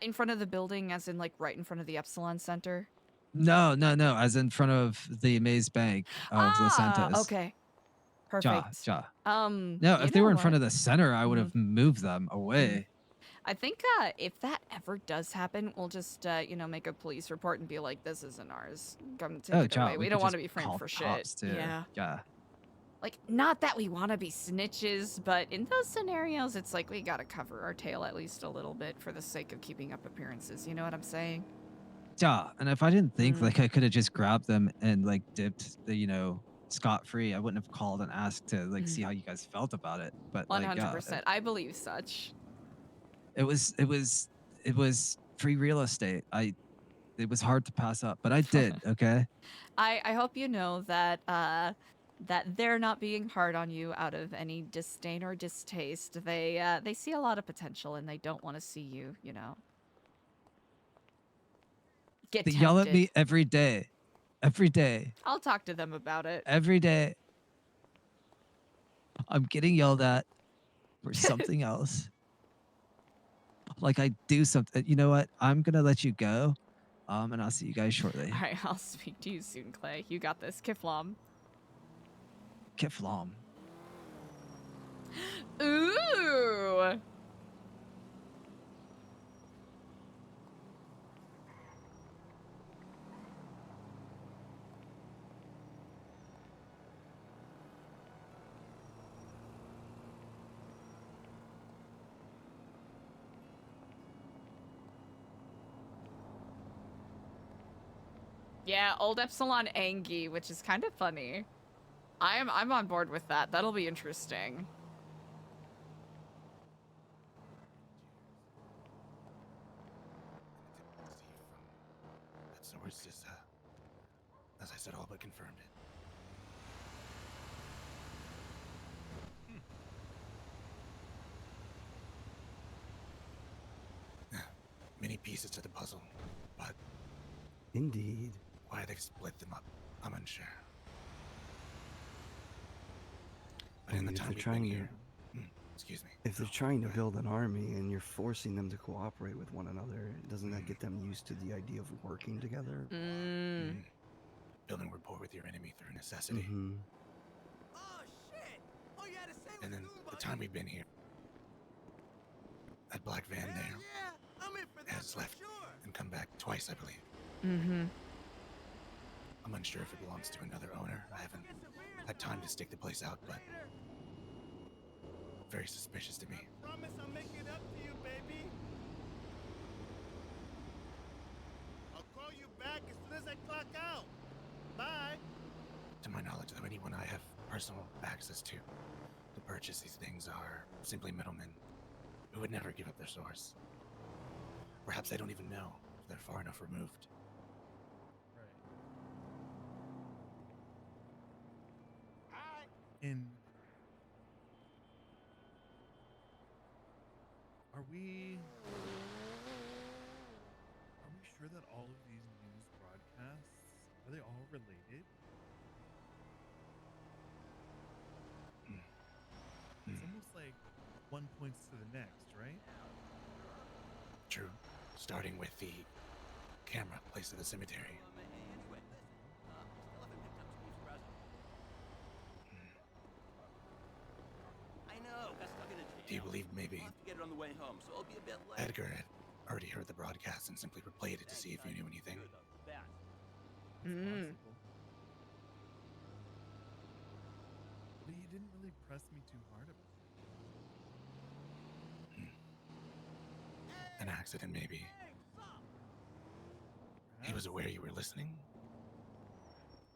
In front of the building, as in like right in front of the Epsilon Center? No, as in front of the Maze Bank of Los Santos. Okay. Perfect. Ja. No, No, if they were in front of the center, I would have moved them away. I think if that ever does happen, we'll just make a police report and be like, "This isn't ours. Come take it away. We don't want to be framed for shit." Yeah. Like, not that we want to be snitches, but in those scenarios, it's like we gotta cover our tail at least a little bit for the sake of keeping up appearances. You know what I'm saying? Yeah, and if I didn't think like I could have just grabbed them and like dipped the scot-free, I wouldn't have called and asked to like see how you guys felt about it. But 100%. I believe such. It was free real estate. It was hard to pass up, but I did. Okay. I hope you know that that they're not being hard on you out of any disdain or distaste. They see a lot of potential and they don't want to see you, get They tempted. yell at me every day. Every day. I'll talk to them about it. Every day. I'm getting yelled at for something else. Like I do something. You know what? I'm gonna let you go. And I'll see you guys shortly. All right, I'll speak to you soon, Clay. You got this. Kiflom. Kiflom. Ooh. Yeah, old Epsilon Angie, which is kind of funny. I'm on board with that. That'll be interesting. That source is, as I said, all but confirmed it. Many pieces to the puzzle, but indeed, why they've split them up, I'm unsure. But in the time we've been here, excuse me. If they're trying to build an army and you're forcing them to cooperate with one another, doesn't that get them used to the idea of working together? Building rapport with your enemy through necessity. And then the time we've been here, that black van there has left and come back twice, I believe. I'm unsure if it belongs to another owner. I haven't had time to stake the place out, but very suspicious to me. Promise I'll make it up to you, baby. I'll call you back as soon as I clock personal access to purchase these things are simply middlemen who would never give up their source. Perhaps they don't even know if they're far enough removed. And are we sure that all of these news broadcasts are they all related? It's almost like one points to the next, right? True. Starting with the camera placed at the cemetery. I know, got stuck in a jam. Do you believe maybe I'll have to get it on the way home, so I'll be a bit late. Edgar had already heard the broadcast and simply replayed it to see if you knew anything? But he didn't really press me too hard about it. An accident, maybe. He was aware you were listening?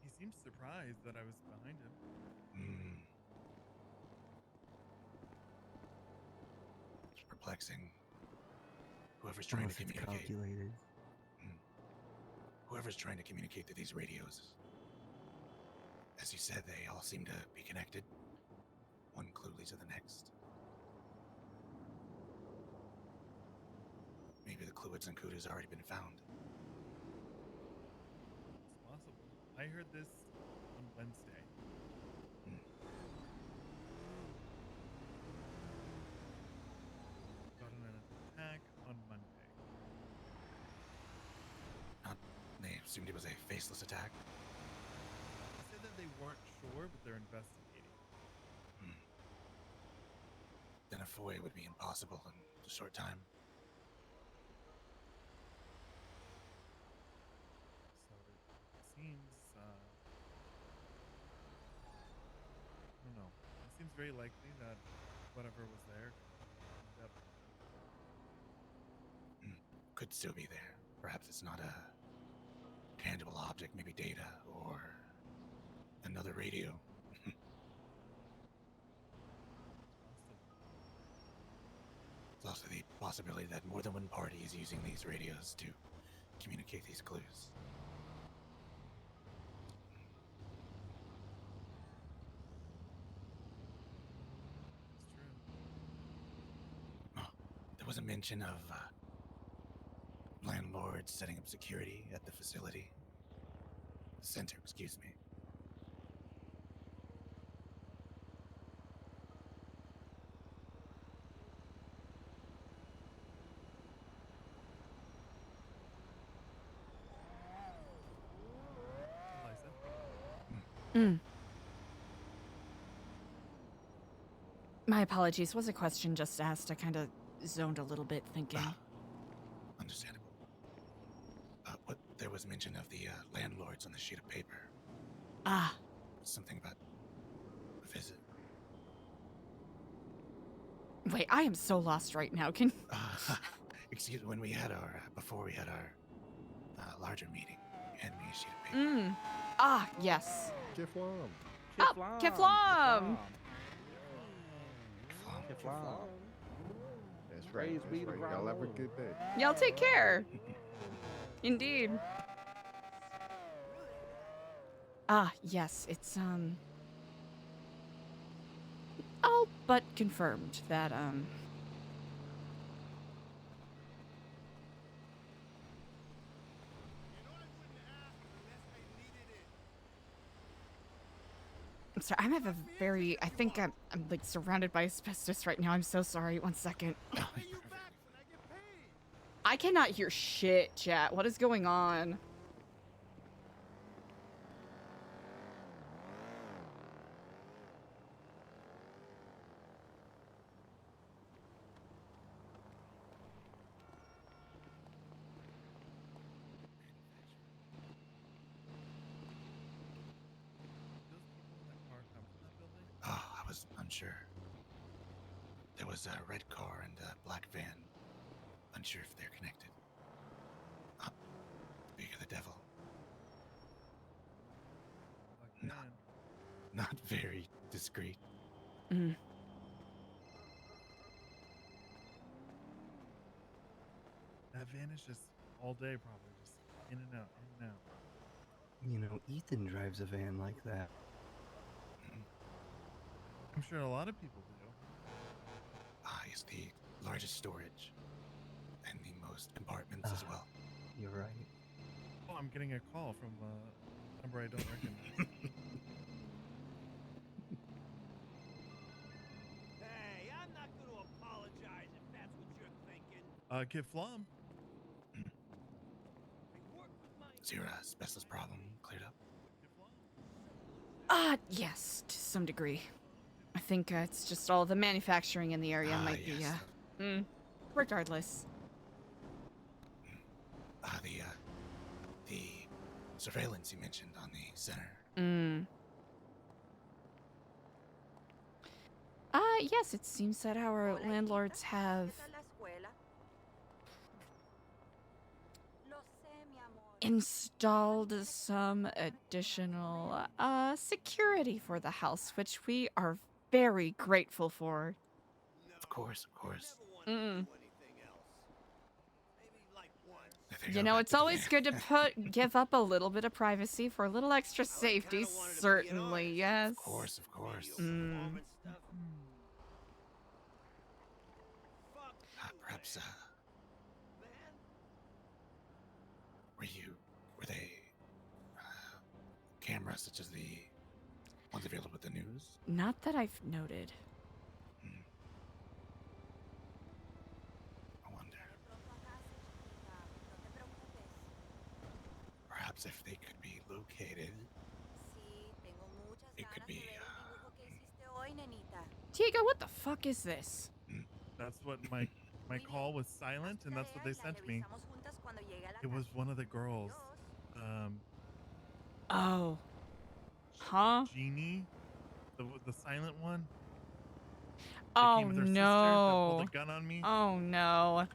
He seemed surprised that I was behind him. It's perplexing. Whoever's trying to communicate. Calculated. Whoever's trying to communicate to these radios. As you said, they all seem to be connected. One clue leads to the next. Maybe the clue at Zancuda has already been found. It's possible. I heard this on Wednesday. Got an attack on Monday. They assumed it was a faceless attack. They said that they weren't sure, but they're investigating. Then a foray would be impossible in a short time. So it seems, I don't know. It seems very likely that whatever was there ended up. Could still be there. Perhaps it's not a tangible object, maybe data or another radio. There's also the possibility that more than one party is using these radios to communicate these clues. There was a mention of landlords setting up security at the facility. The center, excuse me. Eliza? My apologies. Was a question just asked. I kind of zoned a little bit thinking. Understandable. What there was mention of the landlords on the sheet of paper. Something about a visit. Wait, I am so lost right now. Can Excuse me, when we had our before we had our larger meeting, you handed me a sheet of paper. Yes. Kiflam. Oh, Kiflam. That's right. That's right. Y'all have a good day. Y'all take care. Indeed. Yes, it's all but confirmed that I'm sorry, I'm having a very, I think I'm like surrounded by asbestos right now. I'm so sorry. One second. I cannot hear shit, chat. What is going on? I was unsure. There was a red car and a black van. Unsure if they're connected. Big of the devil. Not very discreet. Mm. That van is just all day, probably just in and out, in and out. You know, Ethan drives a van like that. I'm sure a lot of people do. It's the largest storage and the most compartments as well. You're right. Oh, I'm getting a call from a number I don't recognize. Hey, I'm not going to apologize if that's what you're thinking. Kid Flom. Is your asbestos problem cleared up? Yes, to some degree. I think it's just all the manufacturing in the area might be, regardless. The surveillance you mentioned on the center. Yes, it seems that our landlords have installed some additional security for the house, which we are very grateful for. Of course, of course. You know, it's always good to give up a little bit of privacy for a little extra safety, certainly, yes. Of course, of course. Perhaps, were they cameras such as the ones available with the news? Not that I've noted. I wonder. Perhaps if they could be located, it could be, Diego, what the fuck is this? That's what my call was silent, and that's what they sent me. It was one of the girls. Oh. Huh? Jeannie, the silent one. Oh came with her sister that no. pulled a gun on me. Oh no.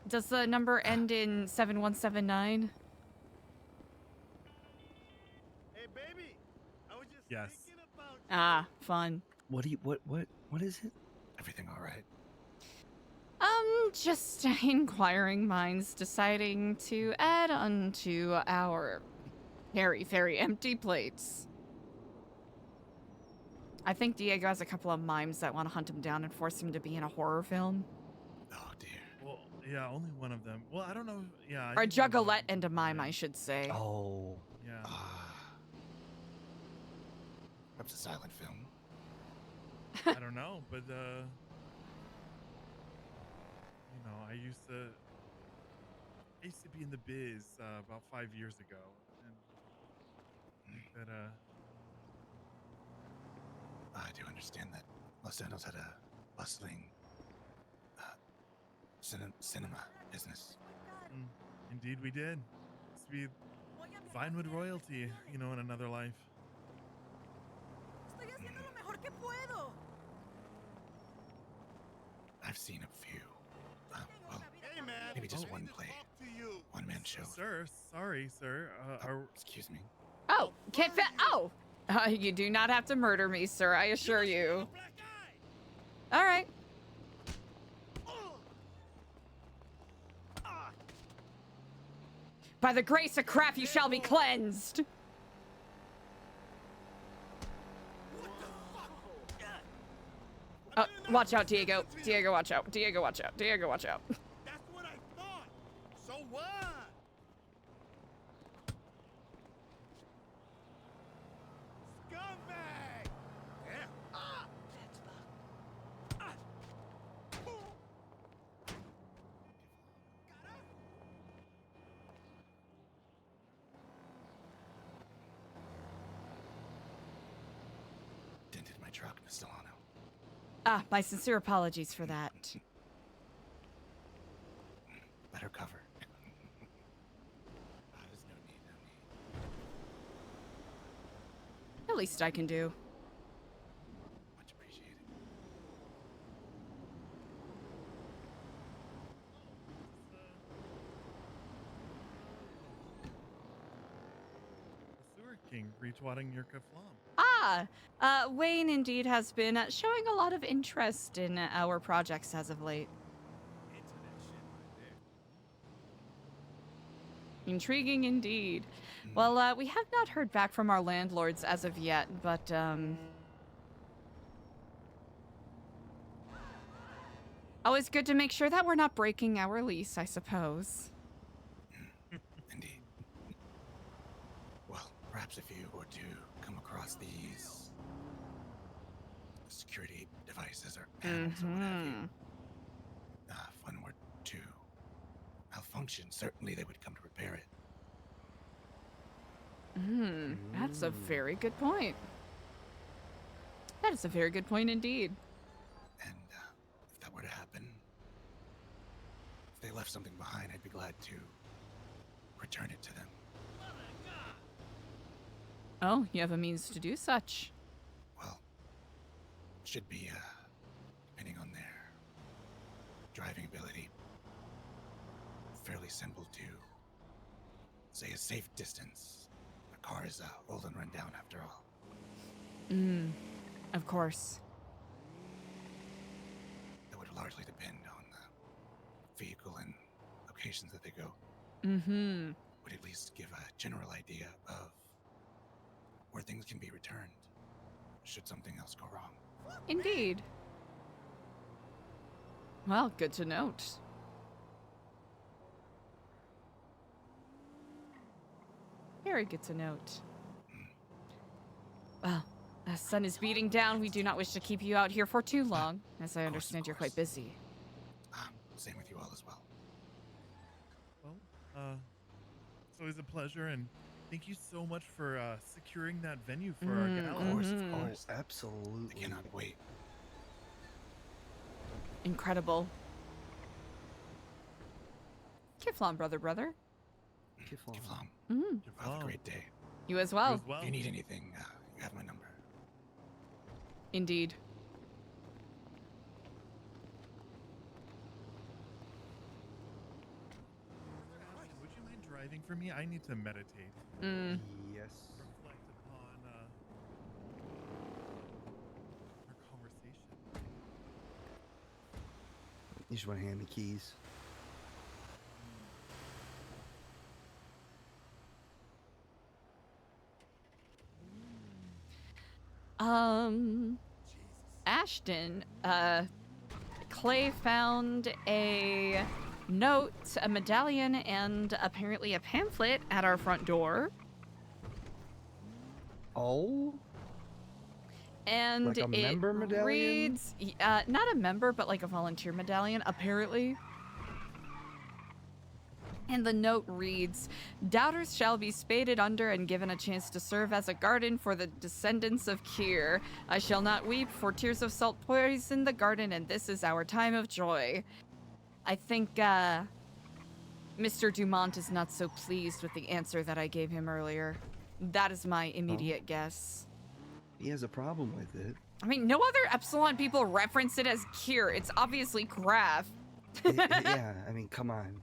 Does the number end in 7179? Hey, baby. I was just Yes. thinking about Ah, fun. What is it? Everything all right? Just inquiring minds deciding to add onto our very, very empty plates. I think Diego has a couple of mimes that want to hunt him down and force him to be in a horror film. Oh dear. Well, yeah, only one of them. Well, I don't know. Yeah. I Or a think one of them- juggalette and a mime, I should say. Oh. Yeah. Perhaps a silent film. I don't know, but you know, I used to be in the biz about 5 years ago, and I think that I do understand that Los Angeles had a bustling cinema business. Indeed we did. Used to be Vinewood royalty, you know, in another life. I've seen a few. Well, maybe just one play, one man show. Sir, sorry, sir. Excuse me. Oh, can't fit. Oh! You do not have to murder me, sir, I assure you. All right. By the grace of crap, you shall be cleansed. Oh, watch out, Diego. Diego, watch out. Diego, watch out. Diego, watch out. That's what I thought. So what? Scumbag! Yeah. Dented my truck, Stellano. Ah, my sincere apologies for that. Better cover. The least I can do. Much appreciated. The Sewer King retweeting your kaflam. Wayne indeed has been showing a lot of interest in our projects as of late. Intriguing indeed. Well, we have not heard back from our landlords as of yet, but, always good to make sure that we're not breaking our lease, I suppose. Indeed. Well, perhaps if you were to come across these security devices or panels or what have you, if one were to malfunction, certainly they would come to repair it. That's a very good point. That is a very good point indeed. And if that were to happen, if they left something behind, I'd be glad to return it to them. Oh, you have a means to do such. Well, should be, depending on their driving ability, fairly simple to say a safe distance. A car is old and run down after all. Of course. That would largely depend on the vehicle and locations that they go. Would at least give a general idea of where things can be returned should something else go wrong. Indeed. Well, good to note. Very good to note. Well, the sun is beating down. We do not wish to keep you out here for too long, as I understand you're quite busy. Same with you all as well. Well, it's always a pleasure, and thank you so much for securing that venue for our gala. Of course. Absolutely. I cannot wait. Incredible. Kiflon, brother. Kiflon. Have a great day. You as well. If you need anything, you have my number. Indeed. Would you mind driving for me? I need to meditate. Yes. Reflect upon our conversation. You just want to hand me keys. Ashton, Clay found a note, a medallion, and apparently a pamphlet at our front door. Oh? And Like a member medallion? reads, not a member, but like a volunteer medallion, apparently. And the note reads, "Doubters shall be spaded under and given a chance to serve as a garden for the descendants of Kier. I shall not weep, for tears of salt poison the garden, and this is our time of joy." I think, Mr. Dumont is not so pleased with the answer that I gave him earlier. That is my immediate guess. He has a problem with it. I mean, no other Epsilon people reference it as Kier. It's obviously Graf. Yeah, I mean, come on.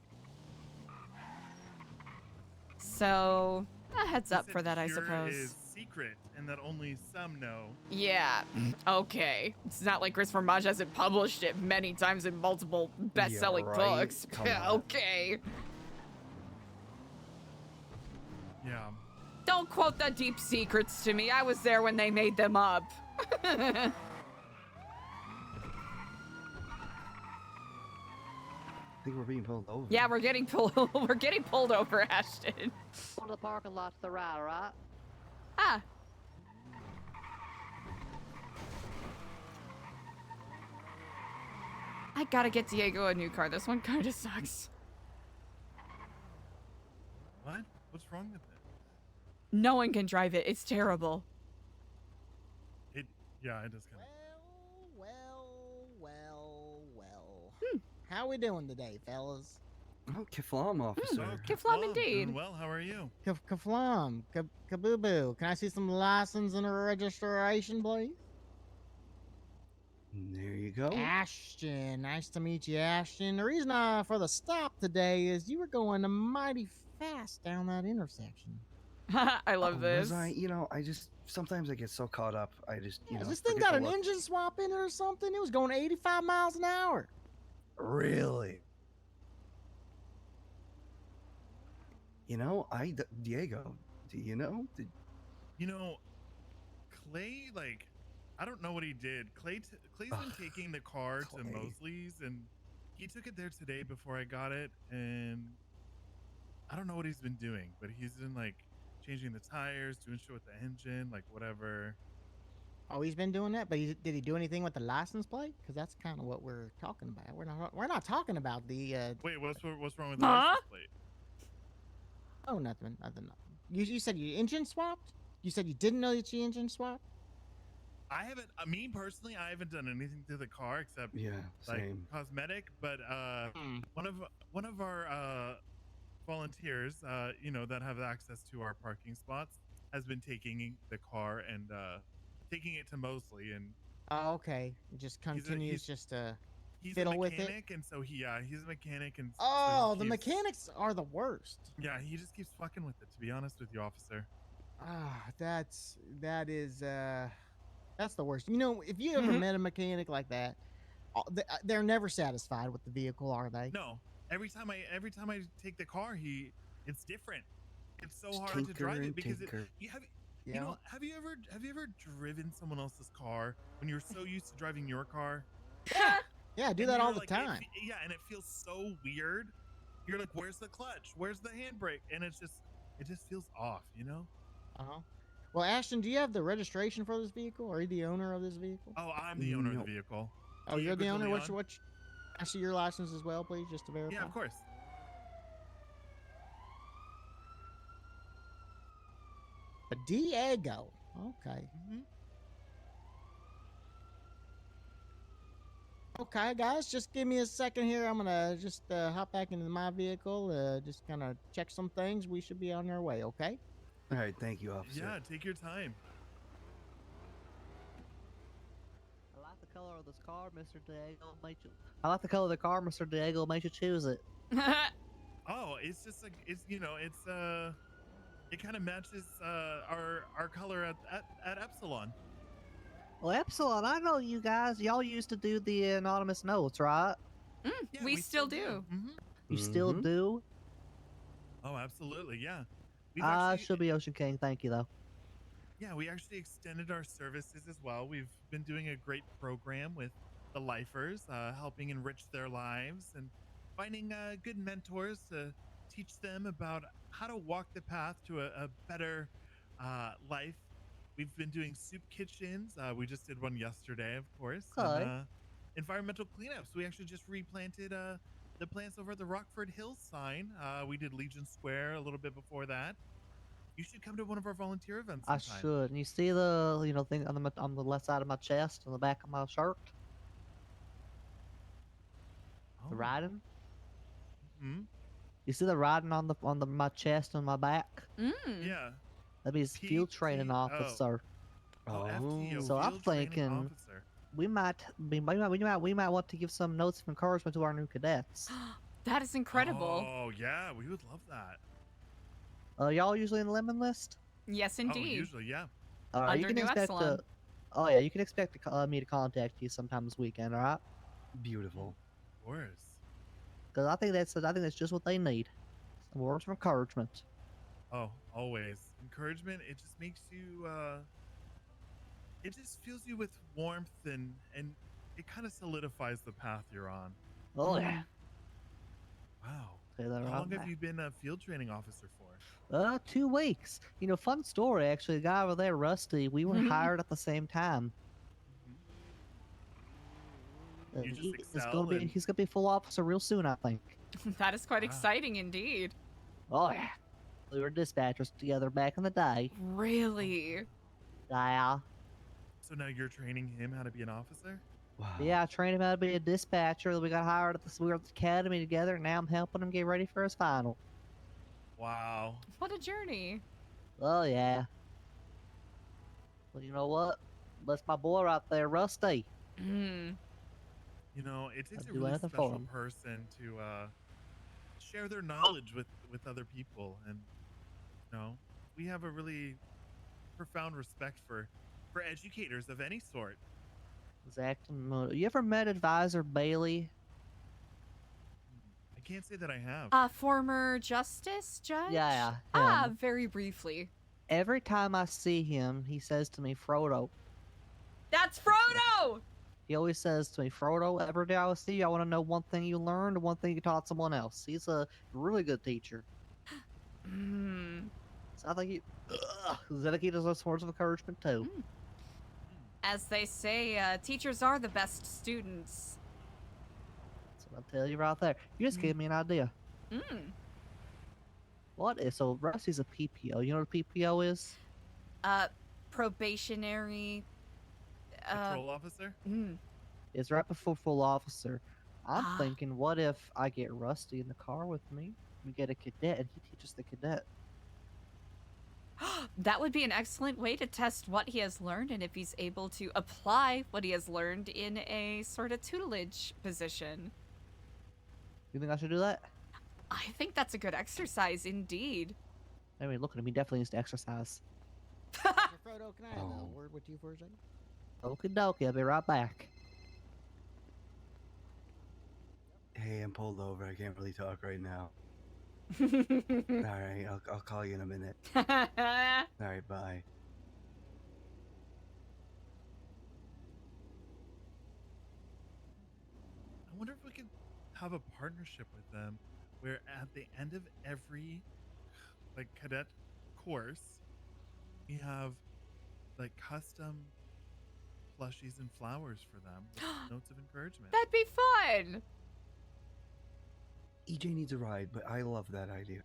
So, a heads up for that, I Cure suppose. is secret, and that only some know. Yeah, okay. It's not like Chris Fromage hasn't published it many times in multiple best-selling right. books. Come on. Okay. Yeah. Don't quote the deep secrets to me. I was there when they made them up. I think we're being pulled over. Yeah, we're getting pulled over, Ashton. Go to the parking lot to the right, right? Ah. I gotta get Diego a new car. This one kind of sucks. What? What's wrong with it? No one can drive it. It's terrible. Yeah, it does kind of. Well. How we doing today, fellas? Oh, Kiflam, officer. Kiflam indeed. Doing well, how are you? Kaflam, Kaboo. Can I see some license and a registration, please? There you go. Ashton, nice to meet you, Ashton. The reason for the stop today is you were going mighty fast down that intersection. I love this. Was I just sometimes I get so caught up, I just, you Yeah, know, this thing forget got to an look. engine swap in it or something. It was going 85 miles an hour. Really? You know, Diego, do you know? You know, Clay, like, I don't know what he did. Clay's been taking the car to Mosley's, and he took it there today before I got it, and I don't know what he's been doing, but he's been like changing the tires, doing shit with the engine, like whatever. Oh, he's been doing that, but did he do anything with the license plate? Because that's kind of what we're talking about. We're not talking about the. Wait, what's wrong with the license plate? Oh, nothing. You said you engine swapped. You said you didn't know that you engine swapped. I haven't. Me personally, I haven't done anything to the car except like same. cosmetic. But one of our volunteers, you know, that have access to our parking spots, has been taking the car and taking it to Mosley, and Oh, okay. It just continues just to he's a fiddle with it. mechanic, and so he's a mechanic, and Oh, so he the keeps, mechanics are the worst. yeah, he just keeps fucking with it. To be honest with you, officer. Ah, that is that's the worst. You know, if you ever met a mechanic like that, they're never satisfied with the vehicle, are they? No. Every time I take the car, it's different. It's so Just hard to drive tinker it and because tinker. you know, have you ever driven someone else's car when you're so used to driving your car? Yeah, I do And that all you're the like, time. yeah, and it feels so weird. You're like, where's the clutch? Where's the handbrake? And it just feels off, you know? Uh-huh. Well, Ashton, do you have the registration for this vehicle? Are you the owner of this vehicle? Oh, I'm the owner of the vehicle. Oh, you're the Diego owner? de What's Leon. I see your license as well, please, just to verify. Yeah, of course. But Diego. Okay. Okay, guys, just give me a second here. I'm gonna just hop back into my vehicle, just kind of check some things. We should be on our way, okay? All right, thank you, officer. Yeah, take your time. I like the color of this car, Mr. Diego. I like the color of the car, Mr. Diego. Made you choose it. Oh, it's just like it's it kind of matches our color at Epsilon. Well, Epsilon, I know you guys. Y'all used to do the anonymous notes, right? Yeah, we still do. You still do? Oh, absolutely, yeah. I should be Ocean King. Thank you, though. Yeah, we actually extended our services as well. We've been doing a great program with the lifers, helping enrich their lives and finding good mentors to teach them about how to walk the path to a better life. We've been doing soup kitchens. We just did one yesterday, of course. Okay. And, environmental cleanups. We actually just replanted the plants over at the Rockford Hills sign. We did Legion Square a little bit before that. You should come to one of our volunteer events I sometime. should. And you see the thing on the left side of my chest, on the back of my shirt? The writing? Hmm? You see the writing on my chest and my back? Yeah. That means field training officer. Oh, FTO. So I'm field training thinking officer. we might want to give some notes of encouragement to our new cadets. That is incredible. Oh, yeah. We would love that. Y'all usually in the lemon list? Yes, Oh, indeed. usually, yeah. All right, you Under can Nu expect Epsilon. Oh yeah, you can expect me to contact you sometime this weekend. All right? Beautiful. Of course. Because I think that's just what they need. Some words of encouragement. Oh, always. Encouragement, it just makes you, it just fills you with warmth and it kind of solidifies the path you're on. Oh yeah. Wow. Say that How right long have back. you been a field training officer for? 2 weeks. You know, fun story actually. The guy over there, Rusty, we were hired at the same time. You just He's excel and- gonna be full officer real soon, I think. That is quite exciting indeed. Oh yeah. We were dispatchers together back in the day. Really? Yeah. So now you're training him how to be an officer? Yeah, I trained him how to be a dispatcher. We got hired we were at the academy together, and now I'm helping him get ready for his final. Wow. What a journey. Oh yeah. Well, you know what? That's my boy right there, Rusty. You know, it takes I'd a do really anything for special him. person to share their knowledge with other people, and you know, we have a really profound respect for educators of any sort. Exactly. You ever met Advisor Bailey? I can't say that I have. Former justice judge? Yeah, him. Very briefly. Every time I see him, he says to me, Frodo. That's Frodo! He always says to me, Frodo, every day I see you, I want to know one thing you learned and one thing you taught someone else. He's a really good teacher. So I think Zedecky deserves words of encouragement too. As they say, teachers are the best students. That's what I'll tell you right there. You just gave me an idea. What is, so Rusty's a PPO. You know what a PPO is? Probationary... Patrol officer? It's right before full officer. I'm thinking, what if I get Rusty in the car with me? We get a cadet and he teaches the cadet. That would be an excellent way to test what he has learned and if he's able to apply what he has learned in a sort of tutelage position. You think I should do that? I think that's a good exercise indeed. I mean, look at him. He definitely needs to exercise. Frodo, can I have a word with you for a second? Okie dokie. I'll be right back. Hey, I'm pulled over. I can't really talk right now. All right, I'll call you in a minute. All right, bye. I wonder if we could have a partnership with them where at the end of every like cadet course we have like custom plushies and flowers for them with notes of encouragement. That'd be fun. EJ needs a ride, but I love that idea.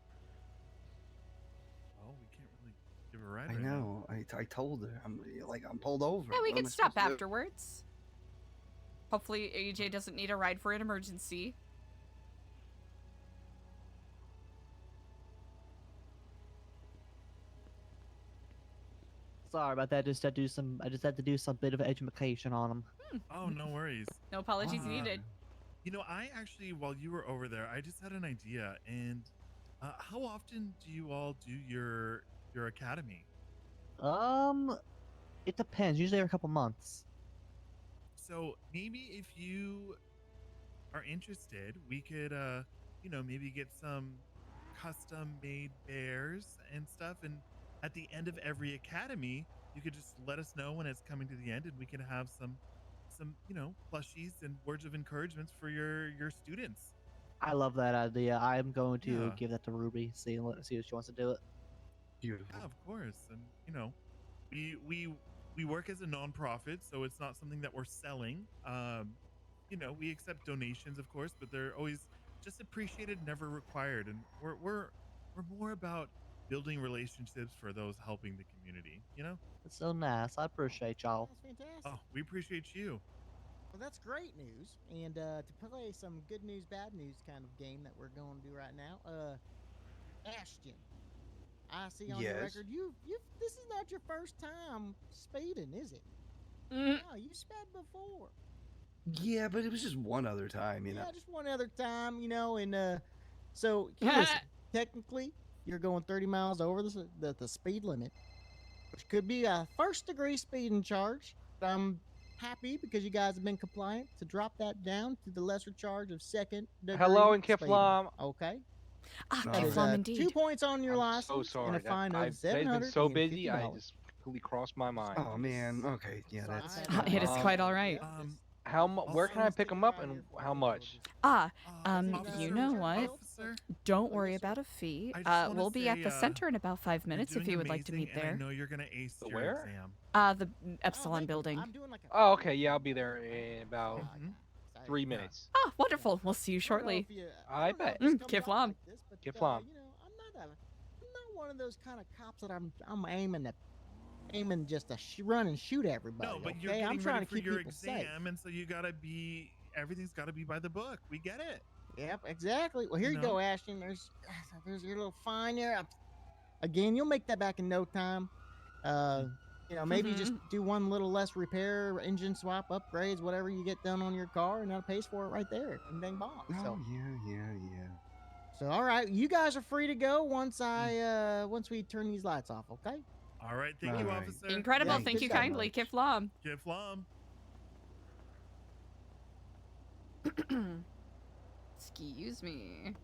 Oh, we can't really give a ride. I right now. know. I told her. I'm pulled over. Yeah, we What am can I stop supposed to do? afterwards. Hopefully AJ doesn't need a ride for an emergency. Sorry about that. I just had to do some bit of education on him. Oh, no worries. No apologies needed. You know, I actually, while you were over there, I just had an idea. And how often do you all do your academy? It depends. Usually every couple months. So maybe if you are interested, we could, you know, maybe get some custom-made bears and stuff. And at the end of every academy, you could just let us know when it's coming to the end, and we can have some you know, plushies and words of encouragement for your students. I love that idea. I am going to Yeah. give that to Ruby. See if she wants to do it. Beautiful. Yeah, of course. And you know, we work as a non-profit, so it's not something that we're selling. You know, we accept donations, of course, but they're always just appreciated, never required. And we're more about building relationships for those helping the community. You know. It's so nice. I appreciate y'all. That's fantastic. Oh, we appreciate you. Well, that's great news. And to play some good news, bad news kind of game that we're going to do right now, Ashton, I see on your record you this is not your first time speeding, is it? No, you sped before. Yeah, but it was just one other time, you know. Yeah, just one other time, you know. And so listen, technically, you're going 30 miles over the speed limit, which could be a first-degree speeding charge. But I'm happy because you guys have been compliant to drop that down to the lesser charge of second-degree. Hello and speeding. Kiflam. Okay. Kiflam That is, indeed. 2 points on your I'm license so sorry. and a fine of Today's been so busy, I $750. just completely crossed my mind. Oh man. Okay. Yeah, that's. It is quite all right. Where can I pick them up and how much? You know what? Don't worry about a fee. We'll be at the center in about 5 minutes if you would like to meet there. I know you're gonna ace your Where? exam. The Epsilon building. Oh, okay. Yeah, I'll be there in about 3 minutes. Ah, wonderful. We'll see you shortly. I bet. Kiflam. Kiflam. You know, I'm not one of those kind of cops that I'm aiming just to run and shoot everybody. No, but okay? you're getting I'm trying ready to for keep your people exam, safe. and so you gotta be. Everything's gotta be by the book. We get it. Yep, exactly. Well, here you No. go, Ashton. There's your little fine there. Again, you'll make that back in no time. You know, maybe just do one little less repair, engine swap, upgrades, whatever you get done on your car, and that pays for it right there. And bang bong. So, Oh yeah. so all right, you guys are free to go once once we turn these lights off. Okay. All right, thank you, All right. officer. Incredible. Yeah, Thank good you job. kindly, Kiflam. Kiflam. Excuse me.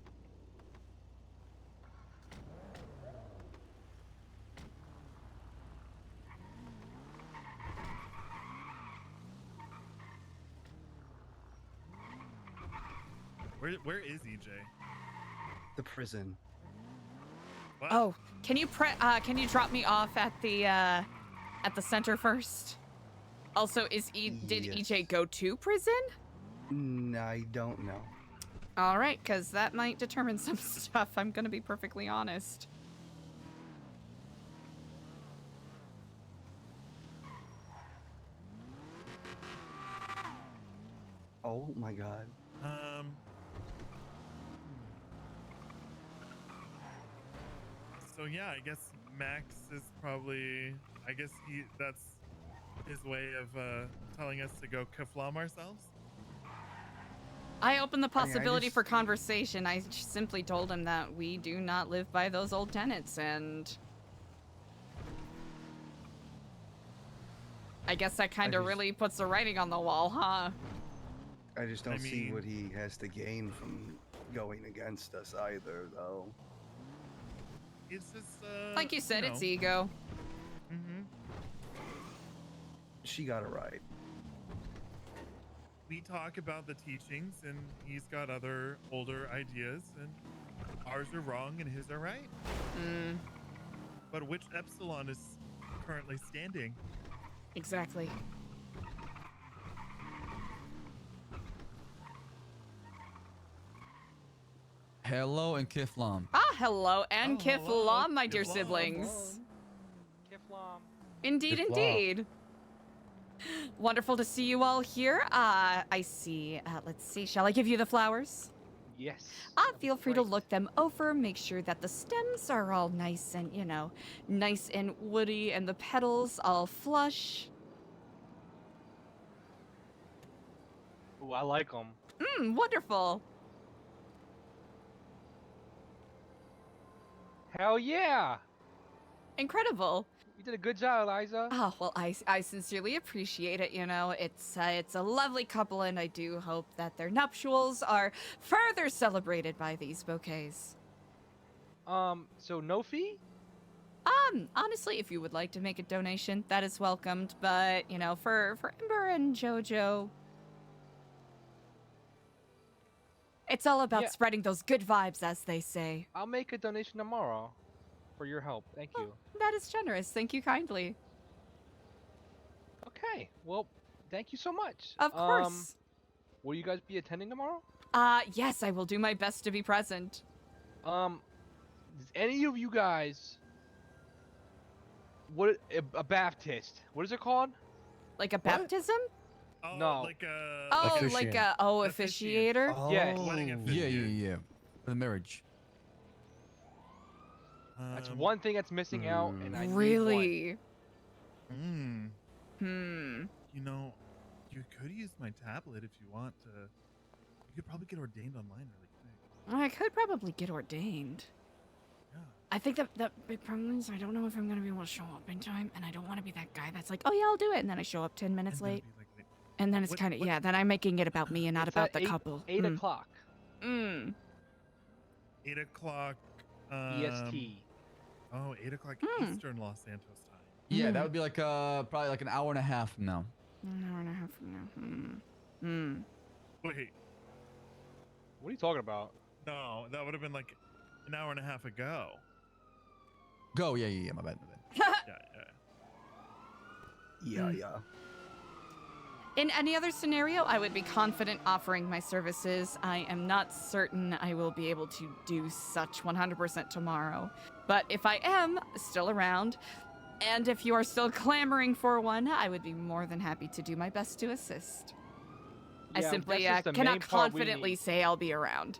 Where is EJ? The prison. What? Oh, can you drop me off at the center first? Also, did Yes. EJ go to prison? I don't know. All right, because that might determine some stuff. I'm gonna be perfectly honest. Oh my god. So yeah, I guess Max is probably. I guess that's his way of telling us to go kaflam ourselves. I opened the I possibility just- for conversation. I simply told him that we do not live by those old tenets, and I guess that kind of just- really puts the writing on the wall, huh? I just don't see mean- what he has to gain from going against us either, though. It's just Like you said, it's ego. Mm-hmm. She got it right. We talk about the teachings, and he's got other older ideas, and ours are wrong and his are right. But which Epsilon is currently standing? Exactly. Hello and Kiflam. Ah, hello, and Oh, hello, Kiflam, my dear Kiflam. siblings. Kiflam. Indeed, Kiflam. indeed. Wonderful to see you all here. I see. Let's see. Shall I give you the flowers? Yes. Feel free to look them over. Make sure that the stems are all nice and, nice and woody, and the petals all flush. Ooh, I like them. Wonderful. Hell yeah! Incredible. You did a good job, Eliza. Oh, well, I sincerely appreciate it, It's a lovely couple, and I do hope that their nuptials are further celebrated by these bouquets. So no fee? Honestly, if you would like to make a donation, that is welcomed, but, for Ember and JoJo, it's all about Yeah. spreading those good vibes, as they say. I'll make a donation tomorrow for your help. Thank you. That is generous. Thank you kindly. Okay. Well, thank you so much. Of course. Will you guys be attending tomorrow? Yes, I will do my best to be present. Does any of you guys a Baptist? What is it called? Like a baptism? Oh, No. like a. Oh, Officiant. like a officiator? Yes. Wedding Yeah, officiant. yeah. For the marriage. That's one thing that's missing out, and I need one. Really? You know, you could use my tablet if you want to. You could probably get ordained online really quick. I could probably get ordained. Yeah. I think that the big problem is I don't know if I'm gonna be able to show up in time, and I don't want to be that guy that's like, oh yeah, I'll do it, and then I show up 10 minutes And then late, it'd be like, wait, and then it's what- kind of, what- yeah, then I'm making it about me and not It's about at the couple. 8 o'clock 8 o'clock. EST. Oh, 8 o'clock Eastern Los Santos time. Yeah, that would be like probably like an hour and a half from now. An hour and a half from now. Wait, What are you talking about? no, that would have been like an hour and a half ago. Go, yeah, my bad. Yeah. Yeah. In any other scenario, I would be confident offering my services. I am not certain I will be able to do such 100% tomorrow. But if I am still around, and if you are still clamoring for one, I would be more than happy to do my best to assist. I Yeah, simply that's just the cannot main part we confidently need. say I'll be around.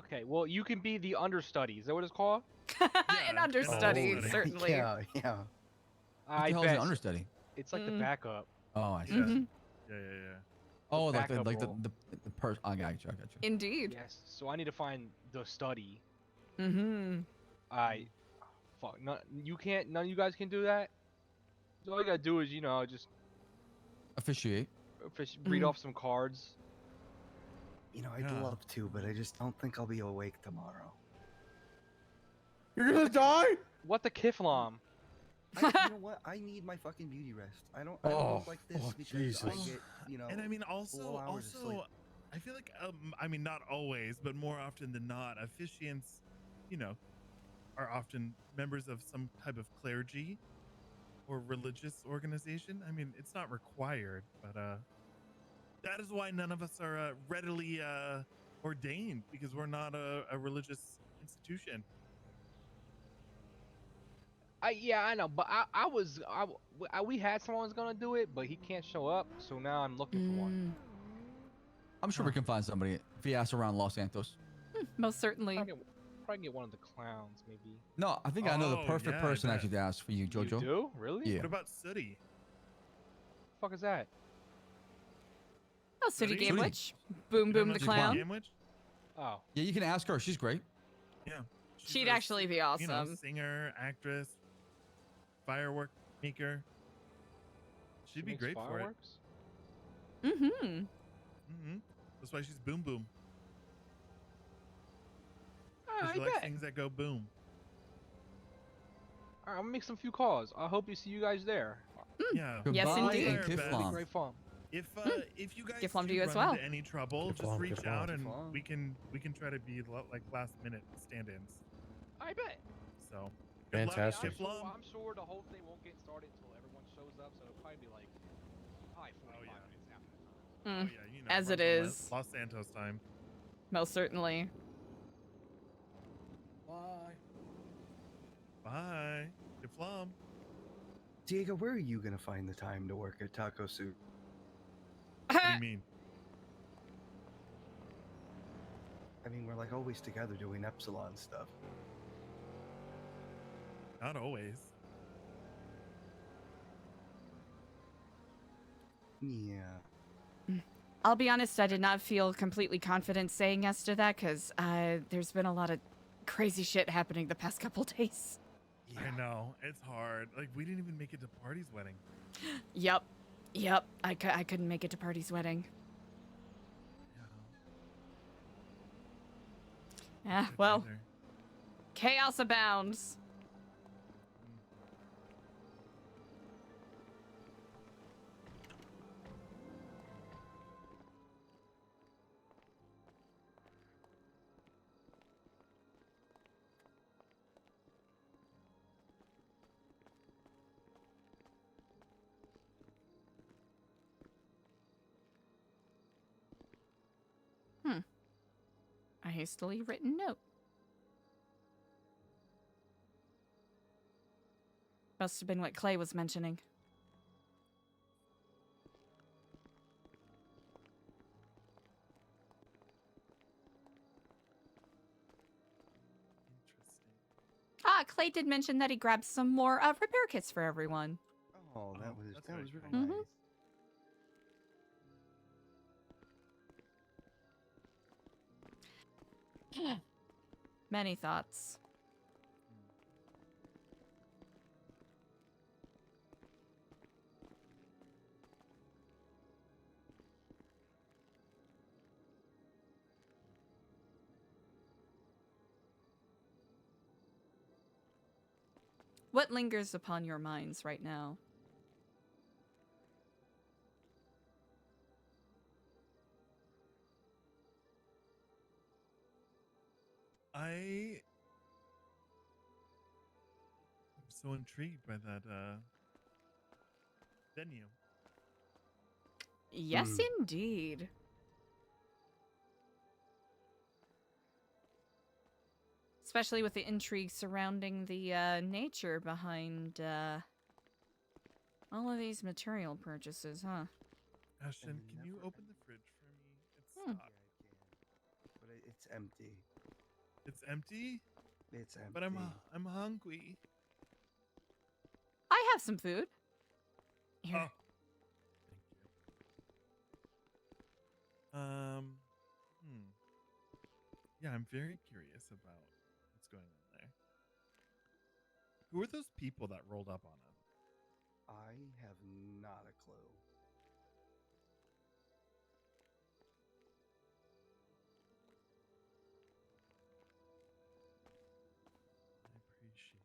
Okay, well, you can be the understudy. Is that what it's called? An understudy, understudy. certainly. Yeah. What I the hell is bet. an understudy? It's like the backup. Oh, I see. Mhm. Yeah. Oh, like the backup role. the person. I got you. Indeed. Yes. So I need to find the study. Mm-hmm. fuck. None, you can't. None of you guys can do that. So all you gotta do is, you know, just Officiate. read off some cards. You know, I'd love to, but I just don't think I'll be awake tomorrow. You're gonna die? What the kiflam? You know what? I need my fucking beauty rest. I don't look like this because I get, you know. And I mean, full also, hours of sleep. I feel like, I mean, not always, but more often than not, officiants, you know, are often members of some type of clergy or religious organization. I mean, it's not required, but that is why none of us are readily ordained, because we're not a religious institution. Yeah, I know, but we had someone who's gonna do it, but he can't show up, so now I'm looking for one. I'm sure we can find somebody if he asks around Los Santos. Most certainly. Probably get one of the clowns, maybe. No, I think I know the perfect person actually to ask for you, Jojo. You do? Really? Yeah. What about Sooty? Fuck is that? Oh, Sooty Sooty. Gamewitch. Boom Boom the clown. Oh. Yeah, you can ask her. She's great. Yeah. She'd actually be awesome. You know, singer, actress, firework maker. She'd be makes great fireworks? for it. That's why she's Boom Boom. She likes things that go boom. Alright, I'm gonna make some few calls. I hope to see you guys there. Yeah. Yes, indeed. And Kiflam. Great fun. If you guys Giflam to do you as run well. into any trouble, just Giflam, reach Giflam. out and we can try to be like last minute stand-ins. I bet. So Fantastic. I'm sure the whole thing won't get started until everyone shows up, so it'll probably be like 45 minutes after the time. You know, As it runs on is. Los Santos time. Most certainly. Bye. Bye. Giflam. Diego, where are you gonna find the time to work at Taco Soup? What do you mean? I mean, we're like always together doing Epsilon stuff. Not always. Yeah. I'll be honest, I did not feel completely confident saying yes to that because there's been a lot of crazy shit happening the past couple days. I know. It's hard. Like, we didn't even make it to Party's wedding. Yep. I couldn't make it to Party's wedding. Well, chaos abounds. A hastily written note. Must have been what Clay was mentioning. Clay did mention that he grabbed some more repair kits for everyone. Oh, that was really Mhm. nice. Many thoughts. What lingers upon your minds right now? I'm so intrigued by that venue. Yes, indeed. Especially with the intrigue surrounding the nature behind all of these material purchases, huh? Ashton, can you open the fridge for me? It's stocked. But it's empty. It's empty? It's empty. But I'm hungry. I have some food. Here. Yeah, I'm very curious about what's going on there. Who are those people that rolled up on him? I have not a clue. I appreciate.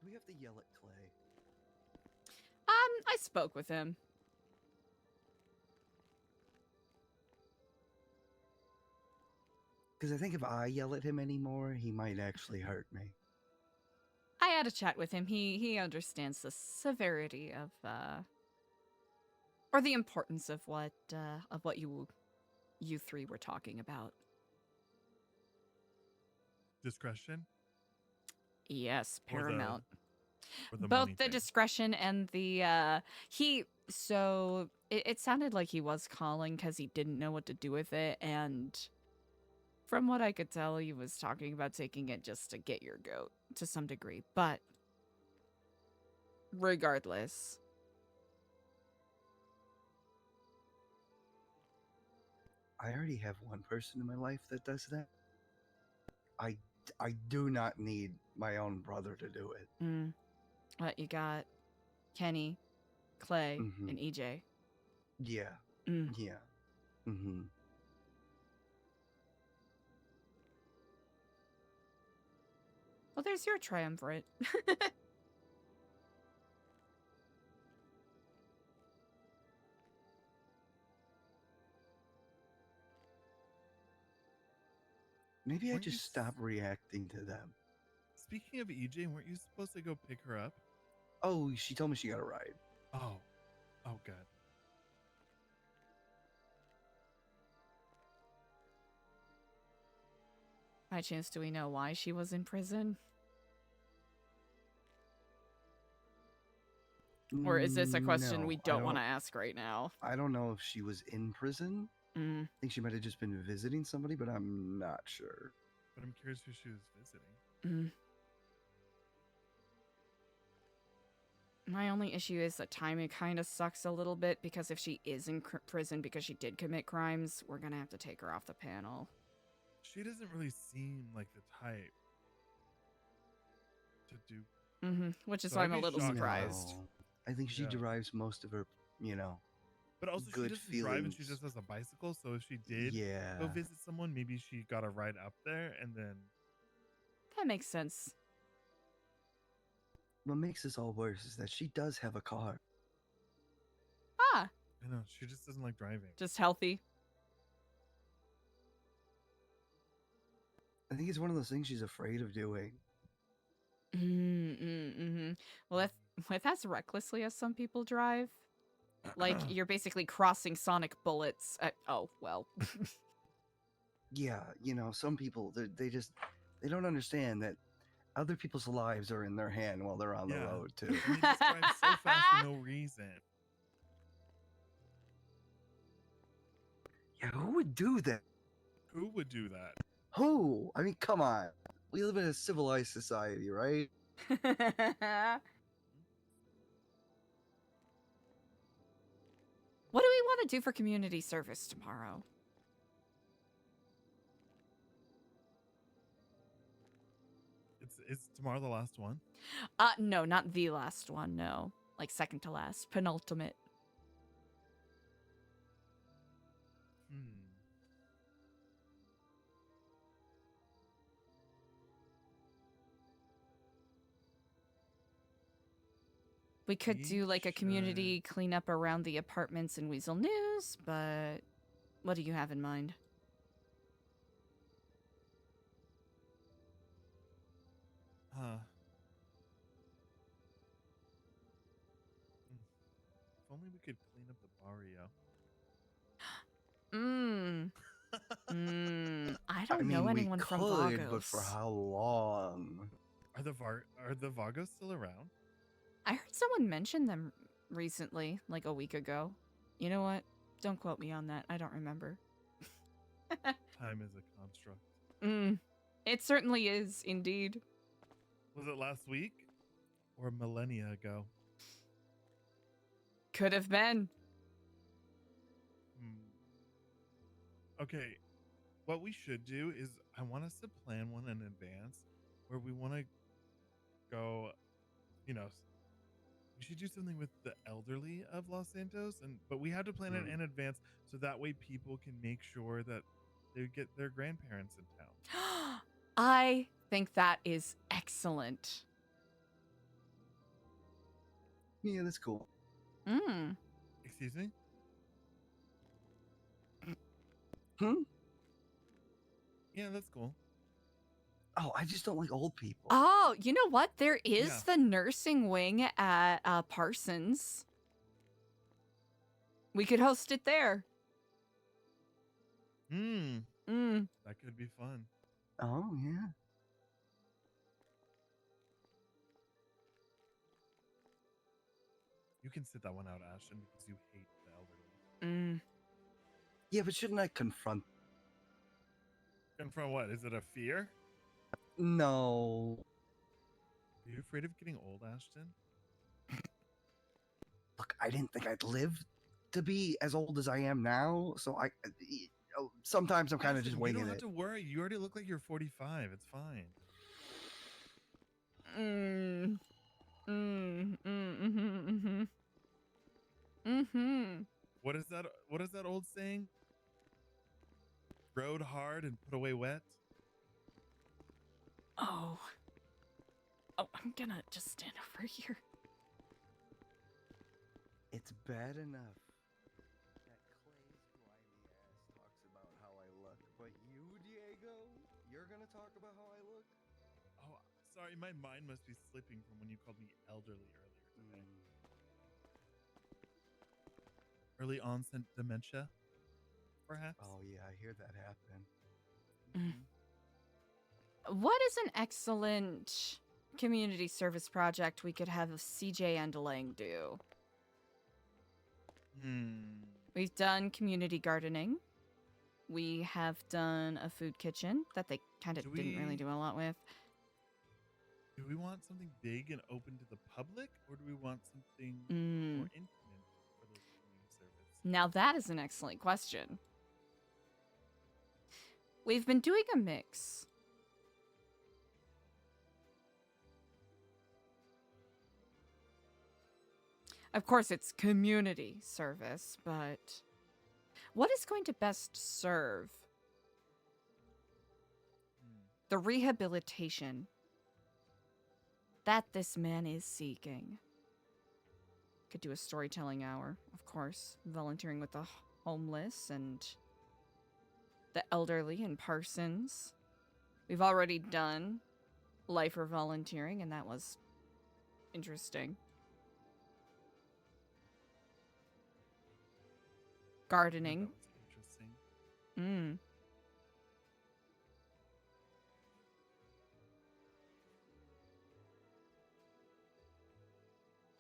Do we have to yell at Clay? I spoke with him. Because I think if I yell at him anymore, he might actually hurt me. I had a chat with him. He understands the severity of or the importance of what you three were talking about. Discretion? Yes, Or the- paramount. or the Both money the thing? discretion and the so it sounded like he was calling because he didn't know what to do with it, and from what I could tell, he was talking about taking it just to get your goat to some degree. But regardless, I already have one person in my life that does that. I do not need my own brother to do it. what you got? Kenny, Clay, Mhm. and EJ. Yeah. Mm. Yeah. Mm-hmm. Well, there's your triumvirate. Maybe I Weren't you just stop reacting to them. Speaking of EJ, weren't you supposed to go pick her up? Oh, she told me she got a ride. Oh. Oh, good. By chance, do we know why she was in prison? Or is this a question No, we I don't want to ask right now? I don't know if she was in prison. I think she might have just been visiting somebody, but I'm not sure. But I'm curious who she was visiting. My only issue is that timing kind of sucks a little bit, because if she is in prison because she did commit crimes, we're going to have to take her off the panel. She doesn't really seem like the type to do. Which is So why I'd I'm a be little shocked if- surprised. No. I think she Yeah. derives most of her, But also, good she doesn't feelings. drive and she just has a bicycle. So if she did go Yeah. visit someone, maybe she got a ride up there and then. That makes sense. What makes this all worse is that she does have a car. Ah, I know, she just doesn't like driving. just healthy. I think it's one of those things she's afraid of doing. Well, with as recklessly as some people drive, like you're basically crossing sonic bullets. Oh well. Yeah, some people they don't understand that other people's lives are in their hand while they're on the Yeah. road too. And they just drive so fast for no reason. Yeah, who would do that? Who would do that? Who? I mean, come on. We live in a civilized society, right? What do we want to do for community service tomorrow? Is tomorrow the last one? No, not the last one, no. Like second to last, penultimate. We could do like a community cleanup around the apartments in Weasel News, but what do you have in mind? If only we could clean up the barrio. I don't know anyone from Vagos. But for how long? Are the Vagos still around? I heard someone mention them recently, like a week ago. You know what? Don't quote me on that. I don't remember. Time is a construct. It certainly is, indeed. Was it last week or millennia ago? Could have been. Okay, what we should do is I want us to plan one in advance where we want to go, you know, we should do something with the elderly of Los Santos, but we have to plan it in advance so that way people can make sure that they get their grandparents in town. I think that is excellent. Yeah, that's cool. Mm. Excuse me? Yeah, that's cool. Oh, I just don't like old people. Oh, you know what? There is Yeah. the nursing wing at Parsons. We could host it there. That could be fun. Oh, yeah. You can sit that one out, Ashton, because you hate the elderly. Yeah, but shouldn't I confront? Confront what? Is it a fear? No. Are you afraid of getting old, Ashton? Look, I didn't think I'd live to be as old as I am now, so sometimes I'm kind of Ashton, just winging you don't have it. to worry. You already look like you're 45. It's fine. What is that? What is that old saying? Rode hard and put away wet. Oh, I'm gonna just stand over here. It's bad enough that Clay's grimy ass talks about how I look, but you, Diego, you're gonna talk about how I look? Oh, sorry, my mind must be slipping from when you called me elderly earlier today. Early onset dementia, perhaps? Oh, yeah, I hear that happen. What is an excellent community service project we could have CJ and Lang do? We've done community gardening. We have done a food kitchen that they kind of didn't really do a lot with. Do we want something big and open to the public, or do we want something Mm. more intimate for the community service? Now that is an excellent question. We've been doing a mix. Of course, it's community service, but what is going to best serve the rehabilitation that this man is seeking? Could do a storytelling hour, of course, volunteering with the homeless and the elderly in Parsons. We've already done lifer volunteering, and that was interesting. Gardening. That was interesting.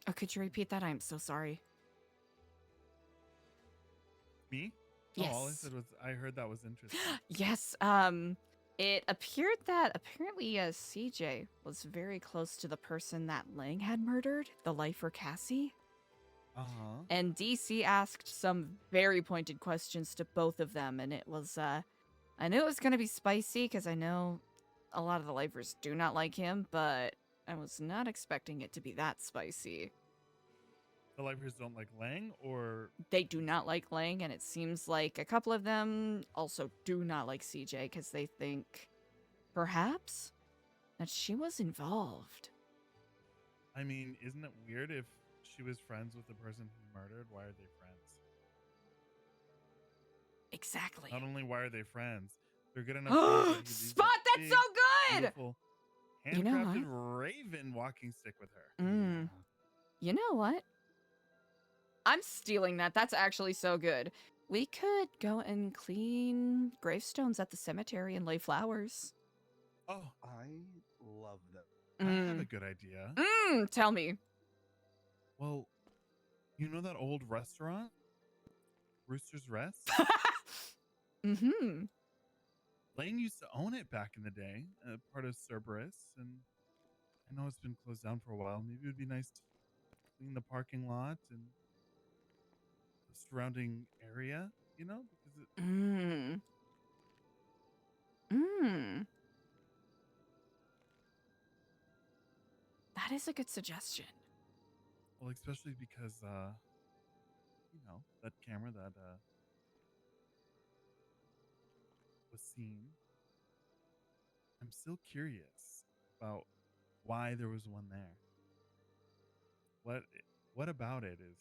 Oh, could you repeat that? I'm so sorry. Me? Yes. Oh, all I said was I heard that was interesting. Yes, it appeared that apparently CJ was very close to the person that Lang had murdered, the lifer Cassie. And DC asked some very pointed questions to both of them, and it was, I knew it was going to be spicy because I know a lot of the lifers do not like him, but I was not expecting it to be that spicy. The lifers don't like Lang, or They do not like Lang, and it seems like a couple of them also do not like CJ because they think, perhaps, that she was involved. I mean, isn't it weird if she was friends with the person who murdered? Why are they friends? Exactly. Not only why are they friends, they're good enough. friends that he leaves Spot, a that's big, so good! beautiful, You know handcrafted what? raven walking stick with her. You know what? I'm stealing that. That's actually so good. We could go and clean gravestones at the cemetery and lay flowers. Oh, I love that. I have a good idea. Tell me. Well, you know that old restaurant? Rooster's Rest? Lane used to own it back in the day, part of Cerberus, and I know it's been closed down for a while. Maybe it would be nice to clean the parking lot and the surrounding area, you know, because it? Mm. Mm. That is a good suggestion. Well, especially because that camera that was seen. I'm still curious about why there was one there. What about it is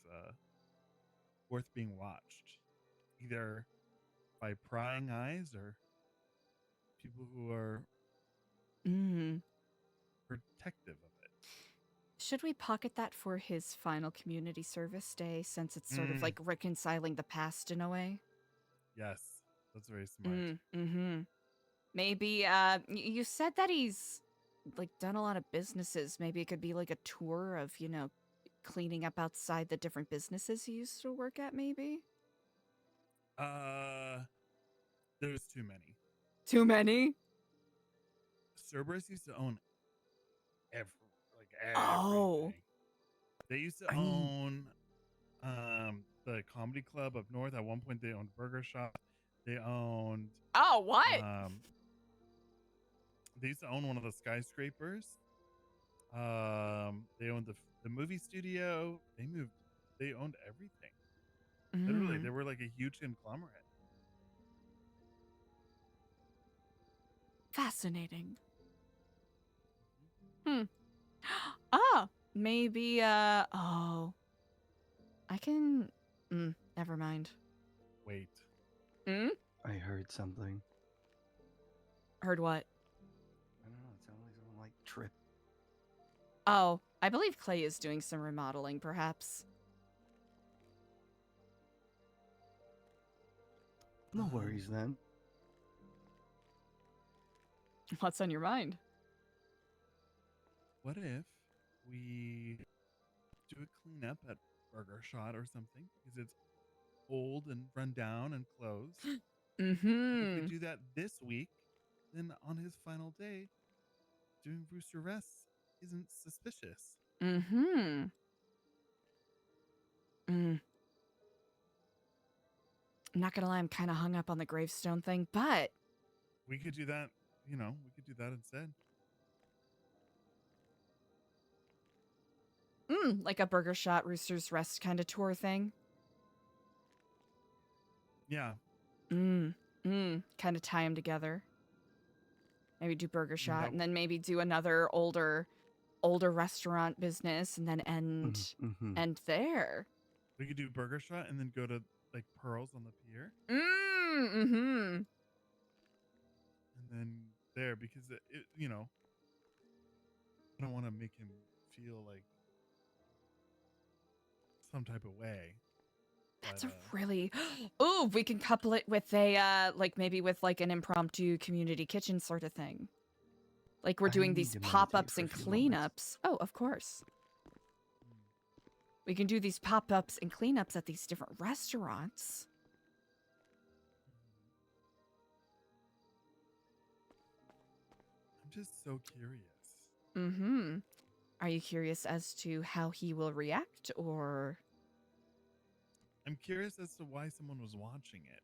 worth being watched, either by prying eyes or people who are Mm. protective of it. Should we pocket that for his final community service day, since it's sort of Mm. like reconciling the past in a way? Yes, that's very smart. Mm-hmm. Maybe, you said that he's, like, done a lot of businesses. Maybe it could be, like, a tour of, cleaning up outside the different businesses he used to work at, maybe? There's too many. Too many? Cerberus used to own everything. Oh. They used to own the comedy club up north. At one point they owned Burger Shop. They owned Oh, what? They used to own one of the skyscrapers. They owned the movie studio. They owned everything. Literally, they were like a huge conglomerate. Fascinating. Ah, maybe, oh. I can, never mind. Wait. Hmm? I heard something. Heard what? I don't know. It sounded like someone like trip. Oh, I believe Clay is doing some remodeling, perhaps. No worries then. What's on your mind? What if we do a cleanup at Burger Shot or something? Because it's old and run down and closed. Mm-hmm. If we do that this week, then on his final day, doing Rooster Rests isn't suspicious. Mm-hmm. I'm not gonna lie, I'm kind of hung up on the gravestone thing, but We could do that, we could do that instead. like a Burger Shot, Rooster's Rest kind of tour thing. Yeah. Kind of tie them together. Maybe do Burger Shot, and then maybe do another older restaurant business, and then end there. We could do Burger Shot and then go to like Pearls on the pier. Mm-hmm. And then there, because I don't want to make him feel like some type of way. That's a really... Ooh, we can couple it with a, maybe with, an impromptu community kitchen sort of thing. Like, we're doing these pop-ups and cleanups. Oh, of course. We can do these pop-ups and cleanups at these different restaurants. I'm just so curious. Mm-hmm. Are you curious as to how he will react, or... I'm curious as to why someone was watching it.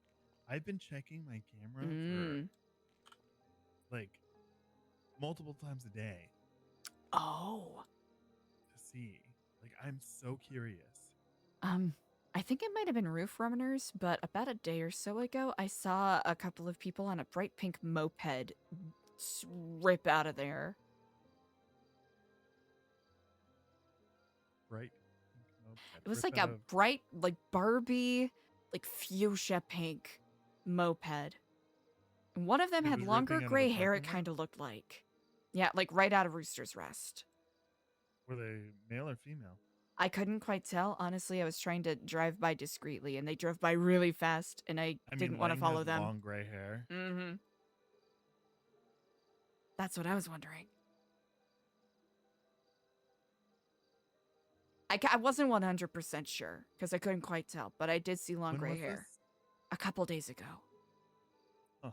I've been checking my camera for multiple times a day. Oh. To see. I'm so curious. I think it might have been roof runners, but about a day or so ago, I saw a couple of people on a bright pink moped rip out of there. Bright. It was like a bright, Barbie, fuchsia pink moped. And one of them had longer gray hair, it kind of looked like. Yeah, right out of Rooster's Rest. Were they male or female? I couldn't quite tell. Honestly, I was trying to drive by discreetly, and they drove by really fast, and I didn't want to Lang follow has them. long gray hair. Mm-hmm. That's what I was wondering. I wasn't 100% sure, because I couldn't quite tell, but I did see long When gray was hair. this? A couple days ago. Huh.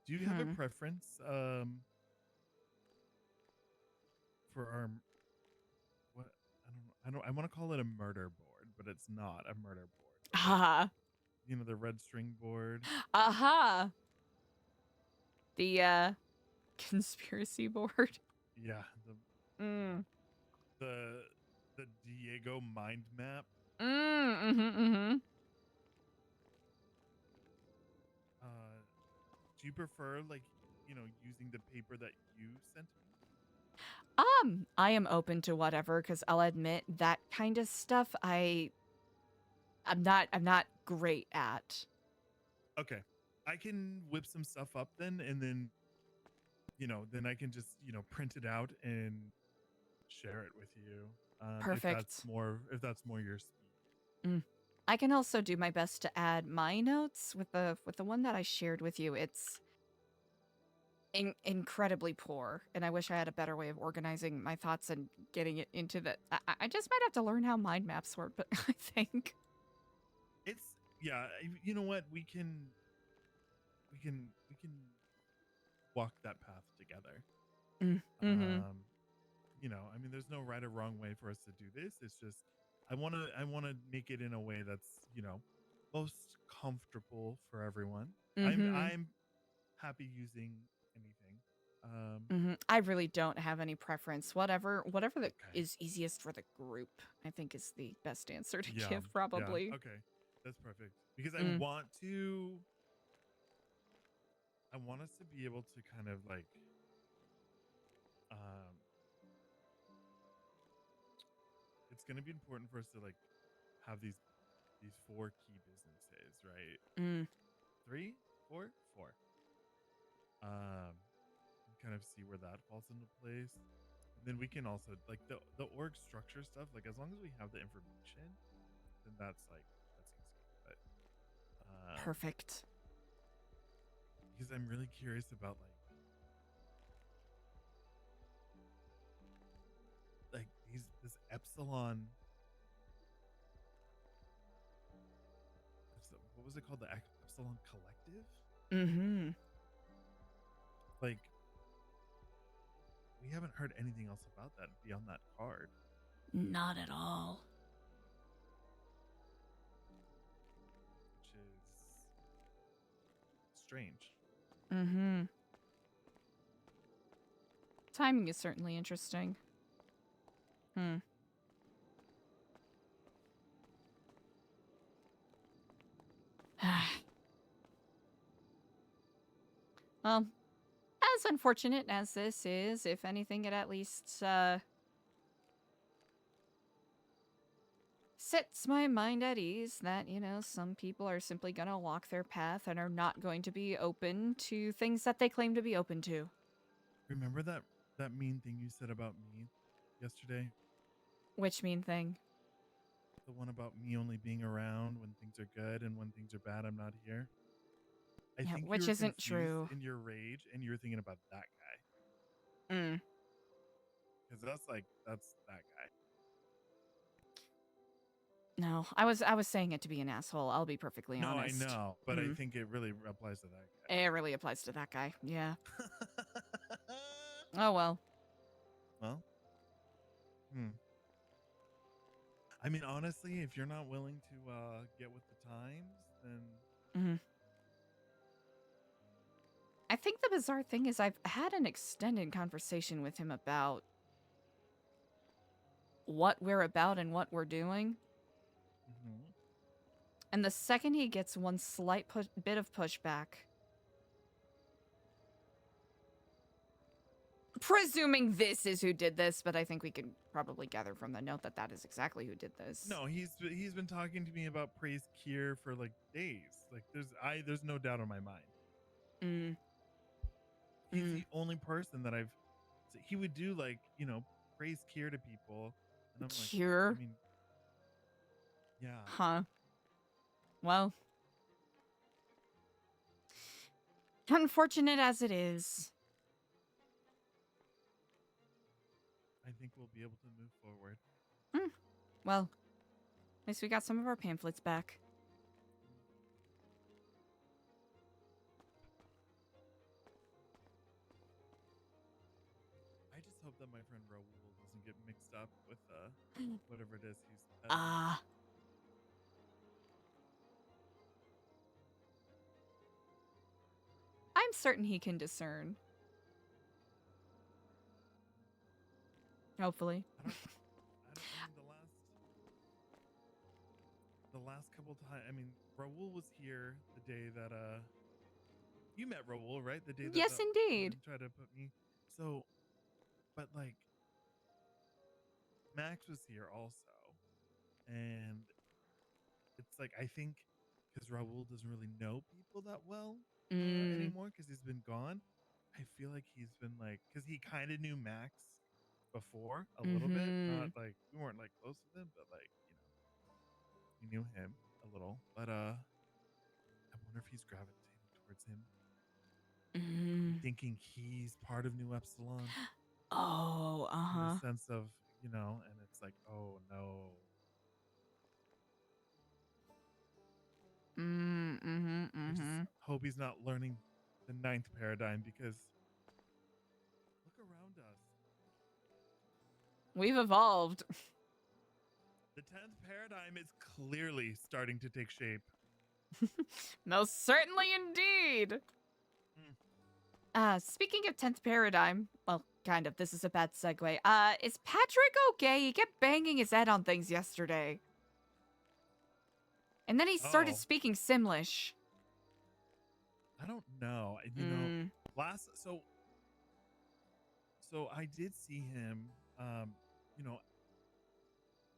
Do you have a preference for our what I don't I want to call it a murder board, but it's not a murder board. Aha. You know, the red string board. Aha. The conspiracy board. Yeah, Mm. the Diego mind map. Mm-hmm. Do you prefer like, you know, using the paper that you sent me? I am open to whatever, because I'll admit that kind of stuff I'm not great at. Okay. I can whip some stuff up then, and then, you know, then I can just, you know, print it out and share it with you. Perfect. If that's more your speed. I can also do my best to add my notes with the one that I shared with you. It's incredibly poor, and I wish I had a better way of organizing my thoughts and getting it into the. I just might have to learn how mind maps work, but I think It's yeah. You know what? We can walk that path together. Mm-hmm. You know, I mean, there's no right or wrong way for us to do this. It's just I want to make it in a way that's, you know, most comfortable for everyone. Mhm. I'm happy using anything. I really don't have any preference. Whatever that is easiest for the group, I think is the best answer to give, probably. Yeah, okay. That's perfect. Because I Mm. want us to be able to kind of like it's going to be important for us to like have these 4 key businesses, right? 3, 4, 4. Kind of see where that falls into place. And then we can also like the org structure stuff, like as long as we have the information, then that's easy. But Perfect. Because I'm really curious about like this Epsilon. What was it called? The Epsilon Collective? Mm-hmm. Like, we haven't heard anything else about that beyond that card. Not at all. Which is strange. Mm-hmm. Timing is certainly interesting. Well, as unfortunate as this is, if anything, it at least sets my mind at ease that, you know, some people are simply gonna walk their path and are not going to be open to things that they claim to be open to. Remember that mean thing you said about me yesterday? Which mean thing? The one about me only being around when things are good, and when things are bad, I'm not here. I think which you were isn't confused true. in your rage, and you were thinking about that guy. Because that's that guy. No, I was saying it to be an asshole. I'll be perfectly honest. No, I know, but I think it really applies to that guy. It really applies to that guy. Yeah. Oh well. Well. I mean, honestly, if you're not willing to get with the times, then I think the bizarre thing is I've had an extended conversation with him about what we're about and what we're doing. And the second he gets one slight bit of pushback, presuming this is who did this, but I think we can probably gather from the note that that is exactly who did this. no, he's been talking to me about praise Kier for like days. Like there's no doubt in my mind. He's the only person that he would do like, you know, praise Kier to people, and I'm like, Kier? I mean, yeah. Huh. Well, unfortunate as it is. I think we'll be able to move forward. Well, at least we got some of our pamphlets back. I just hope that my friend Raoul doesn't get mixed up with whatever it is he's. I'm certain he can discern. Hopefully. I mean, the last couple times. I mean, Raoul was here the day that you met Raoul, right? The day that Yes, indeed. Tried to put me. So, but like, Max was here also, and it's like I think because Raoul doesn't really know people that well anymore because he's been gone. I feel like he's been like because he kind of knew Max before a little bit, not like we weren't like close with him, but like we knew him a little. But I wonder if he's gravitating towards him. Thinking he's part of Nu Epsilon. Oh, in the sense of, and it's like, oh no. I just hope he's not learning the 9th paradigm because look around us. We've evolved. The 10th paradigm is clearly starting to take shape. Most certainly indeed. Speaking of 10th paradigm, well, kind of, this is a bad segue. Is Patrick okay? He kept banging his head on things yesterday. And then he started speaking Simlish. I don't know. So I did see him,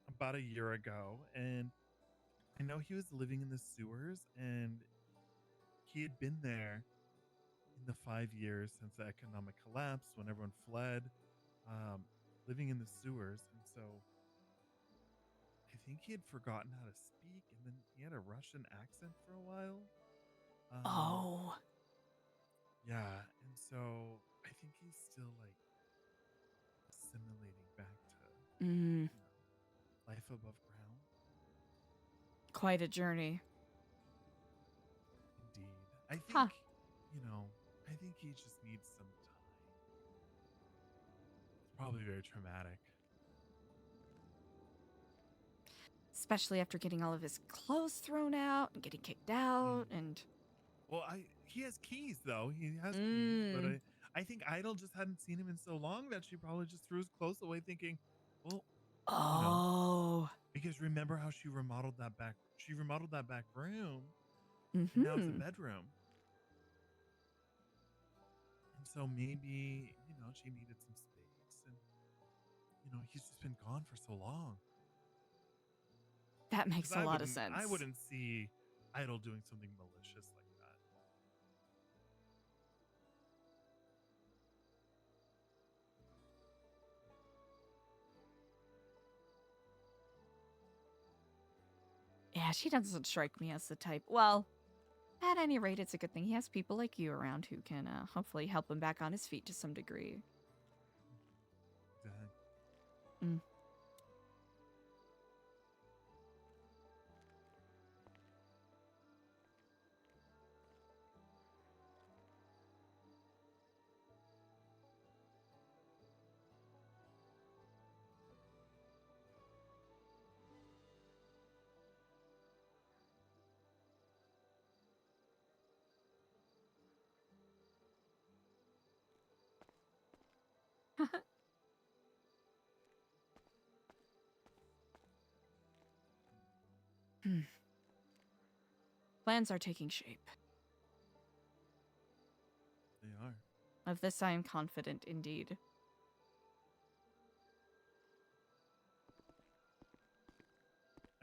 about a year ago, and I know he was living in the sewers, and he had been there in the 5 years since the economic collapse when everyone fled, living in the sewers. And so I think he had forgotten how to speak, and then he had a Russian accent for a while. Yeah, and so I think he's still like assimilating back to life above ground. Quite a journey. Indeed. I think, I think he just needs some time. It's probably very traumatic. Especially after getting all of his clothes thrown out and getting kicked out and... Well, he has keys, though. He has keys, but I think Idol just hadn't seen him in so long that she probably just threw his clothes away thinking, well, because remember how she remodeled that back room, and now it's a bedroom. And so maybe, she needed some space, and, he's just been gone for so long. That makes a lot of sense. I wouldn't see Idol doing something malicious like that. Yeah, she doesn't strike me as the type. Well, at any rate, it's a good thing he has people like you around who can hopefully help him back on his feet to some degree. Plans are taking shape. They are. Of this I am confident indeed.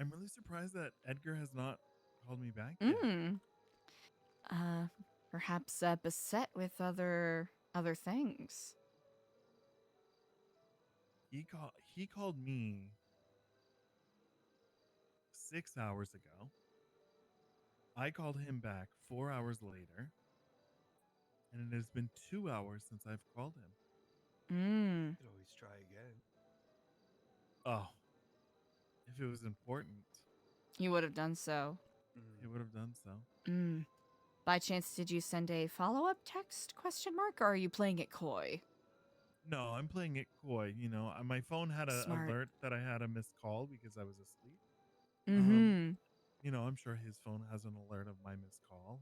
I'm really surprised that Edgar has not called me back yet. Perhaps beset with other things. He called me 6 hours ago. I called him back 4 hours later. And it has been 2 hours since I've called him. You could always try again. Oh. If it was important. You would have done so. He would have done so. By chance, did you send a follow-up text, ? Or are you playing it coy? No, I'm playing it coy. You know, my phone had a Smart. alert that I had a missed call because I was asleep. Mm-hmm. You know, I'm sure his phone has an alert of my missed call.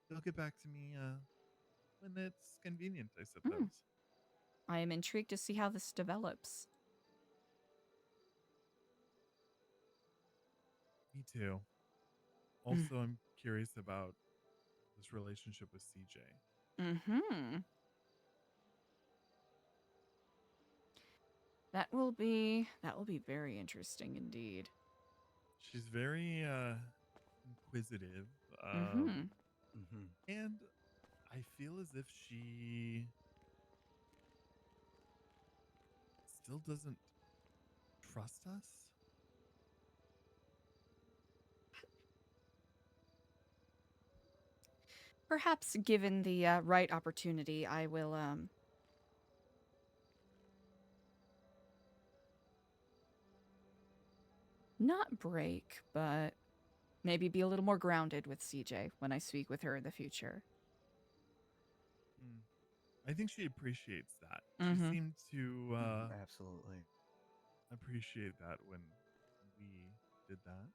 He'll get back to me when it's convenient, I suppose. I am intrigued to see how this develops. Me too. Also, I'm curious about this relationship with CJ. Mm-hmm. That will be very interesting indeed. She's very inquisitive. Mm-hmm. And I feel as if she still doesn't trust us. Perhaps given the right opportunity, I will not break, but maybe be a little more grounded with CJ when I speak with her in the future. I think she appreciates that. Mhm. She seemed to absolutely appreciate that when we did that.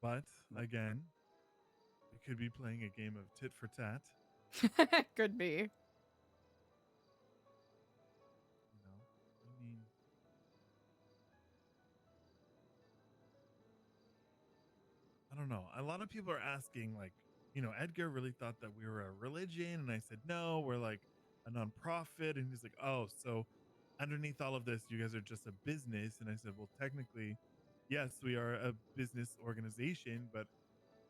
But again, we could be playing a game of tit for tat. Could be. You know, I mean, I don't know. A lot of people are asking, like, you know, Edgar really thought that we were a religion, and I said no, we're like a nonprofit, and he's like, oh, so underneath all of this, you guys are just a business, and I said, well, technically, yes, we are a business organization, but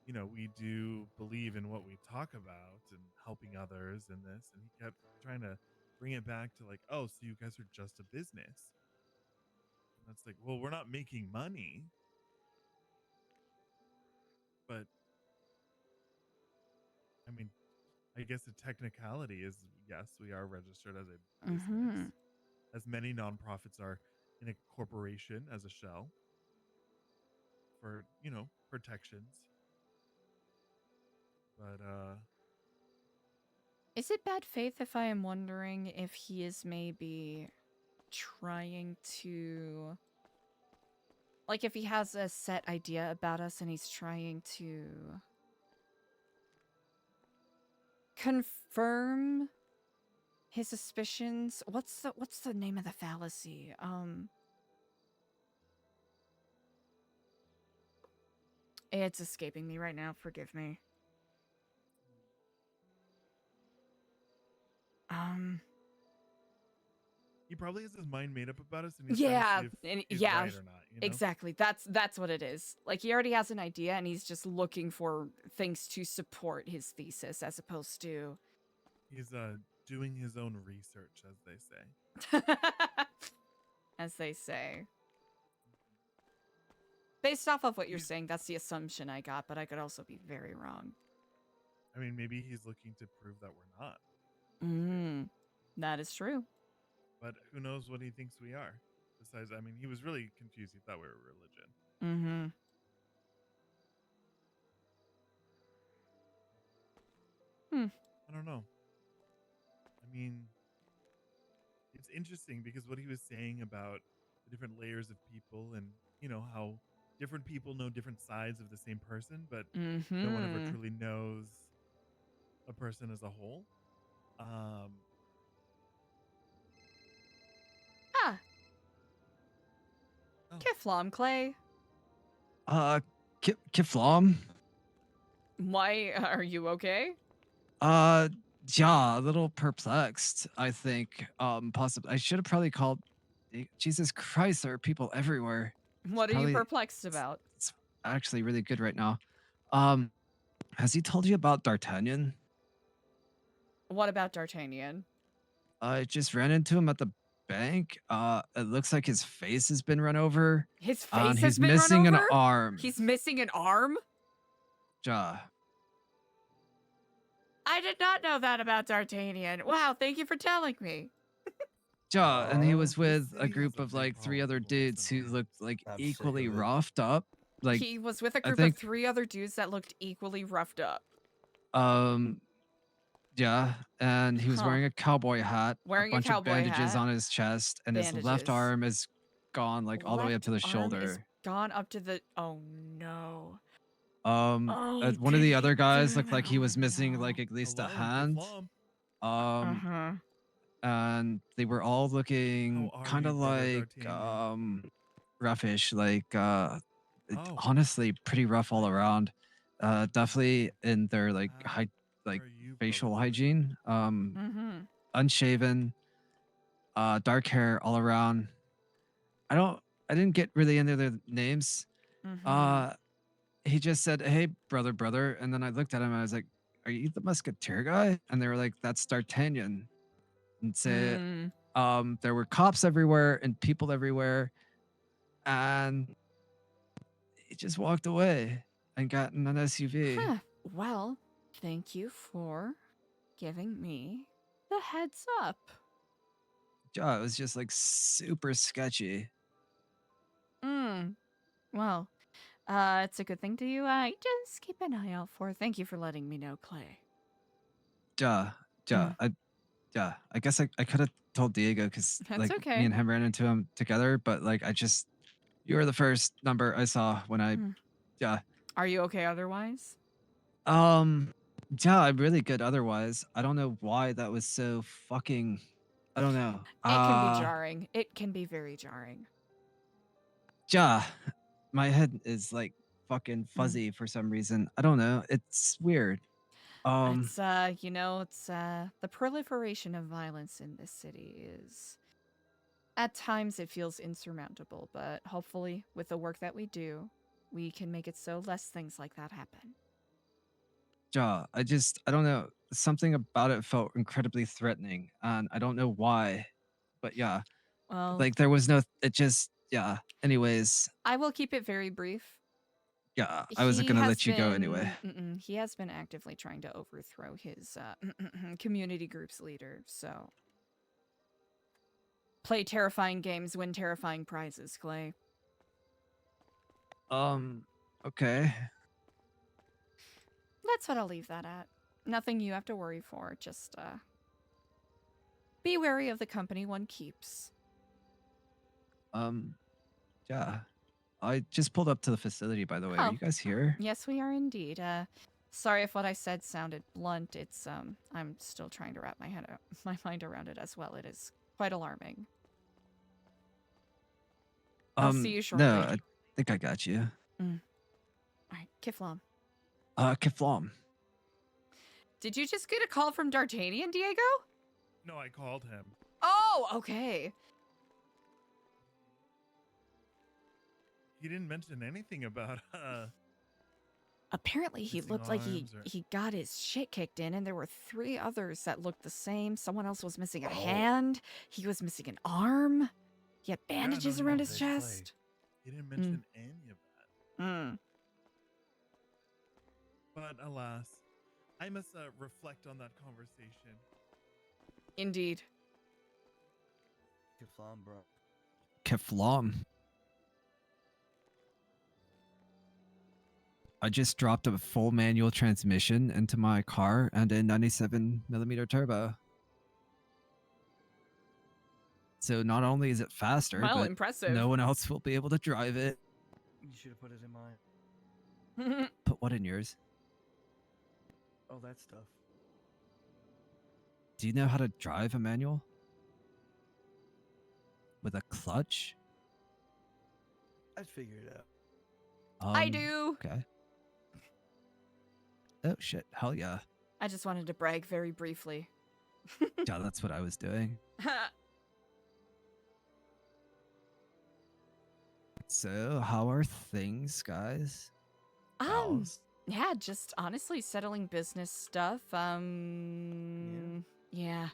you know, we do believe in what we talk about and helping others in this. And he kept trying to bring it back to like, oh, so you guys are just a business. And that's like, well, we're not making money. But I mean, I guess the technicality is yes, we are registered as a business, Mhm. as many nonprofits are in a corporation as a shell for, you know, protections. But Is it bad faith if I am wondering if he is maybe trying to... Like, if he has a set idea about us and he's trying to... confirm his suspicions? What's the name of the fallacy? It's escaping me right now, forgive me. he probably has his mind made up about us, and he's Yeah, trying to see if he's right or not. You know? exactly. That's what it is. Like, he already has an idea, and he's just looking for things to support his thesis, as opposed to... He's doing his own research, as they say. As they say. Based off of what you're saying, that's the assumption I got, but I could also be very wrong. I mean, maybe he's looking to prove that we're not. That is true. But who knows what he thinks we are? Besides, I mean, he was really confused. He thought we were a religion. I don't know. I mean, it's interesting because what he was saying about the different layers of people and, you know, how different people know different sides of the same person, but no one ever truly knows a person as a whole. Kiflom, Clay. Kiflom? Why are you okay? Yeah, a little perplexed, I think. Possibly. I should have probably called. Jesus Christ, there are people everywhere. What are you perplexed about? It's actually really good right now. Has he told you about D'Artagnan? What about D'Artagnan? I just ran into him at the bank. It looks like his face has been run over. His face and has he's been missing run an over? arm. He's missing an arm? Ja. I did not know that about D'Artagnan. Wow, thank you for telling me. Ja, and he was with a group of like 3 other dudes who looked like equally roughed up. Like He was with a I group think, of 3 other dudes that looked equally roughed up. Yeah, and he was Huh. wearing a cowboy hat, Wearing a a bunch of cowboy bandages hat. on his chest, and his left Bandages. arm is gone like all the way up to the Arm is shoulder. gone up to the. Oh no. One of the other guys looked like he Oh, was missing like at least a Hello, hand. Uh-huh. And they were all looking How are kind you, of Brother like D'Artagnan? roughish, like Oh. honestly pretty rough all around. Definitely in their like are you, facial brother? hygiene. Mm-hmm. Unshaven, dark hair all around. I didn't get really into their names. Mm-hmm. He just said, "Hey, brother," and then I looked at him and I was like, "Are you the musketeer guy?" And they were like, "That's D'Artagnan." And say, Mm. there were cops everywhere and people everywhere, and he just walked away and got in an SUV. Huh. Well, thank you for giving me the heads up. Yeah, it was just like super sketchy. Well, it's a good thing to just keep an eye out for. Thank you for letting me know, Clay. Yeah, I guess I could have told Diego because That's like okay. me and him ran into him together, but like you were the first number I saw when I, yeah. Are you okay otherwise? Yeah, I'm really good otherwise. I don't know why that was so fucking, I don't know. It can be jarring. It can be very jarring. Yeah, my head is like fucking fuzzy for some reason. I don't know. It's weird. It's it's the proliferation of violence in this city is at times it feels insurmountable, but hopefully with the work that we do, we can make it so less things like that happen. Yeah, I don't know. Something about it felt incredibly threatening, and I don't know why. But yeah, Well, like there was no. It just yeah. Anyways, I will keep it very brief. yeah, I wasn't gonna let you go anyway. He has been actively trying to overthrow his community group's leader, so. Play terrifying games, win terrifying prizes, Clay. Okay. That's what I'll leave that at. Nothing you have to worry for, just, be wary of the company one keeps. Yeah. I just pulled up to the facility, by the way. Are you guys here? Yes, we are indeed. Sorry if what I said sounded blunt. It's, I'm still trying to wrap my mind around it as well. It is quite alarming. I'll see you shortly. No, I think I got you. Alright, Kiflam. Kiflam. Did you just get a call from D'Artagnan, Diego? No, I called him. Oh, okay. He didn't mention anything about Apparently he missing looked like arms or- he got his shit kicked in, and there were 3 others that looked the same. Someone else was missing a hand. He was missing an arm. He had bandages around his chest. He didn't mention any of that. But alas, I must reflect on that conversation. Indeed. Kiflam, bro. Kiflam. I just dropped a full manual transmission into my car and a 97mm turbo. So not only is it faster, Well, but impressive. no one else will be able to drive it. You should have put it in mine. Put what in yours? Oh, that stuff. Do you know how to drive a manual? With a clutch? I'd figure it out. I do. Okay. Oh shit, hell yeah. I just wanted to brag very briefly. Yeah, that's what I was doing. So, how are things, guys? Yeah, just honestly settling business stuff. Yeah.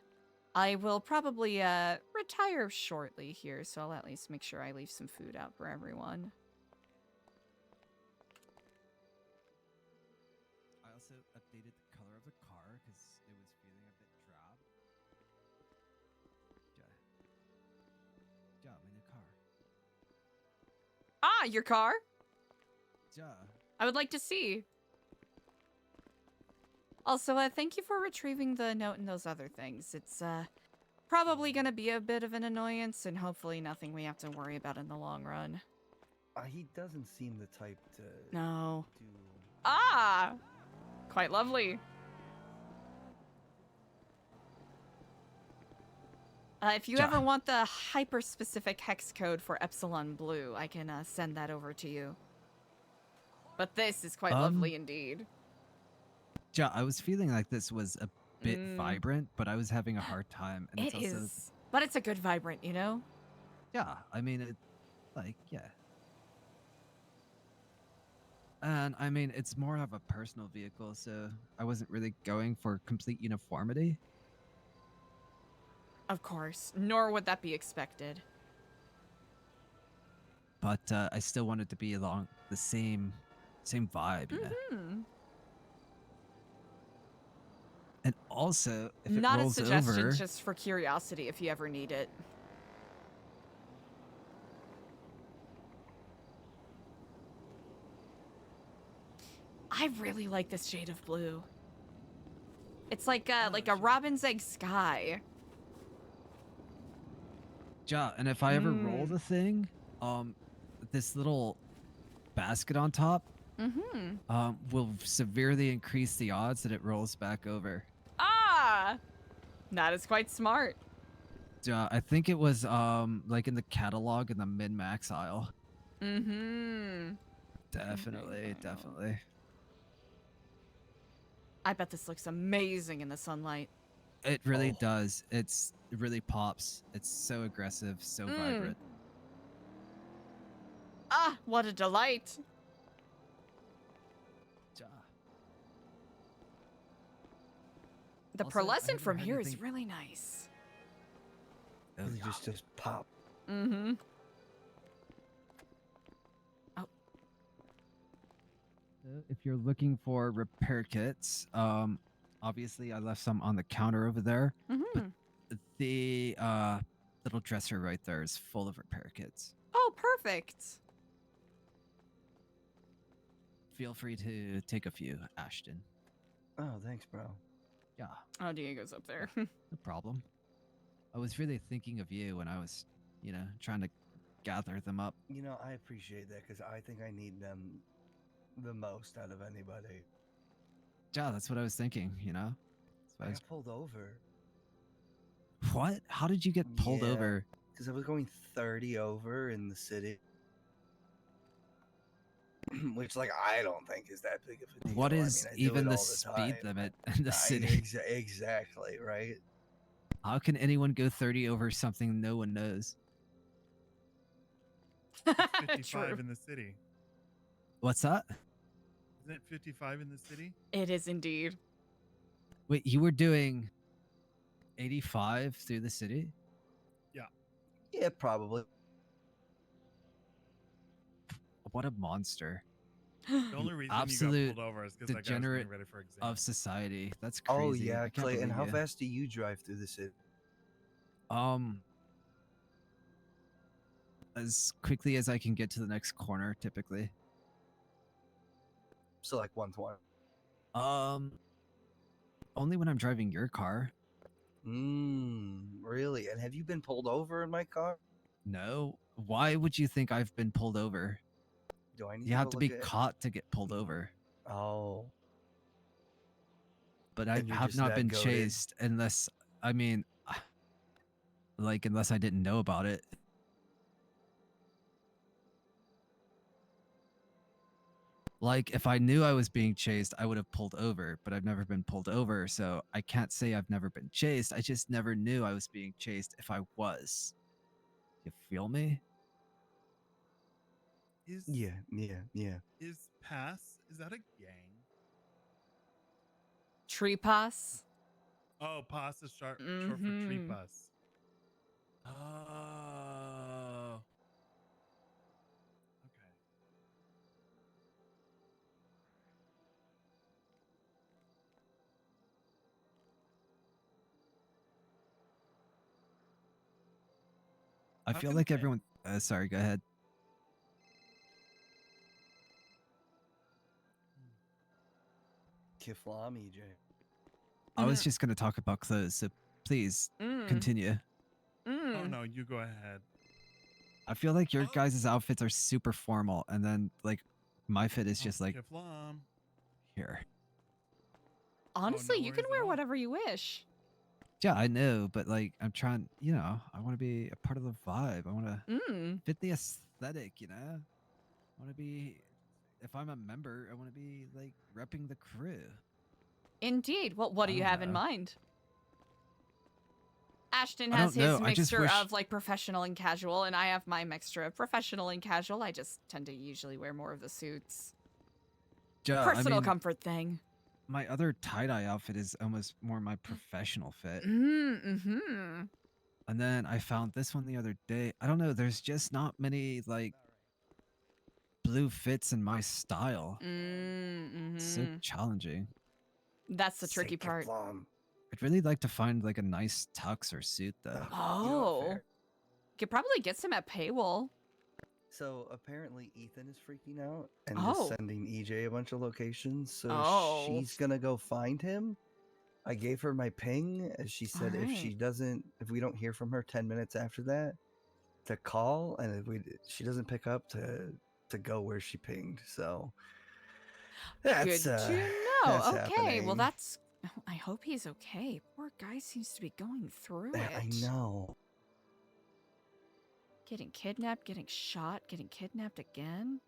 I will probably retire shortly here, so I'll at least make sure I leave some food out for everyone. I also updated the color of the car because it was feeling a bit drab. Yeah, my new car. Ah, your car? Yeah. I would like to see. Also, thank you for retrieving the note and those other things. It's probably gonna be a bit of an annoyance, and hopefully nothing we have to worry about in the long run. He doesn't seem the type to. No. Do... Ah! Quite lovely. If you ever want the hyper-specific hex code for Epsilon Blue, I can send that over to you. But this is quite lovely indeed. Ja, I was feeling like this was a bit vibrant, but I was having a hard time. And It it's also, is. But it's a good vibrant, you know? Yeah, I mean, it, like, yeah. And I mean, it's more of a personal vehicle, so I wasn't really going for complete uniformity. Of course, nor would that be expected. But I still wanted to be along the same vibe, you know? And also, if it Not a rolls suggestion, over, just for curiosity if you ever need it. I really like this shade of blue. It's like a robin's egg sky. ja, and if I ever roll the thing, this little basket on top, will severely increase the odds that it rolls back over. Ah! That is quite smart. Ja, I think it was like in the catalog in the min-max aisle. Definitely, definitely. I bet this looks amazing in the sunlight. It really does. It really pops. It's so aggressive, so vibrant. Ah, what a delight. Ja. The Also, I pearlescent haven't from had here is anything- really nice. Really just pop. If you're looking for repair kits, obviously I left some on the counter over there. But the little dresser right there is full of repair kits. Oh, perfect. Feel free to take a few, Ashton. Oh, thanks, bro. Yeah, Oh, Diego's up there. no problem. I was really thinking of you when I was, trying to gather them up. You know, I appreciate that because I think I need them the most out of anybody. Yeah, that's what I was thinking, I got pulled over. What? How did you get pulled over? Because I was going 30 over in the city. Which, like, I don't think is that big of a deal. What is I do even it the all speed time. limit in the city? Exactly, right? How can anyone go 30 over something no one knows? 55 in the city. What's that? Isn't it 55 in the city? It is indeed. Wait, you were doing 85 through the city? Yeah. Yeah, probably. What a monster. The only reason Absolute you got pulled over is because I was degenerate getting ready for exam. of society. That's crazy. Oh, I yeah, can't Clay. And believe how you. fast do you drive through the city? As quickly as I can get to the next corner, typically. So, like 120. Only when I'm driving your car. Really? And have you been pulled over in my car? No. Why would you think I've been pulled over? Do I need You have go to be look at- caught to get pulled over. Oh. But I And you're have just not that been goated? chased unless, unless I didn't know about it. Like, if I knew I was being chased, I would have pulled over, but I've never been pulled over, so I can't say I've never been chased. I just never knew I was being chased if I was. You feel me? Yeah. Is Pass, is that a gang? Tree pass. Oh, Pass is short for Tree Mhm. Pass. Oh. Okay. I How feel can like they- everyone. Sorry, go ahead. Kiflam, EJ. I was just gonna talk about clothes, so please continue. Oh no, you go ahead. I feel like your guys' outfits are super formal, and then like my fit is just like Kiflam. here. Honestly, you can wear whatever you wish. Yeah, I know, but like I'm trying, you know, I want to be a part of the vibe. I want to fit the aesthetic, you know. I want to be, if I'm a member, I want to be like repping the crew. Indeed. Well, what do I you don't have in know. mind? Ashton I has don't know, his I just mixture wish- of like professional and casual, and I have my mixture of professional and casual. I just tend to usually wear more of the suits. Yeah, Personal I mean, comfort thing. my other tie-dye outfit is almost more my professional fit. Mm-hmm. And then I found this one the other day. I don't know, there's just not many like blue fits in my style. It's so Mm-hmm. challenging. That's the tricky part. I'd really like to find like a nice tux or suit though. Oh. Could probably get some at Paywall. So apparently Ethan is freaking out and Oh. is sending EJ a bunch of locations. So Oh. she's gonna go find him. I gave her my ping, as she said if we don't hear from her 10 minutes after that, to call, and if she doesn't pick up, to go where she pinged. So that's Good to know. that's Okay, happening. well that's. I hope he's okay. Poor guy seems to be going through it. I know. Getting kidnapped, getting shot, getting kidnapped again.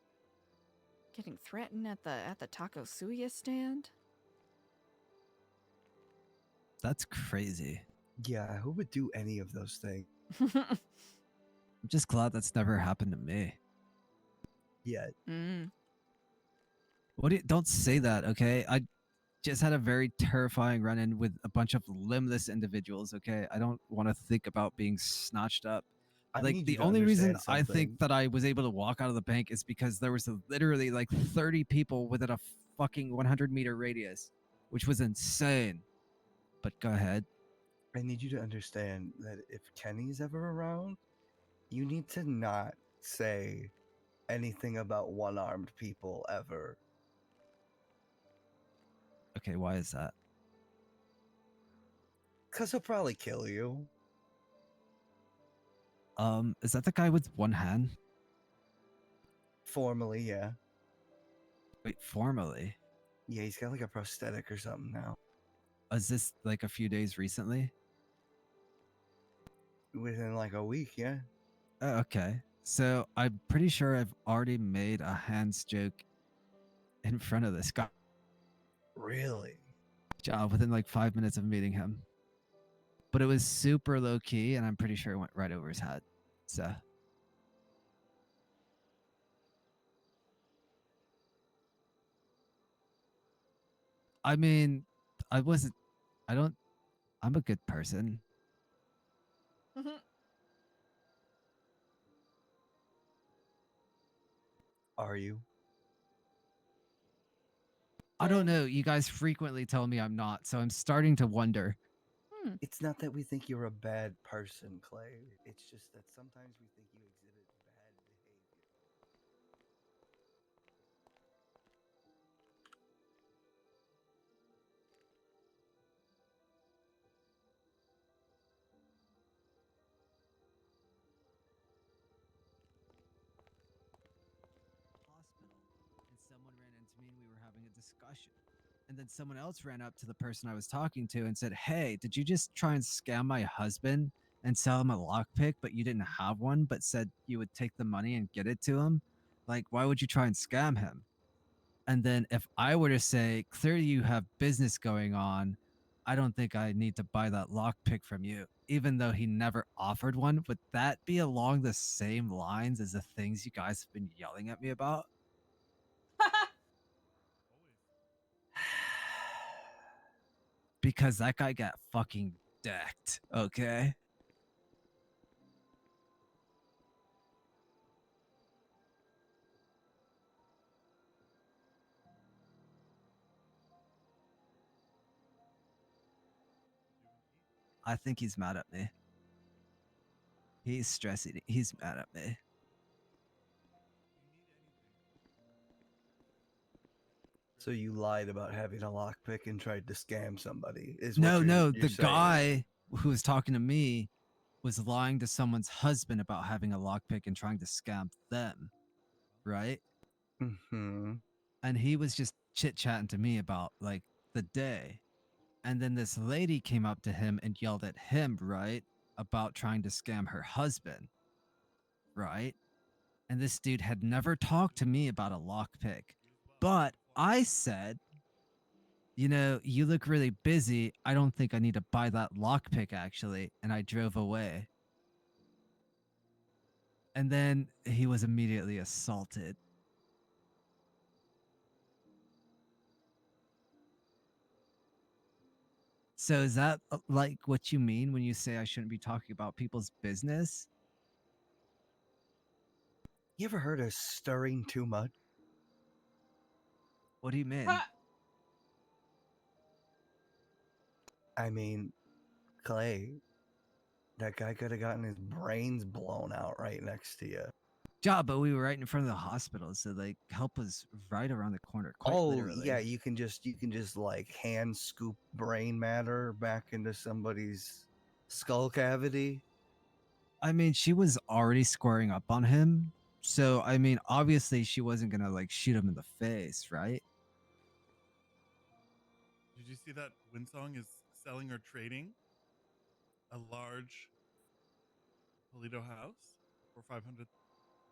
Getting threatened at the taco suya stand. That's crazy. Yeah, who would do any of those things? I'm just glad that's never happened to me. Yet. What do you, don't say that, okay? I just had a very terrifying run-in with a bunch of limbless individuals, okay? I don't want to think about being snatched up. I Like, need the you to only reason understand I think something. that I was able to walk out of the bank is because there was literally like 30 people within a fucking 100-meter radius, which was insane. But go ahead. I need you to understand that if Kenny's ever around, you need to not say anything about one-armed people ever. Okay, why is that? Because he'll probably kill you. Is that the guy with one hand? Formally, yeah. Wait, formally? Yeah, he's got like a prosthetic or something now. Is this like a few days recently? Within like a week, yeah. Oh, okay. So I'm pretty sure I've already made a hands joke in front of this guy. Really? Yeah, within like 5 minutes of meeting him. But it was super low key, and I'm pretty sure it went right over his head. So. I mean, I'm a good person. Are you? I don't know. You guys frequently tell me I'm not, so I'm starting to wonder. It's not that we think you're a bad person, Clay. It's just that sometimes we think you exhibit bad behavior. Hospital, and someone ran into me and we were having a discussion. And then someone else ran up to the person I was talking to and said, "Hey, did you just try and scam my husband and sell him a lockpick, but you didn't have one, but said you would take the money and get it to him? Like, why would you try and scam him?" And then if I were to say, "Clearly you have business going on, I don't think I need to buy that lockpick from you," even though he never offered one, would that be along the same lines as the things you guys have been yelling at me about? Because that guy got fucking decked, okay? I think he's mad at me. He's stressing. He's mad at me. So you lied about having a lockpick and tried to scam somebody. Is No, what no, you're the saying. guy who was talking to me was lying to someone's husband about having a lockpick and trying to scam them, right? Mm-hmm. And he was just chit-chatting to me about like the day. And then this lady came up to him and yelled at him, right? About trying to scam her husband, right? And this dude had never talked to me about a lockpick. But I said, you know, you look really busy. I don't think I need to buy that lockpick, actually. And I drove away. And then he was immediately assaulted. So is that like what you mean when you say I shouldn't be talking about people's business? You ever heard of stirring too much? What do you mean? I mean, Clay, that guy could have gotten his brains blown out right next to you. Yeah, but we were right in front of the hospital, so like help was right around the corner, quite literally. Yeah, you can just like hand scoop brain matter back into somebody's skull cavity. I mean, she was already squaring up on him. So, I mean, obviously she wasn't going to like shoot him in the face, right? Did you see that Winsong is selling or trading a large Toledo house for 500?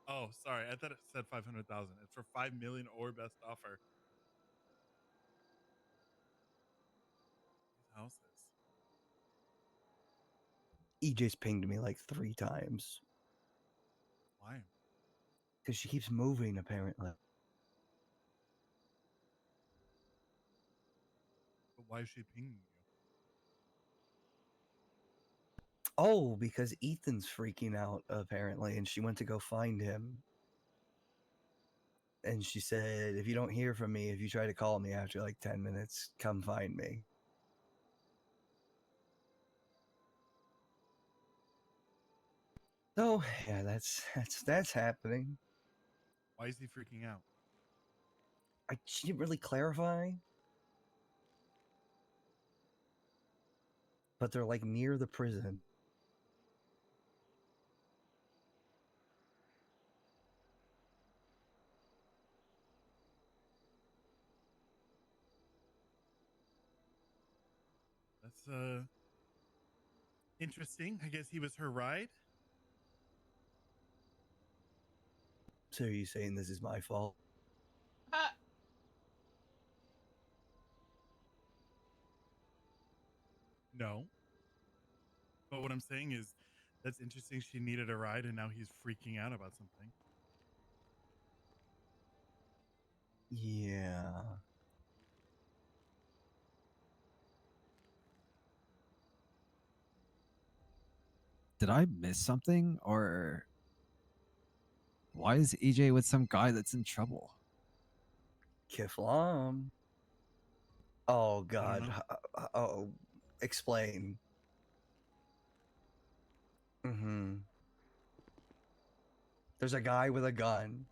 Oh, sorry, I thought it said 500,000. It's for 5 million or best offer. These houses. EJ's pinged me like 3 times. Why? Because she keeps moving, apparently. But why is she pinging you? Oh, because Ethan's freaking out, apparently, and she went to go find him. And she said, if you don't hear from me, if you try to call me after like 10 minutes, come find me. Oh, yeah, that's happening. Why is he freaking out? She didn't really clarify. But they're like near the prison. That's interesting. I guess he was her ride. So are you saying this is my fault? No. But what I'm saying is that's interesting. She needed a ride and now he's freaking out about something. Yeah. Did I miss something? Or why is EJ with some guy that's in trouble? Kiflam. Oh, God. Oh, explain. Mm-hmm. There's a guy with a gun.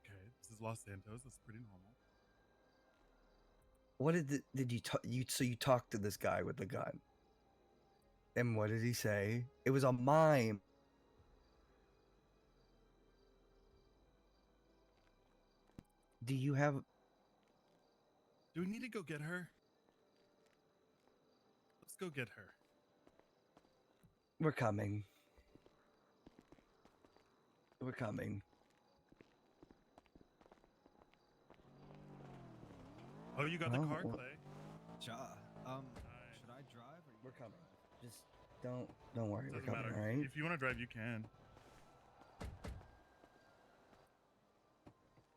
Okay, this is Los Santos. That's pretty normal. What did you talked to this guy with the gun? And what did he say? It was a mime. Do you have... Do we need to go get her? Let's go get her. We're coming. We're coming. Oh, you got the car, Clay? Should I drive? Or we're coming. Just don't worry. Doesn't We're coming, matter. all right? If you want to drive, you can.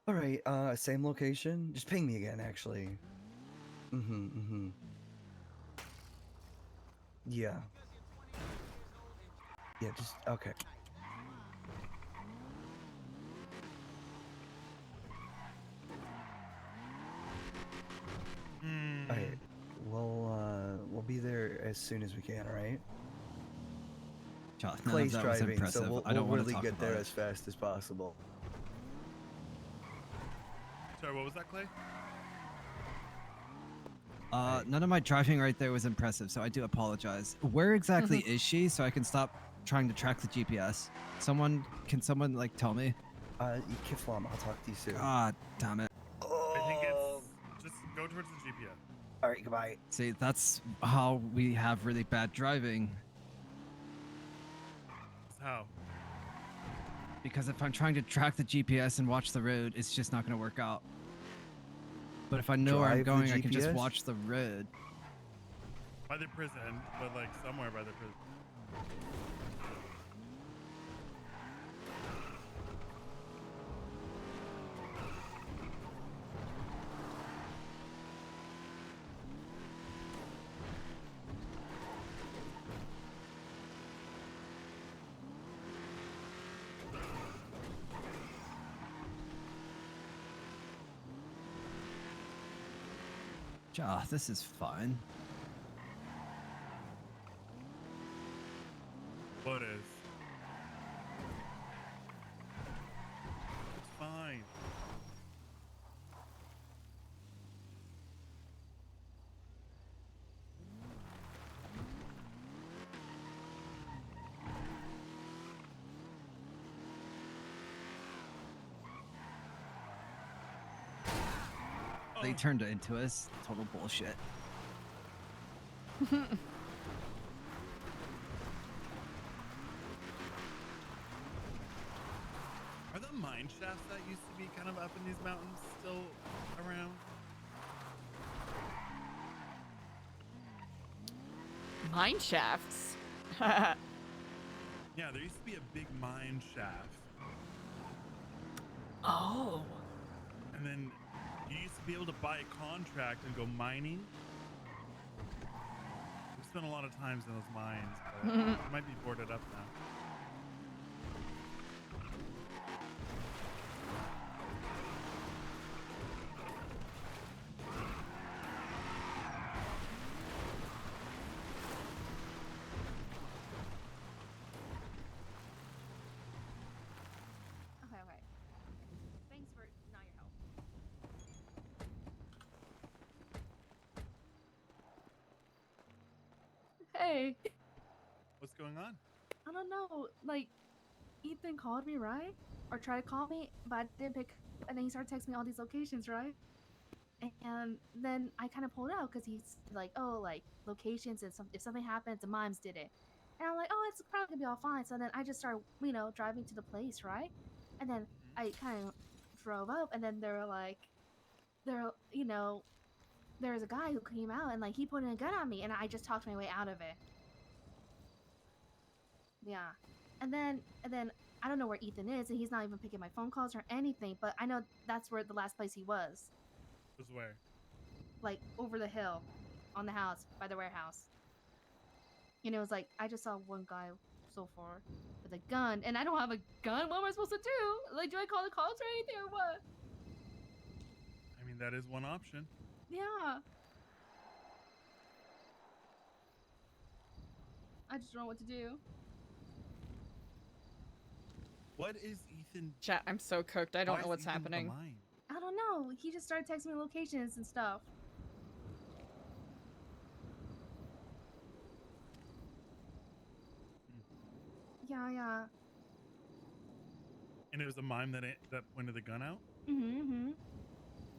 All right. Same location. Just ping me again, actually. Mm-hmm. Yeah. Yeah. Just okay. All right. We'll be there as soon as we can. All right. None of Clay's that was driving, so impressive. we'll I don't want to really talk get about there it. as fast as possible. sorry, what was that, Clay? None of my driving right there was impressive, so I do apologize. Where exactly is she, so I can stop trying to track the GPS? Can someone like tell me? Kiflam, I'll talk to you soon. God damn it. I think it's just go towards the GPS. All right, goodbye. See, that's how we have really bad driving. How? Because if I'm trying to track the GPS and watch the road, it's just not going to work out. But if I know where I'm Drive the going, I can just GPS? watch the road. By the prison, but like somewhere by the prison. Ah, this is fine. What is? It's fine. They turned it into us. Total bullshit. Are the mine shafts that used to be kind of up in these mountains still around? Mine shafts. Yeah, there used to be a big mine shaft. Oh. And then you used to be able to buy a contract and go mining. We spent a lot of times in those mines, but it might be boarded up now. Okay, okay. Thanks for not your help. Hey, What's going on? I don't know. Like, Ethan called me, right? Or tried to call me, but I didn't pick. And then he started texting me all these locations, right? And then I kind of pulled out because he's like, oh, like locations and if something happens, the mimes did it. And I'm like, oh, it's probably gonna be all fine. So then I just started, driving to the place, right? And then I kind of drove up, and then there was a guy who came out and like he put in a gun on me, and I just talked my way out of it. Yeah, and then I don't know where Ethan is, and he's not even picking my phone calls or anything. But I know that's where the last place he was, Was where? like over the hill, on the house by the warehouse. And it was like I just saw one guy so far with a gun, and I don't have a gun. What am I supposed to do? Like, do I call the cops or anything or what? I mean, that is one option. Yeah. I just don't know what to do. What is Ethan? Chat, I'm so cooked. I don't Why know is what's Ethan with the happening. mine? I don't know. He just started texting me locations and stuff. Yeah, yeah. And it was a mime that pointed the gun out? Mm-hmm.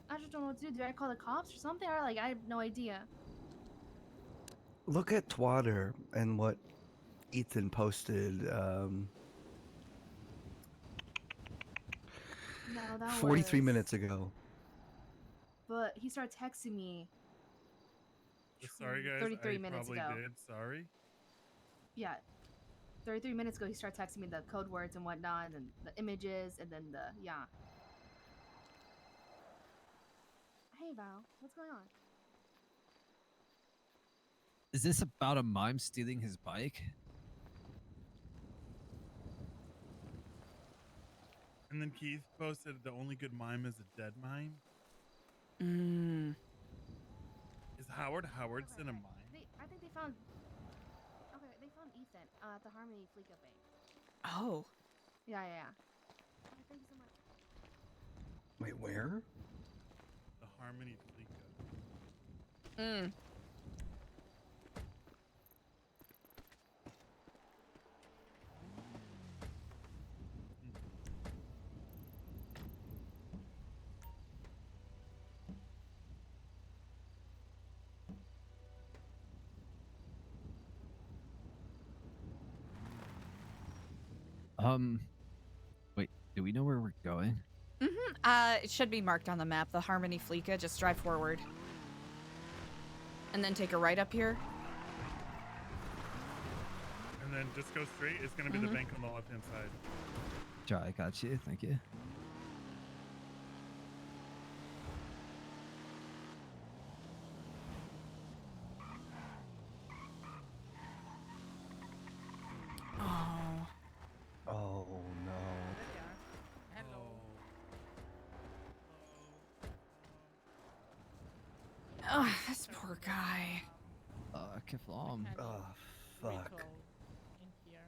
I just don't know what to do. Do I call the cops or something? Or like I have no idea. Look at Twitter and what Ethan posted No, that 43 was... minutes ago. But he started texting me. Sorry, guys. 33 I minutes probably ago. did. Sorry. Yeah. 33 minutes ago, he started texting me the code words and whatnot, and then the images, and then yeah. Hey, Val. What's going on? Is this about a mime stealing his bike? And then Keith posted the only good mime is a dead mime. Mm. Is Howard Howardson a mime? I think they found... Okay, they found Ethan at the Harmony Fleeca Bay. Oh. Yeah, yeah, yeah. Oh, thank you so much. Wait, where? Harmony Fleeka. Mm. Wait, do we know where we're going? It should be marked on the map. The Harmony Fleeka. Just drive forward. And then take a right up here. And then just go straight. It's gonna be the bank on the left-hand side. Sure, I got you. Thank you. Oh. Oh no. Oh, this poor guy. Kiflam. Oh, fuck. In here.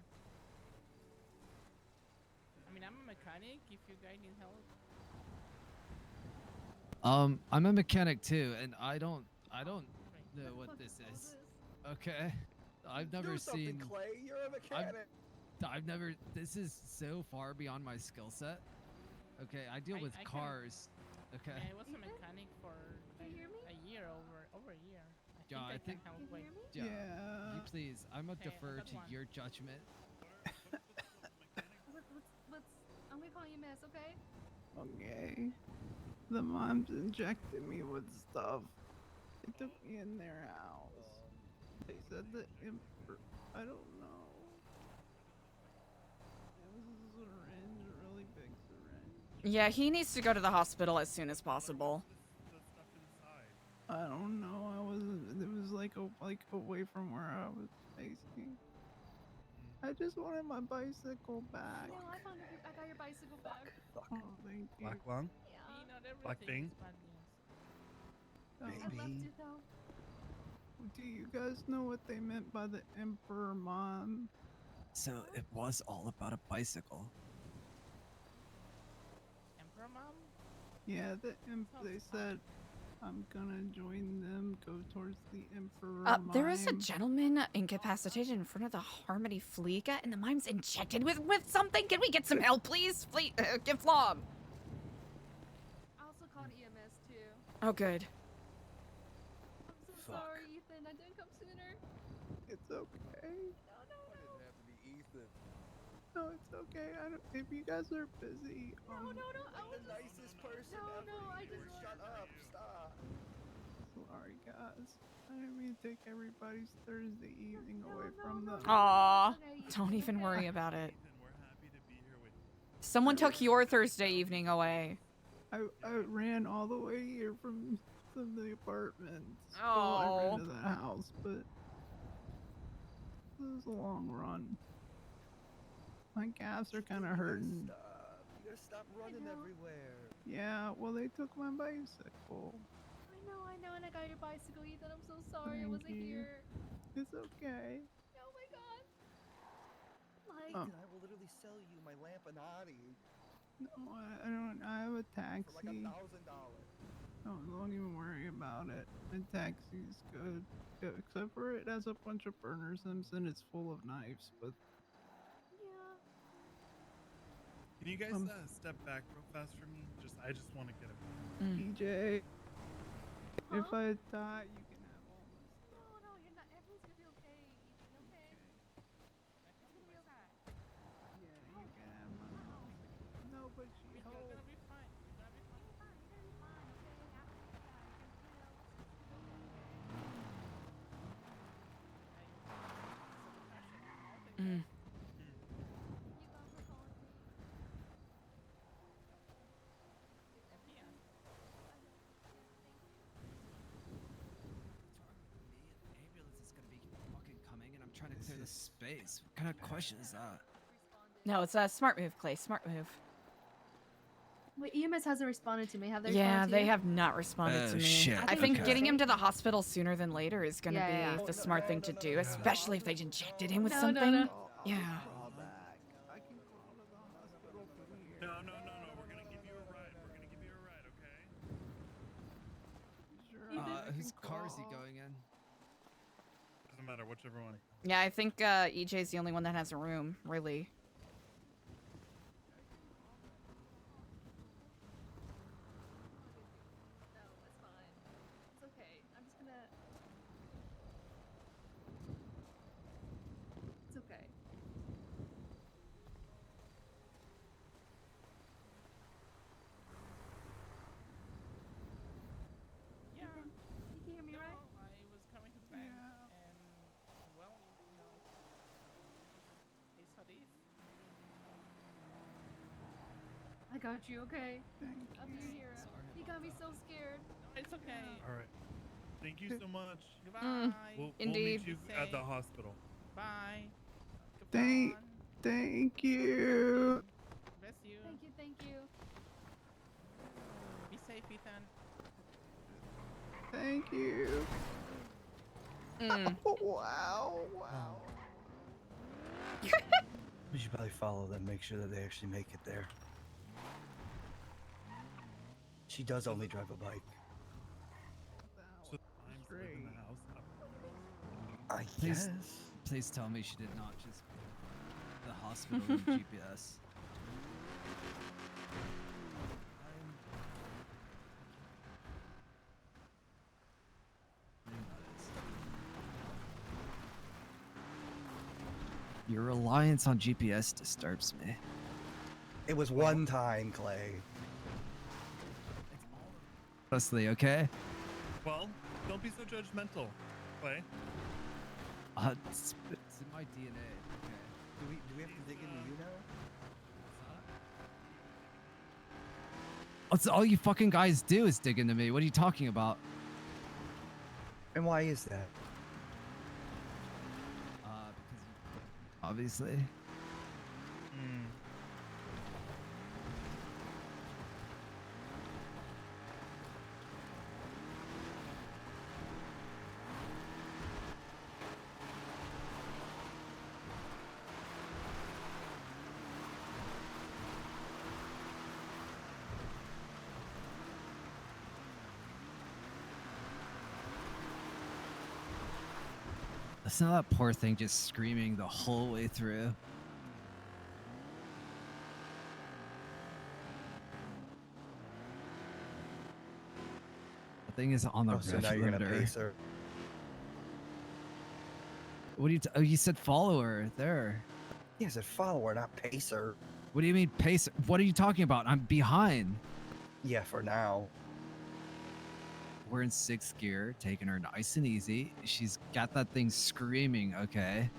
I mean, I'm a mechanic. If you guys need help. I'm a mechanic too, and I don't know what this is. Okay, I've never seen. Clay. You're a mechanic. I've never. This is so far beyond my skill set. Okay, I deal with cars. Okay. I was a mechanic for like a year, over a year. I think I can help. Like, Yeah. You please. I'm gonna Okay, I defer got to one. your judgment. I'm gonna call you Miss, okay? Okay. The moms injected me with stuff. They took me in their house. They said the I don't know. It was a syringe, a really big syringe. Yeah, he needs to go to the hospital as soon as possible. I don't know. It was like away from where I was facing. I just wanted my bicycle back. No, I got your bicycle back. Oh, thank you. Black lung. Yeah. Black thing. I left it though. Do you guys know what they meant by the Emperor Mom? So it was all about a bicycle. Emperor Mom? Yeah, they said I'm gonna join them, go towards the Emperor There is a Mime. gentleman incapacitated in front of the Harmony Fleeka, and the mime's injected with something. Can we get some help, please? Please, give Flom. I also called EMS too. Oh, good. I'm so sorry, Ethan. I didn't come sooner. It's okay. No. No, it's okay. I don't. If you guys are busy. No. I was the nicest person No, I just Shut up. Stop. Sorry, guys. I didn't mean to take everybody's Thursday evening away from them. Aw, don't even worry about it. Someone took your Thursday evening away. I ran all the way here from the apartment. Well, Oh. I ran to the house, but it was a long run. My calves are kind of hurting. Stop. You gotta stop running everywhere. Yeah, well, they took my bicycle. I know, and I got your bicycle, Ethan. I'm so sorry I Thank wasn't you. here. It's okay. Oh my god. Like, Oh. I will literally sell you my Lampanati No, I don't. I have a taxi. for like $1,000. No, don't even worry about it. The taxi's good. Except for it has a bunch of burner sims and it's full of knives, but yeah. Can you guys step back real fast for me? I just want to get a. DJ, if I die, you can have all my stuff. No, you're not. Everything's gonna be okay, Ethan. Okay. It's gonna be okay. Yeah, you can have my No, but she You're holds. gonna be fine. You're gonna be fine. You're gonna be fine, okay? Mm. Ambulance is gonna be fucking coming, and I'm trying to clear the space. What kind of question is that? No, it's a smart move, Clay. Smart move. Wait, EMS hasn't responded to me. Have they? Yeah, responded to they you? have not responded to Oh, me. shit. I think Okay. getting him to the hospital sooner than later is gonna Yeah, be yeah. the smart thing to do, especially if they injected him with No, something. no. Yeah. I can crawl to the hospital from here. No. We're gonna give you a ride. Okay. is he going in? Doesn't matter, whichever one. Yeah, I think EJ's the only one that has a room, really. No, it's fine. It's okay. I'm just gonna. It's okay. Yeah. You can hear me, right? I was coming to the bank and, well, you know, they saw this. I got you, okay? Thank I'll be your hero. You got me so scared. No, it's okay. All right. Thank you so much. Goodbye. We'll Indeed. meet you at the hospital. Bye. Thank you. Bless you. Thank you. Be safe, Ethan. Thank you. Wow. We should probably follow them, make sure that they actually make it there. She does only drive a bike. So I'm still in the house. I Please, guess. please tell me she did not just the hospital and GPS. Your reliance on GPS disturbs me. It was one time, Clay. Honestly, okay? Well, don't be so judgmental, Clay. It's in my DNA. Okay. Do we have to dig into you now? What's all you fucking guys do is dig into me. What are you talking about? And why is that? Because obviously. Listen to that poor thing just screaming the whole way through. The thing is on the So now you're gonna pace her. What do you? Oh, you said follower there. Yeah, I said follower, not pacer. What do you mean pace? What are you talking about? I'm behind. Yeah, for now. We're in 6th gear, taking her nice and easy. She's got that thing screaming, okay?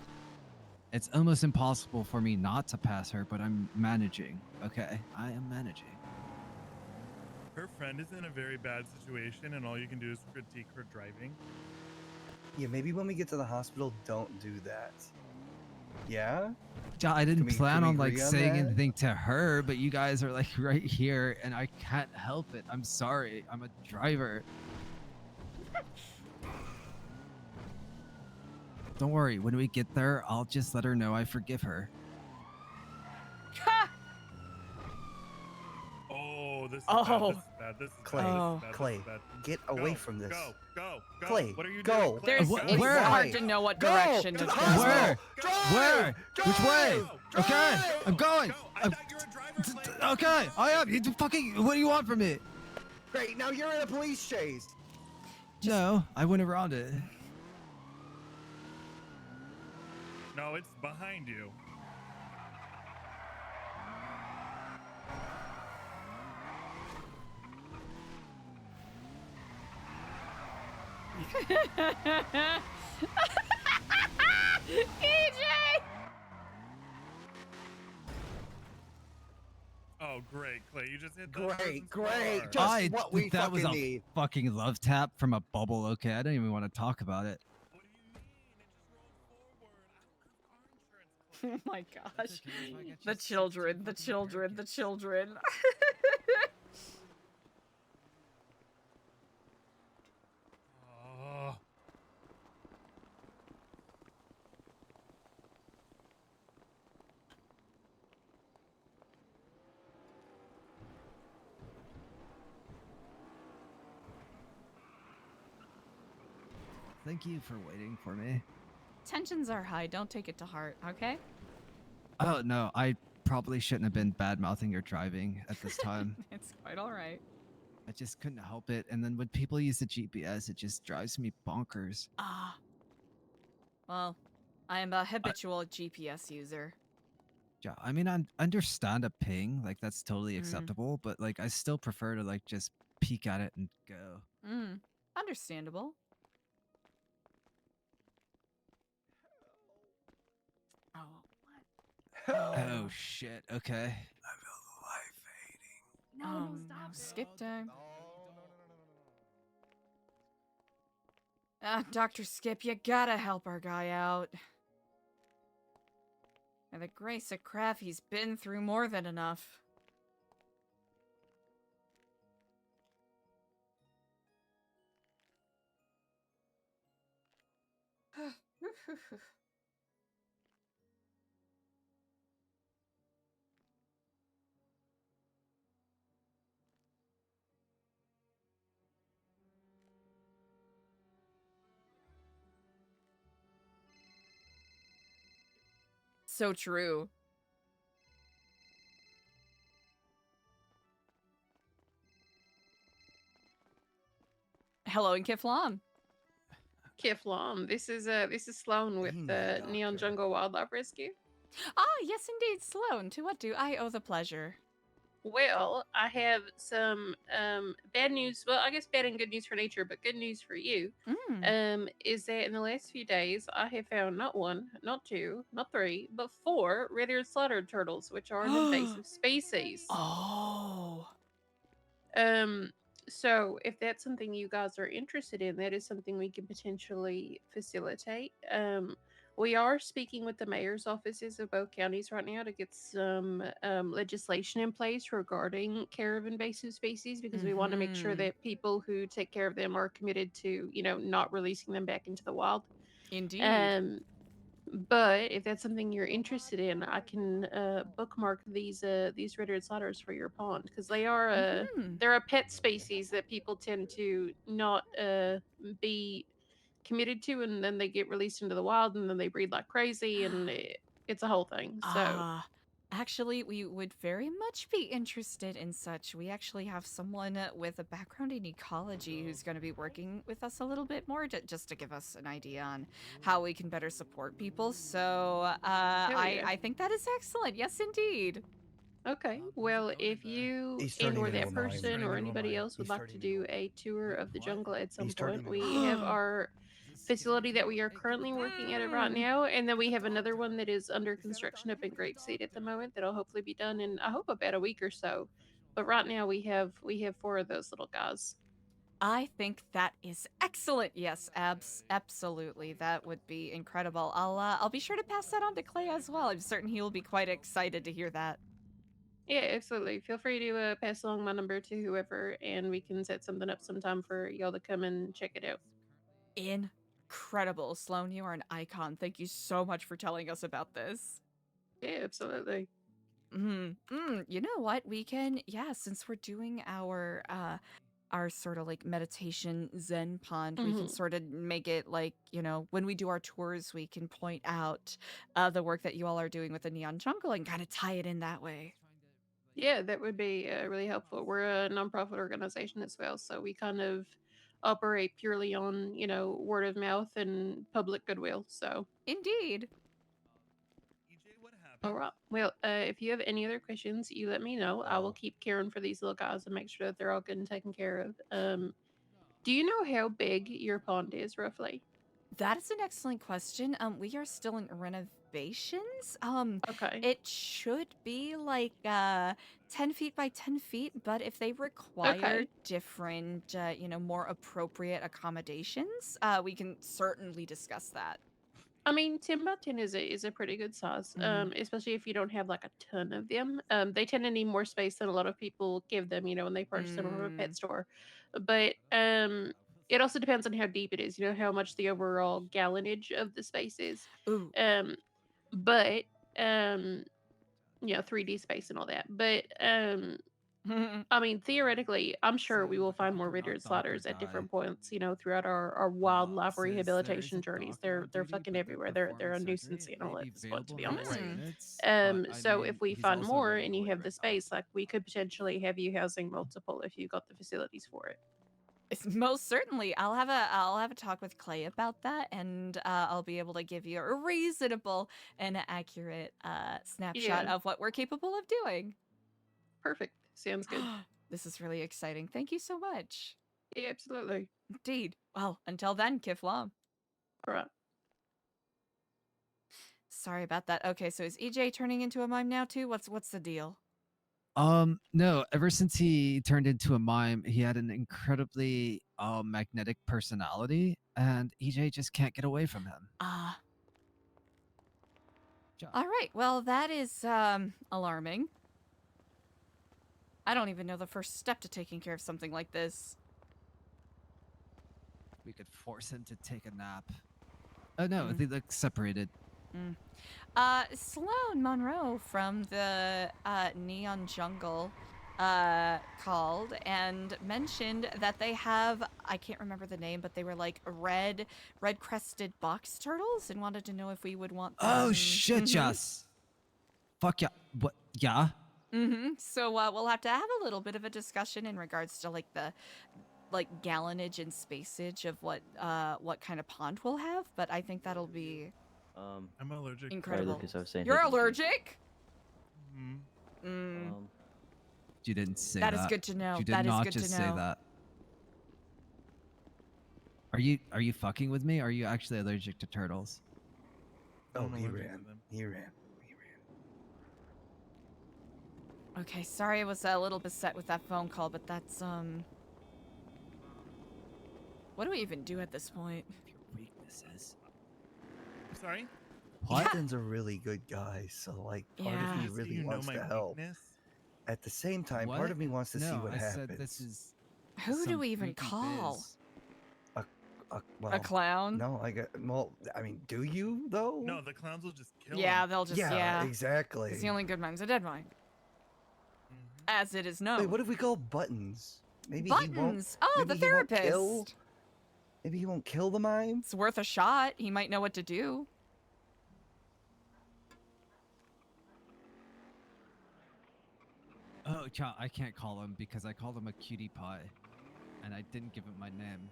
It's almost impossible for me not to pass her, but I'm managing, okay? I am managing. Her friend is in a very bad situation, and all you can do is critique her driving. Yeah, maybe when we get to the hospital, don't do that. Yeah? Yeah, I didn't plan can we on like agree on saying that? anything to her, but you guys are like right here and I can't help it. I'm sorry. I'm a driver. Don't worry. When we get there, I'll just let her know I forgive her. Oh, this is Oh. bad. This is Clay, bad. This is bad. Clay, This is bad. get away Go, from this. Go, go, go. Clay, what are you go. doing? Clay? There's, Go. it's Where? hard to know what Go direction to to the go. hospital. Where? Drive! Where? Which way? Drive! Okay, I'm going. I thought you were a driver, Clay. Okay, I am. You fucking. What do you want from me? Great, now you're in a police chase. No, I went around it. No, it's behind you. EJ! Oh, great, Clay. You just hit the Great, person's great. car. Just what we that was fucking a need. fucking love tap from a bubble. Okay, I don't even want to talk about it. Oh my gosh. The children, the children, the children. Oh. Thank you for waiting for me. Tensions are high. Don't take it to heart, okay? Oh, no, I probably shouldn't have been bad-mouthing your driving at this time. It's quite all right. I just couldn't help it. And then when people use the GPS, it just drives me bonkers. Ah. Well, I am a habitual GPS user. Yeah, I mean, I understand a ping, like that's totally acceptable, but like I still prefer to like just peek at it and go. Understandable. Oh, what? Oh shit. Okay. No, stop. No, skip time. Dr. Skip, you gotta help our guy out. By the grace of craft, he's been through more than enough. So true. Hello, and Kiflam. Kiflam, this is Sloan with the Neon Jungle Wildlife Rescue. Ah, yes indeed, Sloan. To what do I owe the pleasure? Well, I have some bad news. Well, I guess bad and good news for nature, but good news for you. Is that in the last few days I have found not one, not two, not three, but 4 red-eared slaughtered turtles, which are an invasive species. Oh. So if that's something you guys are interested in, that is something we can potentially facilitate. We are speaking with the mayor's offices of both counties right now to get some legislation in place regarding care of invasive species, because we want to make sure that people who take care of them are committed to, not releasing them back into the wild. Indeed. But if that's something you're interested in, I can bookmark these red-eared slaughters for your pond, because they are they're a pet species that people tend to not be committed to, and then they get released into the wild, and then they breed like crazy, and it's a whole thing. So Actually, we would very much be interested in such. We actually have someone with a background in ecology who's going to be working with us a little bit more, just to give us an idea on how we can better support people. So I think that is excellent. Yes, indeed. Okay, well, if you and or that person or anybody else would like to do a tour of the jungle at some point, we have our facility that we are currently working at it right now, and then we have another one that is under construction up in Grapeseed at the moment that'll hopefully be done in, I hope, about a week or so. But right now we have 4 of those little guys. I think that is excellent. Yes, absolutely. That would be incredible. I'll be sure to pass that on to Clay as well. I'm certain he will be quite excited to hear that. Yeah, absolutely. Feel free to pass along my number to whoever, and we can set something up sometime for y'all to come and check it out. Incredible. Sloan, you are an icon. Thank you so much for telling us about this. Yeah, absolutely. You know what? We can, since we're doing our sort of like meditation Zen pond, we can sort of make it like, when we do our tours, we can point out the work that you all are doing with the Neon Jungle and kind of tie it in that way. Yeah, that would be really helpful. We're a nonprofit organization as well, so we kind of operate purely on, word of mouth and public goodwill. So indeed. All right. Well, if you have any other questions, you let me know. I will keep caring for these little guys and make sure that they're all good and taken care of. Do you know how big your pond is roughly? That is an excellent question. We are still in renovations. Okay. It should be like 10 feet by 10 feet, but if they require different, more appropriate accommodations, we can certainly discuss that. I mean, 10 by 10 is a pretty good size, especially if you don't have like a ton of them. They tend to need more space than a lot of people give them, when they purchase them from a pet store. But it also depends on how deep it is, how much the overall gallonage of the space is. But 3D space and all that. But I mean, theoretically, I'm sure we will find more Richard Slaughters at different points, you know, throughout our wildlife rehabilitation journeys. They're fucking everywhere. They're a nuisance animal at this point, to be honest. So if we find more and you have the space, like we could potentially have you housing multiple if you got the facilities for it. Most certainly. I'll have a talk with Clay about that, and I'll be able to give you a reasonable and accurate snapshot Yeah. of what we're capable of doing. Perfect. Sounds good. This is really exciting. Thank you so much. Yeah, absolutely. Indeed. Well, until then, Kiflam. All right. Sorry about that. Okay, so is EJ turning into a mime now too? What's the deal? No, ever since he turned into a mime, he had an incredibly magnetic personality, and EJ just can't get away from him. All right. Well, that is alarming. I don't even know the first step to taking care of something like this. We could force him to take a nap. Oh no, they look separated. Sloan Monroe from the Neon Jungle called and mentioned that they have, I can't remember the name, but they were like red crested box turtles and wanted to know if we would want them. Oh shit, yes. Fuck yeah. What? Yeah. So we'll have to have a little bit of a discussion in regards to like the gallonage and spacage of what kind of pond we'll have, but I think that'll be I'm allergic. incredible. Lucas, I was saying You're hey, Lucas. allergic? You didn't say That that. is good to know. You did That is not good to just say know. that. Are you fucking with me? Are you actually allergic to turtles? Oh, he ran. He ran. Okay, sorry I was a little beset with that phone call, but that's what do we even do at this point? Weaknesses. Sorry? Austin's a really good guy, so like part of me So really you know wants my to help. weakness? At the same time, What? part of me wants to see No, what I happens. said this is Who do some we even freaky call? biz. Well, clown? No, I mean, do you though? No, the clowns will just kill Yeah, him. they'll just exactly. It's the only good mime's a dead mime. As it is known. Wait, what if we call Buttons? Maybe Buttons? He won't, Oh, maybe the he won't therapist. kill- maybe he won't kill the mime. It's worth a shot. He might know what to do. Oh, I can't call him because I called him a cutie pie, and I didn't give him my name.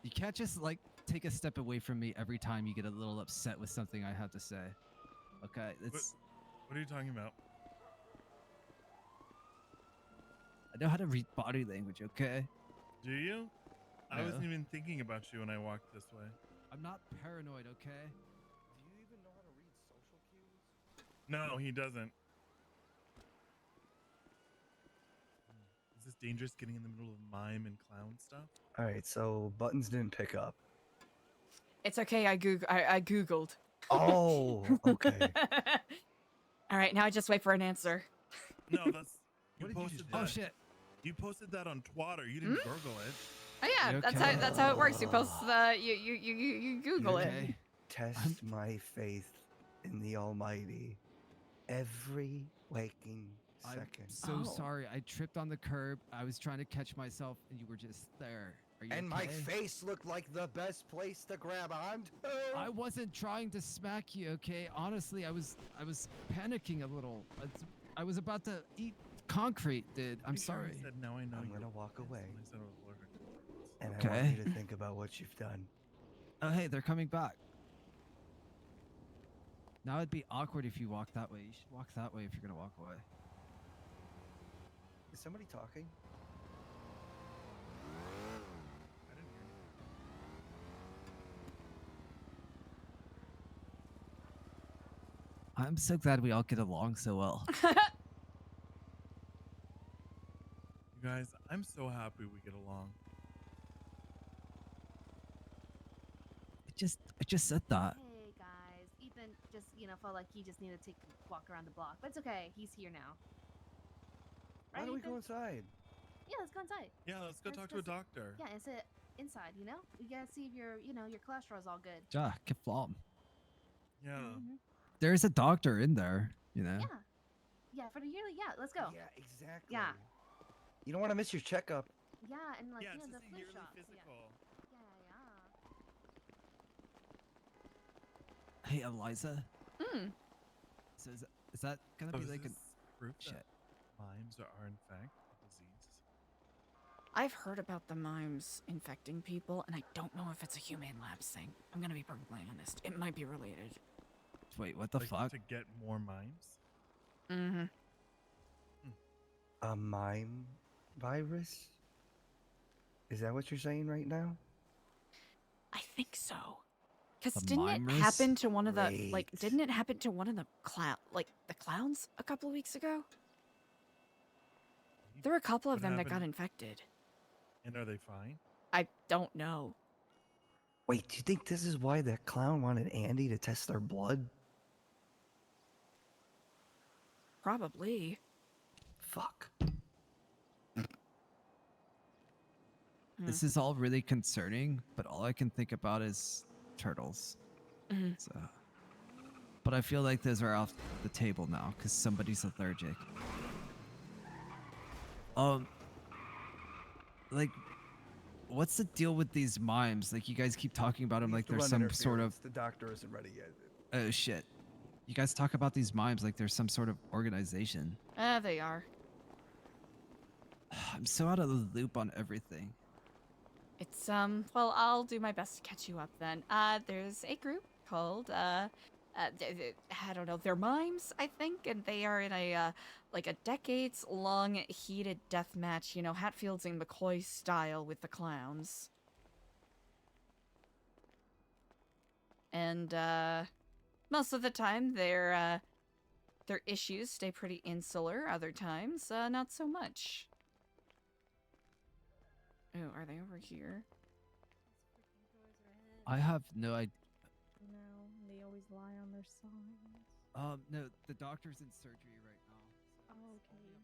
You can't just like take a step away from me every time you get a little upset with something I have to say. Okay, it's. What are you talking about? I know how to read body language. Okay. Do you? I No. wasn't even thinking about you when I walked this way. I'm not paranoid. Okay. Do you even know how to read social cues? No, he doesn't. Is this dangerous getting in the middle of mime and clown stuff? All right, so Buttons didn't pick up. It's okay. I googled. Oh, okay. All right, now I just wait for an answer. No, that's you posted that. Oh shit! You posted that on Twitter. You didn't Google it. Oh yeah, You that's how it works. You post the you Google it. Okay. Test my faith in the Almighty every waking I'm second. so sorry. I tripped on the curb. I was trying to catch myself, and you were just there. Are you And my okay? face looked like the best place to grab onto. I wasn't trying to smack you, okay? Honestly, I was panicking a little. I was about to eat concrete, dude. I'm sorry. I said, now I know I'm you. gonna walk away. I said I was allergic to turtles. And I want Okay. you to think about what you've done. Oh, hey, they're coming back. Now it'd be awkward if you walk that way. You should walk that way if you're gonna walk away. Is somebody talking? I didn't hear anything. I'm so glad we all get along so well. You guys, I'm so happy we get along. I just said that. Hey guys, Ethan just felt like he just needed to take a walk around the block, but it's okay. He's here now. Why Right, don't we Ethan? go inside? Yeah, let's go inside. Yeah, let's go talk to a doctor. Yeah, is it inside. You know, we gotta see if your your cholesterol's all good. Ja, keflam. Yeah. There's a doctor in there, you know. Yeah, yeah, for the yearly. Yeah, let's go. Yeah, exactly. Yeah, You don't want to miss your checkup. yeah, and like Yeah, it's the just a flu yearly shots. physical. Yeah, yeah. Hey, Eliza. Hmm. So is that gonna So be is like a this proof shit? that mimes are in fact a disease? I've heard about the mimes infecting people, and I don't know if it's a humane labs thing. I'm gonna be perfectly honest. It might be related. Wait, what the Like, fuck? to get more mimes? Mm-hmm. A mime virus? Is that what you're saying right now? I think so. Because The didn't it mimes? happen to one of the Great. didn't it happen to one of the clowns a couple of weeks ago? There were a couple of What them that got happened? infected. And are they fine? I don't know. Wait, do you think this is why that clown wanted Andy to test their blood? Probably. Fuck. This is all really concerning, but all I can think about is turtles. Mhm. So, but I feel like those are off the table now because somebody's allergic. Like, what's the deal with these mimes? Like, you guys keep talking about them like there's some sort of. The doctor isn't ready yet. Oh shit! You guys talk about these mimes like there's some sort of organization. They are. I'm so out of the loop on everything. It's well, I'll do my best to catch you up then. There's a group called I don't know, they're mimes, I think, and they are in a like a decades-long heated death match, you know, Hatfields and McCoy style with the clowns. And most of the time their issues stay pretty insular, other times not so much. Oh, are they over here? I have no idea. No, they always lie on their signs. No, the doctor's in surgery right now. Oh, okay.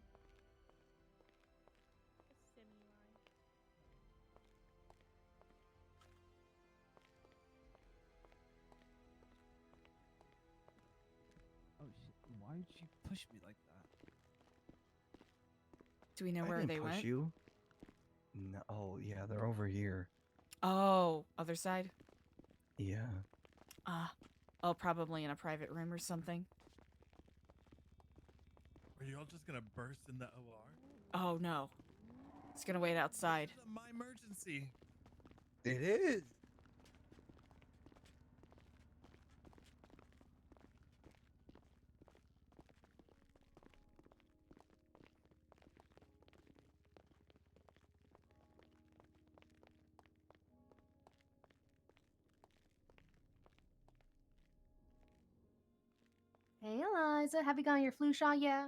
Semi-lie. Oh shit! Why did you push me like that? Do we know I where didn't they push went? you. No, oh yeah, they're over here. Oh, other side? Yeah. Oh, probably in a private room or something. Are you all just gonna burst in the OR? Oh no. It's gonna wait outside. This is my emergency. It is. Hey, Eliza, have you gotten your flu shot yet?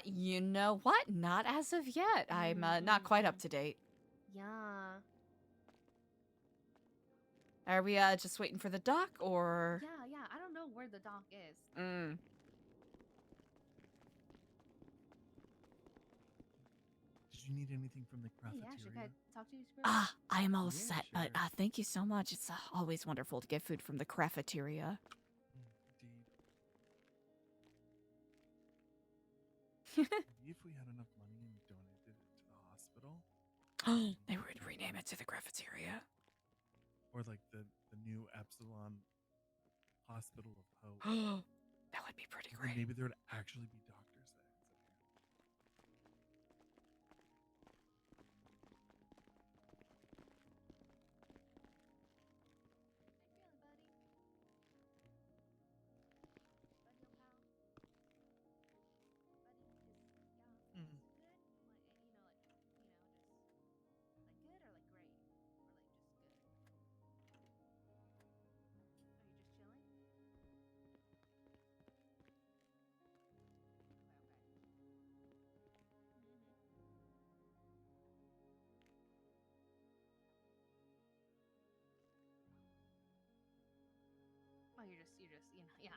You know what? Not as of yet. I'm not quite up to date. Yeah. Are we just waiting for the doc or? Yeah. I don't know where the doc is. Did you need anything from the Hey, cafeteria? Ashton, can I talk to you? I am all Yeah, set, but sure. thank you so much. It's always wonderful to get food from the cafeteria. Indeed. Maybe if we had enough money and donated it to the hospital, They would rename it to the cafeteria. or like the Nu Epsilon Hospital of Hope. That would be pretty Then great. maybe there would actually be doctors there. Oh, you're just, yeah.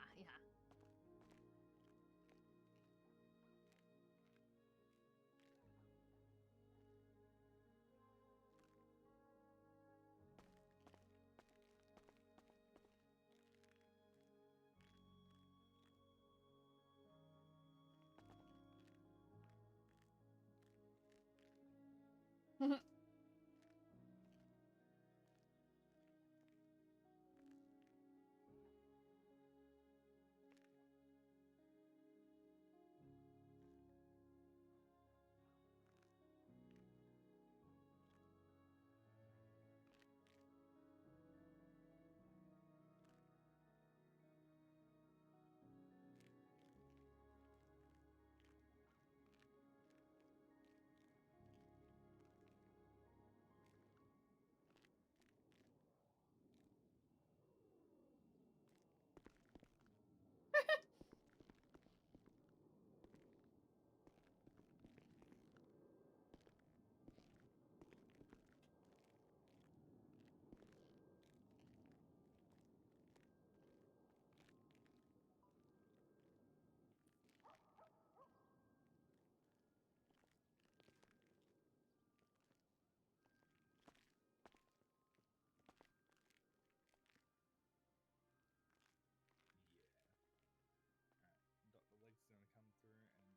Dr. Lake's gonna come through and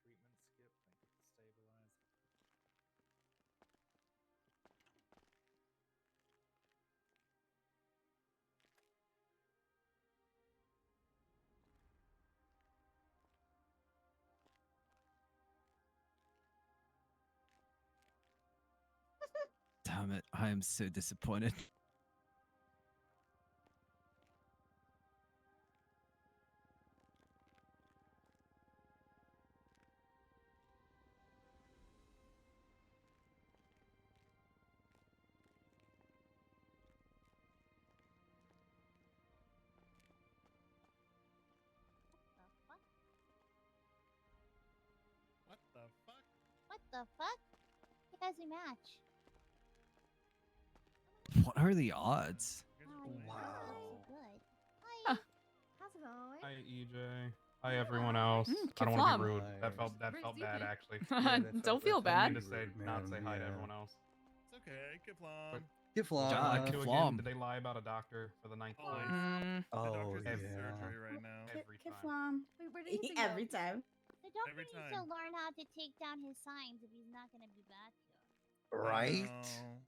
do further treatment. Skip, thank you for stabilize. Damn it, I am so disappointed. What the fuck? What the fuck? It doesn't match. What are the odds? Wow. So good. Huh. How's it going? Hi, EJ. Hi, everyone else. Mm, I don't want to be Kiflam. rude. That felt bad, actually. Don't feel I bad. mean to say, not say hi to everyone else. It's okay, Kiflam. John, Ja, again, Kiflam. did they lie about a doctor for the ninth place? Mm. The Oh, doctor's in yeah. surgery right now. Every time. Kiflam. Wait, where did he go? Every time. The doctor Every needs to time. learn how to take down his signs if he's not gonna be back here. Right? No.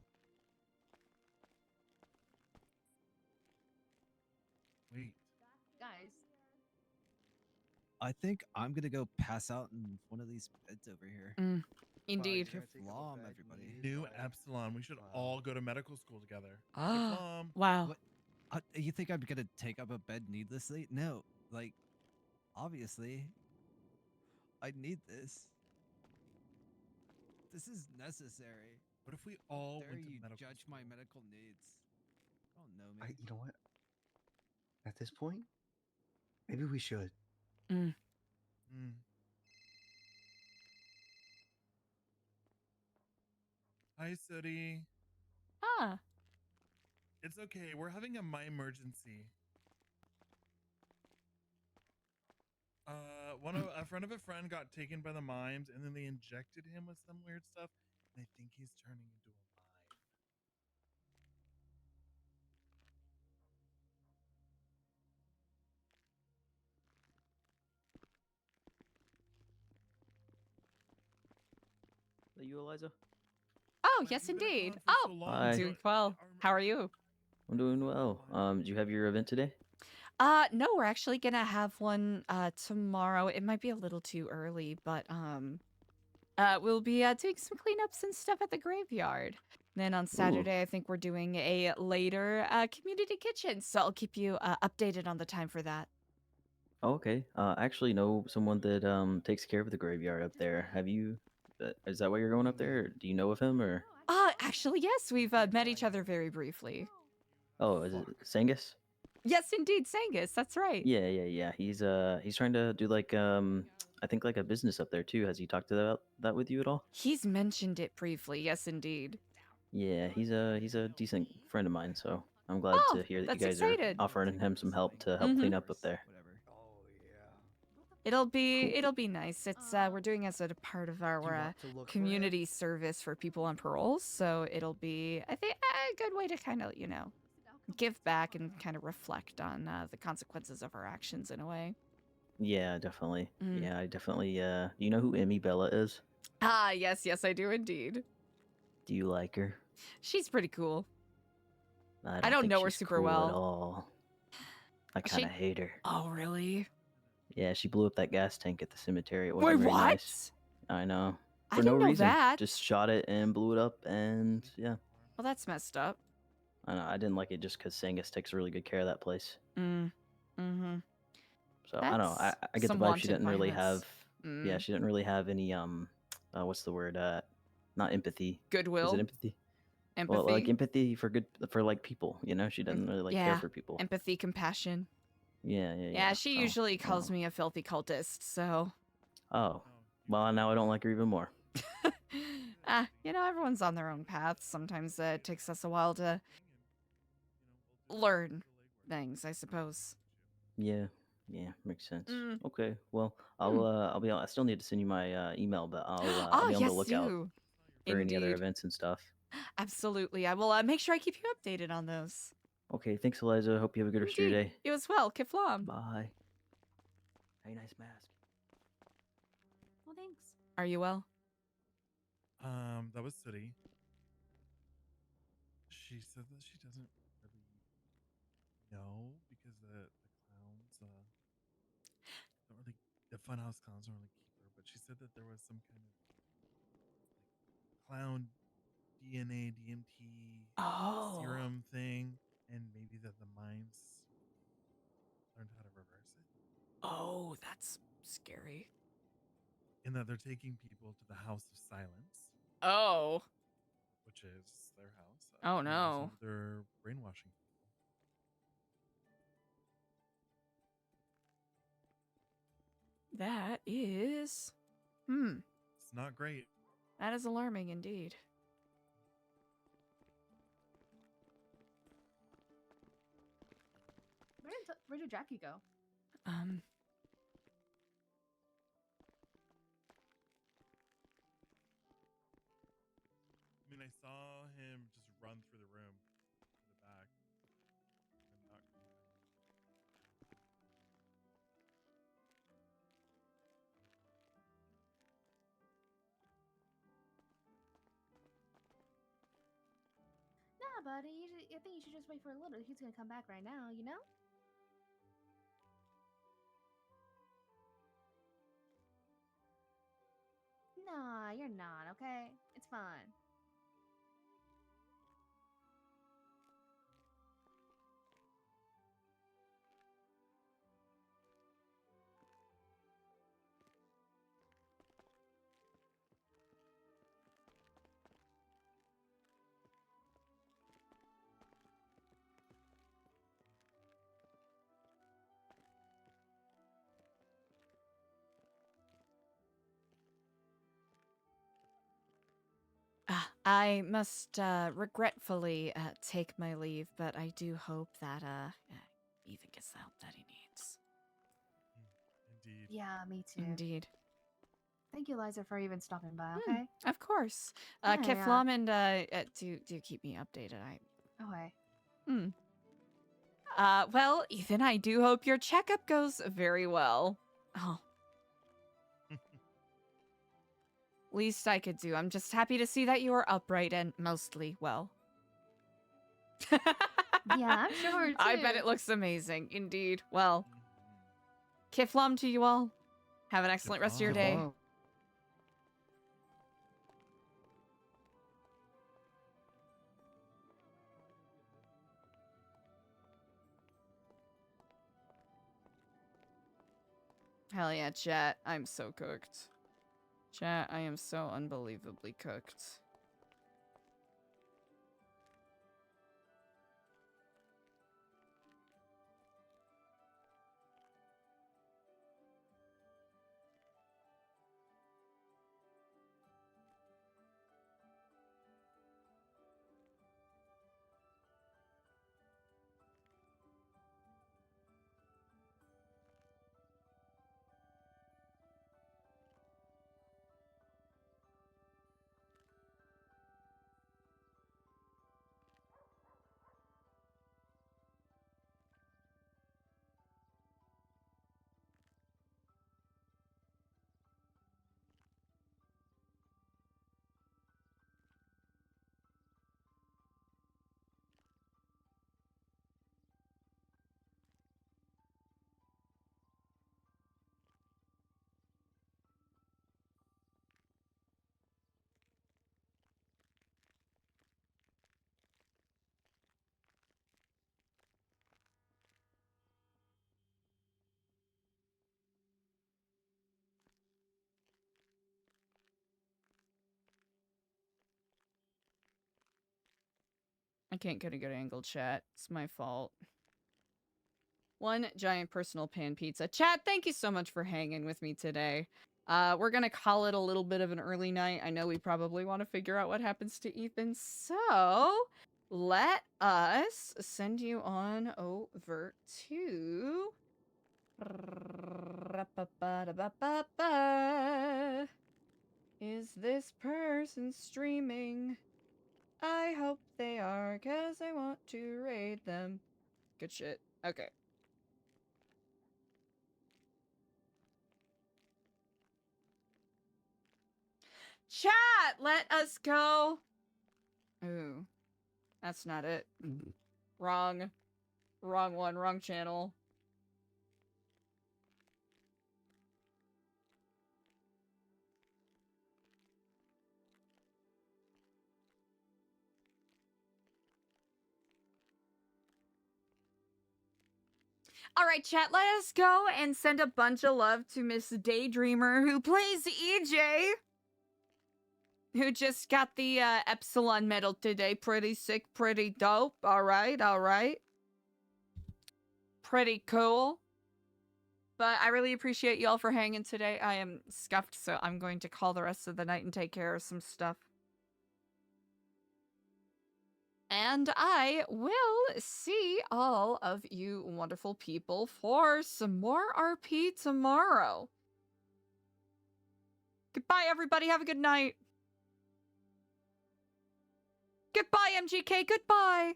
Wait. Guys. I think I'm gonna go pass out in one of these beds over here. Indeed. Kiflam, everybody. Nu Epsilon. We should all go to medical school together. Ah, Kiflam. wow. What? You think I'm gonna take up a bed needlessly? No, like, obviously, I need this. This is necessary. What if we all Dare went to you medical judge school? my medical needs? I don't know, man. You know what? At this point, maybe we should. Mm. Mm. Hi, Sooty. Ah. It's okay. We're having a mime emergency. A friend of a friend got taken by the mimes, and then they injected him with some weird stuff, and I think he's turning into a mime. Are you Eliza? Oh, yes, indeed. Oh, Hi. doing well. How are you? I'm doing well. Do you have your event today? No, we're actually gonna have one tomorrow. It might be a little too early, but we'll be doing some cleanups and stuff at the graveyard. Then on Saturday, I think we're doing a later community kitchen, so I'll keep you updated on the time for that. Oh, okay. I actually know someone that takes care of the graveyard up there. Have you? Is that why you're going up there? Or do you know of him or? Actually, yes, we've met each other very briefly. Oh, is it Sangus? Yes, indeed, Sangus. That's right. Yeah. He's trying to do like I think like a business up there too. Has he talked about that with you at all? He's mentioned it briefly. Yes, indeed. Yeah, he's a decent friend of mine, so I'm glad Oh, to hear that you that's guys excited. are offering him some help to help Mhm. clean up there. It'll be nice. It's we're doing as a part of our want to look for community service for people on parole, so it'll be, I think, a good way to kind of give back and kind of reflect on the consequences of our actions in a way. Yeah, definitely. Mm. Yeah, I definitely. You know who Emmy Bella is? Ah, yes, I do indeed. Do you like her? She's pretty cool. I don't think know her she's super cool well. At all. I kind of hate her. Oh, really? Yeah, she blew up that gas tank at the cemetery. It Wait, wasn't very what? nice. I know. I For no didn't know reason. that. Just shot it and blew it up, and yeah. Well, that's messed up. I know. I didn't like it just because Sangus takes really good care of that place. Mm-hmm. So I don't know. I get the some vibe she wanted didn't really violence. have. Yeah, she didn't really have any what's the word? Not empathy. Goodwill. Is it empathy? Empathy. Well, like empathy for like people. You know, she doesn't really like care for people. Empathy, compassion. Yeah. Yeah, she So, usually calls me a filthy cultist, so. Oh, well, now I don't like her even more. Everyone's on their own paths. Sometimes it takes us a while to learn things, I suppose. Yeah, makes sense. Okay, well, I'll be. I still need to send you my email, but I'll be on the lookout for any other Indeed. events and stuff. Absolutely, I will make sure I keep you updated on those. Okay, thanks, Eliza. Hope you have a good rest of your day. You as well, Kiflam. Bye. Hey, nice mask. Well, thanks. Are you well? That was Sooty. She said that she doesn't really know because the clowns don't really, the funhouse clowns don't really keep her, but she said that there was some kind of clown DNA DMT serum thing, and maybe that the mimes learned how to reverse it. Oh, that's scary. And that they're taking people to the House of Silence. Oh. Which is their house. Oh, no. They're brainwashing people. That is... It's not great. That is alarming indeed. Where did Jackie go? I mean, I saw him just run through the room to the back and not come back. Nah, buddy. I think you should just wait for a little. He's gonna come back right now, you know? Nah, you're not, okay? It's fine. I must regretfully take my leave, but I do hope that Ethan gets the help that he needs. Indeed. Yeah, me too. Indeed. Thank you, Eliza, for even stopping by, okay? Of course. Yeah, Kiflam and do keep me updated. Okay. Well, Ethan, I do hope your checkup goes very well. Oh. Least I could do. I'm just happy to see that you are upright and mostly well. Yeah, I'm sure too. I bet it looks amazing. Indeed. Well, Kiflam to you all. Have an excellent rest of your day. Hell yeah, chat. I'm so cooked. Chat, I am so unbelievably cooked. I can't get a good angle, chat. It's my fault. One giant personal pan pizza. Chat, thank you so much for hanging with me today. We're gonna call it a little bit of an early night. I know we probably want to figure out what happens to Ethan, so let us send you on over to... Is this person streaming? I hope they are, cause I want to raid them. Good shit. Okay. Chat, let us go. Ooh, that's not it. Wrong. Wrong one, wrong channel. All right, chat, let us go and send a bunch of love to Miss Daydreamer, who plays EJ, who just got the Epsilon medal today. Pretty sick, pretty dope. All right, all right. Pretty cool. But I really appreciate y'all for hanging today. I am scuffed, so I'm going to call the rest of the night and take care of some stuff. And I will see all of you wonderful people for some more RP tomorrow. Goodbye, everybody. Have a good night. Goodbye, MGK. Goodbye.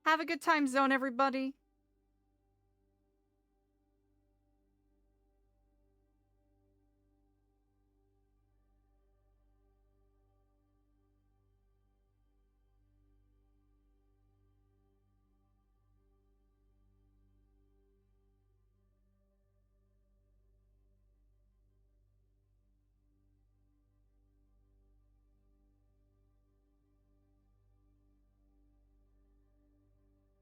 Have a good time zone, everybody.